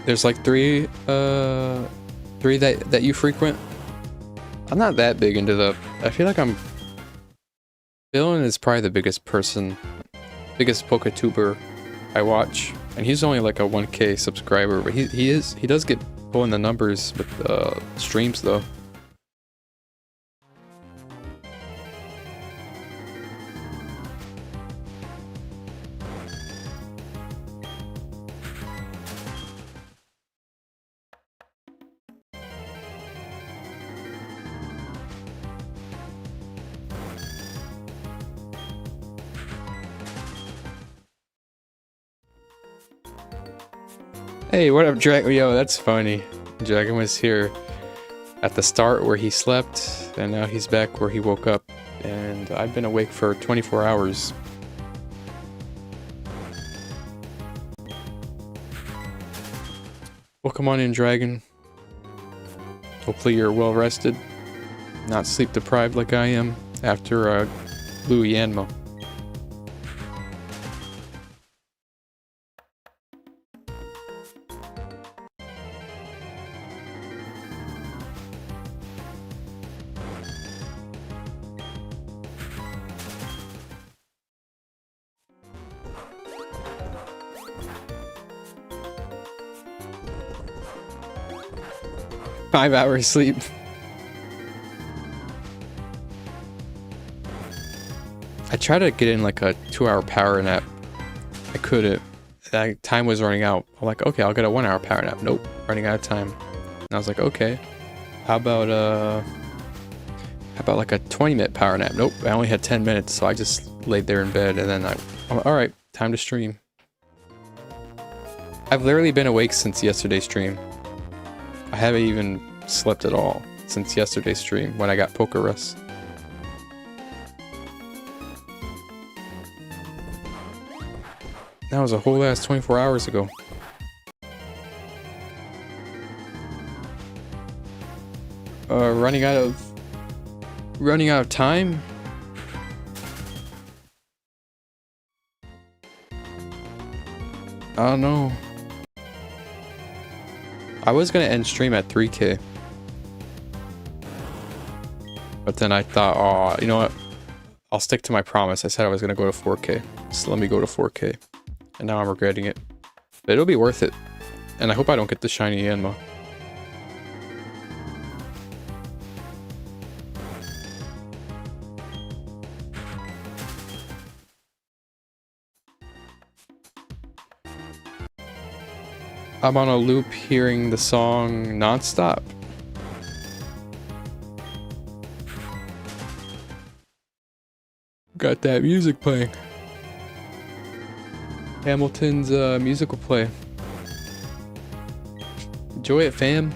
There's like three that you frequent. I'm not that big into I feel like Billin is probably the biggest biggest Poketuber I watch, and he's only like a 1K subscriber, but he does get pulling the numbers with streams though. Hey, what up, Dragon? Yo, that's funny. Dragon was here at the start where he slept, and now he's back where he woke up. And I've been awake for 24 hours. Welcome on in, Dragon. Hopefully you're well rested, not sleep deprived like I am after blue Yanma. 5 hours sleep. I tried to get in like a 2-hour power nap. I couldn't. That time was running out. I'm like, okay, I'll get a 1-hour power nap. Nope, running out of time. And I was like, okay, how about like a 20-minute power nap? Nope, I only had 10 minutes, so I just laid there in bed, and then I'm all right, time to stream. I've literally been awake since yesterday's stream. I haven't even slept at all since yesterday's stream when I got Pokerus. That was a whole ass 24 hours ago. Running out of time? I don't know. I was gonna end stream at 3K. But then I thought, oh, you know what? I'll stick to my promise. I said I was gonna go to 4K. So let me go to 4K. And now I'm regretting it. But it'll be worth it. And I hope I don't get the shiny Yanma. I'm on a loop hearing the song nonstop. Got that music playing. Hamilton's musical play. Enjoy it, fam.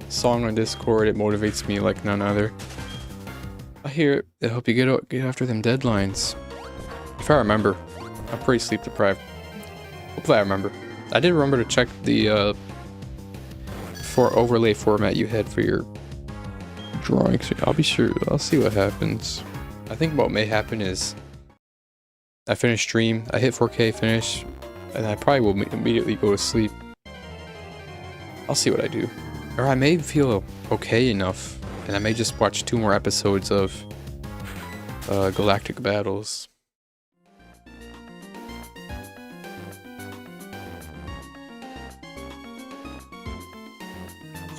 Song on Discord, it motivates me like none other. I hear it. I hope you get after them deadlines. If I remember, I'm pretty sleep deprived. Hopefully I remember. I did remember to check the for overlay format you had for your drawings. I'll be sure. I'll see what happens. I think what may happen is I finish stream, I hit 4K finish, and I probably will immediately go to sleep. I'll see what I do. Or I may feel okay enough, and I may just watch 2 more episodes of Galactic Battles.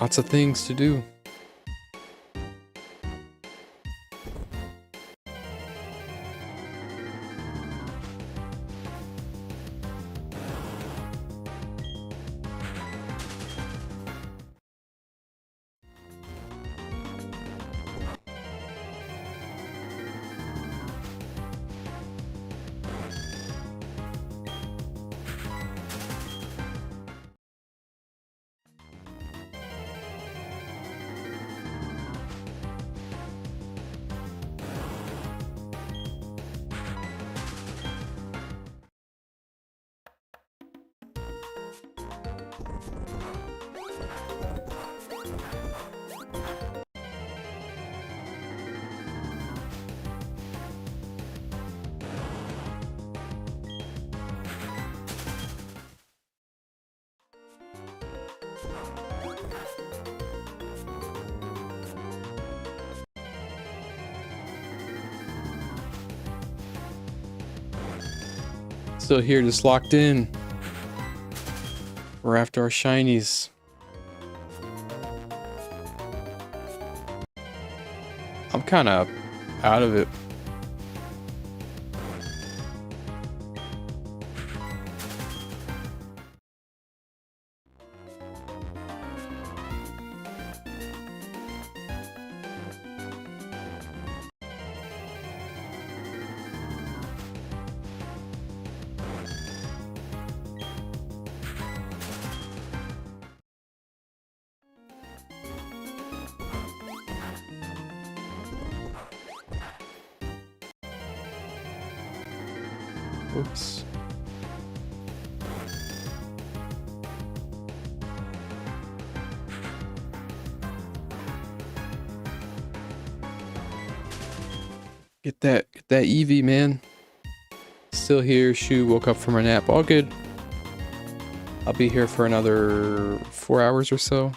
Lots of things to do. Still here, just locked in. We're after our shinies. I'm kind of out of it. Oops. Get that Eevee, man. Still here. Shu woke up from a nap. All good. I'll be here for another 4 hours or so.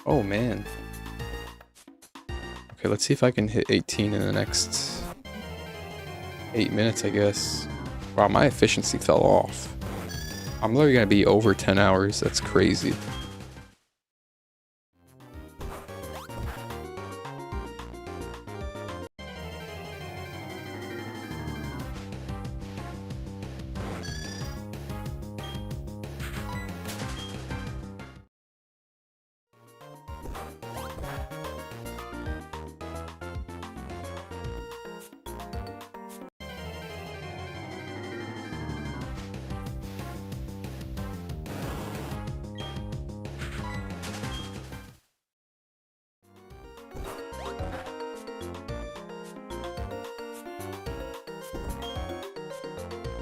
Oh, man. Okay, let's see if I can hit 18 in the next 8 minutes, I guess. Wow, my efficiency fell off. I'm literally gonna be over 10 hours. That's crazy.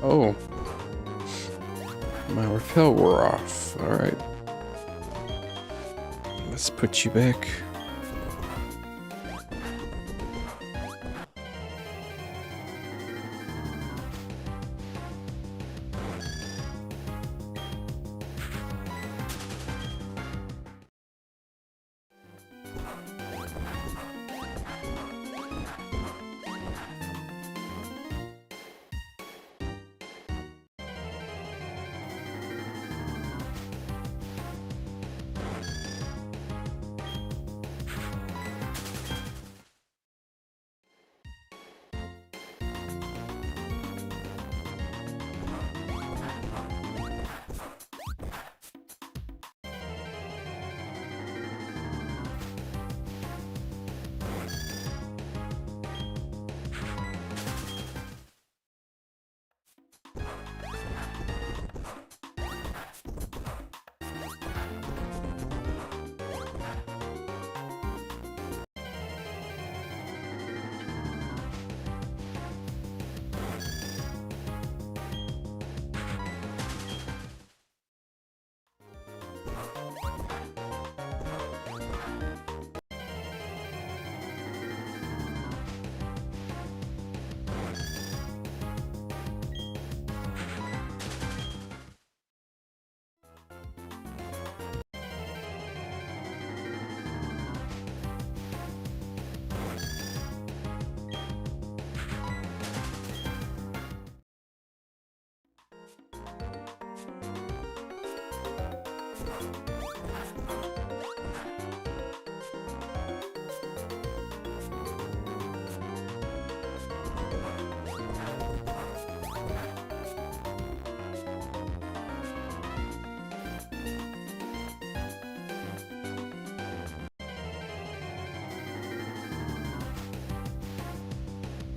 Oh. My repel wore off. Alright. Let's put you back.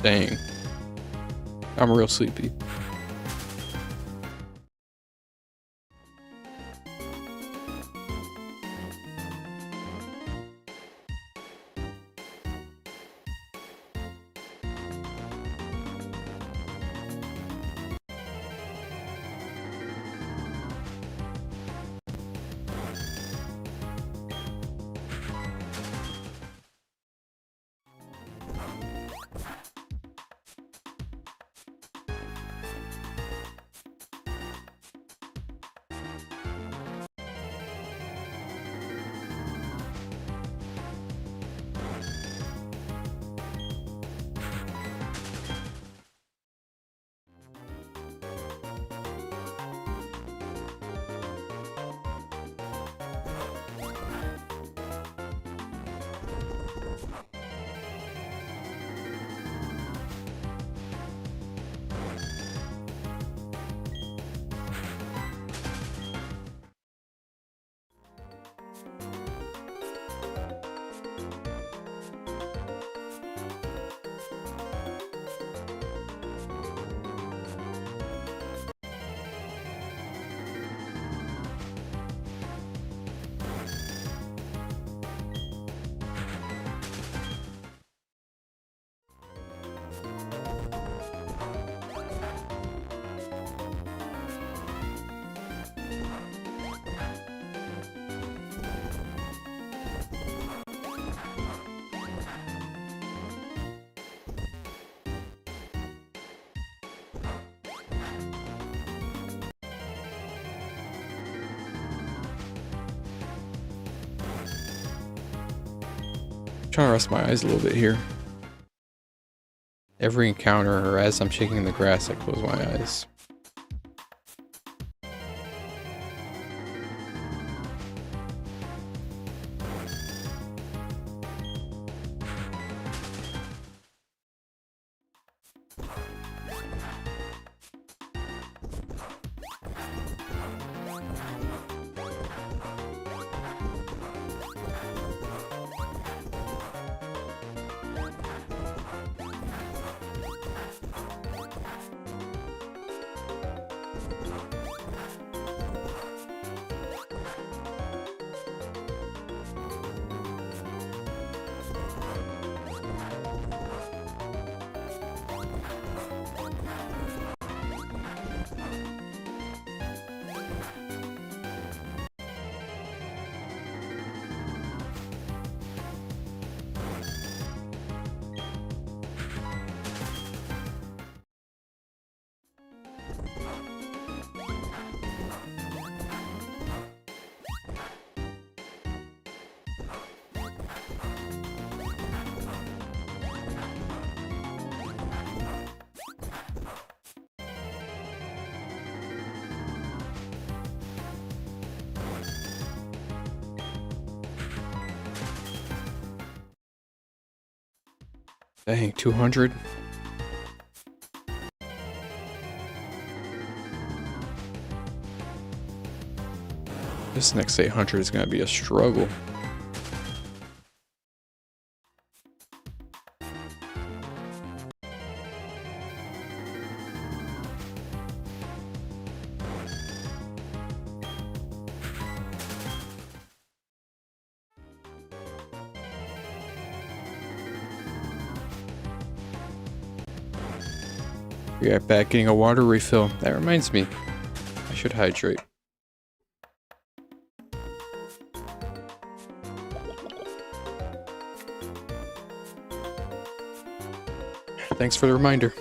Dang. I'm real sleepy. trying to rest my eyes a little bit here. Every encounter, or as I'm shaking the grass, I close my eyes. Dang, 200? This next 800 is gonna be a struggle. Be right back, getting a water refill. That reminds me, I should hydrate. Thanks for the reminder.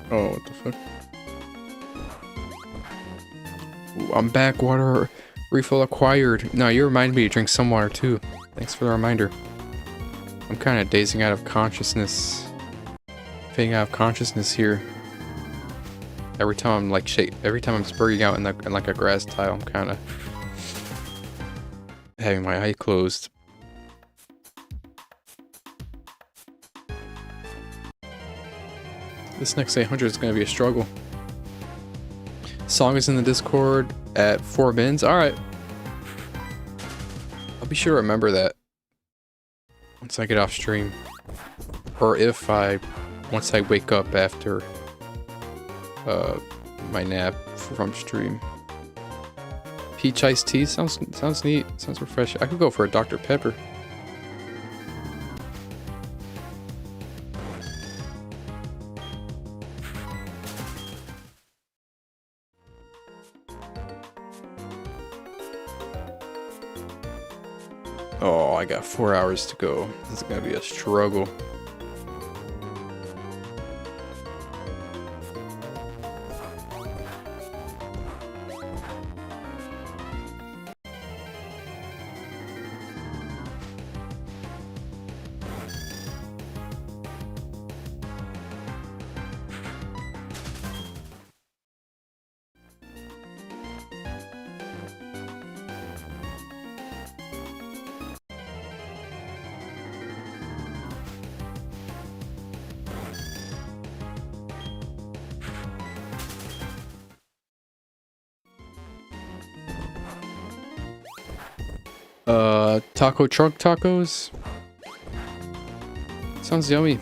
Oh, what the fuck? Ooh, I'm back. Water refill acquired. No, you reminded me to drink some water too. Thanks for the reminder. I'm kind of dazing out of consciousness. Fading out of consciousness here. Every time I'm like every time I'm spurting out in like a grass tile, I'm kind of having my eye closed. This next 800 is going to be a struggle. Song is in the Discord at 4 mins. Alright. I'll be sure to remember that once I get off stream. Or once I wake up after my nap from stream. Peach iced tea sounds neat. Sounds refreshing. I could go for a Dr. Pepper. Oh, I got 4 hours to go. This is gonna be a struggle. Taco truck tacos? Sounds yummy.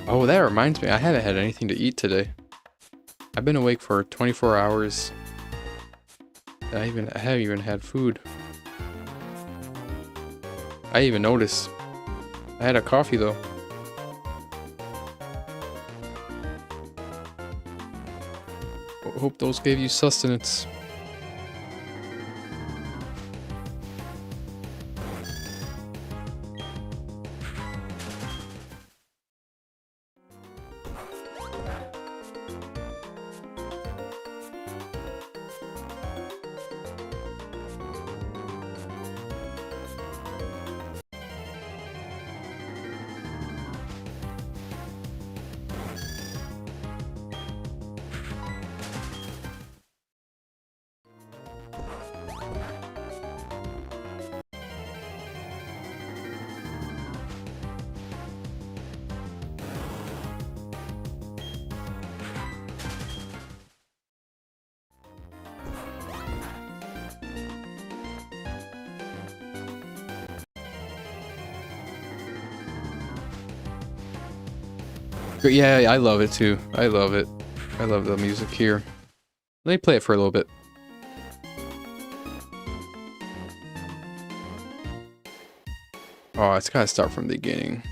Oh, that reminds me, I haven't had anything to eat today. I've been awake for 24 hours. I haven't even had food. I didn't even notice. I had a coffee though. Hope those gave you sustenance. Yeah, I love it too. I love it. I love the music here. Let me play it for a little bit. Oh, it's gotta start from the beginning.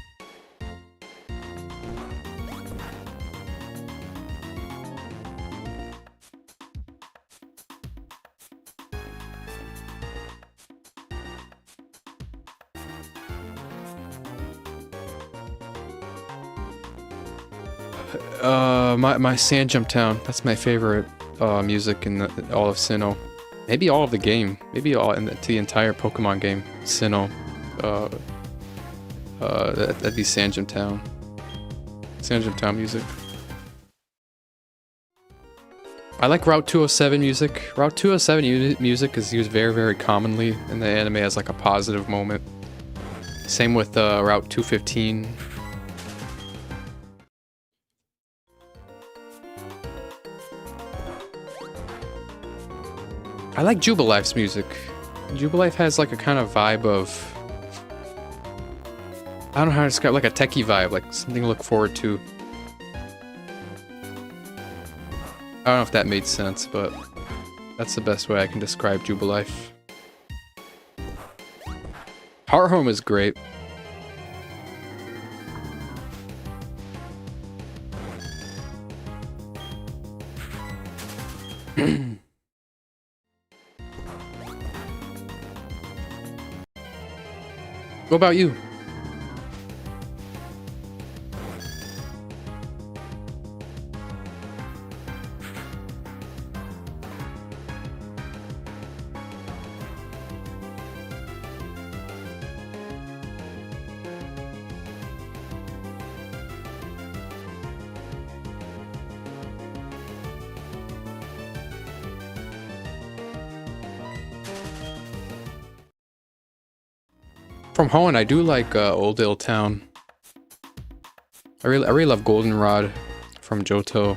My Sand Jump Town. That's my favorite music in all of Sinnoh. Maybe all of the game. Maybe all in the entire Pokemon game. Sinnoh. That'd be Sand Jump Town. Sand Jump Town music. I like Route 207 music. Route 207 music is used very, very commonly in the anime as like a positive moment. Same with Route 215. I like Jubilife's music. Jubilife has like a kind of vibe of... I don't know how to describe, like a techie vibe, like something to look forward to. I don't know if that made sense, but that's the best way I can describe Jubilife. Heart Home is great. What about you? From Hoenn, I do like Old Ill Town. I really love Goldenrod from Johto.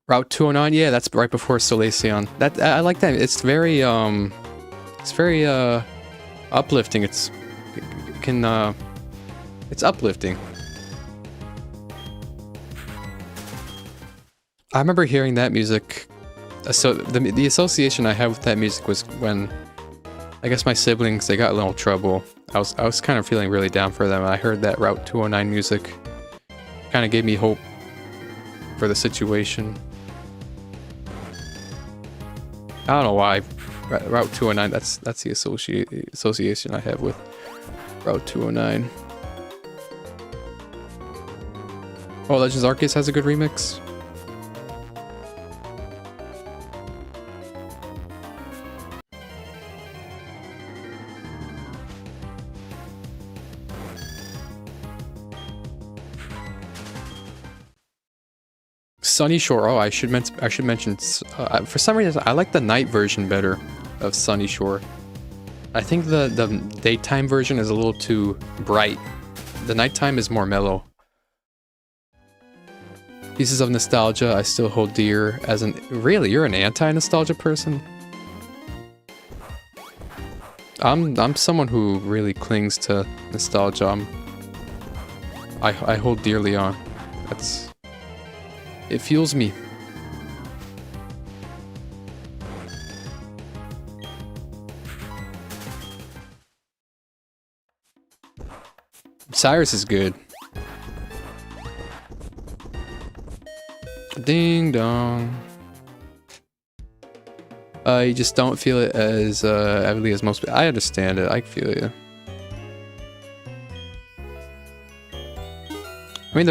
Route 209, yeah, that's right before Solaceon. That I like that. It's very uplifting. It's uplifting. I remember hearing that music. So the association I have with that music was when, I guess my siblings, they got in a little trouble. I was kind of feeling really down for them. And I heard that Route 209 music. Kind of gave me hope for the situation. I don't know why. Route 209, that's the association I have with Route 209. Oh, Legends Arceus has a good remix. Sunny Shore. Oh, I should mention. For some reason, I like the night version better of Sunny Shore. I think the daytime version is a little too bright. The nighttime is more mellow. Pieces of nostalgia I still hold dear as an... Really? You're an anti-nostalgia person? I'm someone who really clings to nostalgia. I hold dearly on. That's... It fuels me. Cyrus is good. Ding dong. You just don't feel it as heavily as most people. I understand it. I feel you. I mean,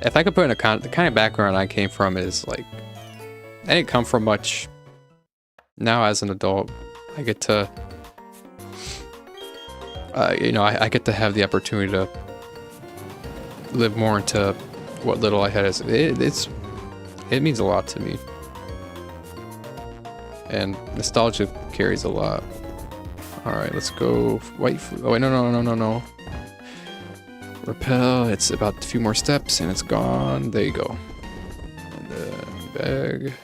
if I could put in the kind of background I came from is like, I didn't come from much. Now as an adult, I get to, you know, I get to have the opportunity to live more into what little I had. It means a lot to me. And nostalgia carries a lot. Alright, let's go. Wait, oh wait, no. Repel, it's about a few more steps and it's gone. There you go. And then bag.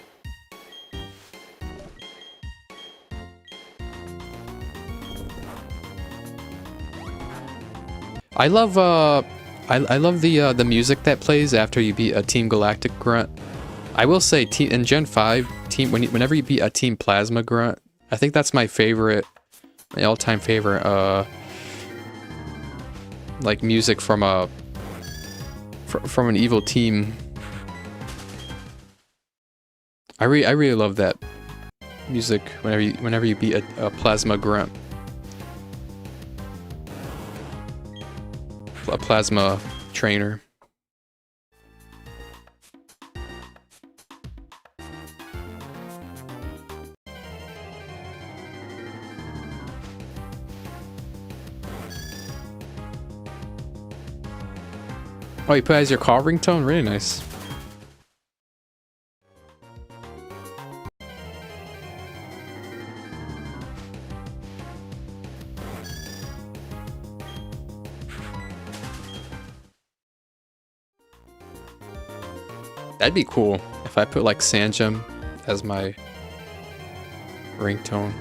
I love I love the music that plays after you beat a Team Galactic grunt. I will say, in Gen 5, whenever you beat a Team Plasma grunt, I think that's my favorite, my all-time favorite, like music from an evil team. I really love that music whenever you beat a Plasma grunt, a Plasma trainer. Oh, you put it as your call ringtone? Really nice. That'd be cool if I put like Sanjum as my ringtone.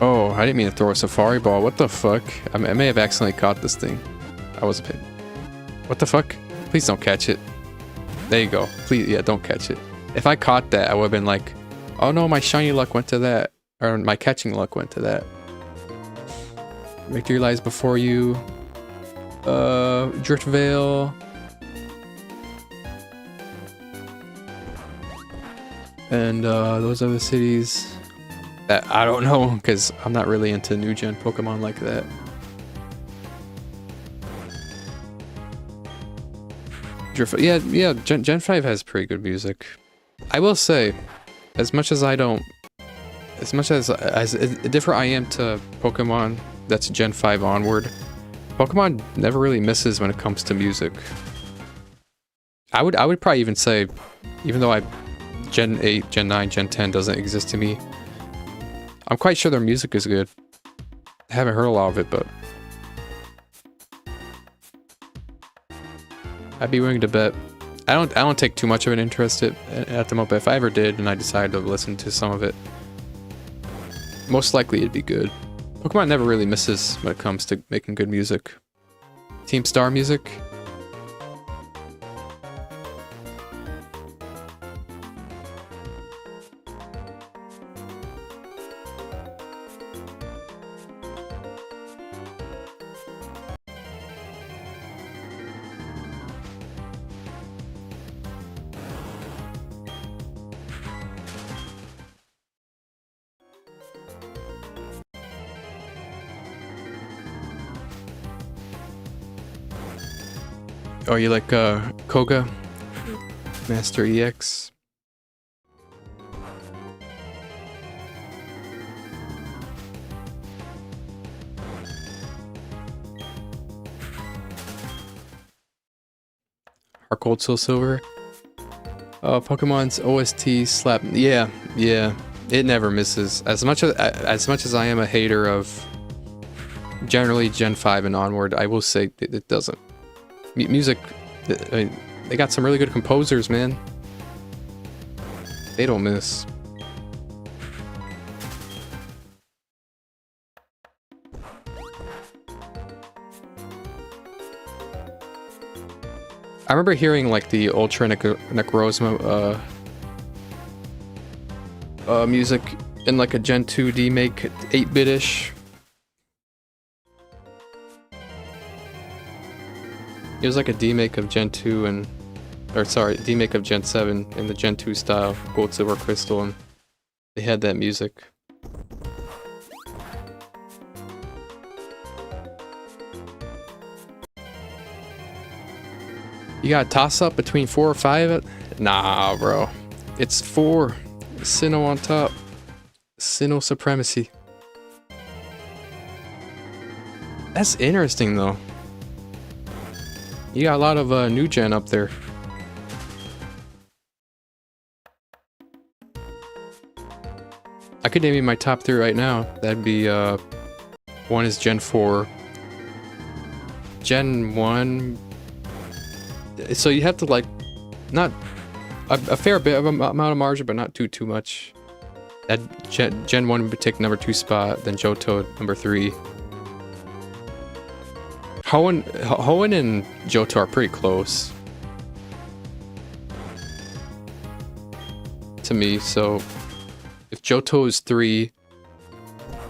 Oh, I didn't mean to throw a safari ball. What the fuck? I may have accidentally caught this thing. I was a pig. What the fuck? Please don't catch it. There you go. Please, yeah, don't catch it. If I caught that, I would have been like, oh no, my shiny luck went to that. Or my catching luck went to that. Victory lies before you. Drift Veil. And those other cities that I don't know, because I'm not really into new gen Pokemon like that. Drift, yeah, Gen 5 has pretty good music. I will say, as much as different I am to Pokemon that's Gen 5 onward, Pokemon never really misses when it comes to music. I would probably even say, even though Gen 8, Gen 9, Gen 10 doesn't exist to me, I'm quite sure their music is good. I haven't heard a lot of it, but I'd be willing to bet I don't take too much of an interest at the moment, but if I ever did and I decided to listen to some of it, most likely it'd be good. Pokemon never really misses when it comes to making good music. Team Star music. Oh, you like Koga? Master EX? Heart Gold, Soul Silver? Pokemon's OST slap. Yeah, it never misses. As much as I am a hater of generally Gen 5 and onward, I will say it doesn't. Music, I mean, they got some really good composers, man. They don't miss. I remember hearing like the Ultra Necrozma music in like a Gen 2 demake, 8-bit-ish. It was like a demake of Gen 2 and... Or sorry, demake of Gen 7 in the Gen 2 style, Gold, Silver, Crystal, and they had that music. You got a toss-up between 4 or 5? Nah, bro. It's 4. Sinnoh on top. Sinnoh supremacy. That's interesting, though. You got a lot of new gen up there. I could name you my top 3 right now. That'd be, 1 is Gen 4. Gen 1... So you have to, like, not... A fair bit of amount of margin, but not too much. That Gen 1 would take number 2 spot, then Johto number 3. Hoenn and Johto are pretty close to me, so if Johto is 3,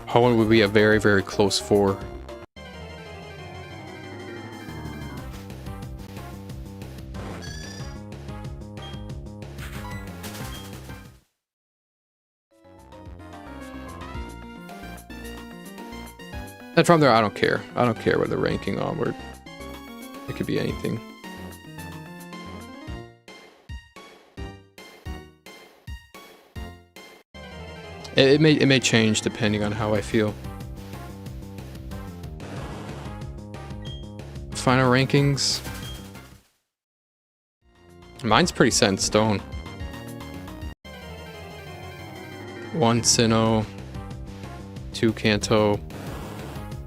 Hoenn would be a very, very close 4. And from there, I don't care. I don't care what the ranking onward. It could be anything. It may change depending on how I feel. Final rankings. Mine's pretty set in stone. 1 Sinnoh, 2 Kanto,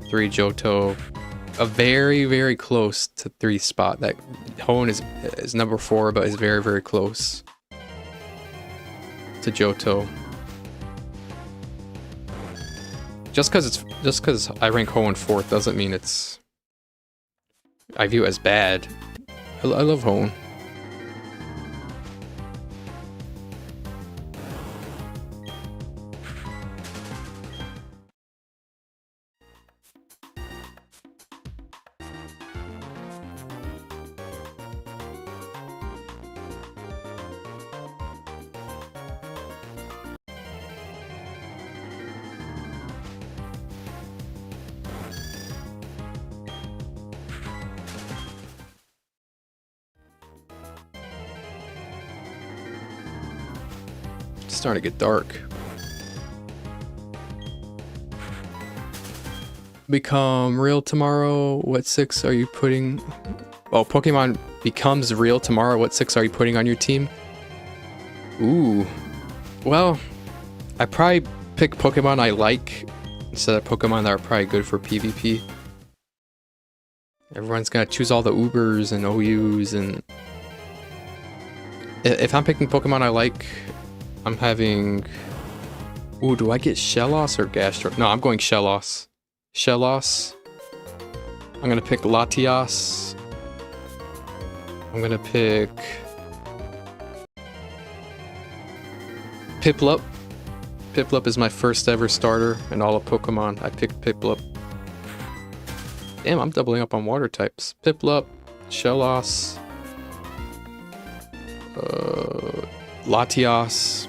3 Johto, a very, very close to 3 spot. That Hoenn is number 4, but is very, very close to Johto. Just because I rank Hoenn 4th doesn't mean I view it as bad. I love Hoenn. Starting to get dark. Become real tomorrow. What 6 are you putting? Oh, Pokemon becomes real tomorrow. What 6 are you putting on your team? Ooh. Well, I probably pick Pokemon I like instead of Pokemon that are probably good for PvP. Everyone's gonna choose all the Ubers and OUs and If I'm picking Pokemon I like, I'm having... Ooh, do I get Shellos or Gastro? No, I'm going Shellos. Shellos. I'm gonna pick Latias. I'm gonna pick... Piplup. Piplup is my first ever starter in all of Pokemon. I picked Piplup. Damn, I'm doubling up on water types. Piplup, Shellos, Latias,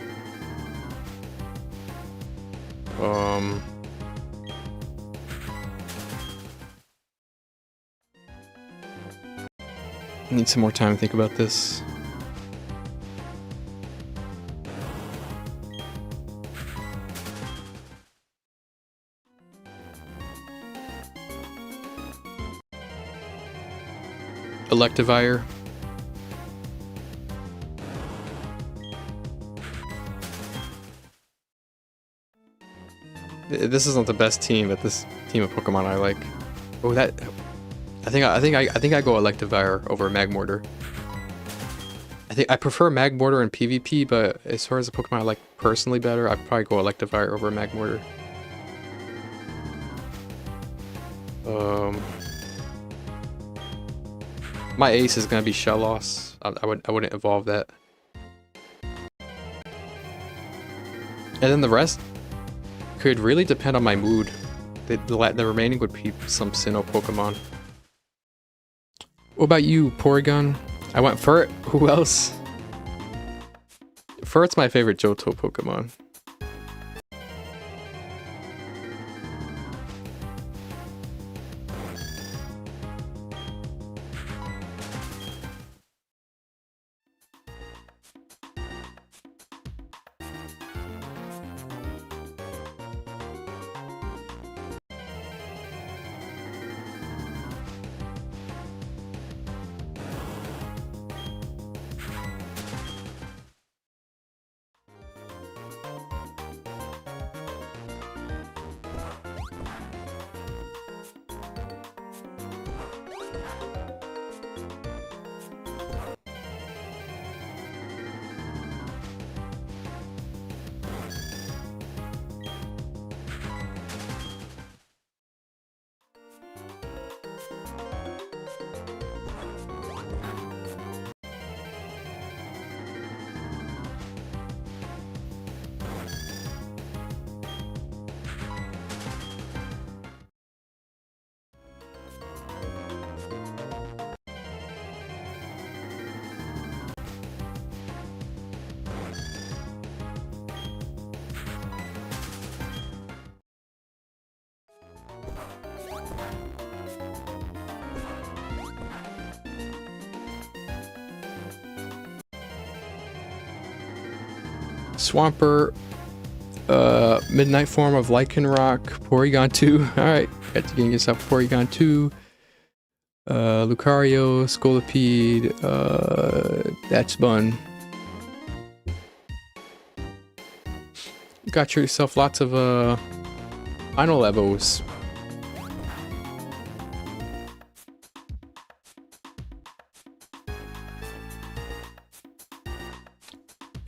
need some more time to think about this. Electivire. This isn't the best team, but this team of Pokemon I like. Oh, that. I think I go Electivire over Magmortar. I think I prefer Magmortar in PvP, but as far as the Pokemon I like personally better, I'd probably go Electivire over Magmortar. My ace is gonna be Shellos. I wouldn't evolve that. And then the rest could really depend on my mood. The remaining would be some Sinnoh Pokemon. What about you, Porygon? I went Furt. Who else? Furt's my favorite Johto Pokemon. Swampert, Midnight form of Lycanroc, Porygon 2. Alright, got to get yourself Porygon 2. Lucario, Scolipede, Datchbun. Got yourself lots of final levels.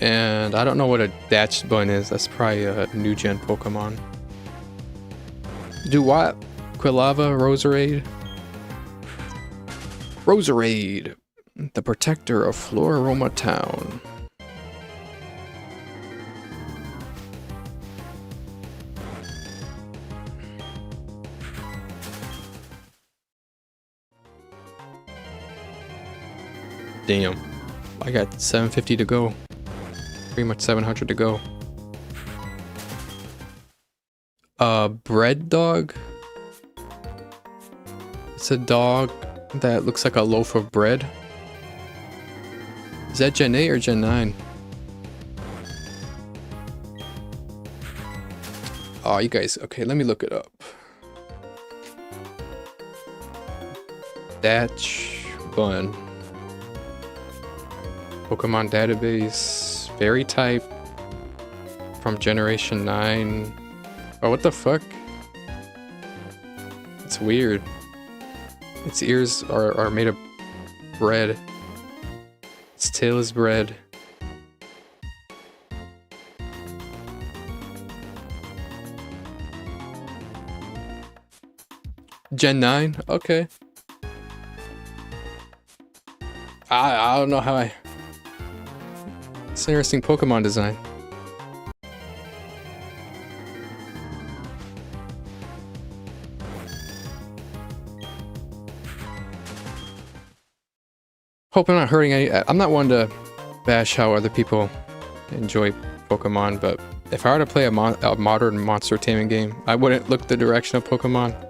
And I don't know what a Datchbun is. That's probably a new gen Pokemon. Do what? Quilava, Roserade. Roserade, the protector of Floraroma Town. Damn, I got 750 to go. Pretty much 700 to go. Bread dog? It's a dog that looks like a loaf of bread. Is that Gen 8 or Gen 9? Oh, you guys, okay, let me look it up. Datchbun. Pokemon database. Fairy type. From Generation 9. Oh, what the fuck? It's weird. Its ears are made of bread. Its tail is bread. Gen 9? Okay. I don't know how I... It's an interesting Pokemon design. Hope I'm not hurting any... I'm not one to bash how other people enjoy Pokemon, but if I were to play a modern monster taming game, I wouldn't look the direction of Pokemon.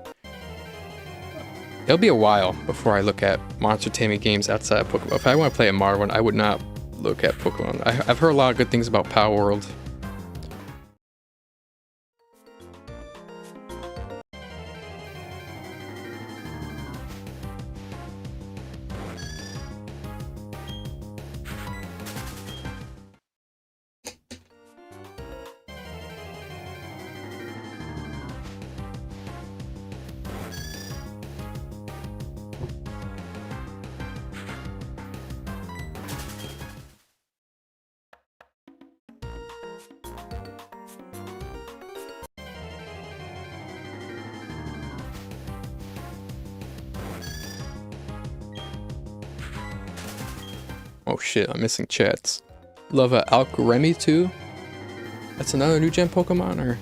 It'll be a while before I look at monster taming games outside of Pokemon. If I want to play a modern one, I would not look at Pokemon. I've heard a lot of good things about Power World. Oh shit, I'm missing chats. Love Alcremie too? That's another new gen Pokemon, or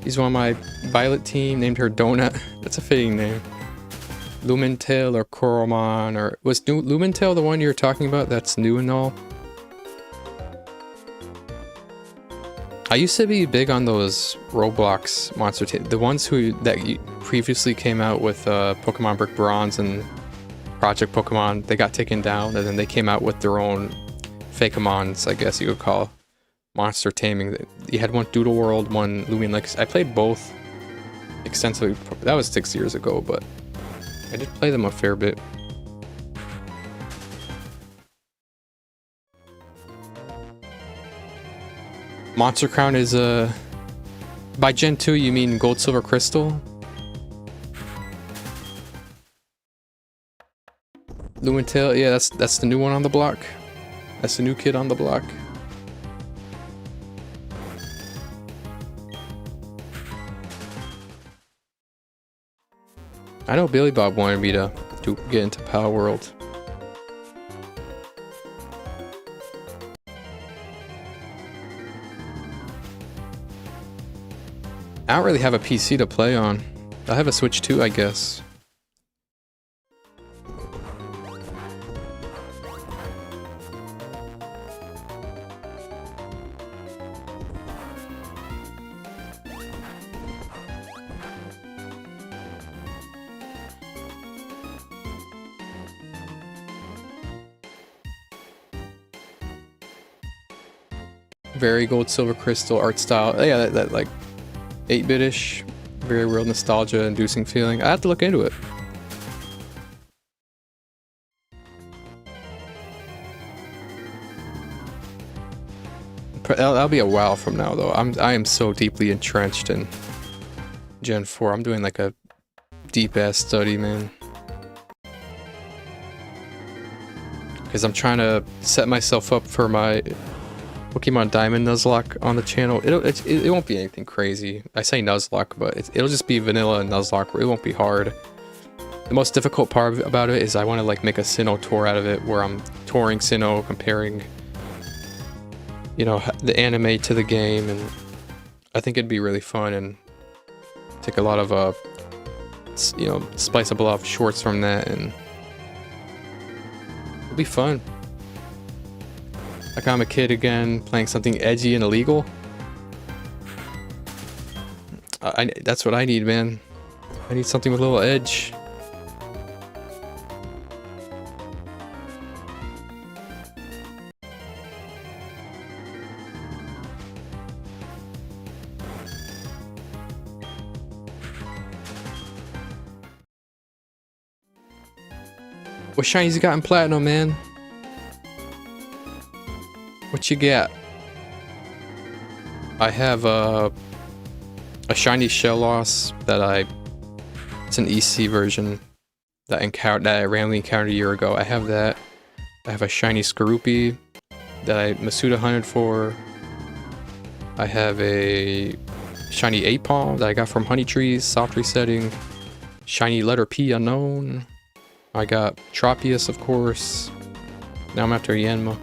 he's on my Violet team, named her Donut. That's a fitting name. Lumentail or Coromon, or was Lumentail the one you're talking about that's new and all? I used to be big on those Roblox monster teams, the ones that previously came out with Pokemon Brick Bronze and Project Pokemon. They got taken down, and then they came out with their own Fakemons, I guess you could call monster taming. You had one Doodle World, one Luminix. I played both extensively. That was 6 years ago, but I did play them a fair bit. Monster Crown is by Gen 2 you mean Gold, Silver, Crystal? Lumentail, yeah, that's the new one on the block. That's the new kid on the block. I know Billy Bob wanted me to get into Power World. I don't really have a PC to play on. I have a Switch too, I guess. Very Gold, Silver, Crystal art style. Yeah, that like 8-bit-ish, very real nostalgia inducing feeling. I have to look into it. That'll be a while from now though. I am so deeply entrenched in Gen 4. I'm doing like a deep ass study, man. Because I'm trying to set myself up for my Pokemon Diamond Nuzlocke on the channel. It won't be anything crazy. I say Nuzlocke, but it'll just be vanilla Nuzlocke. It won't be hard. The most difficult part about it is I want to like make a Sinnoh tour out of it, where I'm touring Sinnoh, comparing, you know, the anime to the game, and I think it'd be really fun and take a lot of you know, spice up a lot of shorts from that, and it'll be fun. Like I'm a kid again, playing something edgy and illegal. That's what I need, man. I need something with a little edge. What shinies you got in Platinum, man? What you got? I have a shiny Shellos that it's an EC version that I randomly encountered a year ago. I have that. I have a shiny Skorupi that I Masuda hunted for. I have a shiny 8-Palm that I got from Honey Trees, soft resetting. Shiny letter P unknown. I got Tropius, of course. Now I'm after Yanma.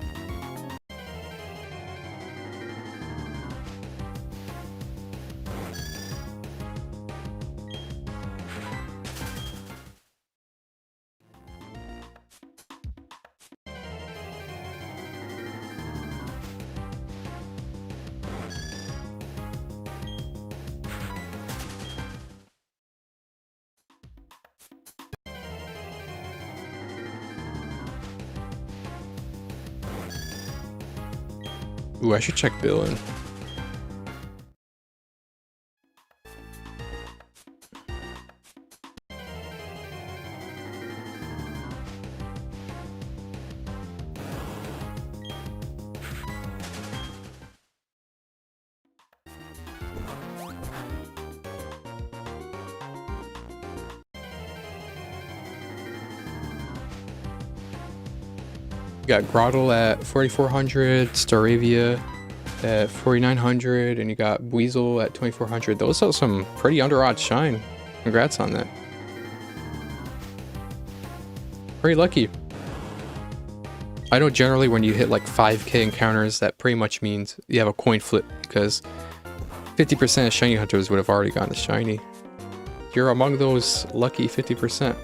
Ooh, I should check billing. You got Grottle at 4,400, Staravia at 4,900, and you got Weasel at 2,400. Those are some pretty under odds shine. Congrats on that. Very lucky. I know generally when you hit like 5k encounters, that pretty much means you have a coin flip, because 50% of shiny hunters would have already gotten a shiny. You're among those lucky 50%.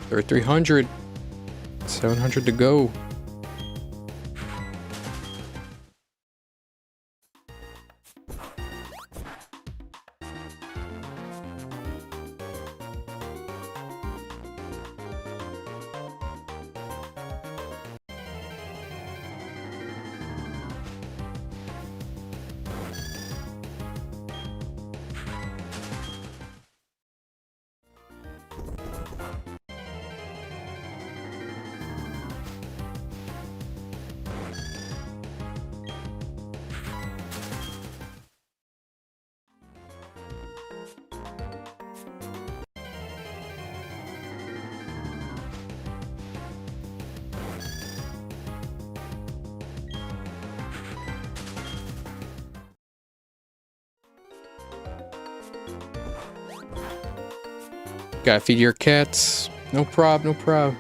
They're at 300. 700 to go. Gotta feed your cats. No prob, no prob.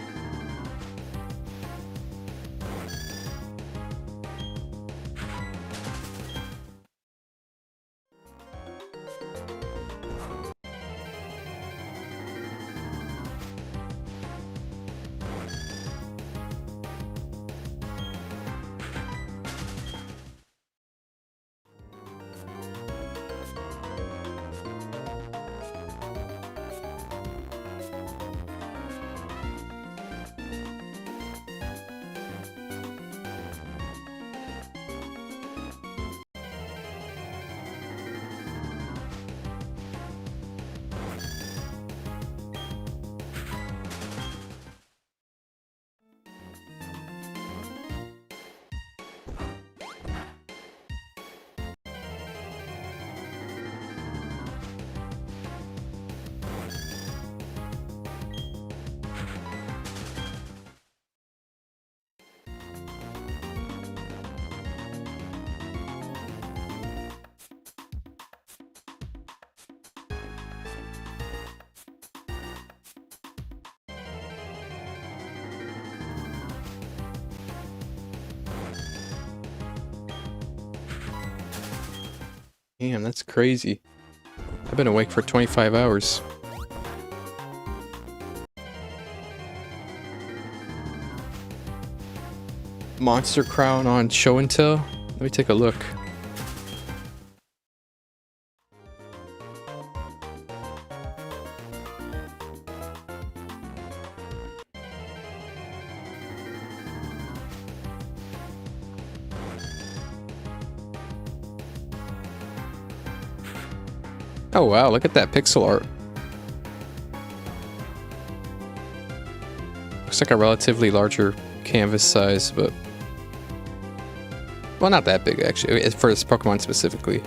Damn, that's crazy. I've been awake for 25 hours. Monster Crown on Show and Tell? Let me take a look. Oh wow, look at that pixel art. Looks like a relatively larger canvas size, but... well, not that big actually, for this Pokemon specifically.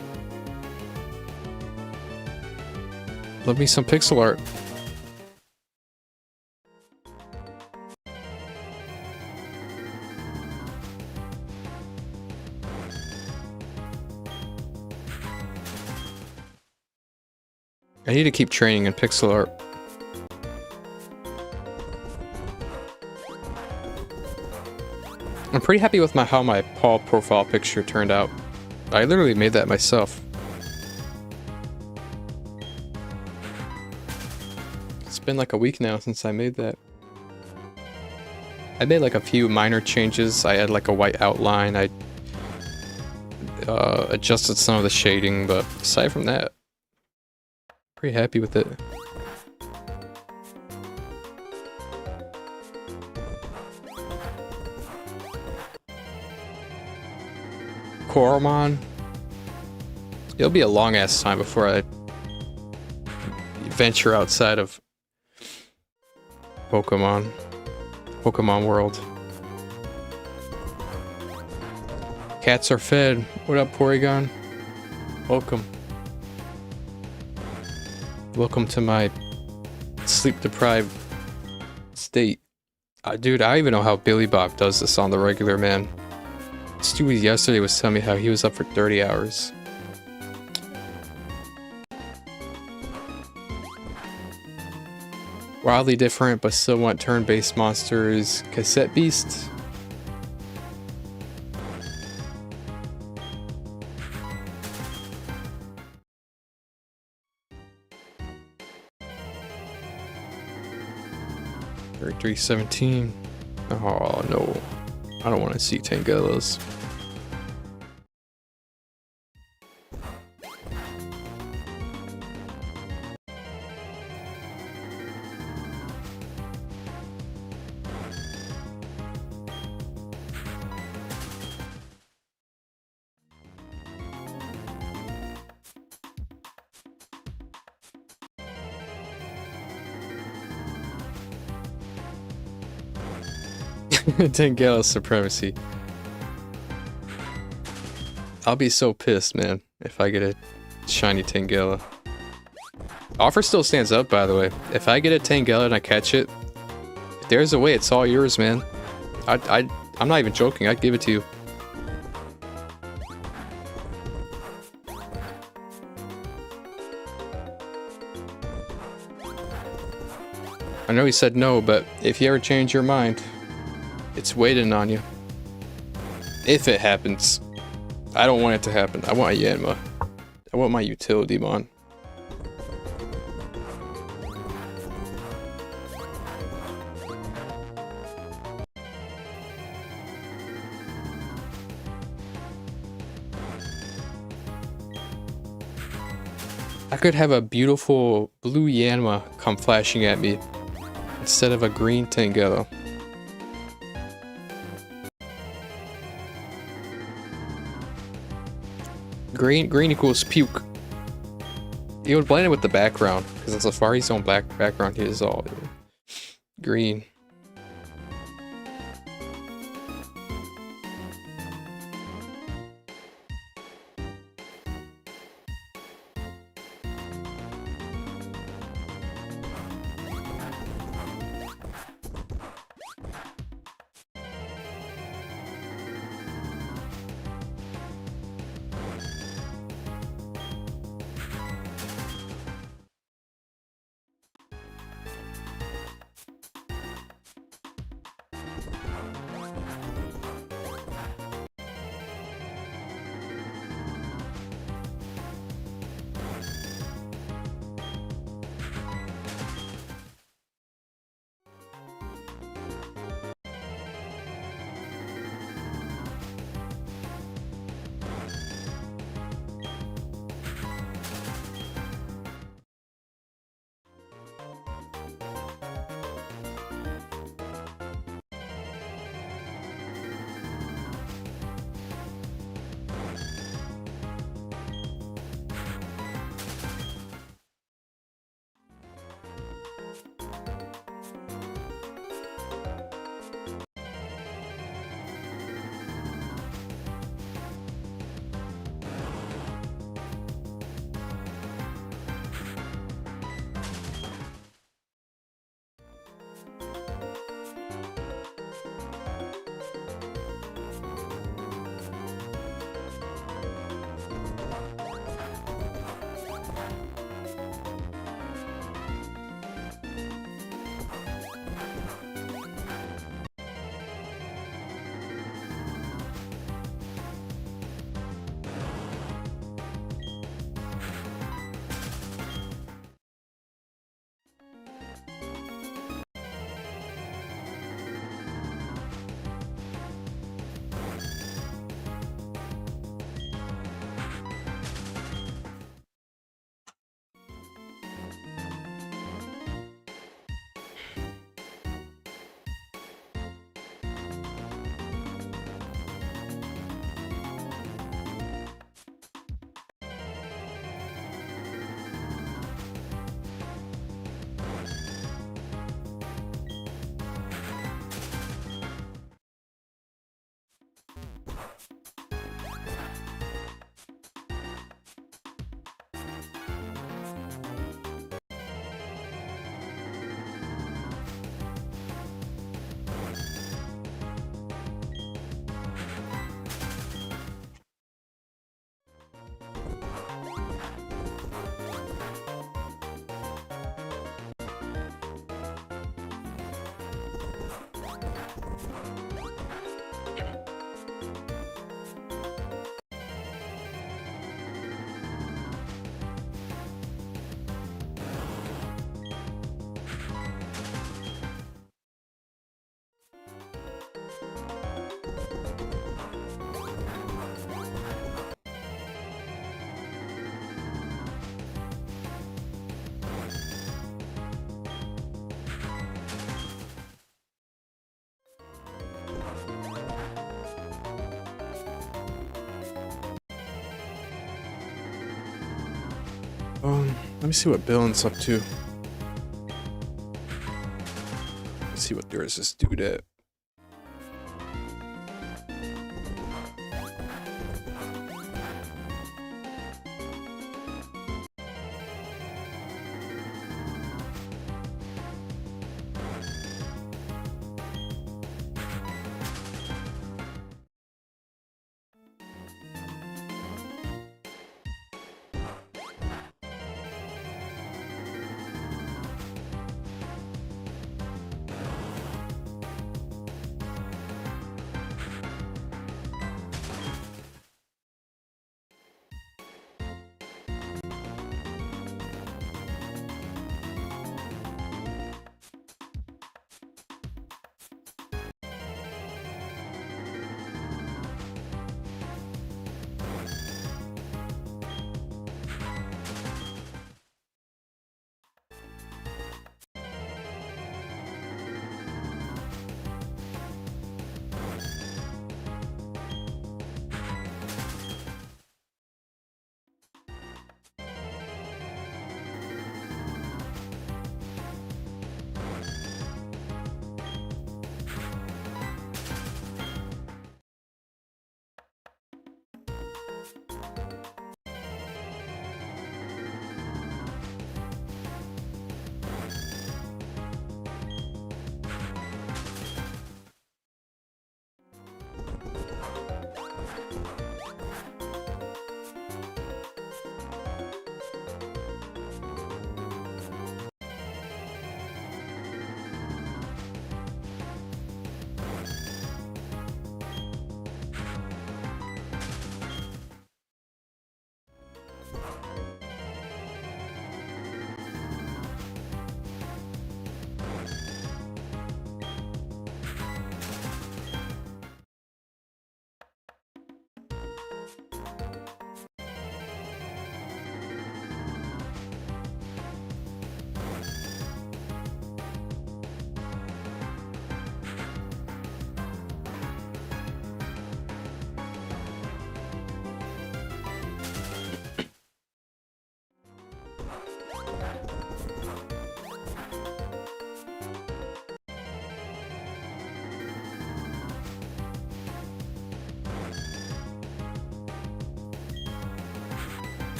Love me some pixel art. I need to keep training in pixel art. I'm pretty happy with how my Paul profile picture turned out. I literally made that myself. It's been like a week now since I made that. I made like a few minor changes. I had like a white outline. I adjusted some of the shading, but aside from that, pretty happy with it. Coromon. It'll be a long ass time before I venture outside of Pokemon world. Cats are fed. What up, Porygon? Welcome. Welcome to my sleep-deprived state. Dude, I don't even know how Billy Bob does this on the regular, man. Stewie yesterday was telling me how he was up for 30 hours. Wildly different, but somewhat turn-based monsters. Cassette Beast. Or 317. Oh no. I don't want to see Tangelas. Tangela supremacy. I'll be so pissed, man, if I get a shiny Tangela. Offer still stands up, by the way. If I get a Tangela and I catch it, if there's a way, it's all yours, man. I'm not even joking. I'd give it to you. I know he said no, but if you ever change your mind, it's waiting on you. If it happens. I don't want it to happen. I want a Yanma. I want my utility mon. I could have a beautiful blue Yanma come flashing at me instead of a green Tangela. Green equals puke. It would blend in with the background, because in Safari's own black background here is all green. Let me see what Billin's up to. Let's see what there is this dude at.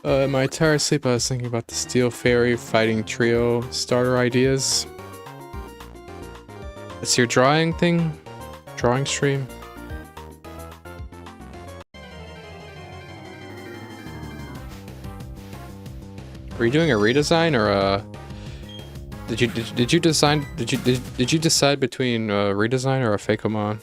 My entire sleep I was thinking about the Steel Fairy fighting trio starter ideas. It's your drawing thing? Drawing stream? Were you doing a redesign or a... Did you decide between a redesign or a Pokémon?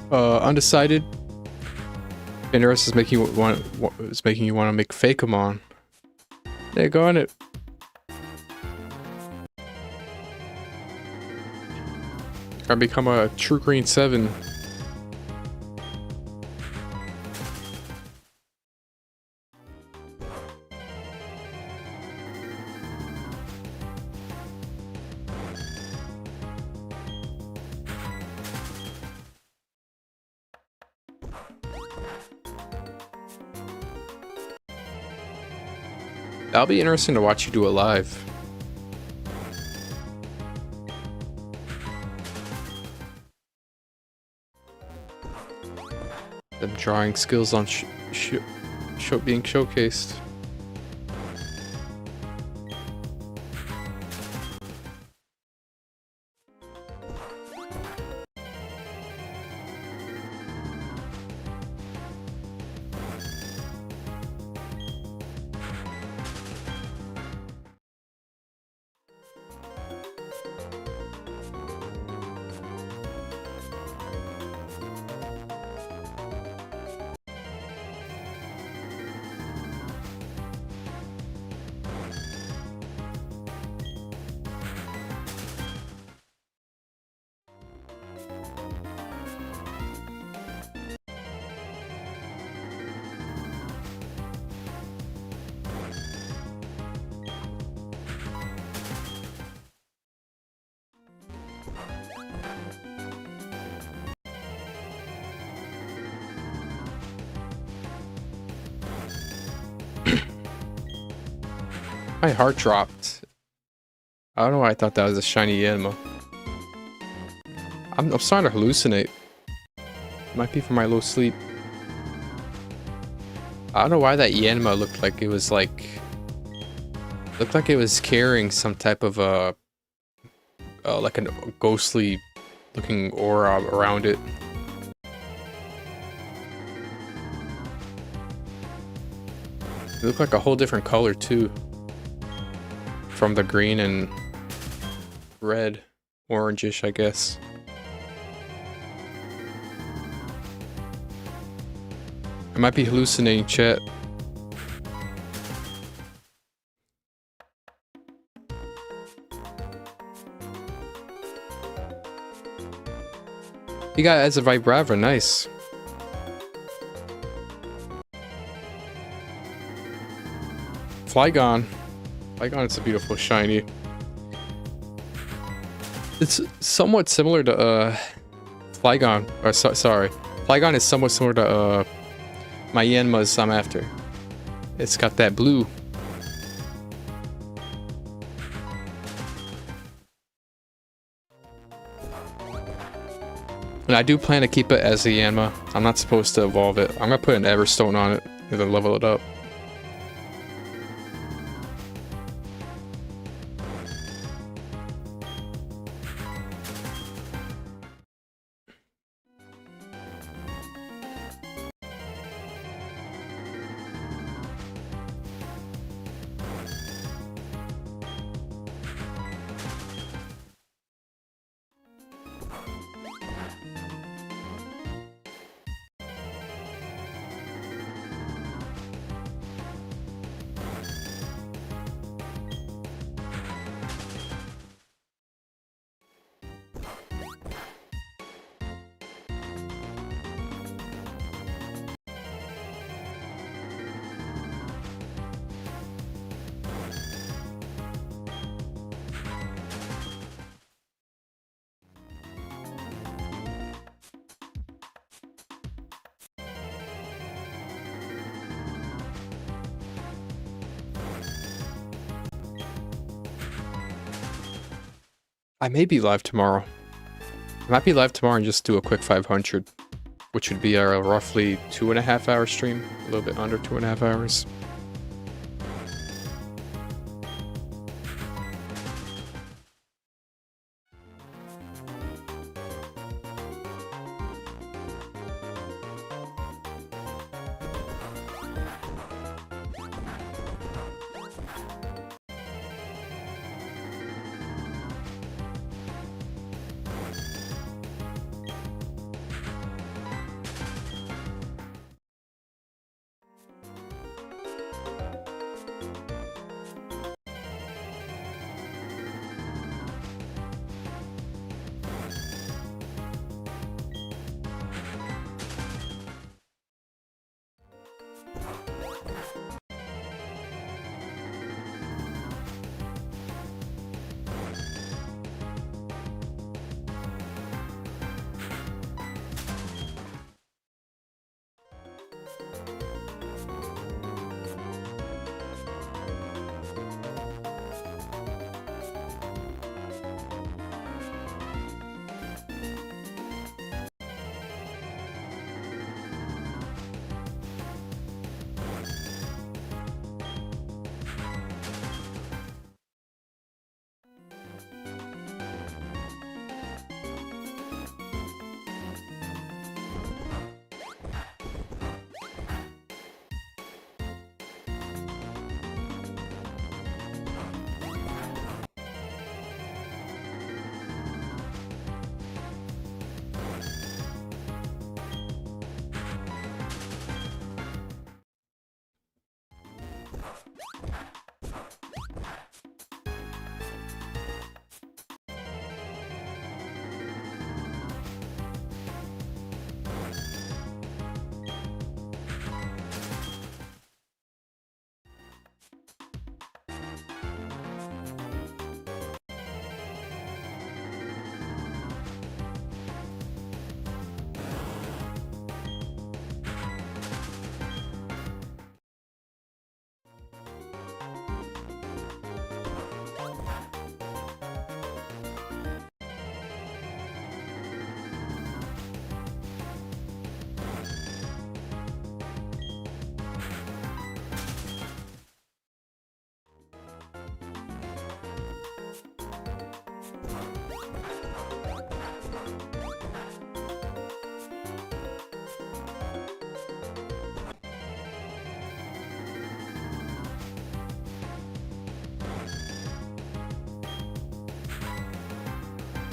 Undecided. Pinterest is making you want to make Pokémon. There, go on it. Gotta become a true green 7. That'll be interesting to watch you do it live. Them drawing skills on being showcased. My heart dropped. I don't know why I thought that was a shiny Yanma. I'm starting to hallucinate. Might be from my low sleep. I don't know why that Yanma looked like it was carrying some type of like a ghostly looking aura around it. It looked like a whole different color too. From the green and red, orangish, I guess. I might be hallucinating, chat. You got as a Vibrava, nice. Flygon. Flygon is a beautiful shiny. It's somewhat similar to Flygon. Or sorry, Flygon is somewhat similar to my Yanmas I'm after. It's got that blue. And I do plan to keep it as a Yanma. I'm not supposed to evolve it. I'm gonna put an Everstone on it and then level it up. I may be live tomorrow. I might be live tomorrow and just do a quick 500, which would be a roughly 2.5 hour stream, a little bit under 2.5 hours.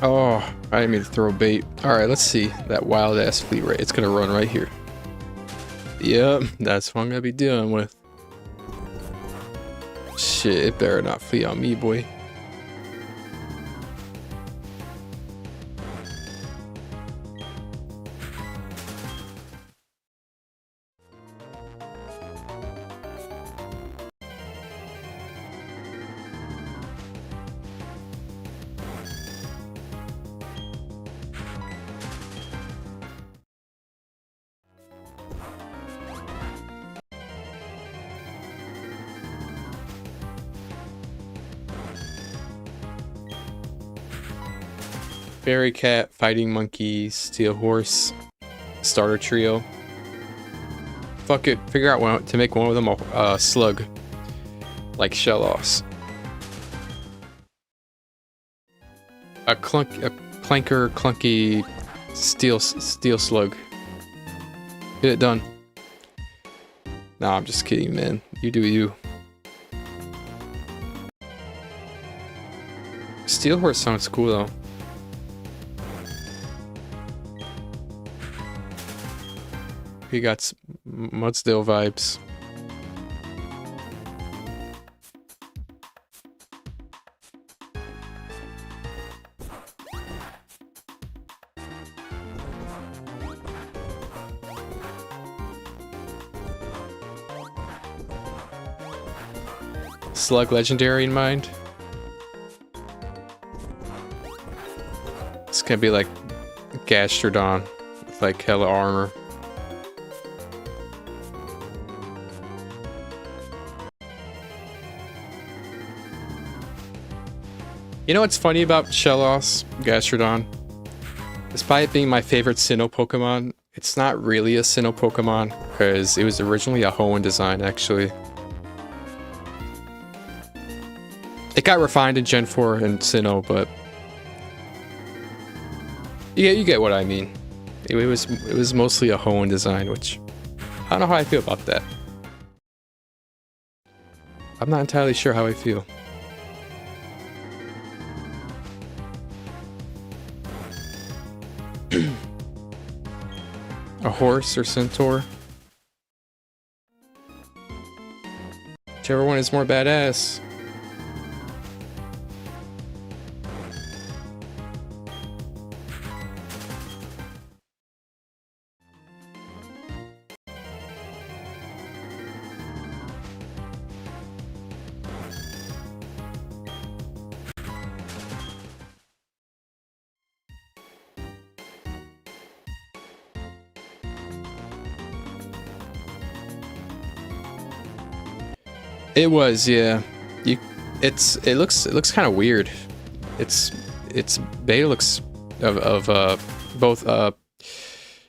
Oh, I didn't mean to throw bait. Alright, let's see. That wild ass fleet rate. It's gonna run right here. Yep, that's what I'm gonna be dealing with. Shit, it better not flee on me, boy. Fairy Cat, Fighting Monkey, Steel Horse, Starter Trio. Fuck it, figure out one to make one of them a slug, like Shellos. A clanker, clunky steel slug. Get it done. Nah, I'm just kidding, man. You do you. Steel Horse sounds cool though. He got Mudsdale vibes. Slug legendary in mind. This can be like Gastrodon with like hella armor. You know what's funny about Shellos, Gastrodon? Despite being my favorite Sinnoh Pokemon, it's not really a Sinnoh Pokemon because it was originally a Hoenn design actually. It got refined in Gen 4 and Sinnoh, but yeah, you get what I mean. It was mostly a Hoenn design, which I don't know how I feel about that. I'm not entirely sure how I feel. A horse or centaur? Whichever one is more badass. It was, yeah. It looks kind of weird. It's beta looks of both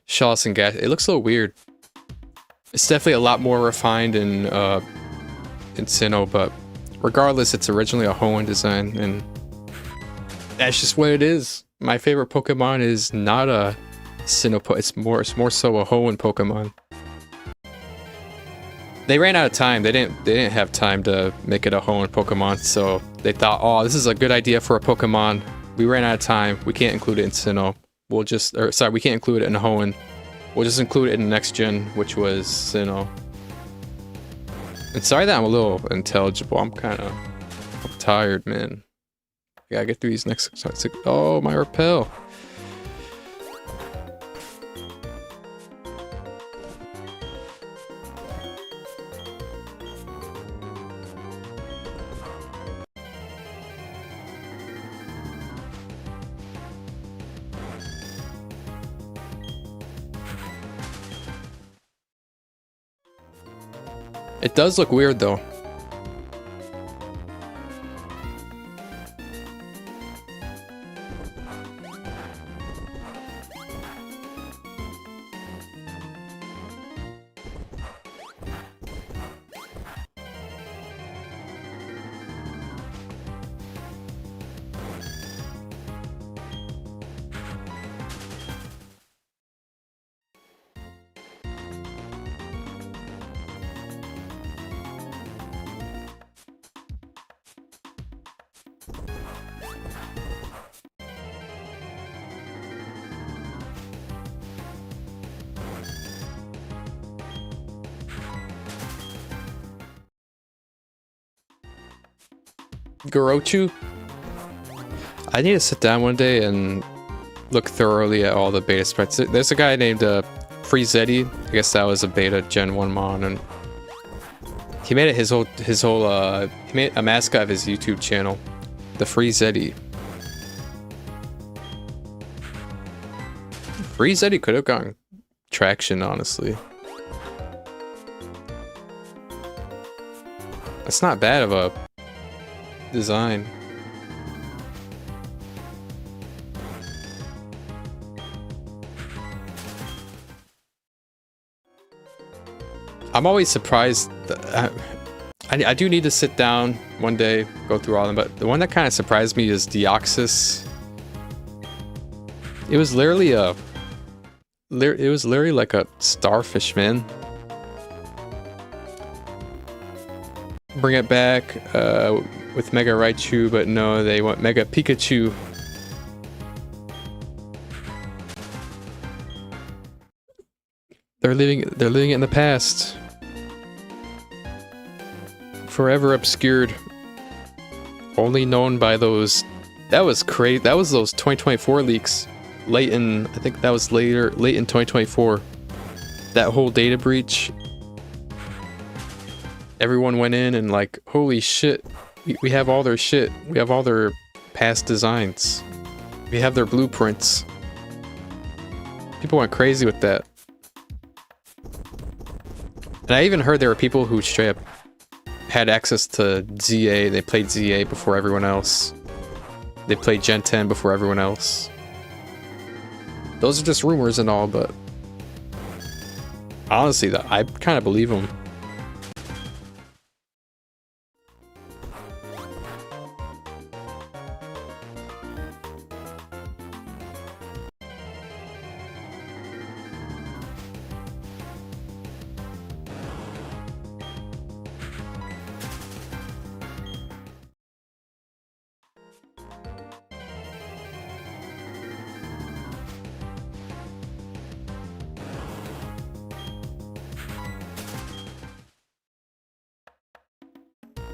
Shellos and Gas. It looks a little weird. It's definitely a lot more refined in Sinnoh, but regardless, it's originally a Hoenn design, and that's just what it is. My favorite Pokemon is not a Sinnoh. It's more so a Hoenn Pokemon. They ran out of time. They didn't have time to make it a Hoenn Pokemon, so they thought, oh, this is a good idea for a Pokemon. We ran out of time. We can't include it in Sinnoh. We can't include it in Hoenn. We'll just include it in the next gen, which was Sinnoh. And sorry that I'm a little intelligible. I'm tired, man. I gotta get through these next. Oh, my repel. It does look weird though. Gorochu? I need to sit down one day and look thoroughly at all the beta sprites. There's a guy named Freezetti. I guess that was a beta Gen 1 mon, and he made it his whole he made a mascot of his YouTube channel, the Freezetti. Freezetti could have gotten traction, honestly. That's not bad of a design. I'm always surprised. I do need to sit down one day, go through all of them, but the one that kind of surprised me is Deoxys. It was literally like a starfish, man. Bring it back with Mega Raichu, but no, they want Mega Pikachu. They're living it in the past. Forever obscured. Only known by those. That was crazy. That was those 2024 leaks. Late in, I think that was late in 2024. That whole data breach. Everyone went in and like, holy shit, we have all their shit. We have all their past designs. We have their blueprints. People went crazy with that. And I even heard there were people who straight up had access to ZA. They played ZA before everyone else. They played Gen 10 before everyone else. Those are just rumors and all, but honestly, I kind of believe them.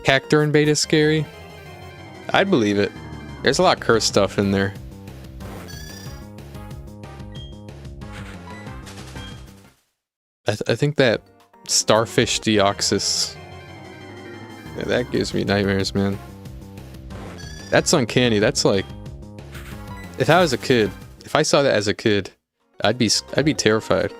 Cacturne beta scary? I'd believe it. There's a lot of cursed stuff in there. I think that starfish Deoxys, yeah, that gives me nightmares, man. That's uncanny. That's like, if I was a kid, if I saw that as a kid, I'd be terrified.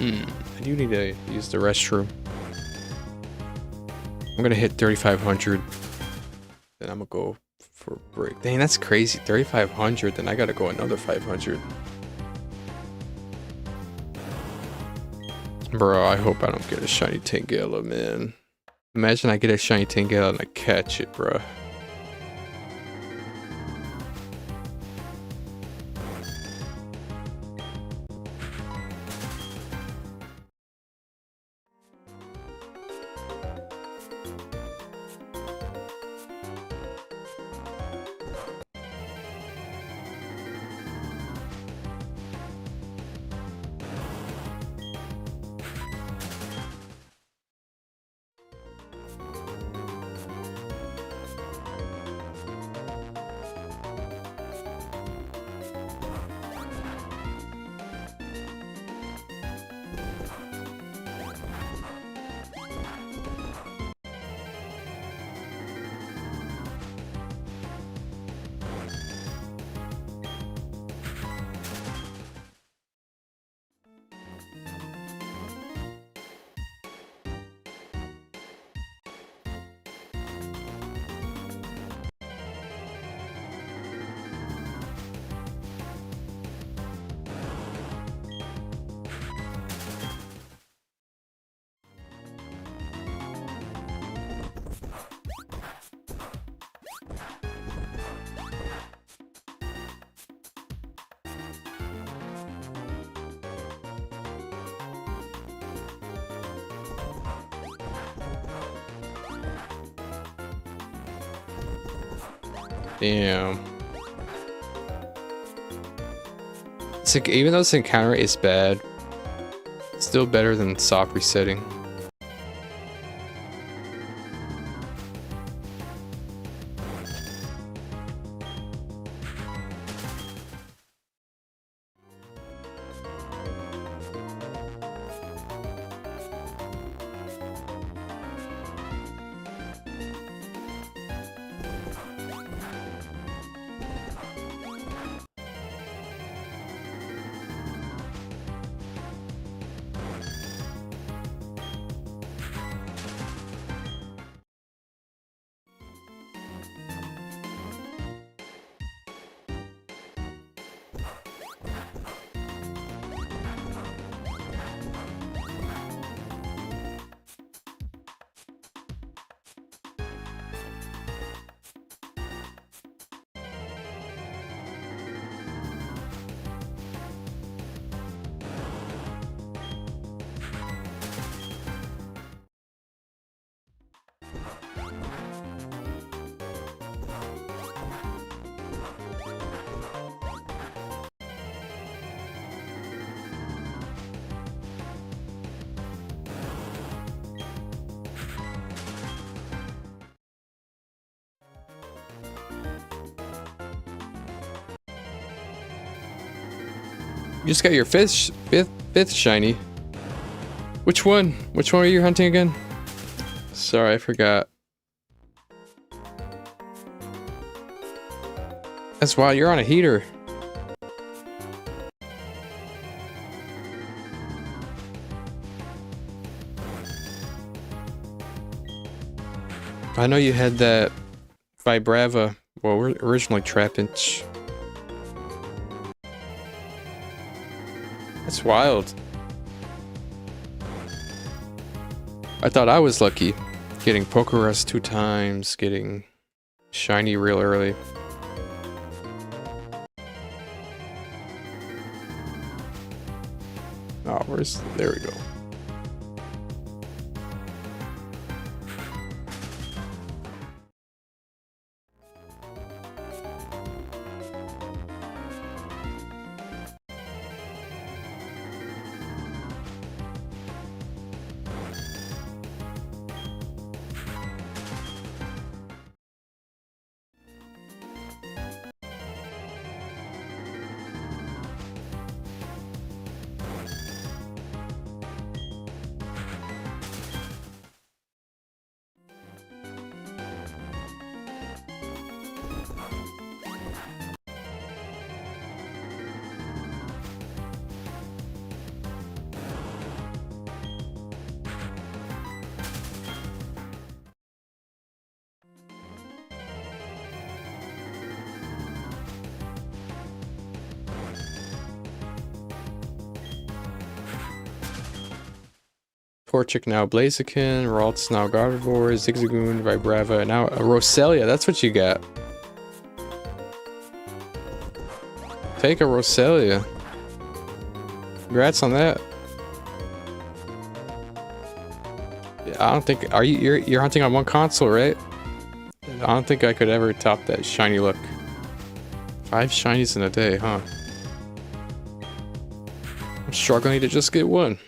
I do need to use the restroom. I'm gonna hit 3,500. Then I'm gonna go for a break. Dang, that's crazy. 3,500, then I gotta go another 500. Bro, I hope I don't get a shiny Tangela, man. Imagine I get a shiny Tangela and I catch it, bro. Damn. It's like, even though this encounter is bad, it's still better than soft resetting. You just got your fifth shiny. Which one? Which one are you hunting again? Sorry, I forgot. That's why you're on a heater. I know you had that Vibrava. Well, we're originally Trapinch. That's wild. I thought I was lucky. Getting Pokerus 2 times, getting shiny real early. Oh, there we go. Torchic, now Blaziken, Ralts, now Gardevoir, Zigzagoon, Vibrava, now a Roselia. That's what you got. Take a Roselia. Congrats on that. I don't think you're hunting on one console, right? I don't think I could ever top that shiny look. 5 shinies in a day, huh? I'm struggling to just get one.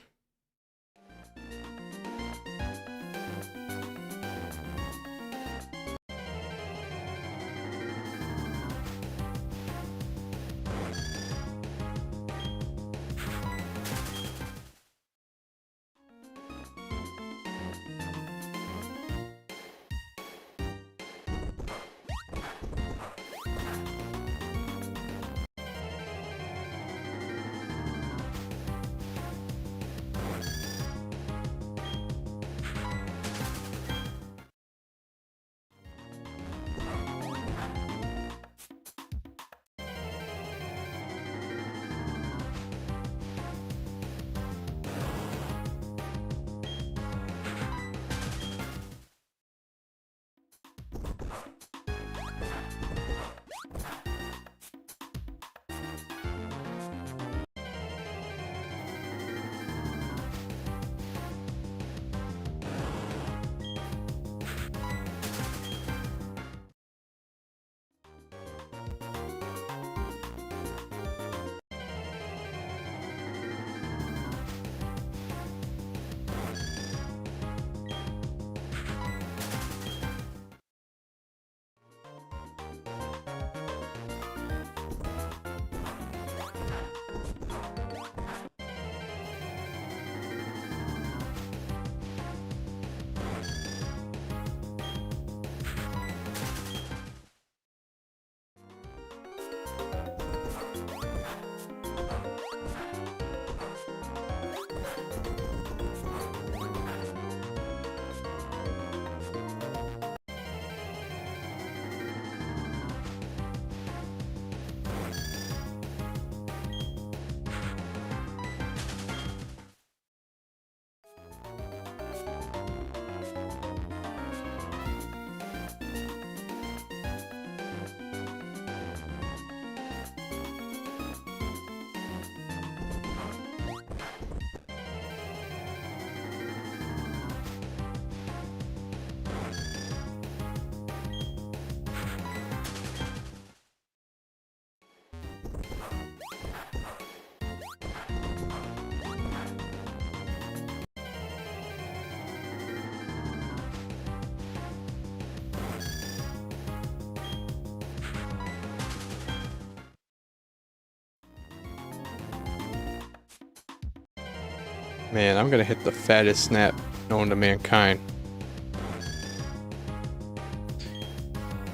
Man, I'm gonna hit the fattest snap known to mankind.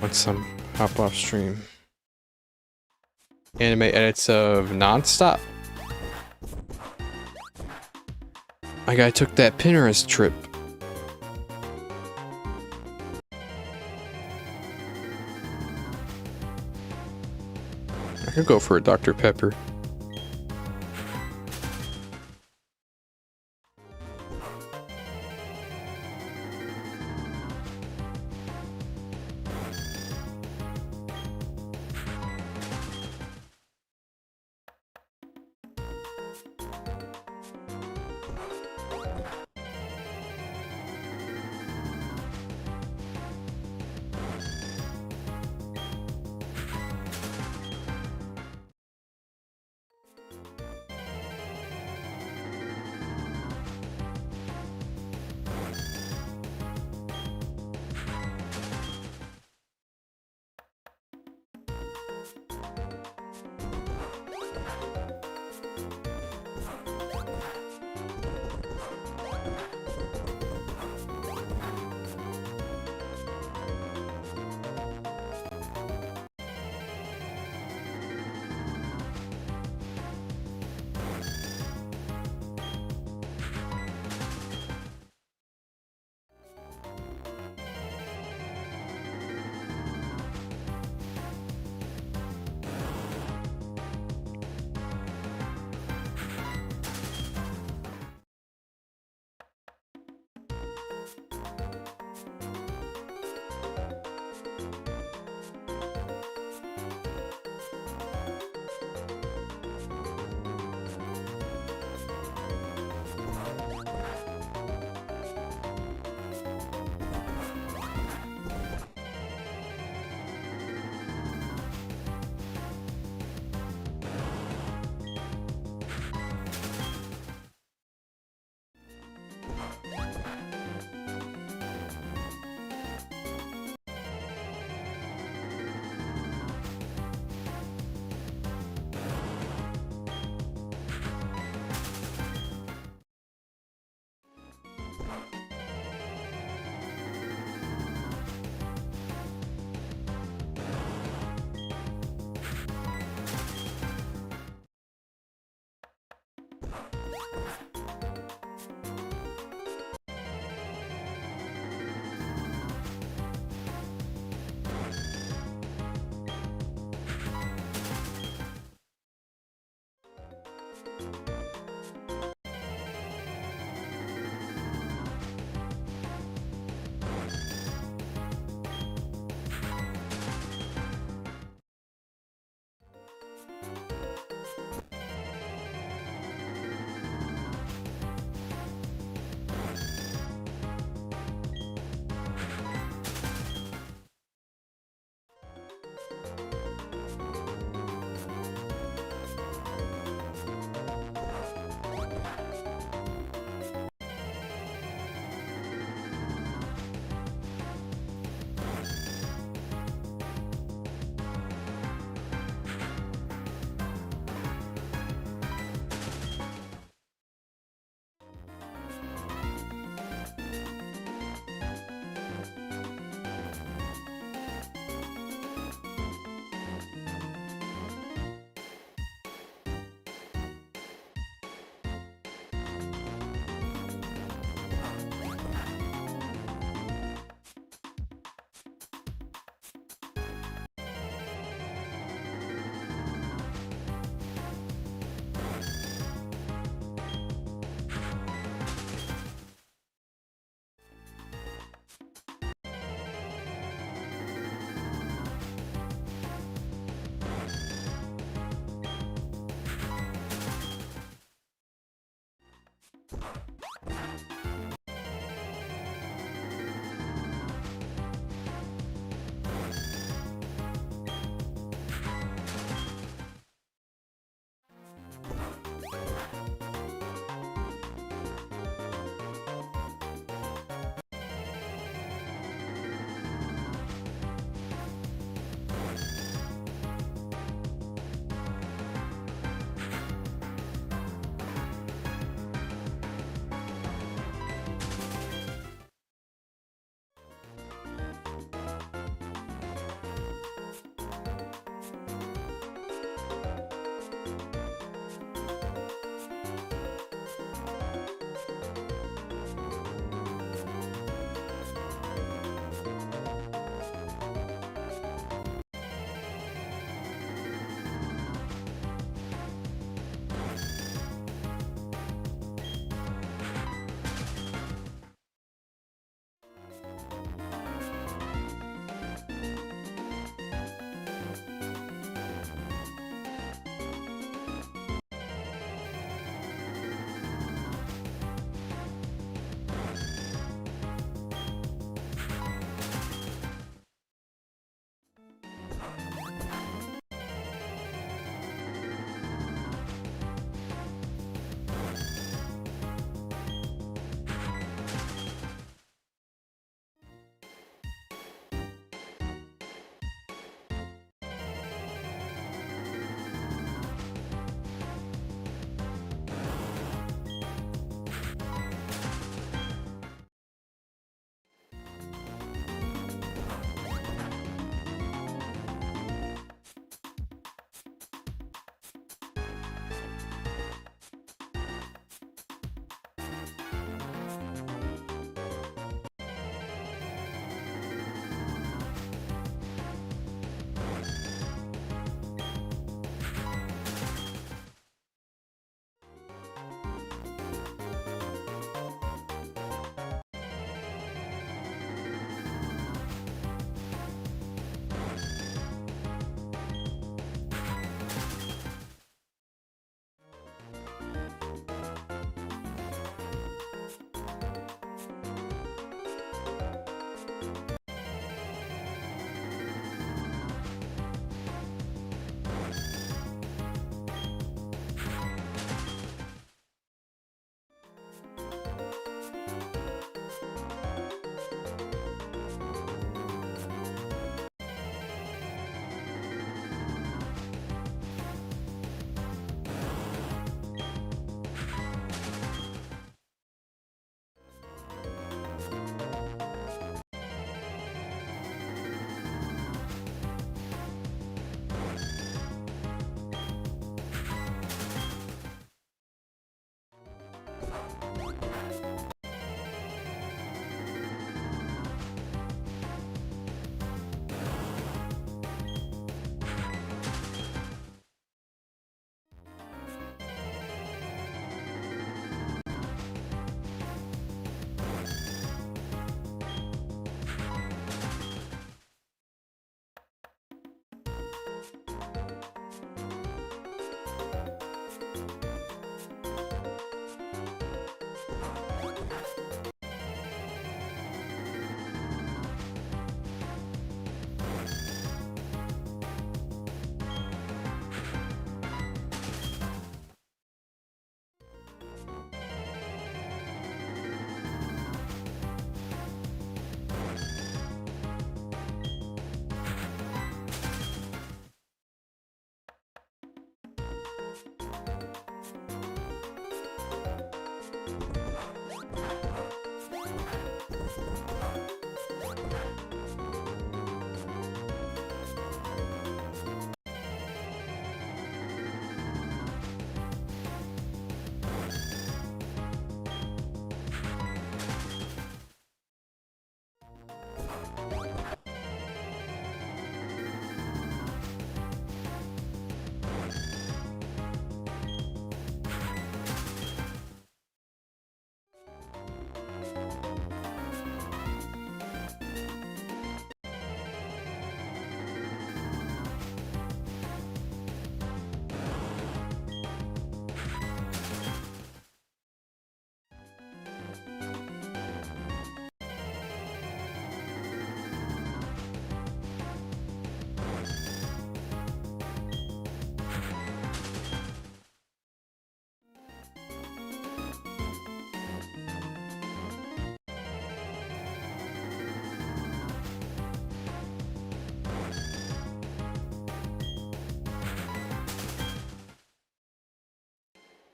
Once I'm hop off stream. Anime edits of Nonstop. My guy took that Pinterest trip. I could go for a Dr. Pepper.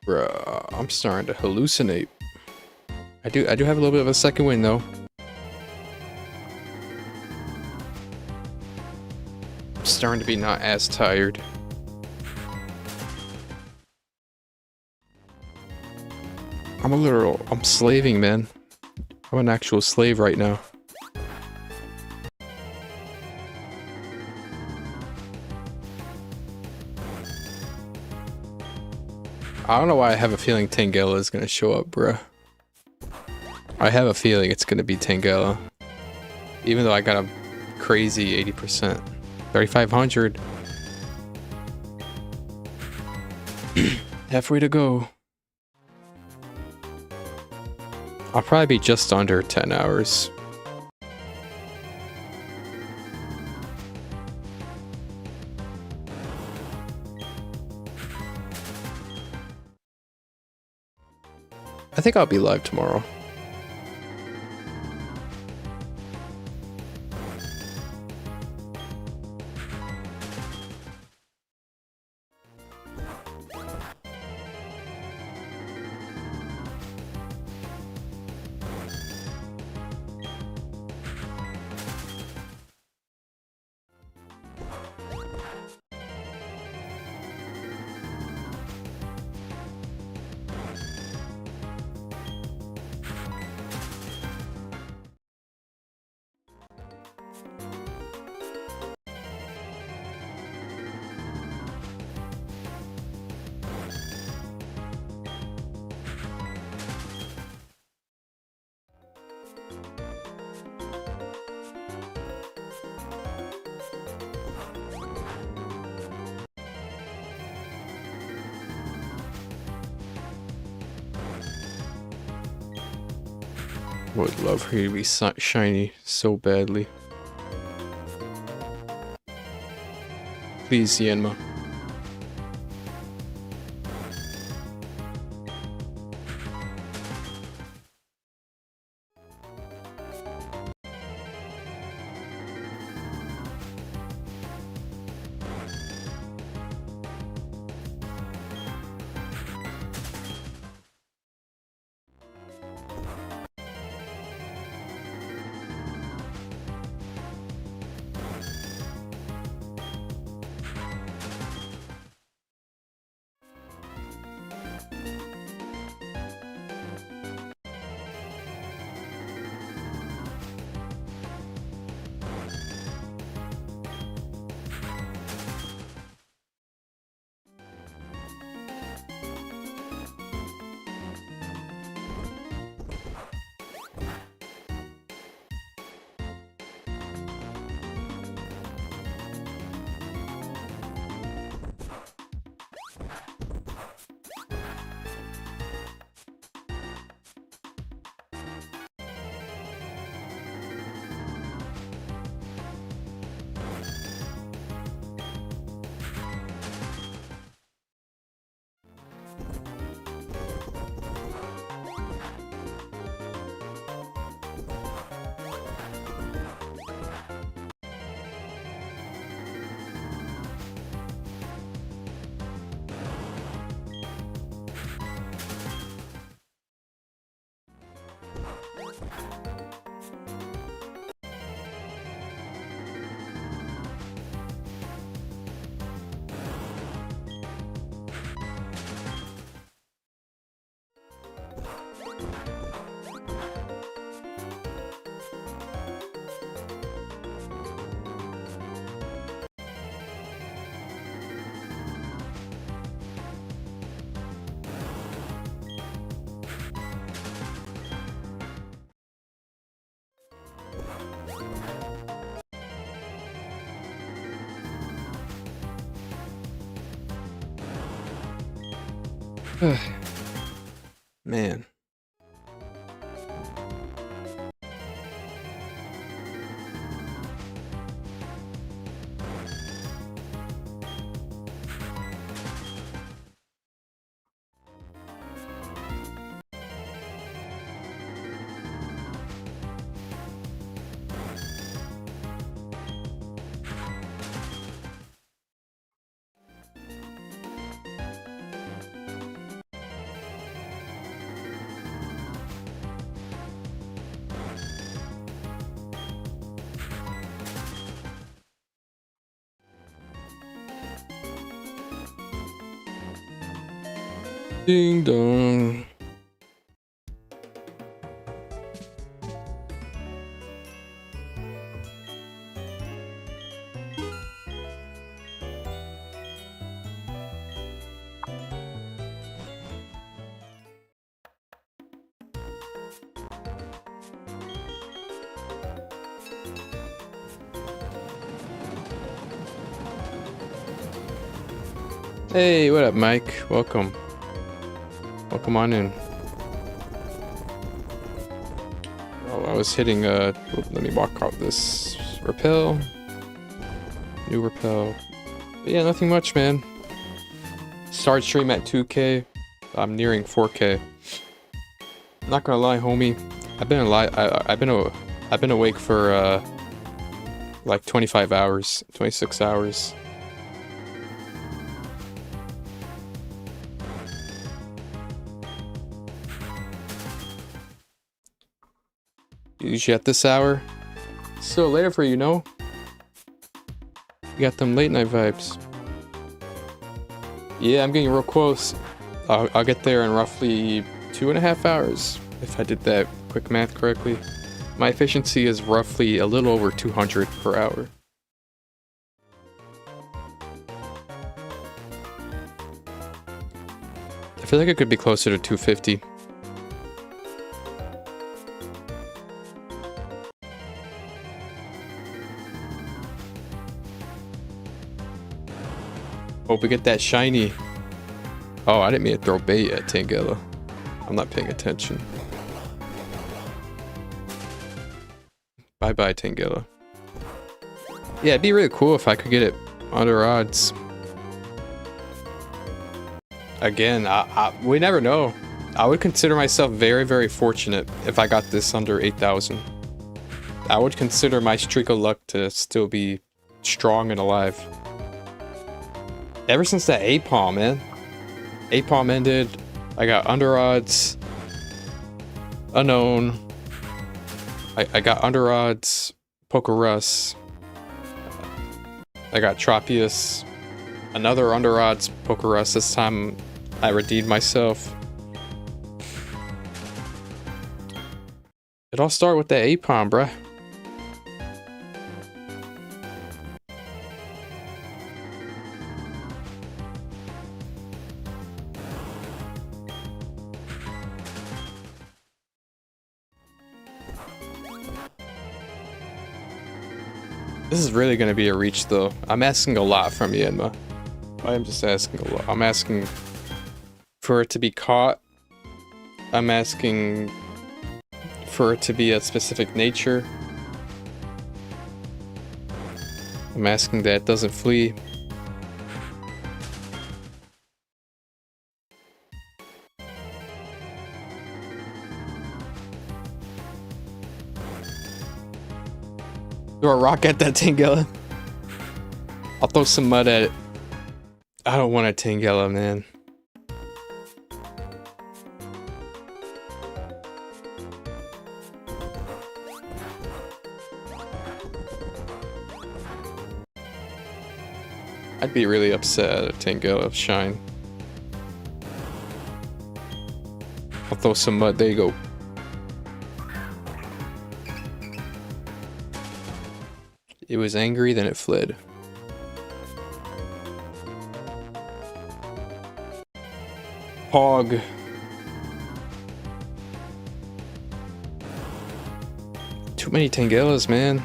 Bruh, I'm starting to hallucinate. I do have a little bit of a second wind though. I'm starting to be not as tired. I'm slaving, man. I'm an actual slave right now. I don't know why I have a feeling Tangela is gonna show up, bruh. I have a feeling it's gonna be Tangela. Even though I got a crazy 80%. 3,500. Halfway to go. I'll probably be just under 10 hours. I think I'll be live tomorrow. Would love her to be shiny so badly. Please, Yanma. Man. Ding dong. Hey, what up, Mike? Welcome. Welcome on in. Oh, I was hitting, let me walk out this repel. New repel. But yeah, nothing much, man. Start stream at 2K. I'm nearing 4K. Not gonna lie, homie. I've been alive. I've been awake for, like 25 hours, 26 hours. Usually at this hour. Still later for you, know? You got them late night vibes. Yeah, I'm getting real close. I'll get there in roughly 2.5 hours, if I did that quick math correctly. My efficiency is roughly a little over 200 per hour. I feel like it could be closer to 250. Hope we get that shiny. Oh, I didn't mean to throw bait at Tangela. I'm not paying attention. Bye-bye, Tangela. Yeah, it'd be really cool if I could get it under odds. Again, we never know. I would consider myself very, very fortunate if I got this under 8,000. I would consider my streak of luck to still be strong and alive. Ever since that A-Palm, man. A-Palm ended, I got under odds, unknown. I got under odds, Pokerus. I got Tropius. Another under odds Pokerus. This time I redeemed myself. It all started with that A-Palm, bruh. This is really going to be a reach, though. I'm asking a lot from Yanma. I am just asking a lot. I'm asking for it to be caught. I'm asking for it to be a specific nature. I'm asking that it doesn't flee. Throw a rock at that Tangela. I'll throw some mud at it. I don't want a Tangela, man. I'd be really upset at a Tangela shine. I'll throw some mud. There you go. It was angry, then it fled. Hog. Too many Tangelas, man.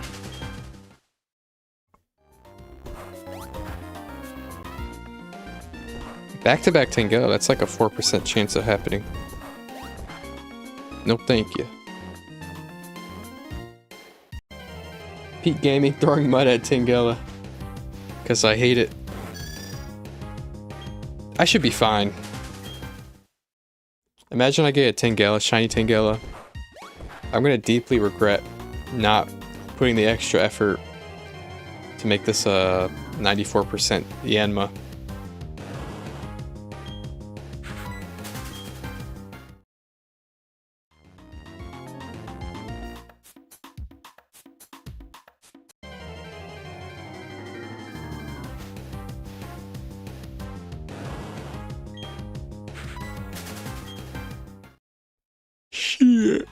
Back-to-back Tangela, that's like a 4% chance of happening. Nope, thank you. Pete Gaming throwing mud at Tangela. Because I hate it. I should be fine. Imagine I get a Tangela, shiny Tangela. I'm gonna deeply regret not putting the extra effort to make this a 94% Yanma. Shit.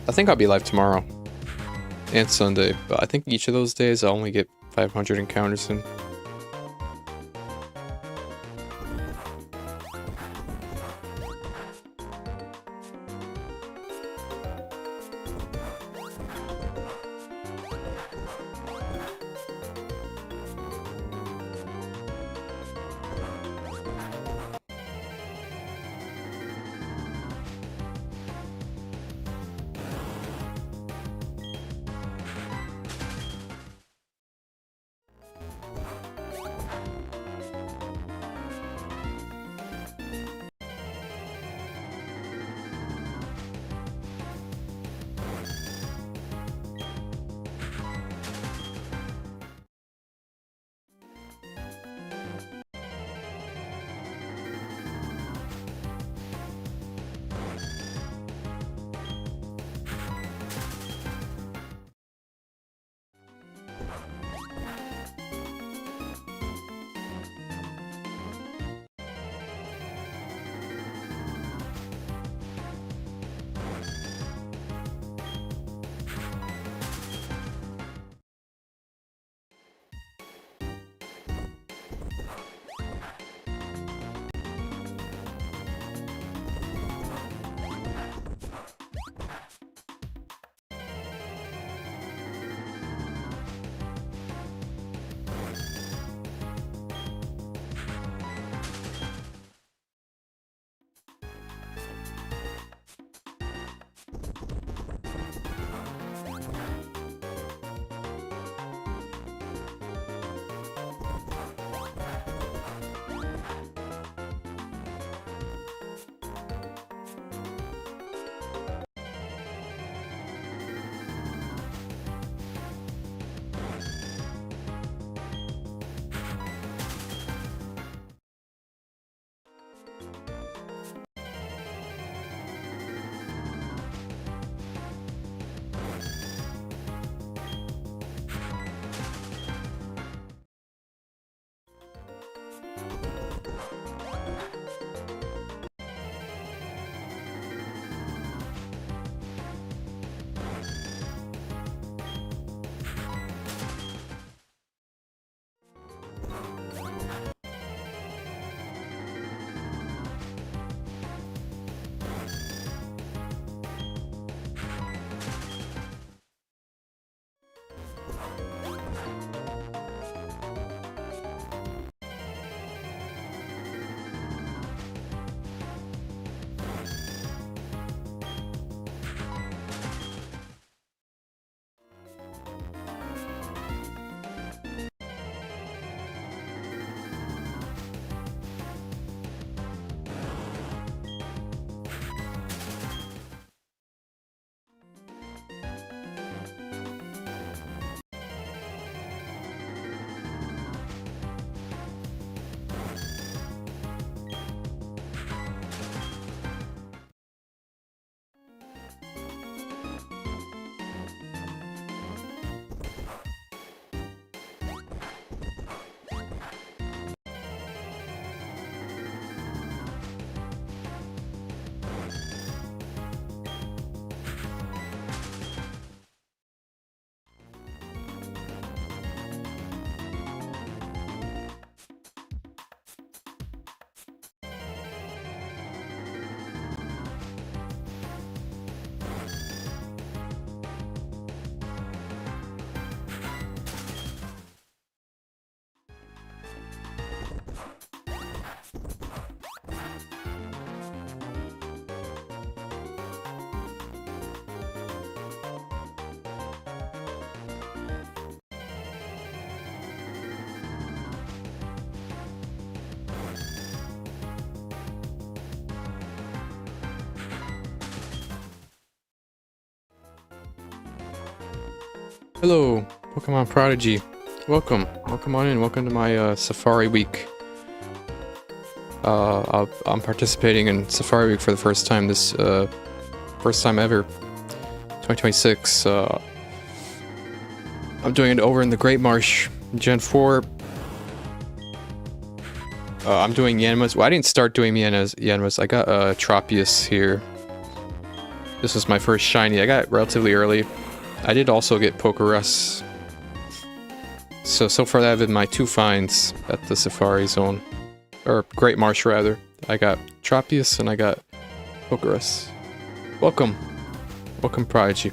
I think I'll be live tomorrow and Sunday, but I think each of those days I'll only get 500 encounters in. Hello, Pokemon Prodigy. Welcome. Welcome on in. Welcome to my Safari Week. I'm participating in Safari Week for the first time first time ever. 2026. I'm doing it over in the Great Marsh, Gen 4. I'm doing Yanmas. Well, I didn't start doing Yanmas. I got Tropius here. This was my first shiny. I got it relatively early. I did also get Pokerus. So far that have been my 2 finds at the Safari Zone. Or Great Marsh, rather. I got Tropius and I got Pokerus. Welcome. Welcome, Prodigy.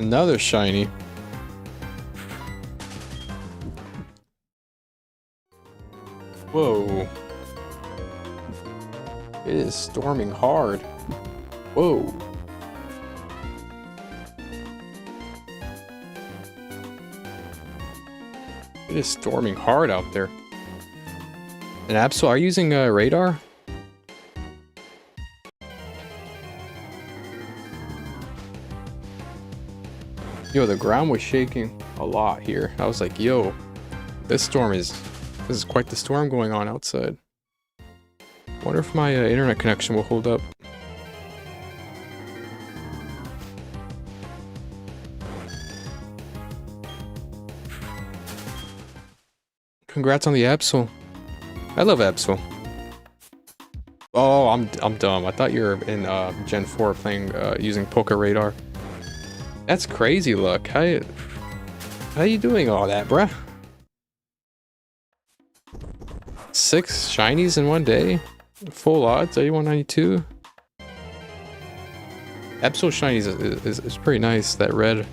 Another shiny. Whoa. It is storming hard. Whoa. It is storming hard out there. And Absol, are you using radar? Yo, the ground was shaking a lot here. I was like, yo, this is quite the storm going on outside. Wonder if my internet connection will hold up. Congrats on the Absol. I love Absol. Oh, I'm dumb. I thought you were in Gen 4 playing using Poke Radar. That's crazy, Luck. How you doing all that, bruh? 6 shinies in one day? Full odds, 8192. Absol shinies is pretty nice, that red.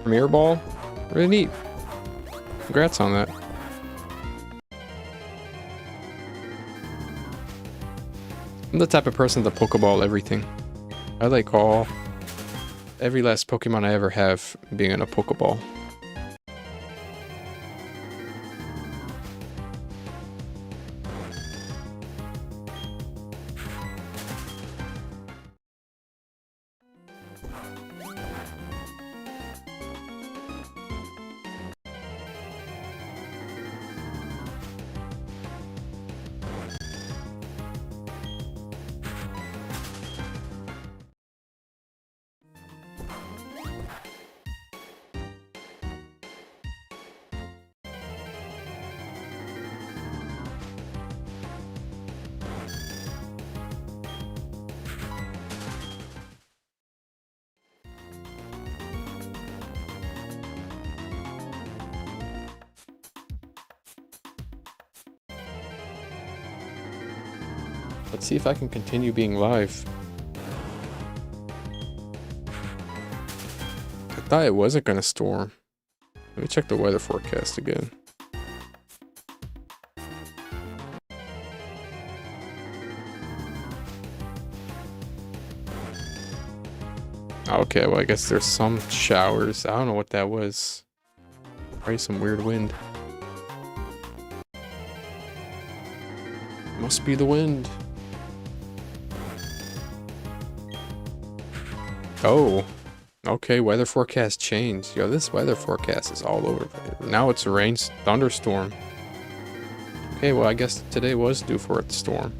Premier Ball? Really neat. Congrats on that. I'm the type of person to Pokeball everything. I like every last Pokemon I ever have being in a Pokeball. Let's see if I can continue being live. I thought it wasn't gonna storm. Let me check the weather forecast again. Okay, well I guess there's some showers. I don't know what that was. Probably some weird wind. Must be the wind. Oh, okay, weather forecast changed. Yo, this weather forecast is all over. Now it's a rain thunderstorm. Okay, well, I guess today was due for a storm.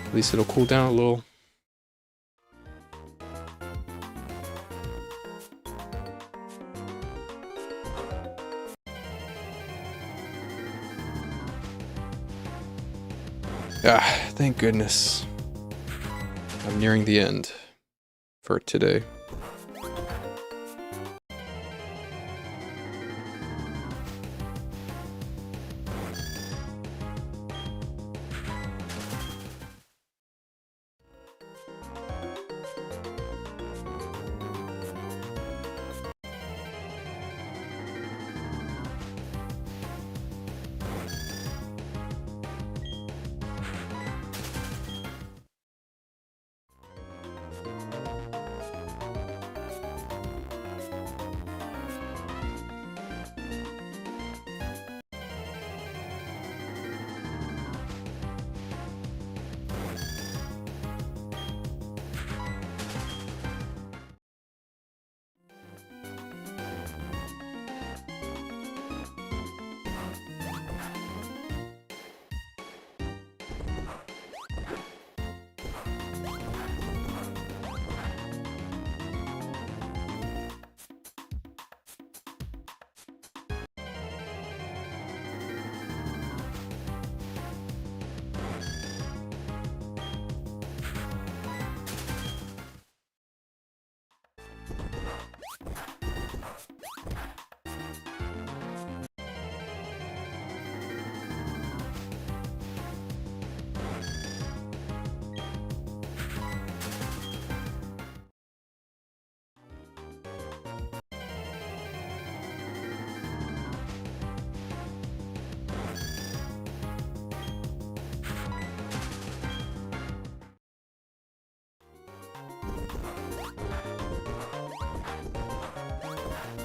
At least it'll cool down a little. Ah, thank goodness. I'm nearing the end for today.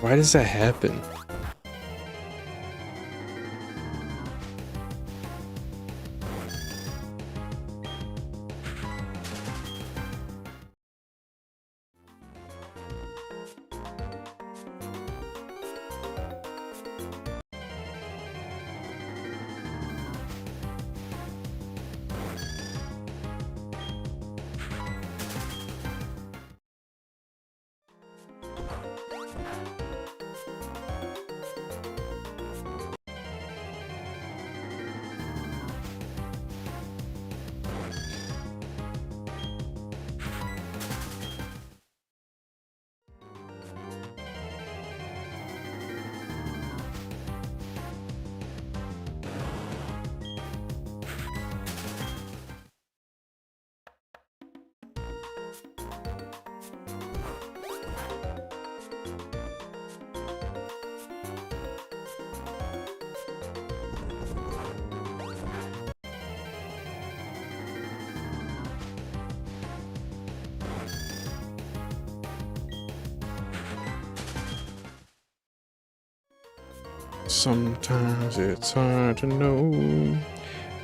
Why does that happen? Sometimes it's hard to know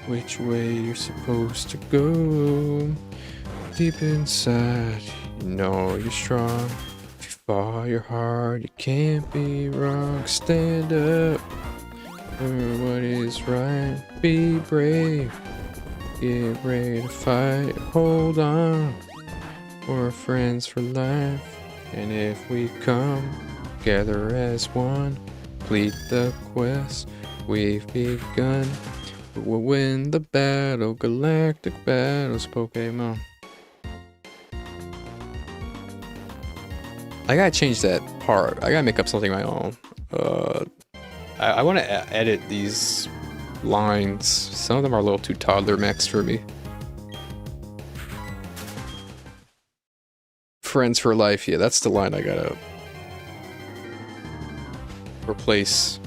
which way you're supposed to go. Deep inside, you know you're strong. If you follow your heart, you can't be wrong. Stand up for what is right. Be brave. Get ready to fight. Hold on. We're friends for life. And if we come together as one, complete the quest we've begun. We'll win the battle, galactic battles, Pokemon. I gotta change that part. I gotta make up something of my own. I want to edit these lines. Some of them are a little too toddler max for me. Friends for life, yeah, that's the line I gotta replace.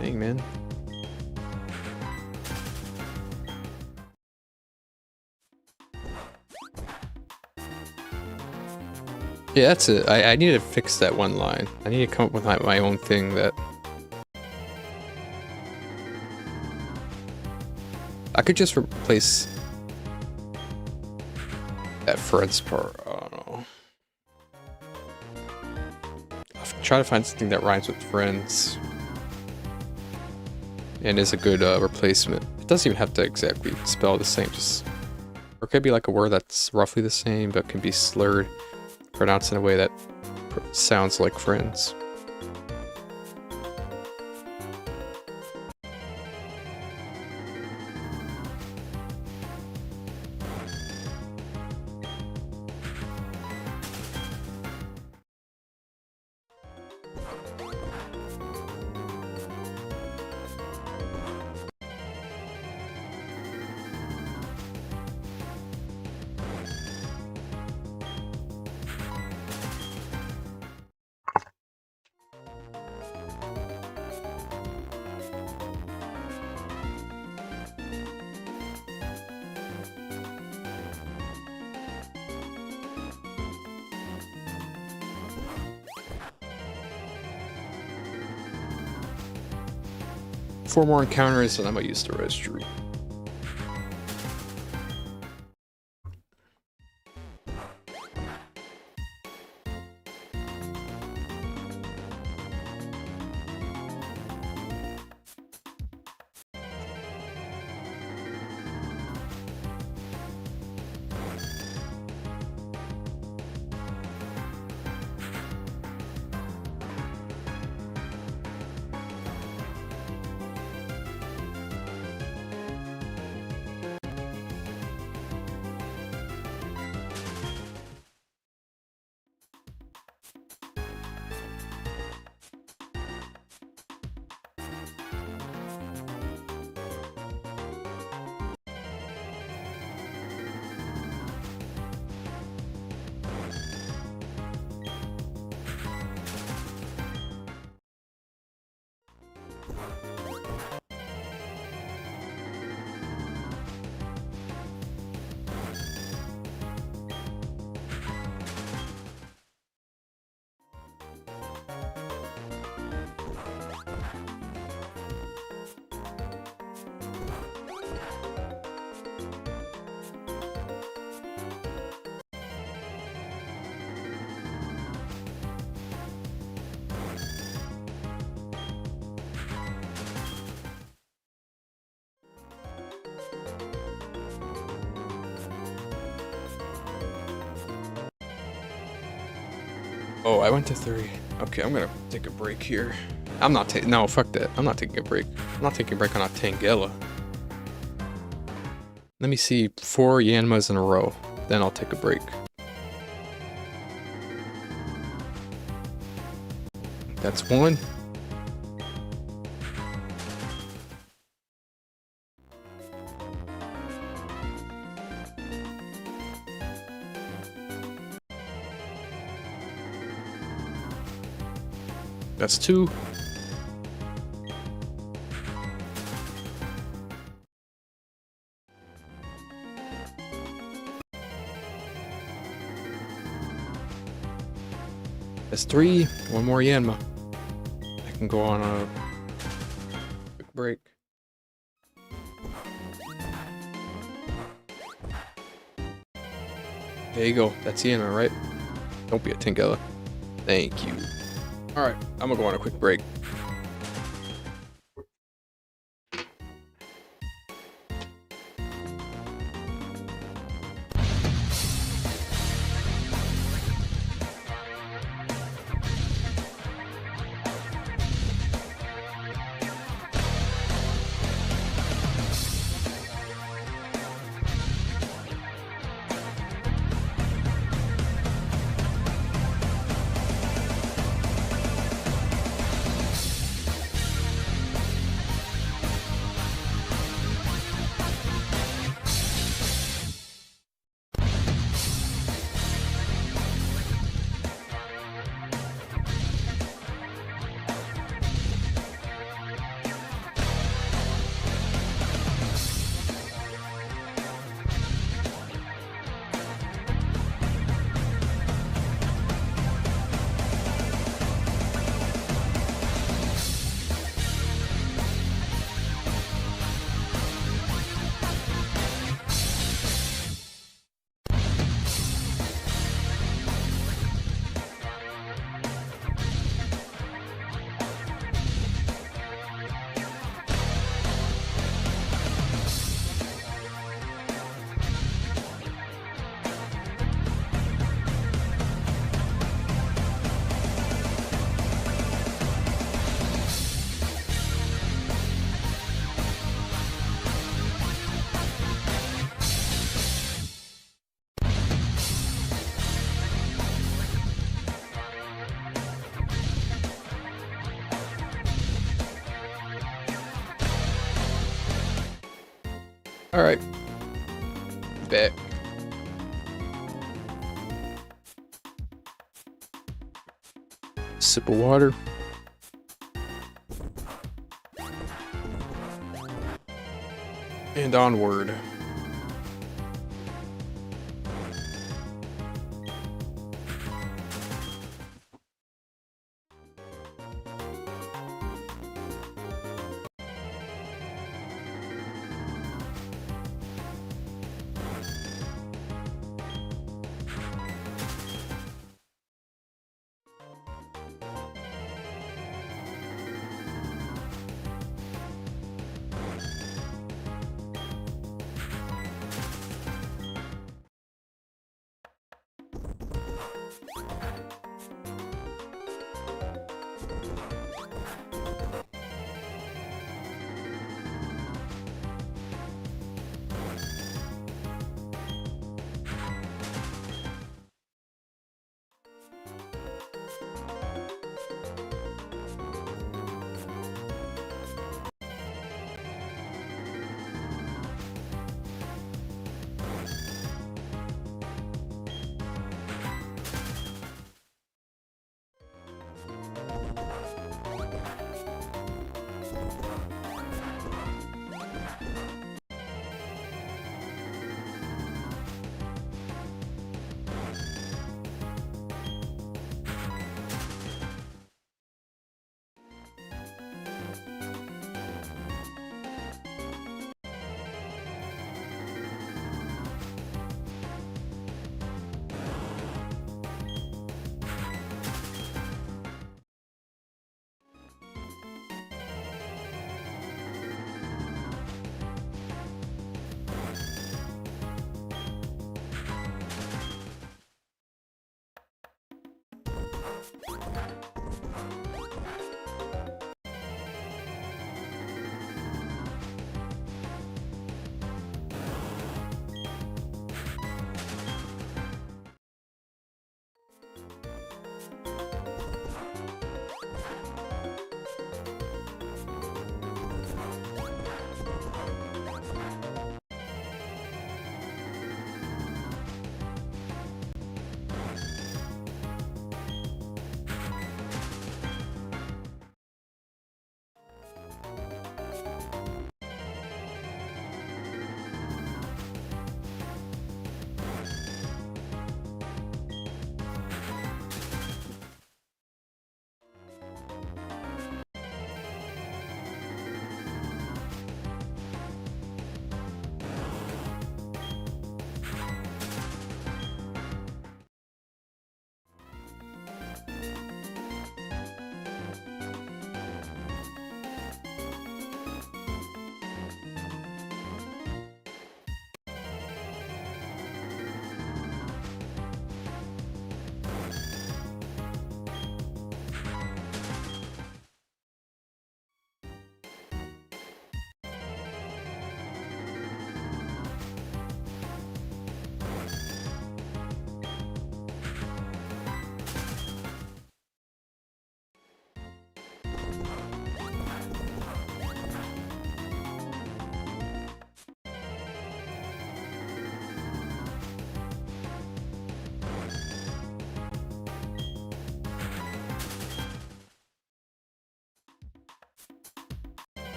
Dang, man. Yeah, that's it. I need to fix that one line. I need to come up with my own thing that... I could just replace that friends part. I don't know. I'll try to find something that rhymes with friends and is a good replacement. It doesn't even have to exactly spell the same. Just, or it could be like a word that's roughly the same but can be slurred, pronounced in a way that sounds like friends. Four more encounters and I might use the registry. Oh, I went to 3. Okay, I'm gonna take a break here. I'm not taking, no, fuck that. I'm not taking a break. I'm not taking a break on a Tangela. Let me see 4 Yanmas in a row. Then I'll take a break. That's 1. That's 2. That's 3. 1 more Yanma. I can go on a quick break. There you go. That's Yanma, right? Don't be a Tangela. Thank you. Alright, I'm gonna go on a quick break. Alright. Back. Sip of water. And onward.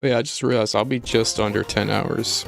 But yeah, I just realized I'll be just under 10 hours.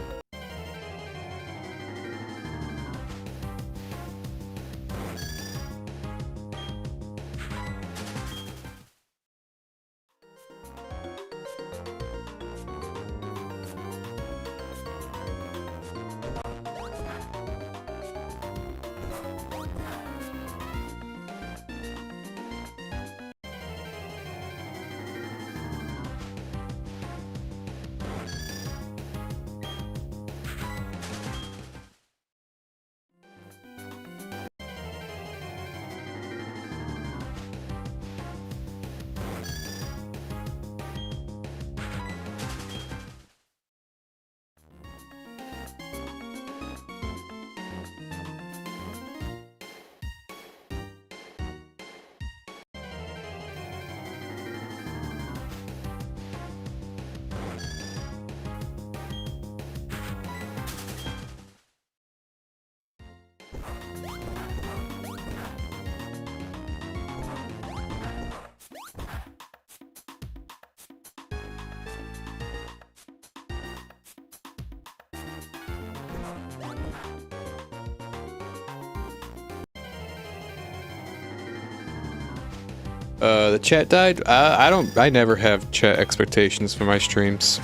The chat died? I never have chat expectations for my streams.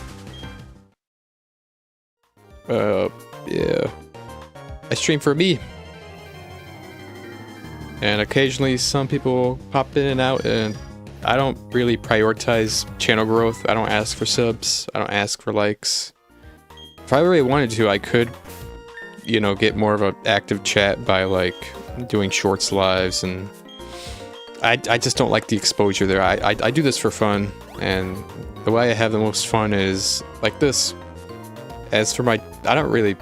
Yeah. I stream for me. And occasionally some people pop in and out, and I don't really prioritize channel growth. I don't ask for subs. I don't ask for likes. If I really wanted to, I could, you know, get more of an active chat by, like, doing shorts lives, and I just don't like the exposure there. I do this for fun, and the way I have the most fun is like this. As for my, I don't really,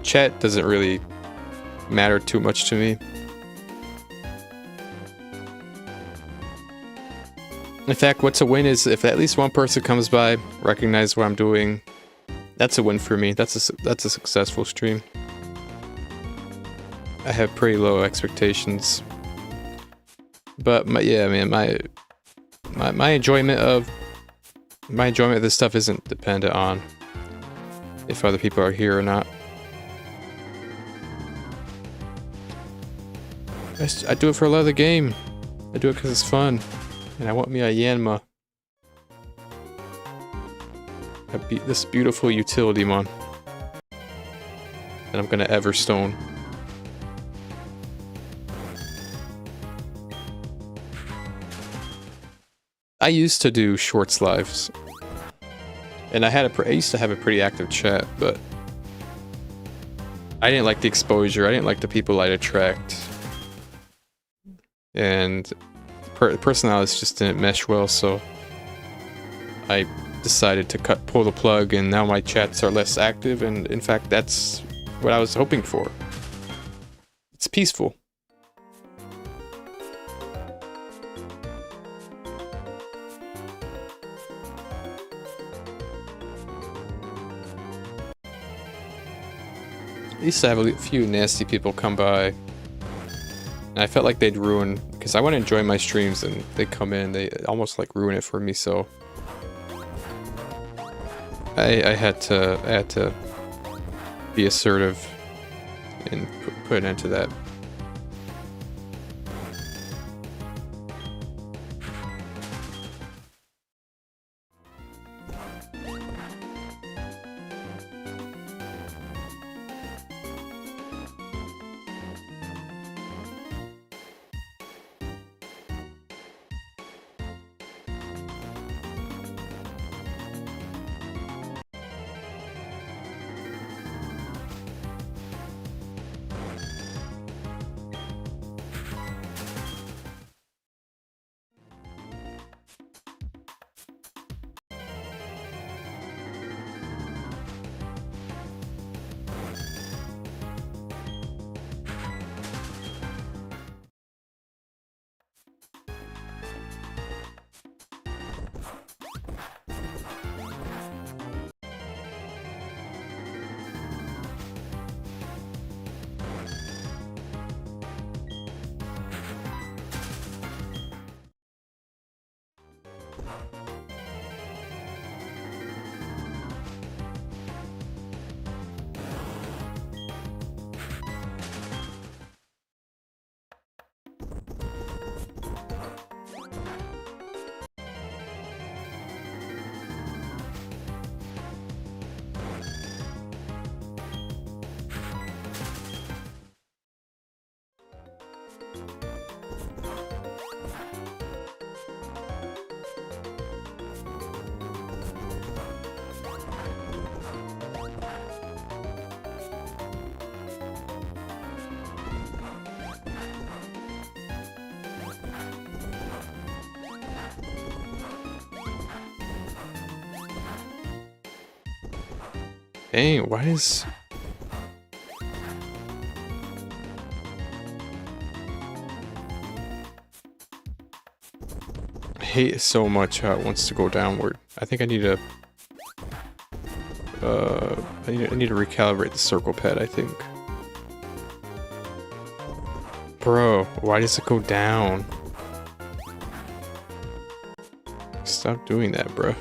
chat doesn't really matter too much to me. In fact, what's a win is if at least one person comes by, recognize what I'm doing. That's a win for me. That's a successful stream. I have pretty low expectations. But my enjoyment of this stuff isn't dependent on if other people are here or not. I do it for love of the game. I do it because it's fun, and I want me a Yanma. This beautiful utility mon that I'm gonna Everstone. I used to do shorts lives, and I used to have a pretty active chat, but I didn't like the exposure. I didn't like the people I'd attract, and personalities just didn't mesh well. So I decided to pull the plug, and now my chats are less active. And in fact, that's what I was hoping for. It's peaceful. I used to have a few nasty people come by, and I felt like they'd ruin, because I want to enjoy my streams, and they come in, they almost like ruin it for me. So I had to be assertive and put an end to that. Dang, why is... I hate so much how it wants to go downward. I think I need to... I need to recalibrate the circle pad, I think. Bro, why does it go down? Stop doing that, bro.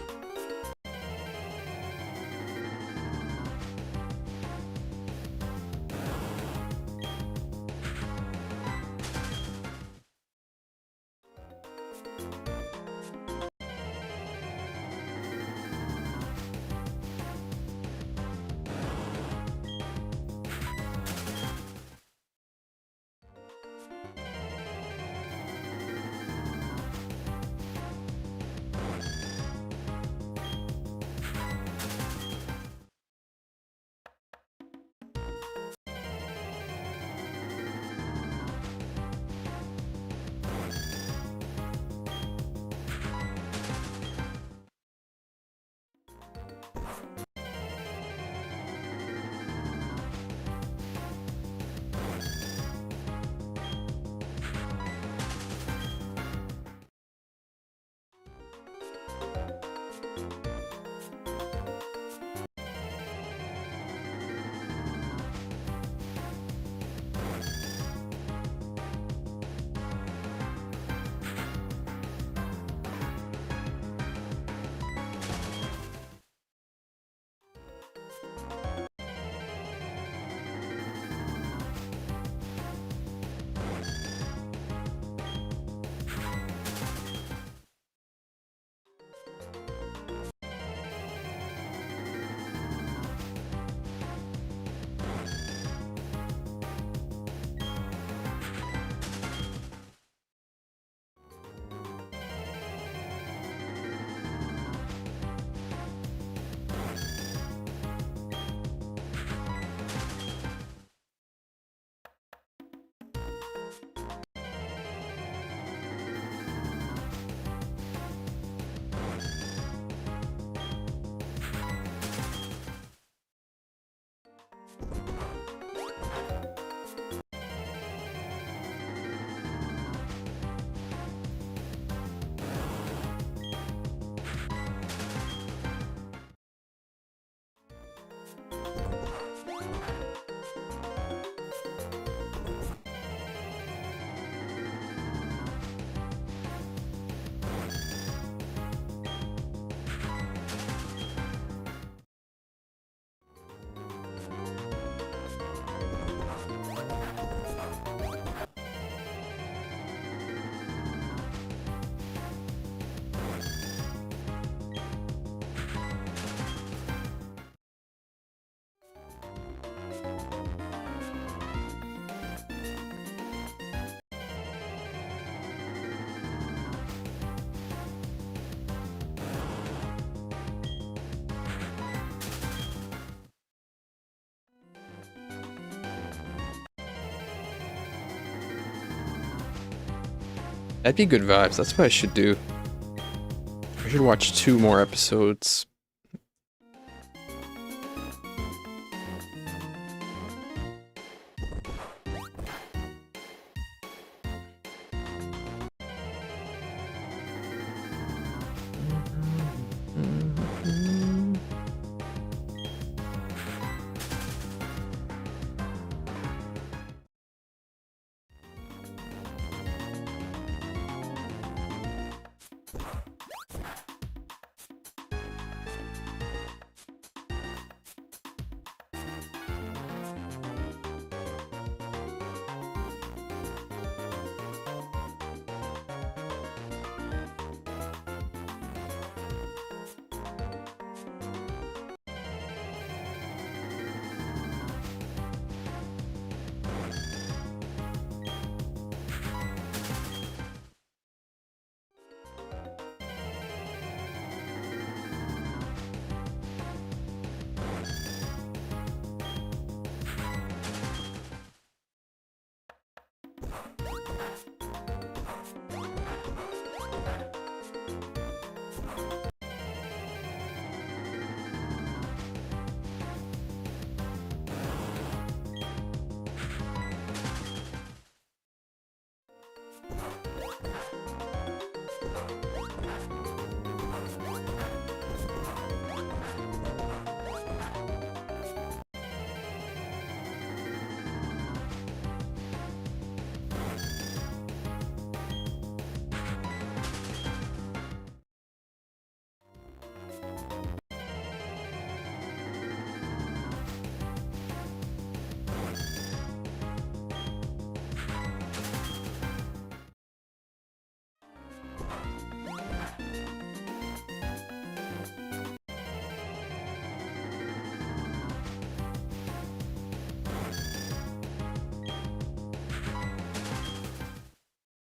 That'd be good vibes. That's what I should do. I should watch 2 more episodes.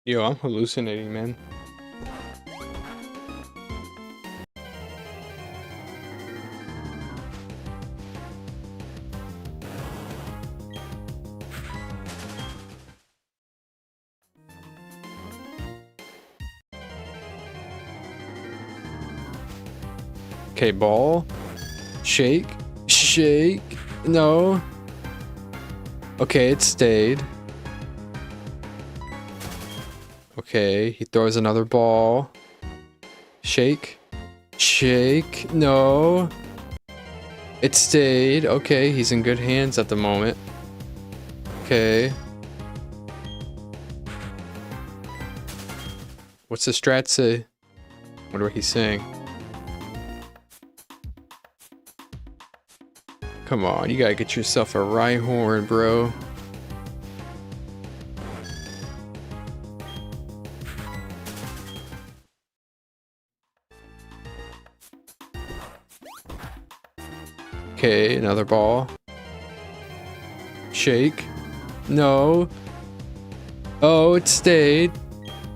Yo, I'm hallucinating, man. Okay, ball. Shake. Shake. No. Okay, it stayed. Okay, he throws another ball. Shake. Shake. No. It stayed. Okay, he's in good hands at the moment. Okay. What's the strat say? Wonder what he's saying. Come on, you gotta get yourself a Rhyhorn, bro. Okay, another ball. Shake. No. Oh, it stayed.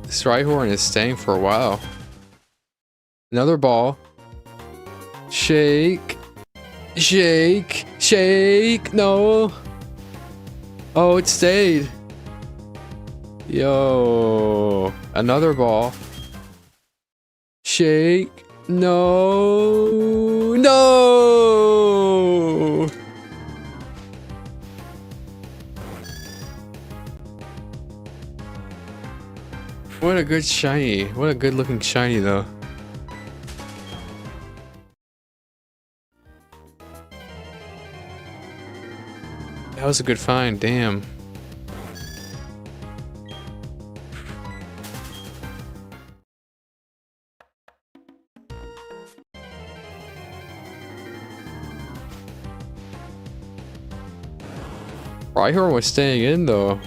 This Rhyhorn is staying for a while. Another ball. Shake. Shake. Shake. No. Oh, it stayed. Yo. Another ball. Shake. No. No. What a good shiny. What a good looking shiny though. That was a good find, damn. Rhyhorn was staying in though.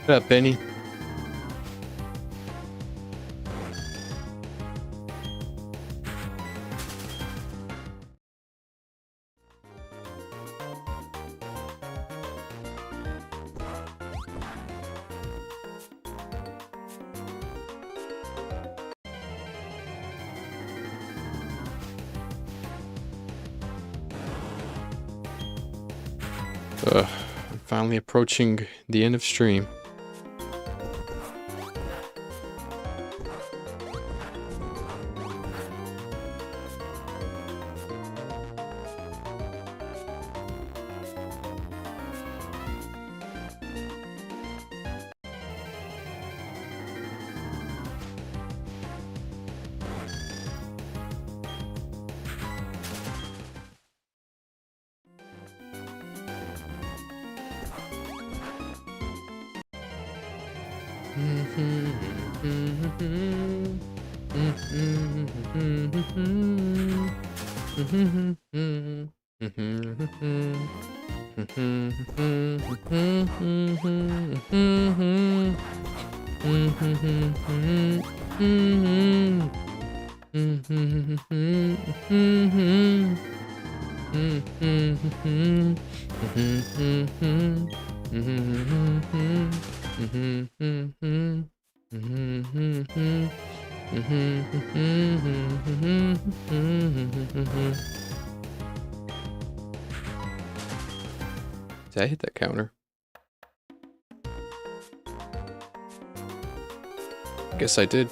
What up, Benny? I'm finally approaching the end of stream. Did I hit that counter? Guess I did.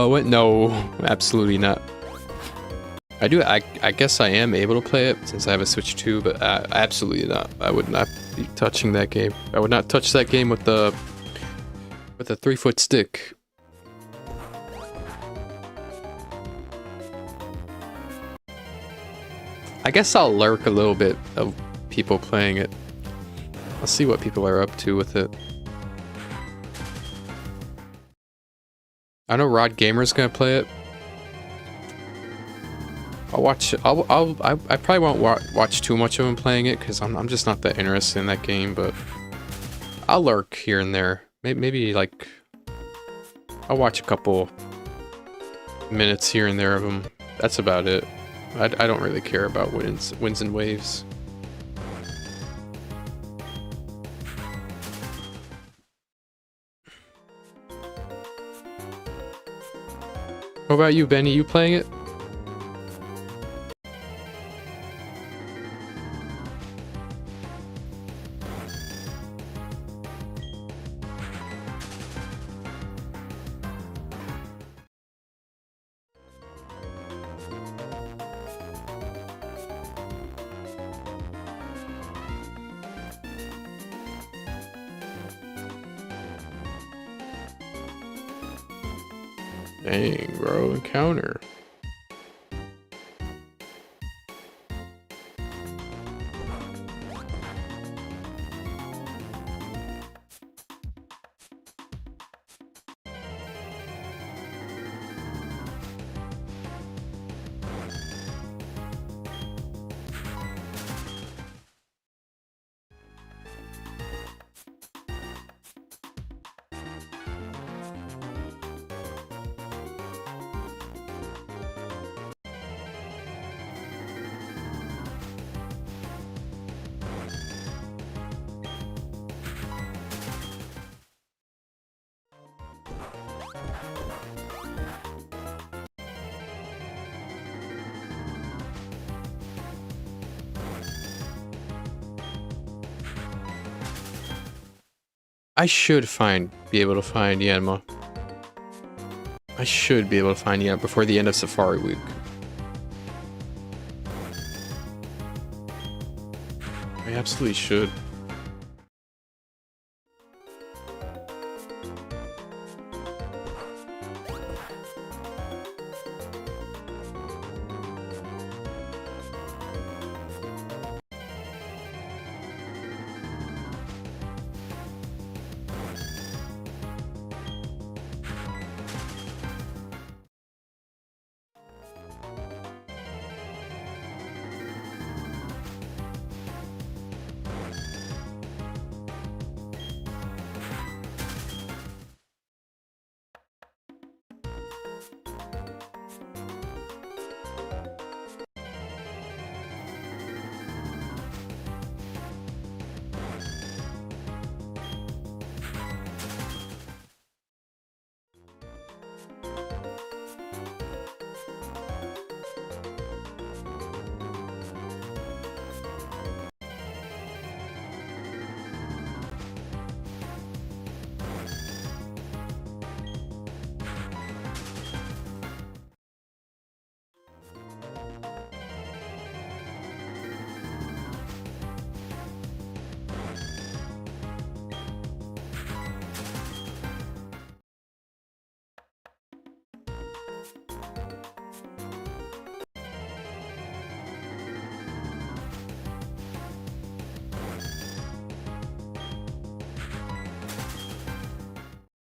What? No, absolutely not. I guess I am able to play it since I have a Switch 2, but absolutely not. I would not be touching that game. I would not touch that game with a 3-foot stick. I guess I'll lurk a little bit of people playing it. I'll see what people are up to with it. I know Rod Gamer's gonna play it. I'll watch. I probably won't watch too much of him playing it because I'm just not that interested in that game. But I'll lurk here and there. Maybe like I'll watch a couple minutes here and there of him. That's about it. I don't really care about wins and waves. What about you, Benny? You playing it? Dang, bro, encounter. I should be able to find Yanma. I should be able to find Yanma before the end of Safari Week. I absolutely should.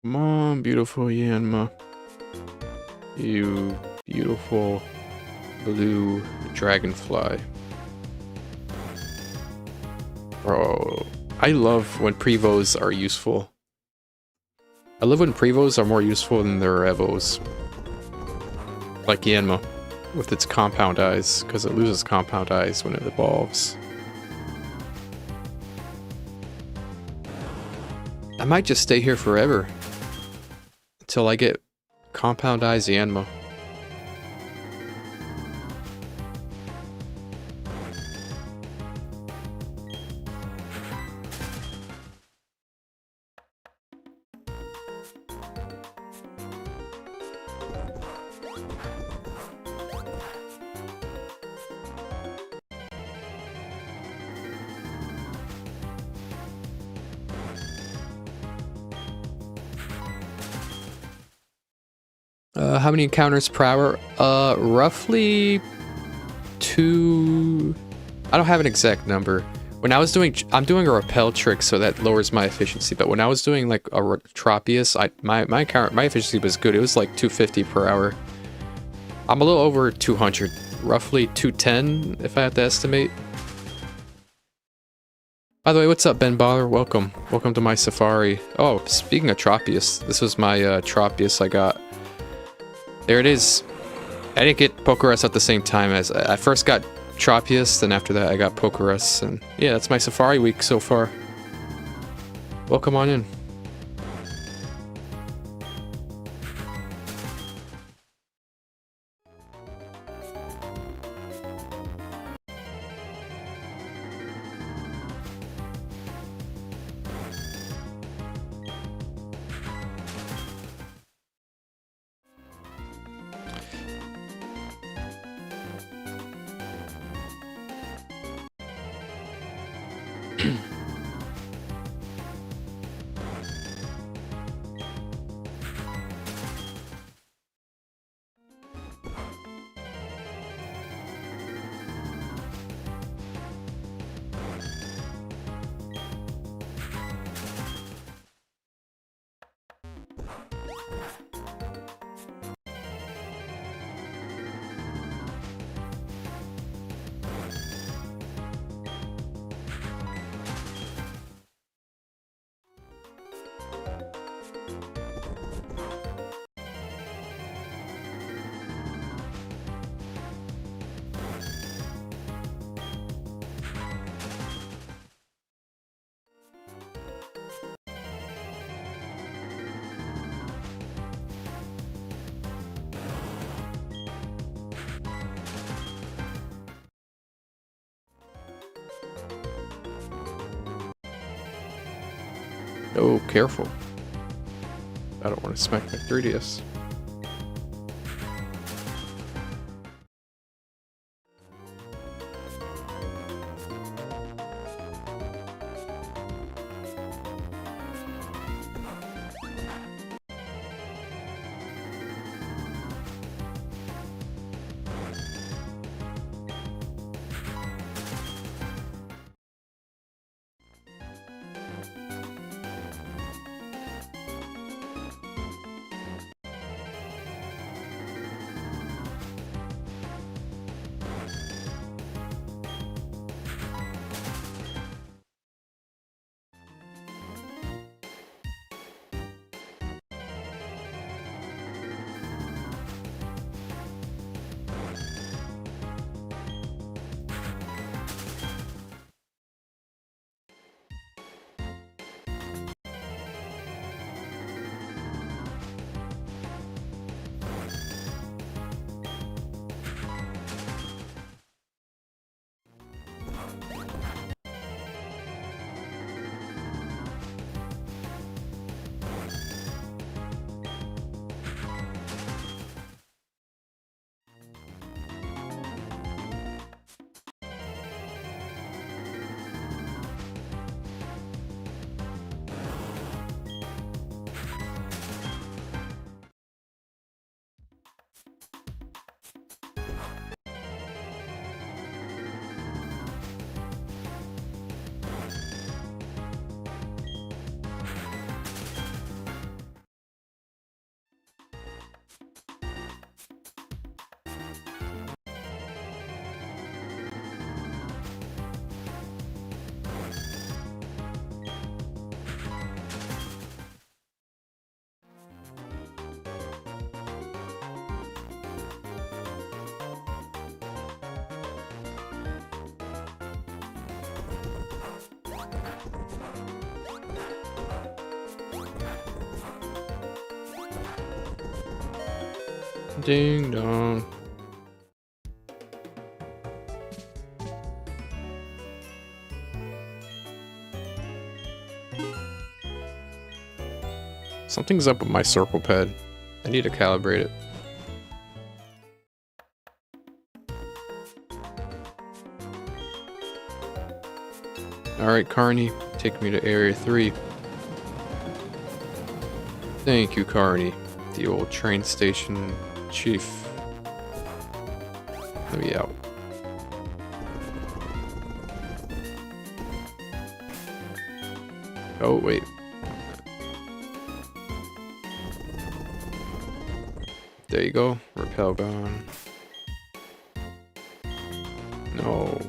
Come on, beautiful Yanma. You beautiful blue dragonfly. Bro, I love when Prevos are useful. I love when Prevos are more useful than their Evos. Like Yanma, with its compound eyes, because it loses compound eyes when it evolves. I might just stay here forever. Until I get compound eyes Yanma. How many encounters per hour? Roughly 2... I don't have an exact number. When I was doing... I'm doing a repel trick, so that lowers my efficiency, but when I was doing like a Tropius, my efficiency was good. It was like 250 per hour. I'm a little over 200. Roughly 210, if I have to estimate. By the way, what's up, Ben Baller? Welcome. Welcome to my safari. Oh, speaking of Tropius, this was my Tropius I got. There it is. I didn't get Pokerus at the same time as I first got Tropius, then after that I got Pokerus, and yeah, that's my safari week so far. Welcome on in. Oh, careful. I don't want to smack my 3DS. Ding dong. Something's up with my circle pad. I need to calibrate it. Alright, Carney, take me to Area 3. Thank you, Carney, the old train station chief. Let me out. Oh, wait. There you go. Repel gone. No.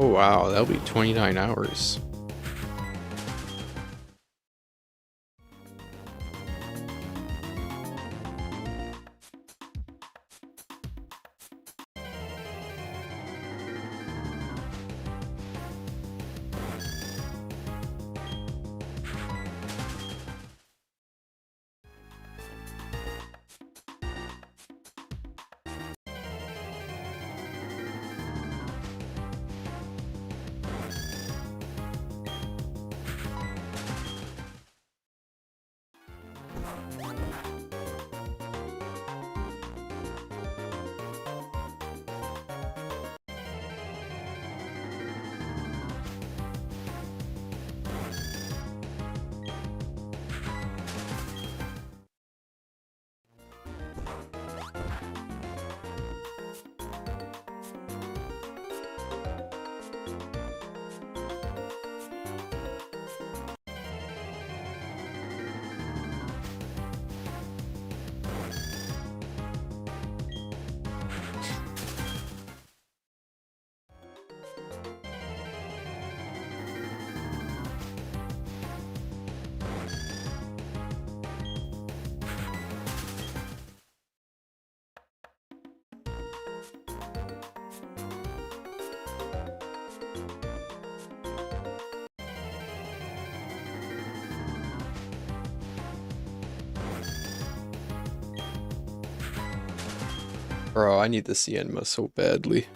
Oh wow, that'll be 29 hours. Bro, I need the Yanma so badly.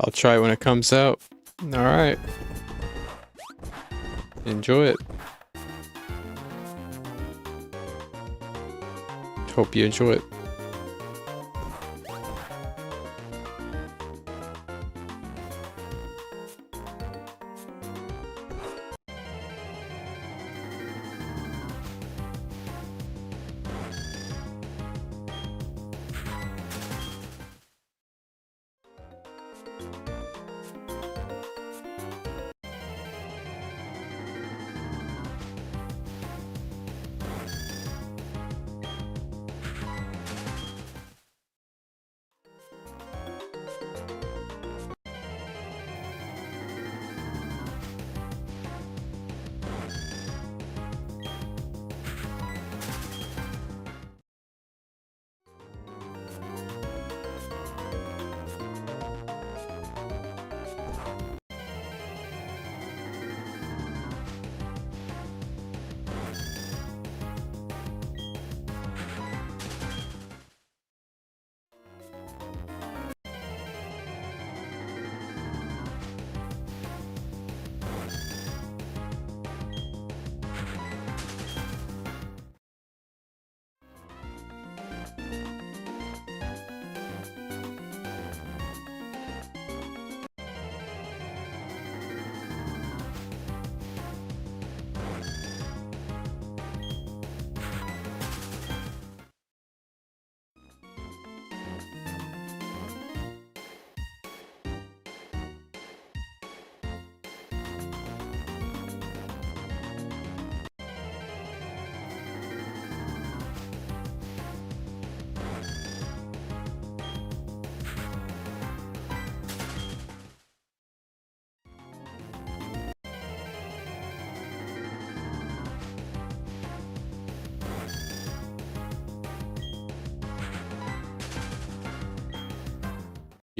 I'll try it when it comes out. Alright. Enjoy it. Hope you enjoy it.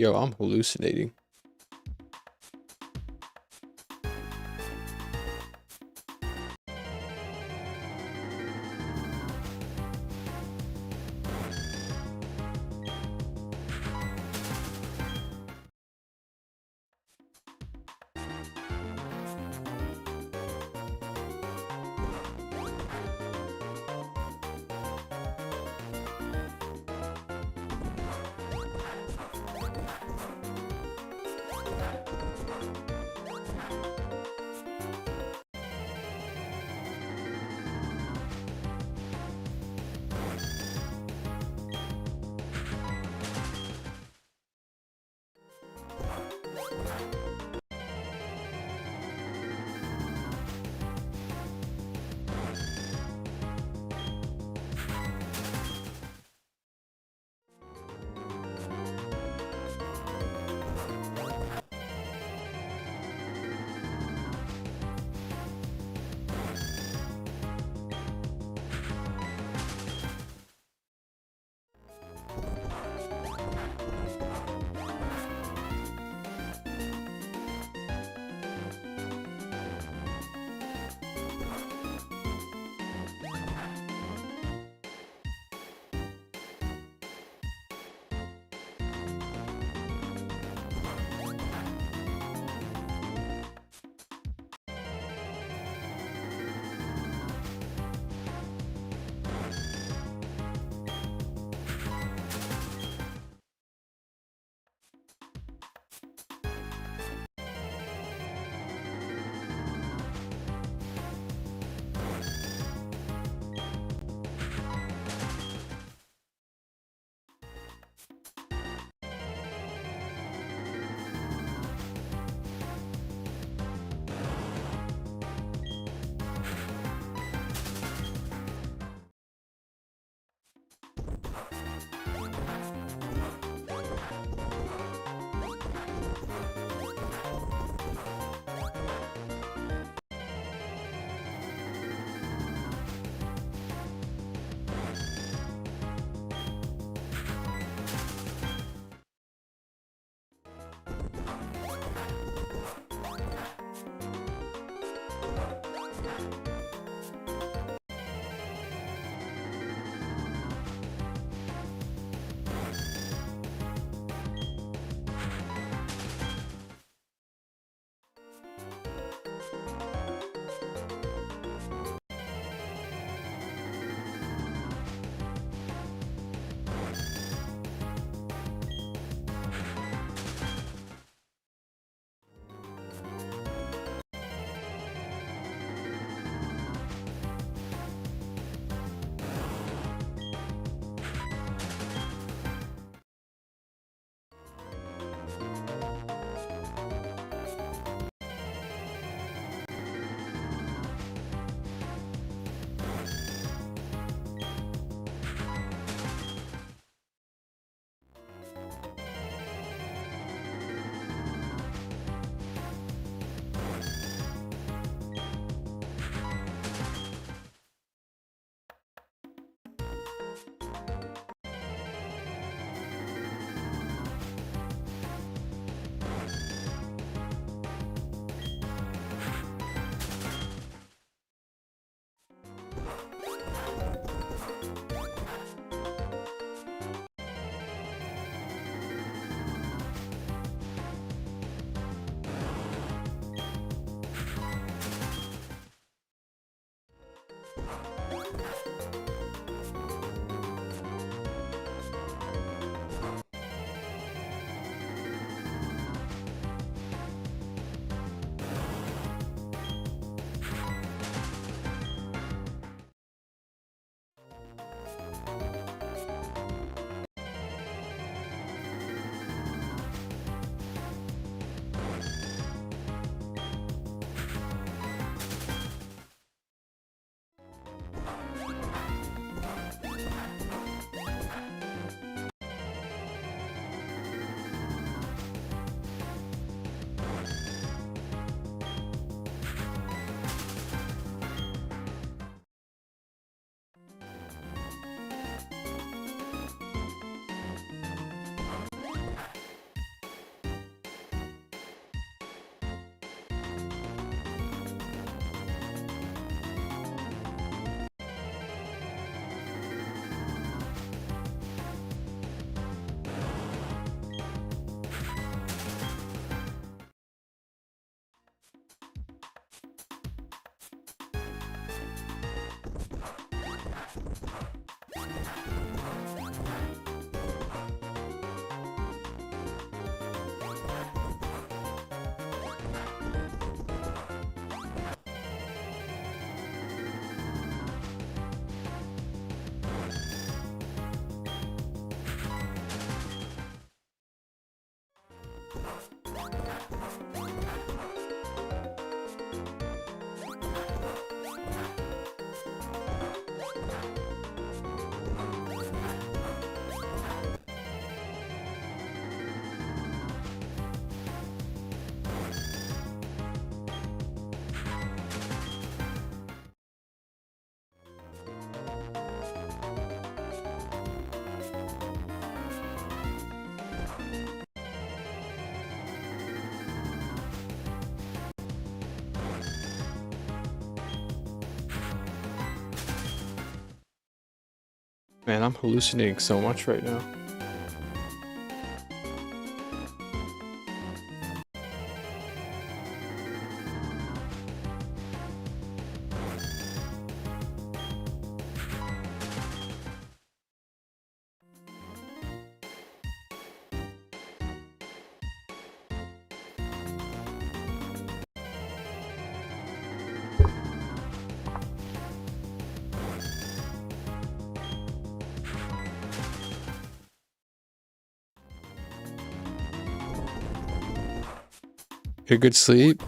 Yo, I'm hallucinating. Man, I'm hallucinating so much right now. Get good sleep?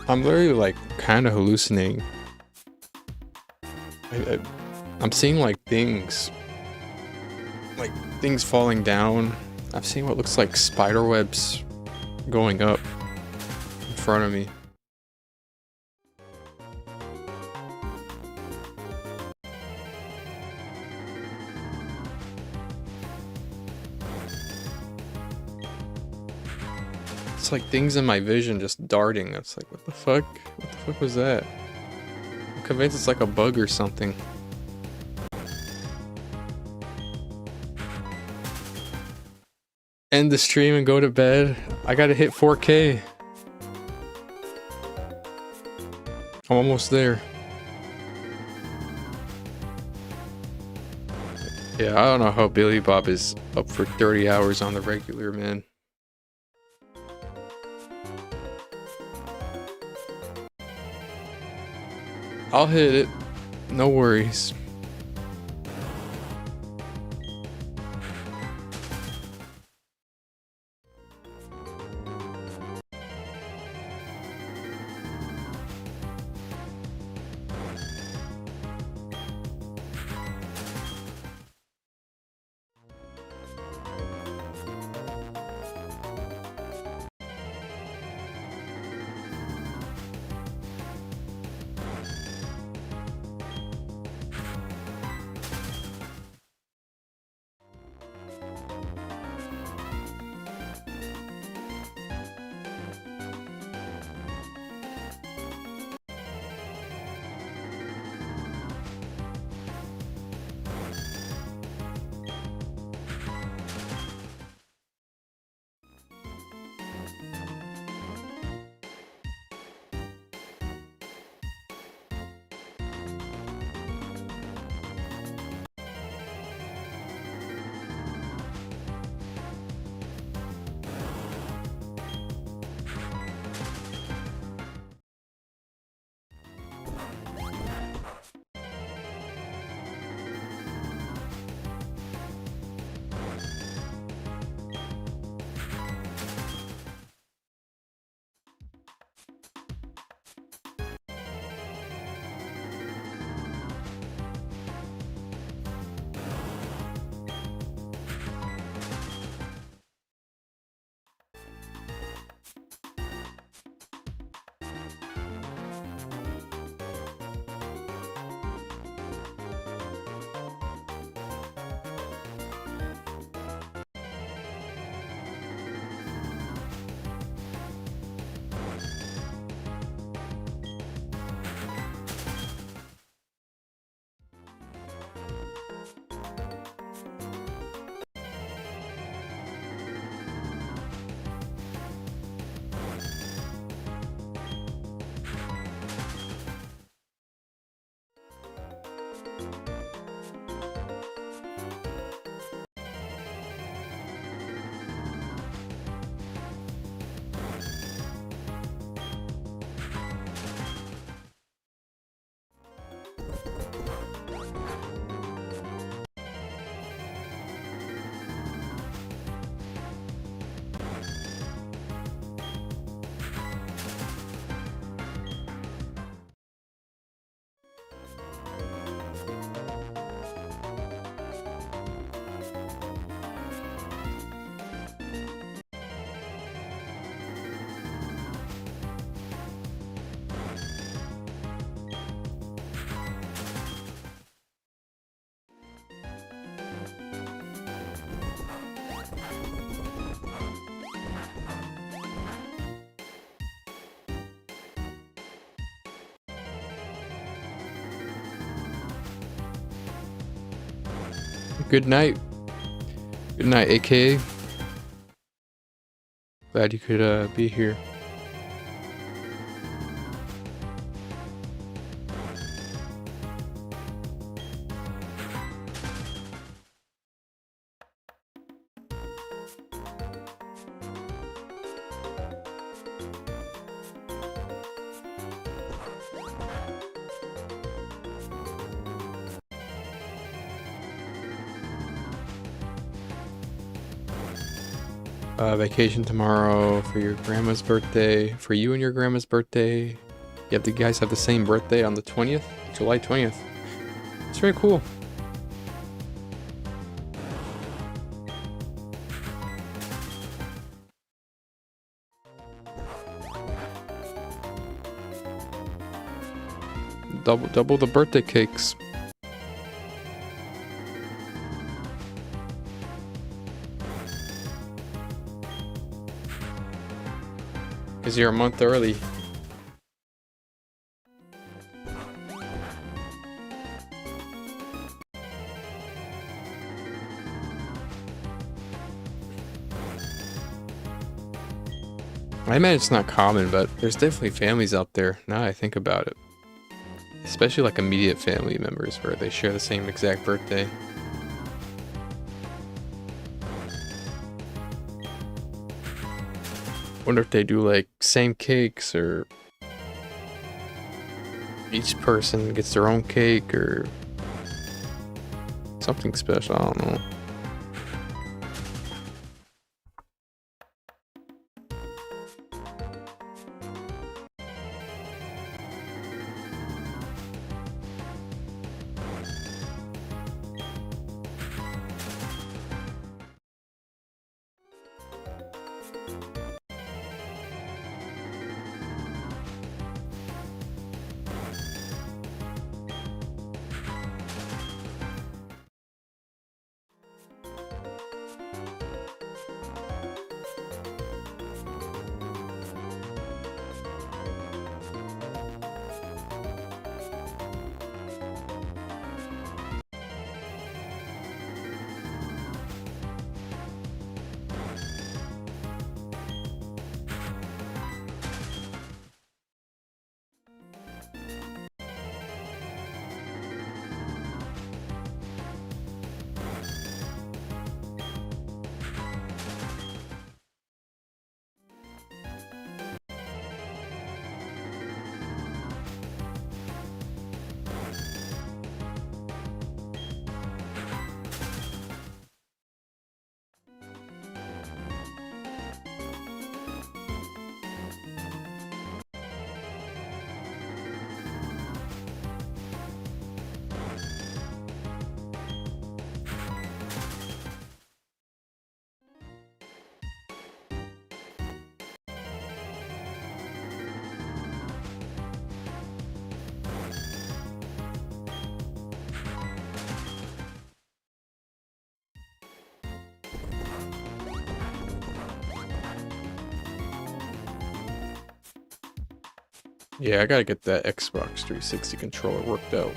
I'm literally like kind of hallucinating. I'm seeing like things falling down. I've seen what looks like spider webs going up in front of me. It's like things in my vision just darting. It's like, what the fuck? What the fuck was that? I'm convinced it's like a bug or something. End the stream and go to bed. I gotta hit 4K. I'm almost there. Yeah, I don't know how Billy Bob is up for 30 hours on the regular, man. I'll hit it. No worries. Good night. Good night, AKA. Glad you could be here. Vacation tomorrow for your grandma's birthday. For you and your grandma's birthday. You guys have the same birthday on the 20th? July 20th. It's very cool. Double the birthday cakes. Because you're a month early. I imagine it's not common, but there's definitely families out there, now I think about it. Especially like immediate family members where they share the same exact birthday. Wonder if they do like same cakes, or each person gets their own cake, or something special, I don't know. Yeah, I gotta get that Xbox 360 controller worked out.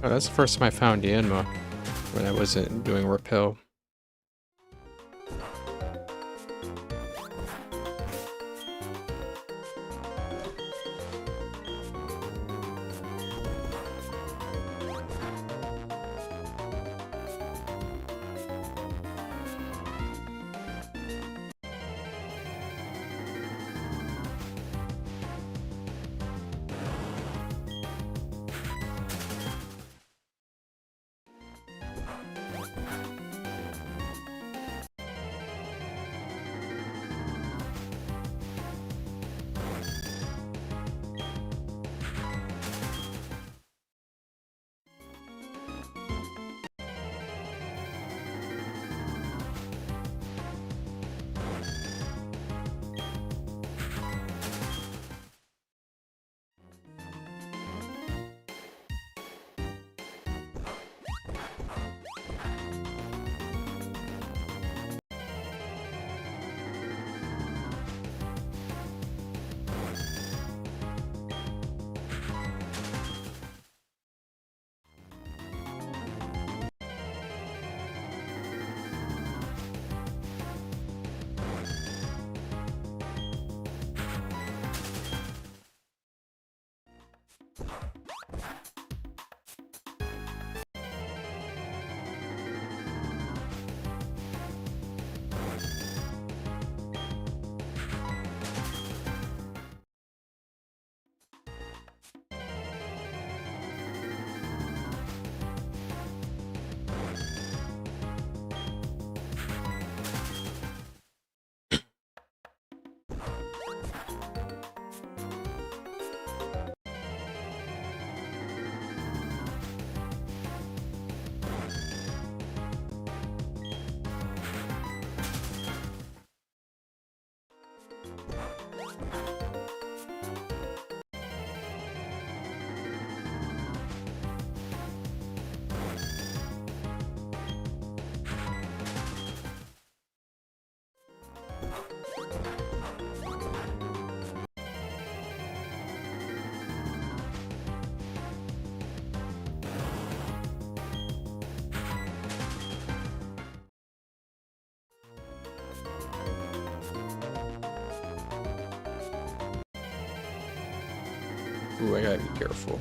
Oh, that's the first time I found Yanma when I wasn't doing repel. Ooh, I gotta be careful.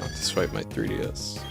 Not to swipe my 3DS.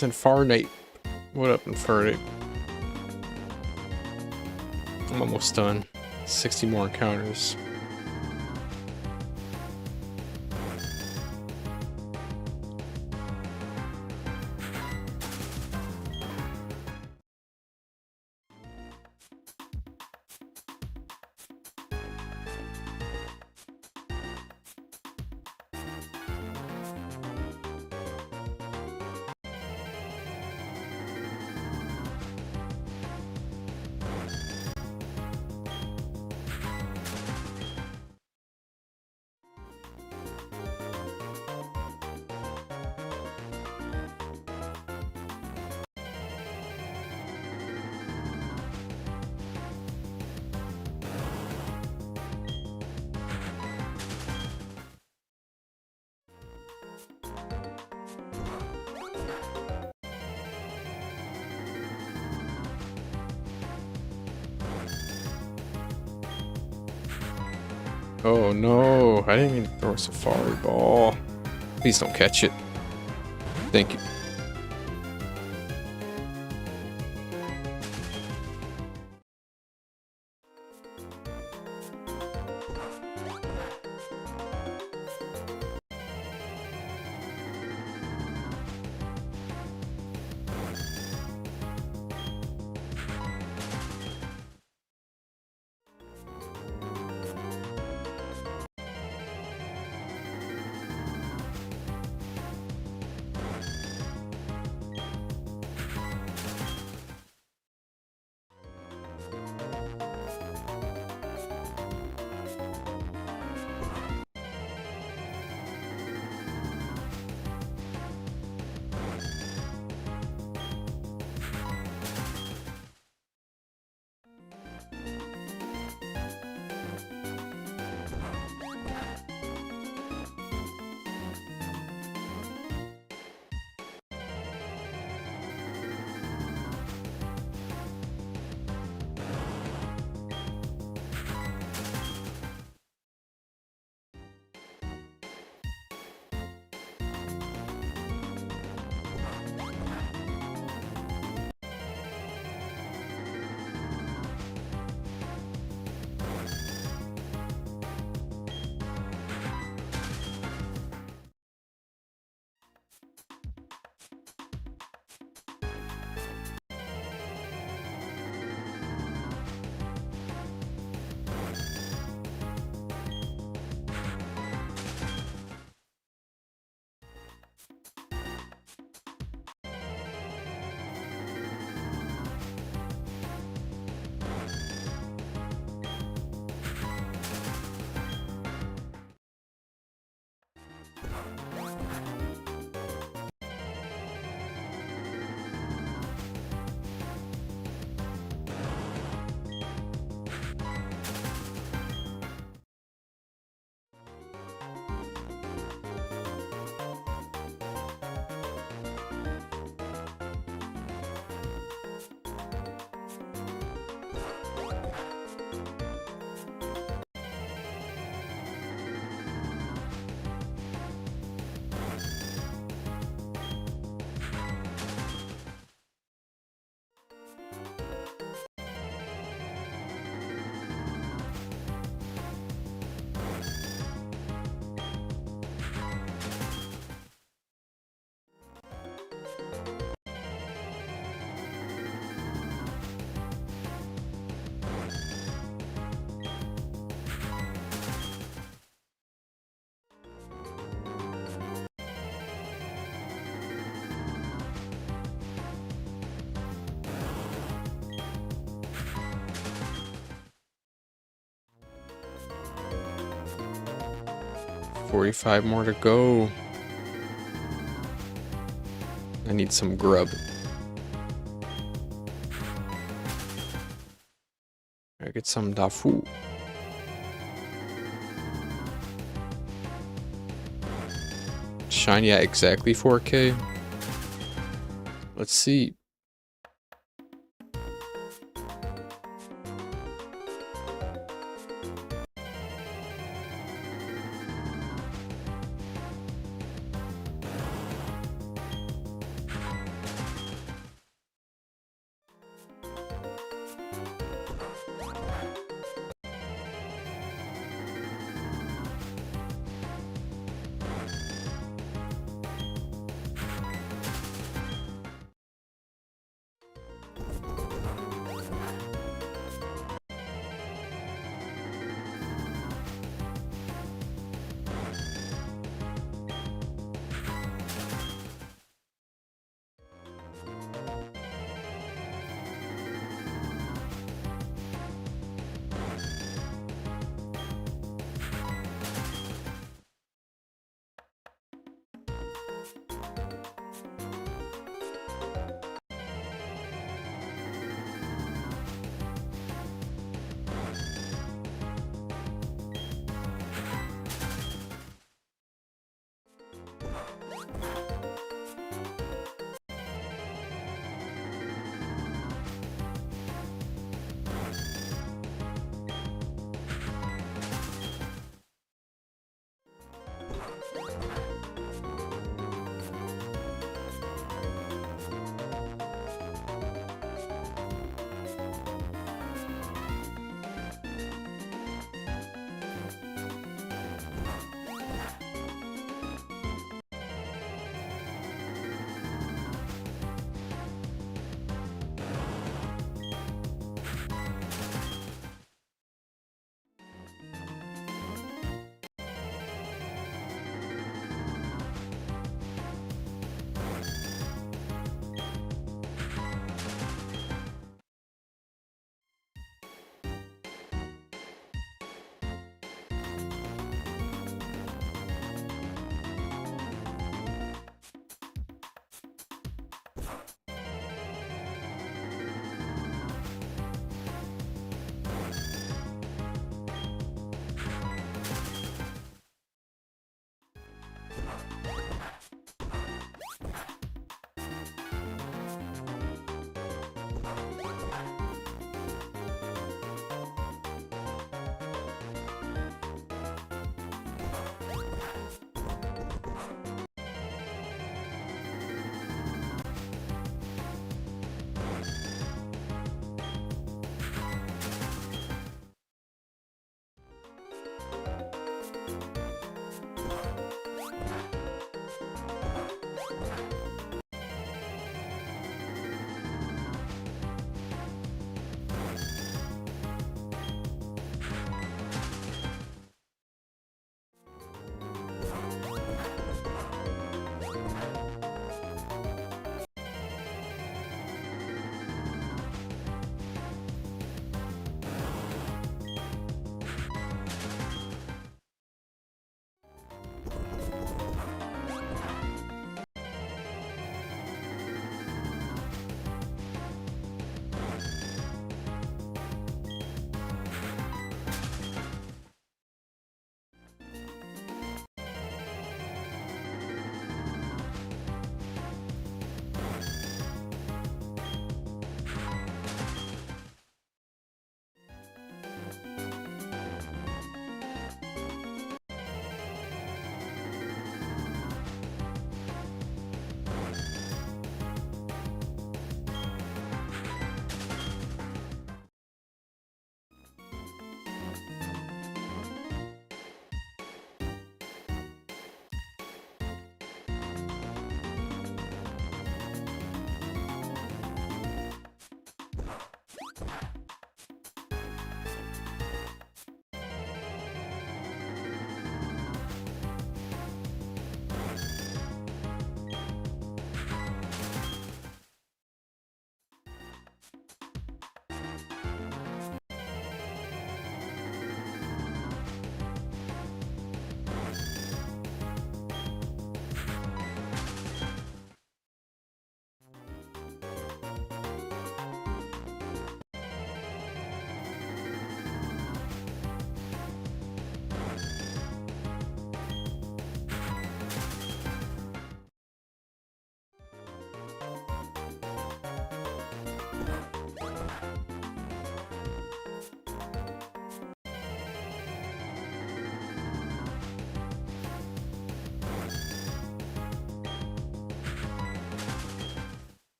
It's Infarnate. What up, Infarnate? I'm almost done. 60 more encounters. Oh no, I didn't mean to throw a safari ball. Please don't catch it. Thank you. $45 more to go. I need some grub. I get some dafu. Shiny at exactly 4K. Let's see.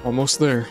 Almost there.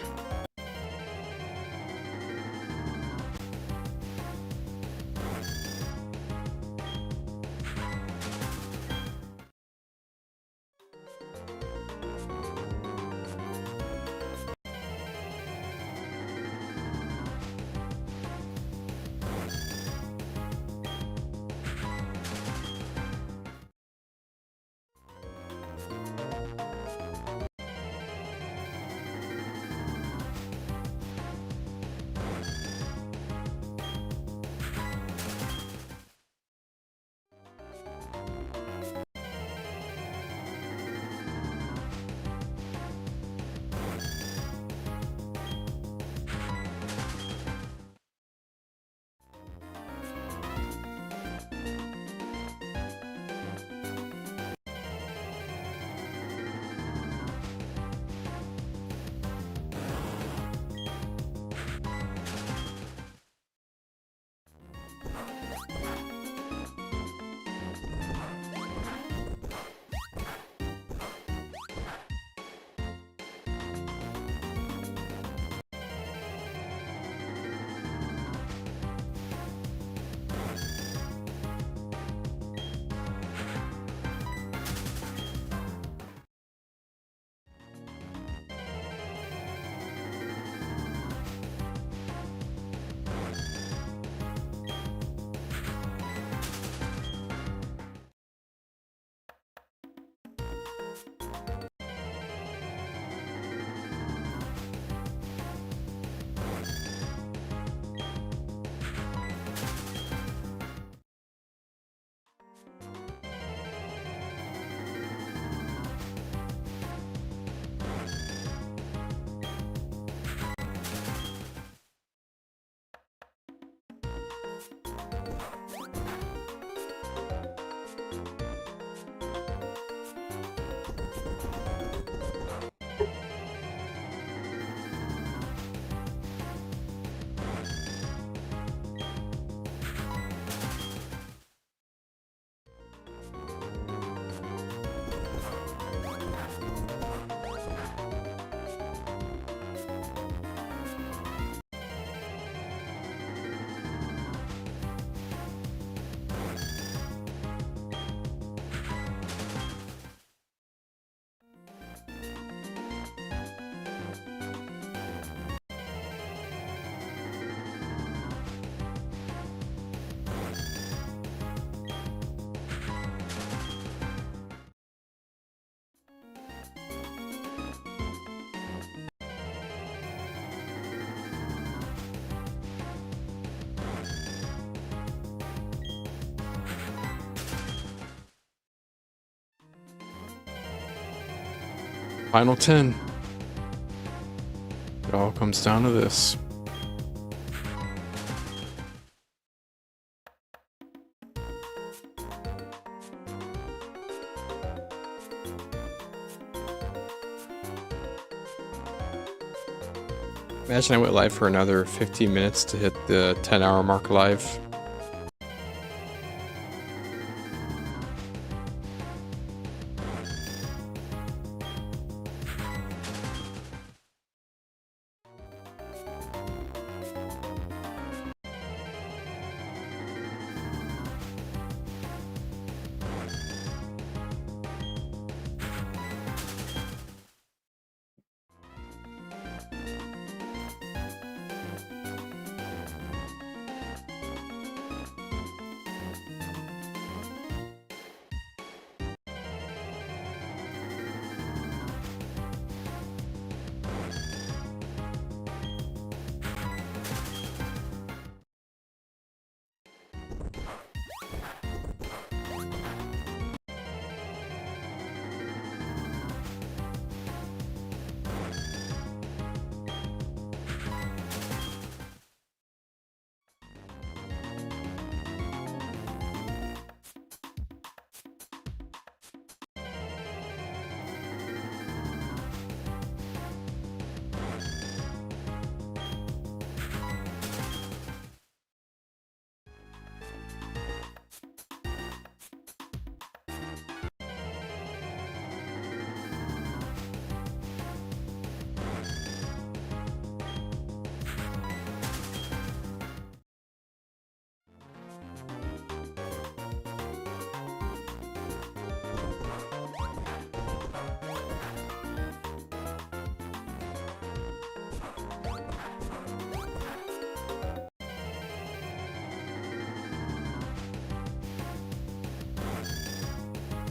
Final 10. It all comes down to this. Imagine I went live for another 15 minutes to hit the 10-hour mark live.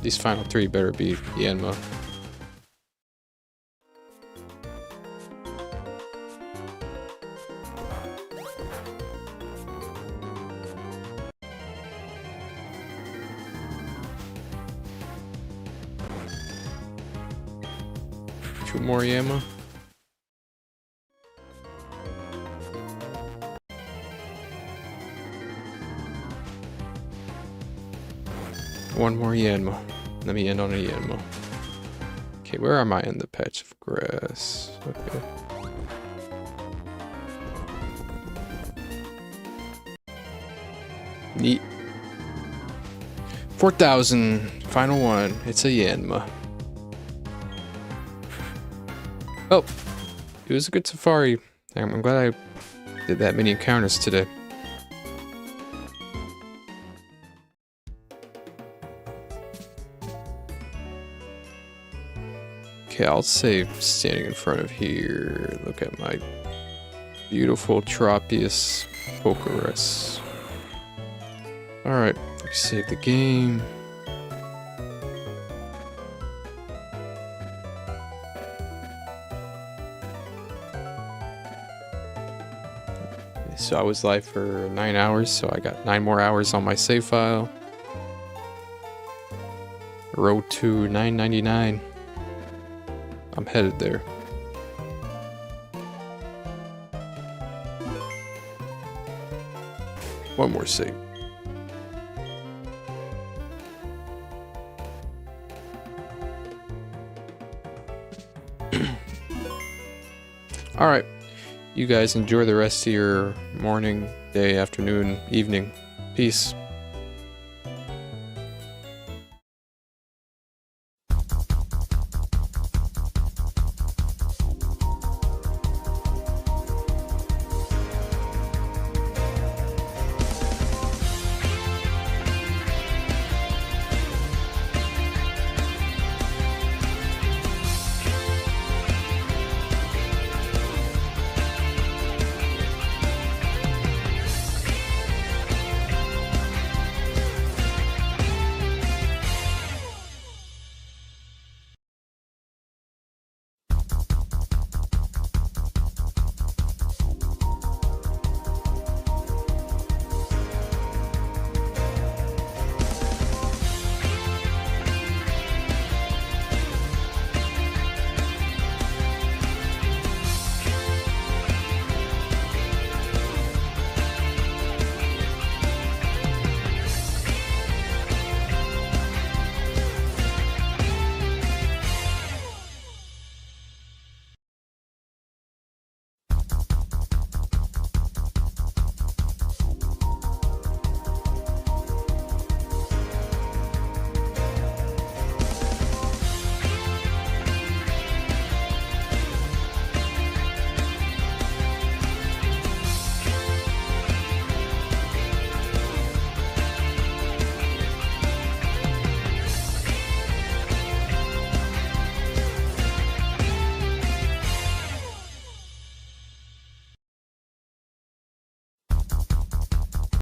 These final 3 better be Yanma. Two more Yanma. One more Yanma. Let me end on a Yanma. Okay, where am I in the patch of grass? Okay. Neat. 4,000. Final one. It's a Yanma. Oh, it was a good safari. I'm glad I did that many encounters today. Okay, I'll save standing in front of here. Look at my beautiful Tropius Pokerus. Alright, save the game. So I was live for 9 hours, so I got 9 more hours on my save file. Road to 999. I'm headed there. One more save. Alright. You guys enjoy the rest of your morning, day, afternoon, evening. Peace.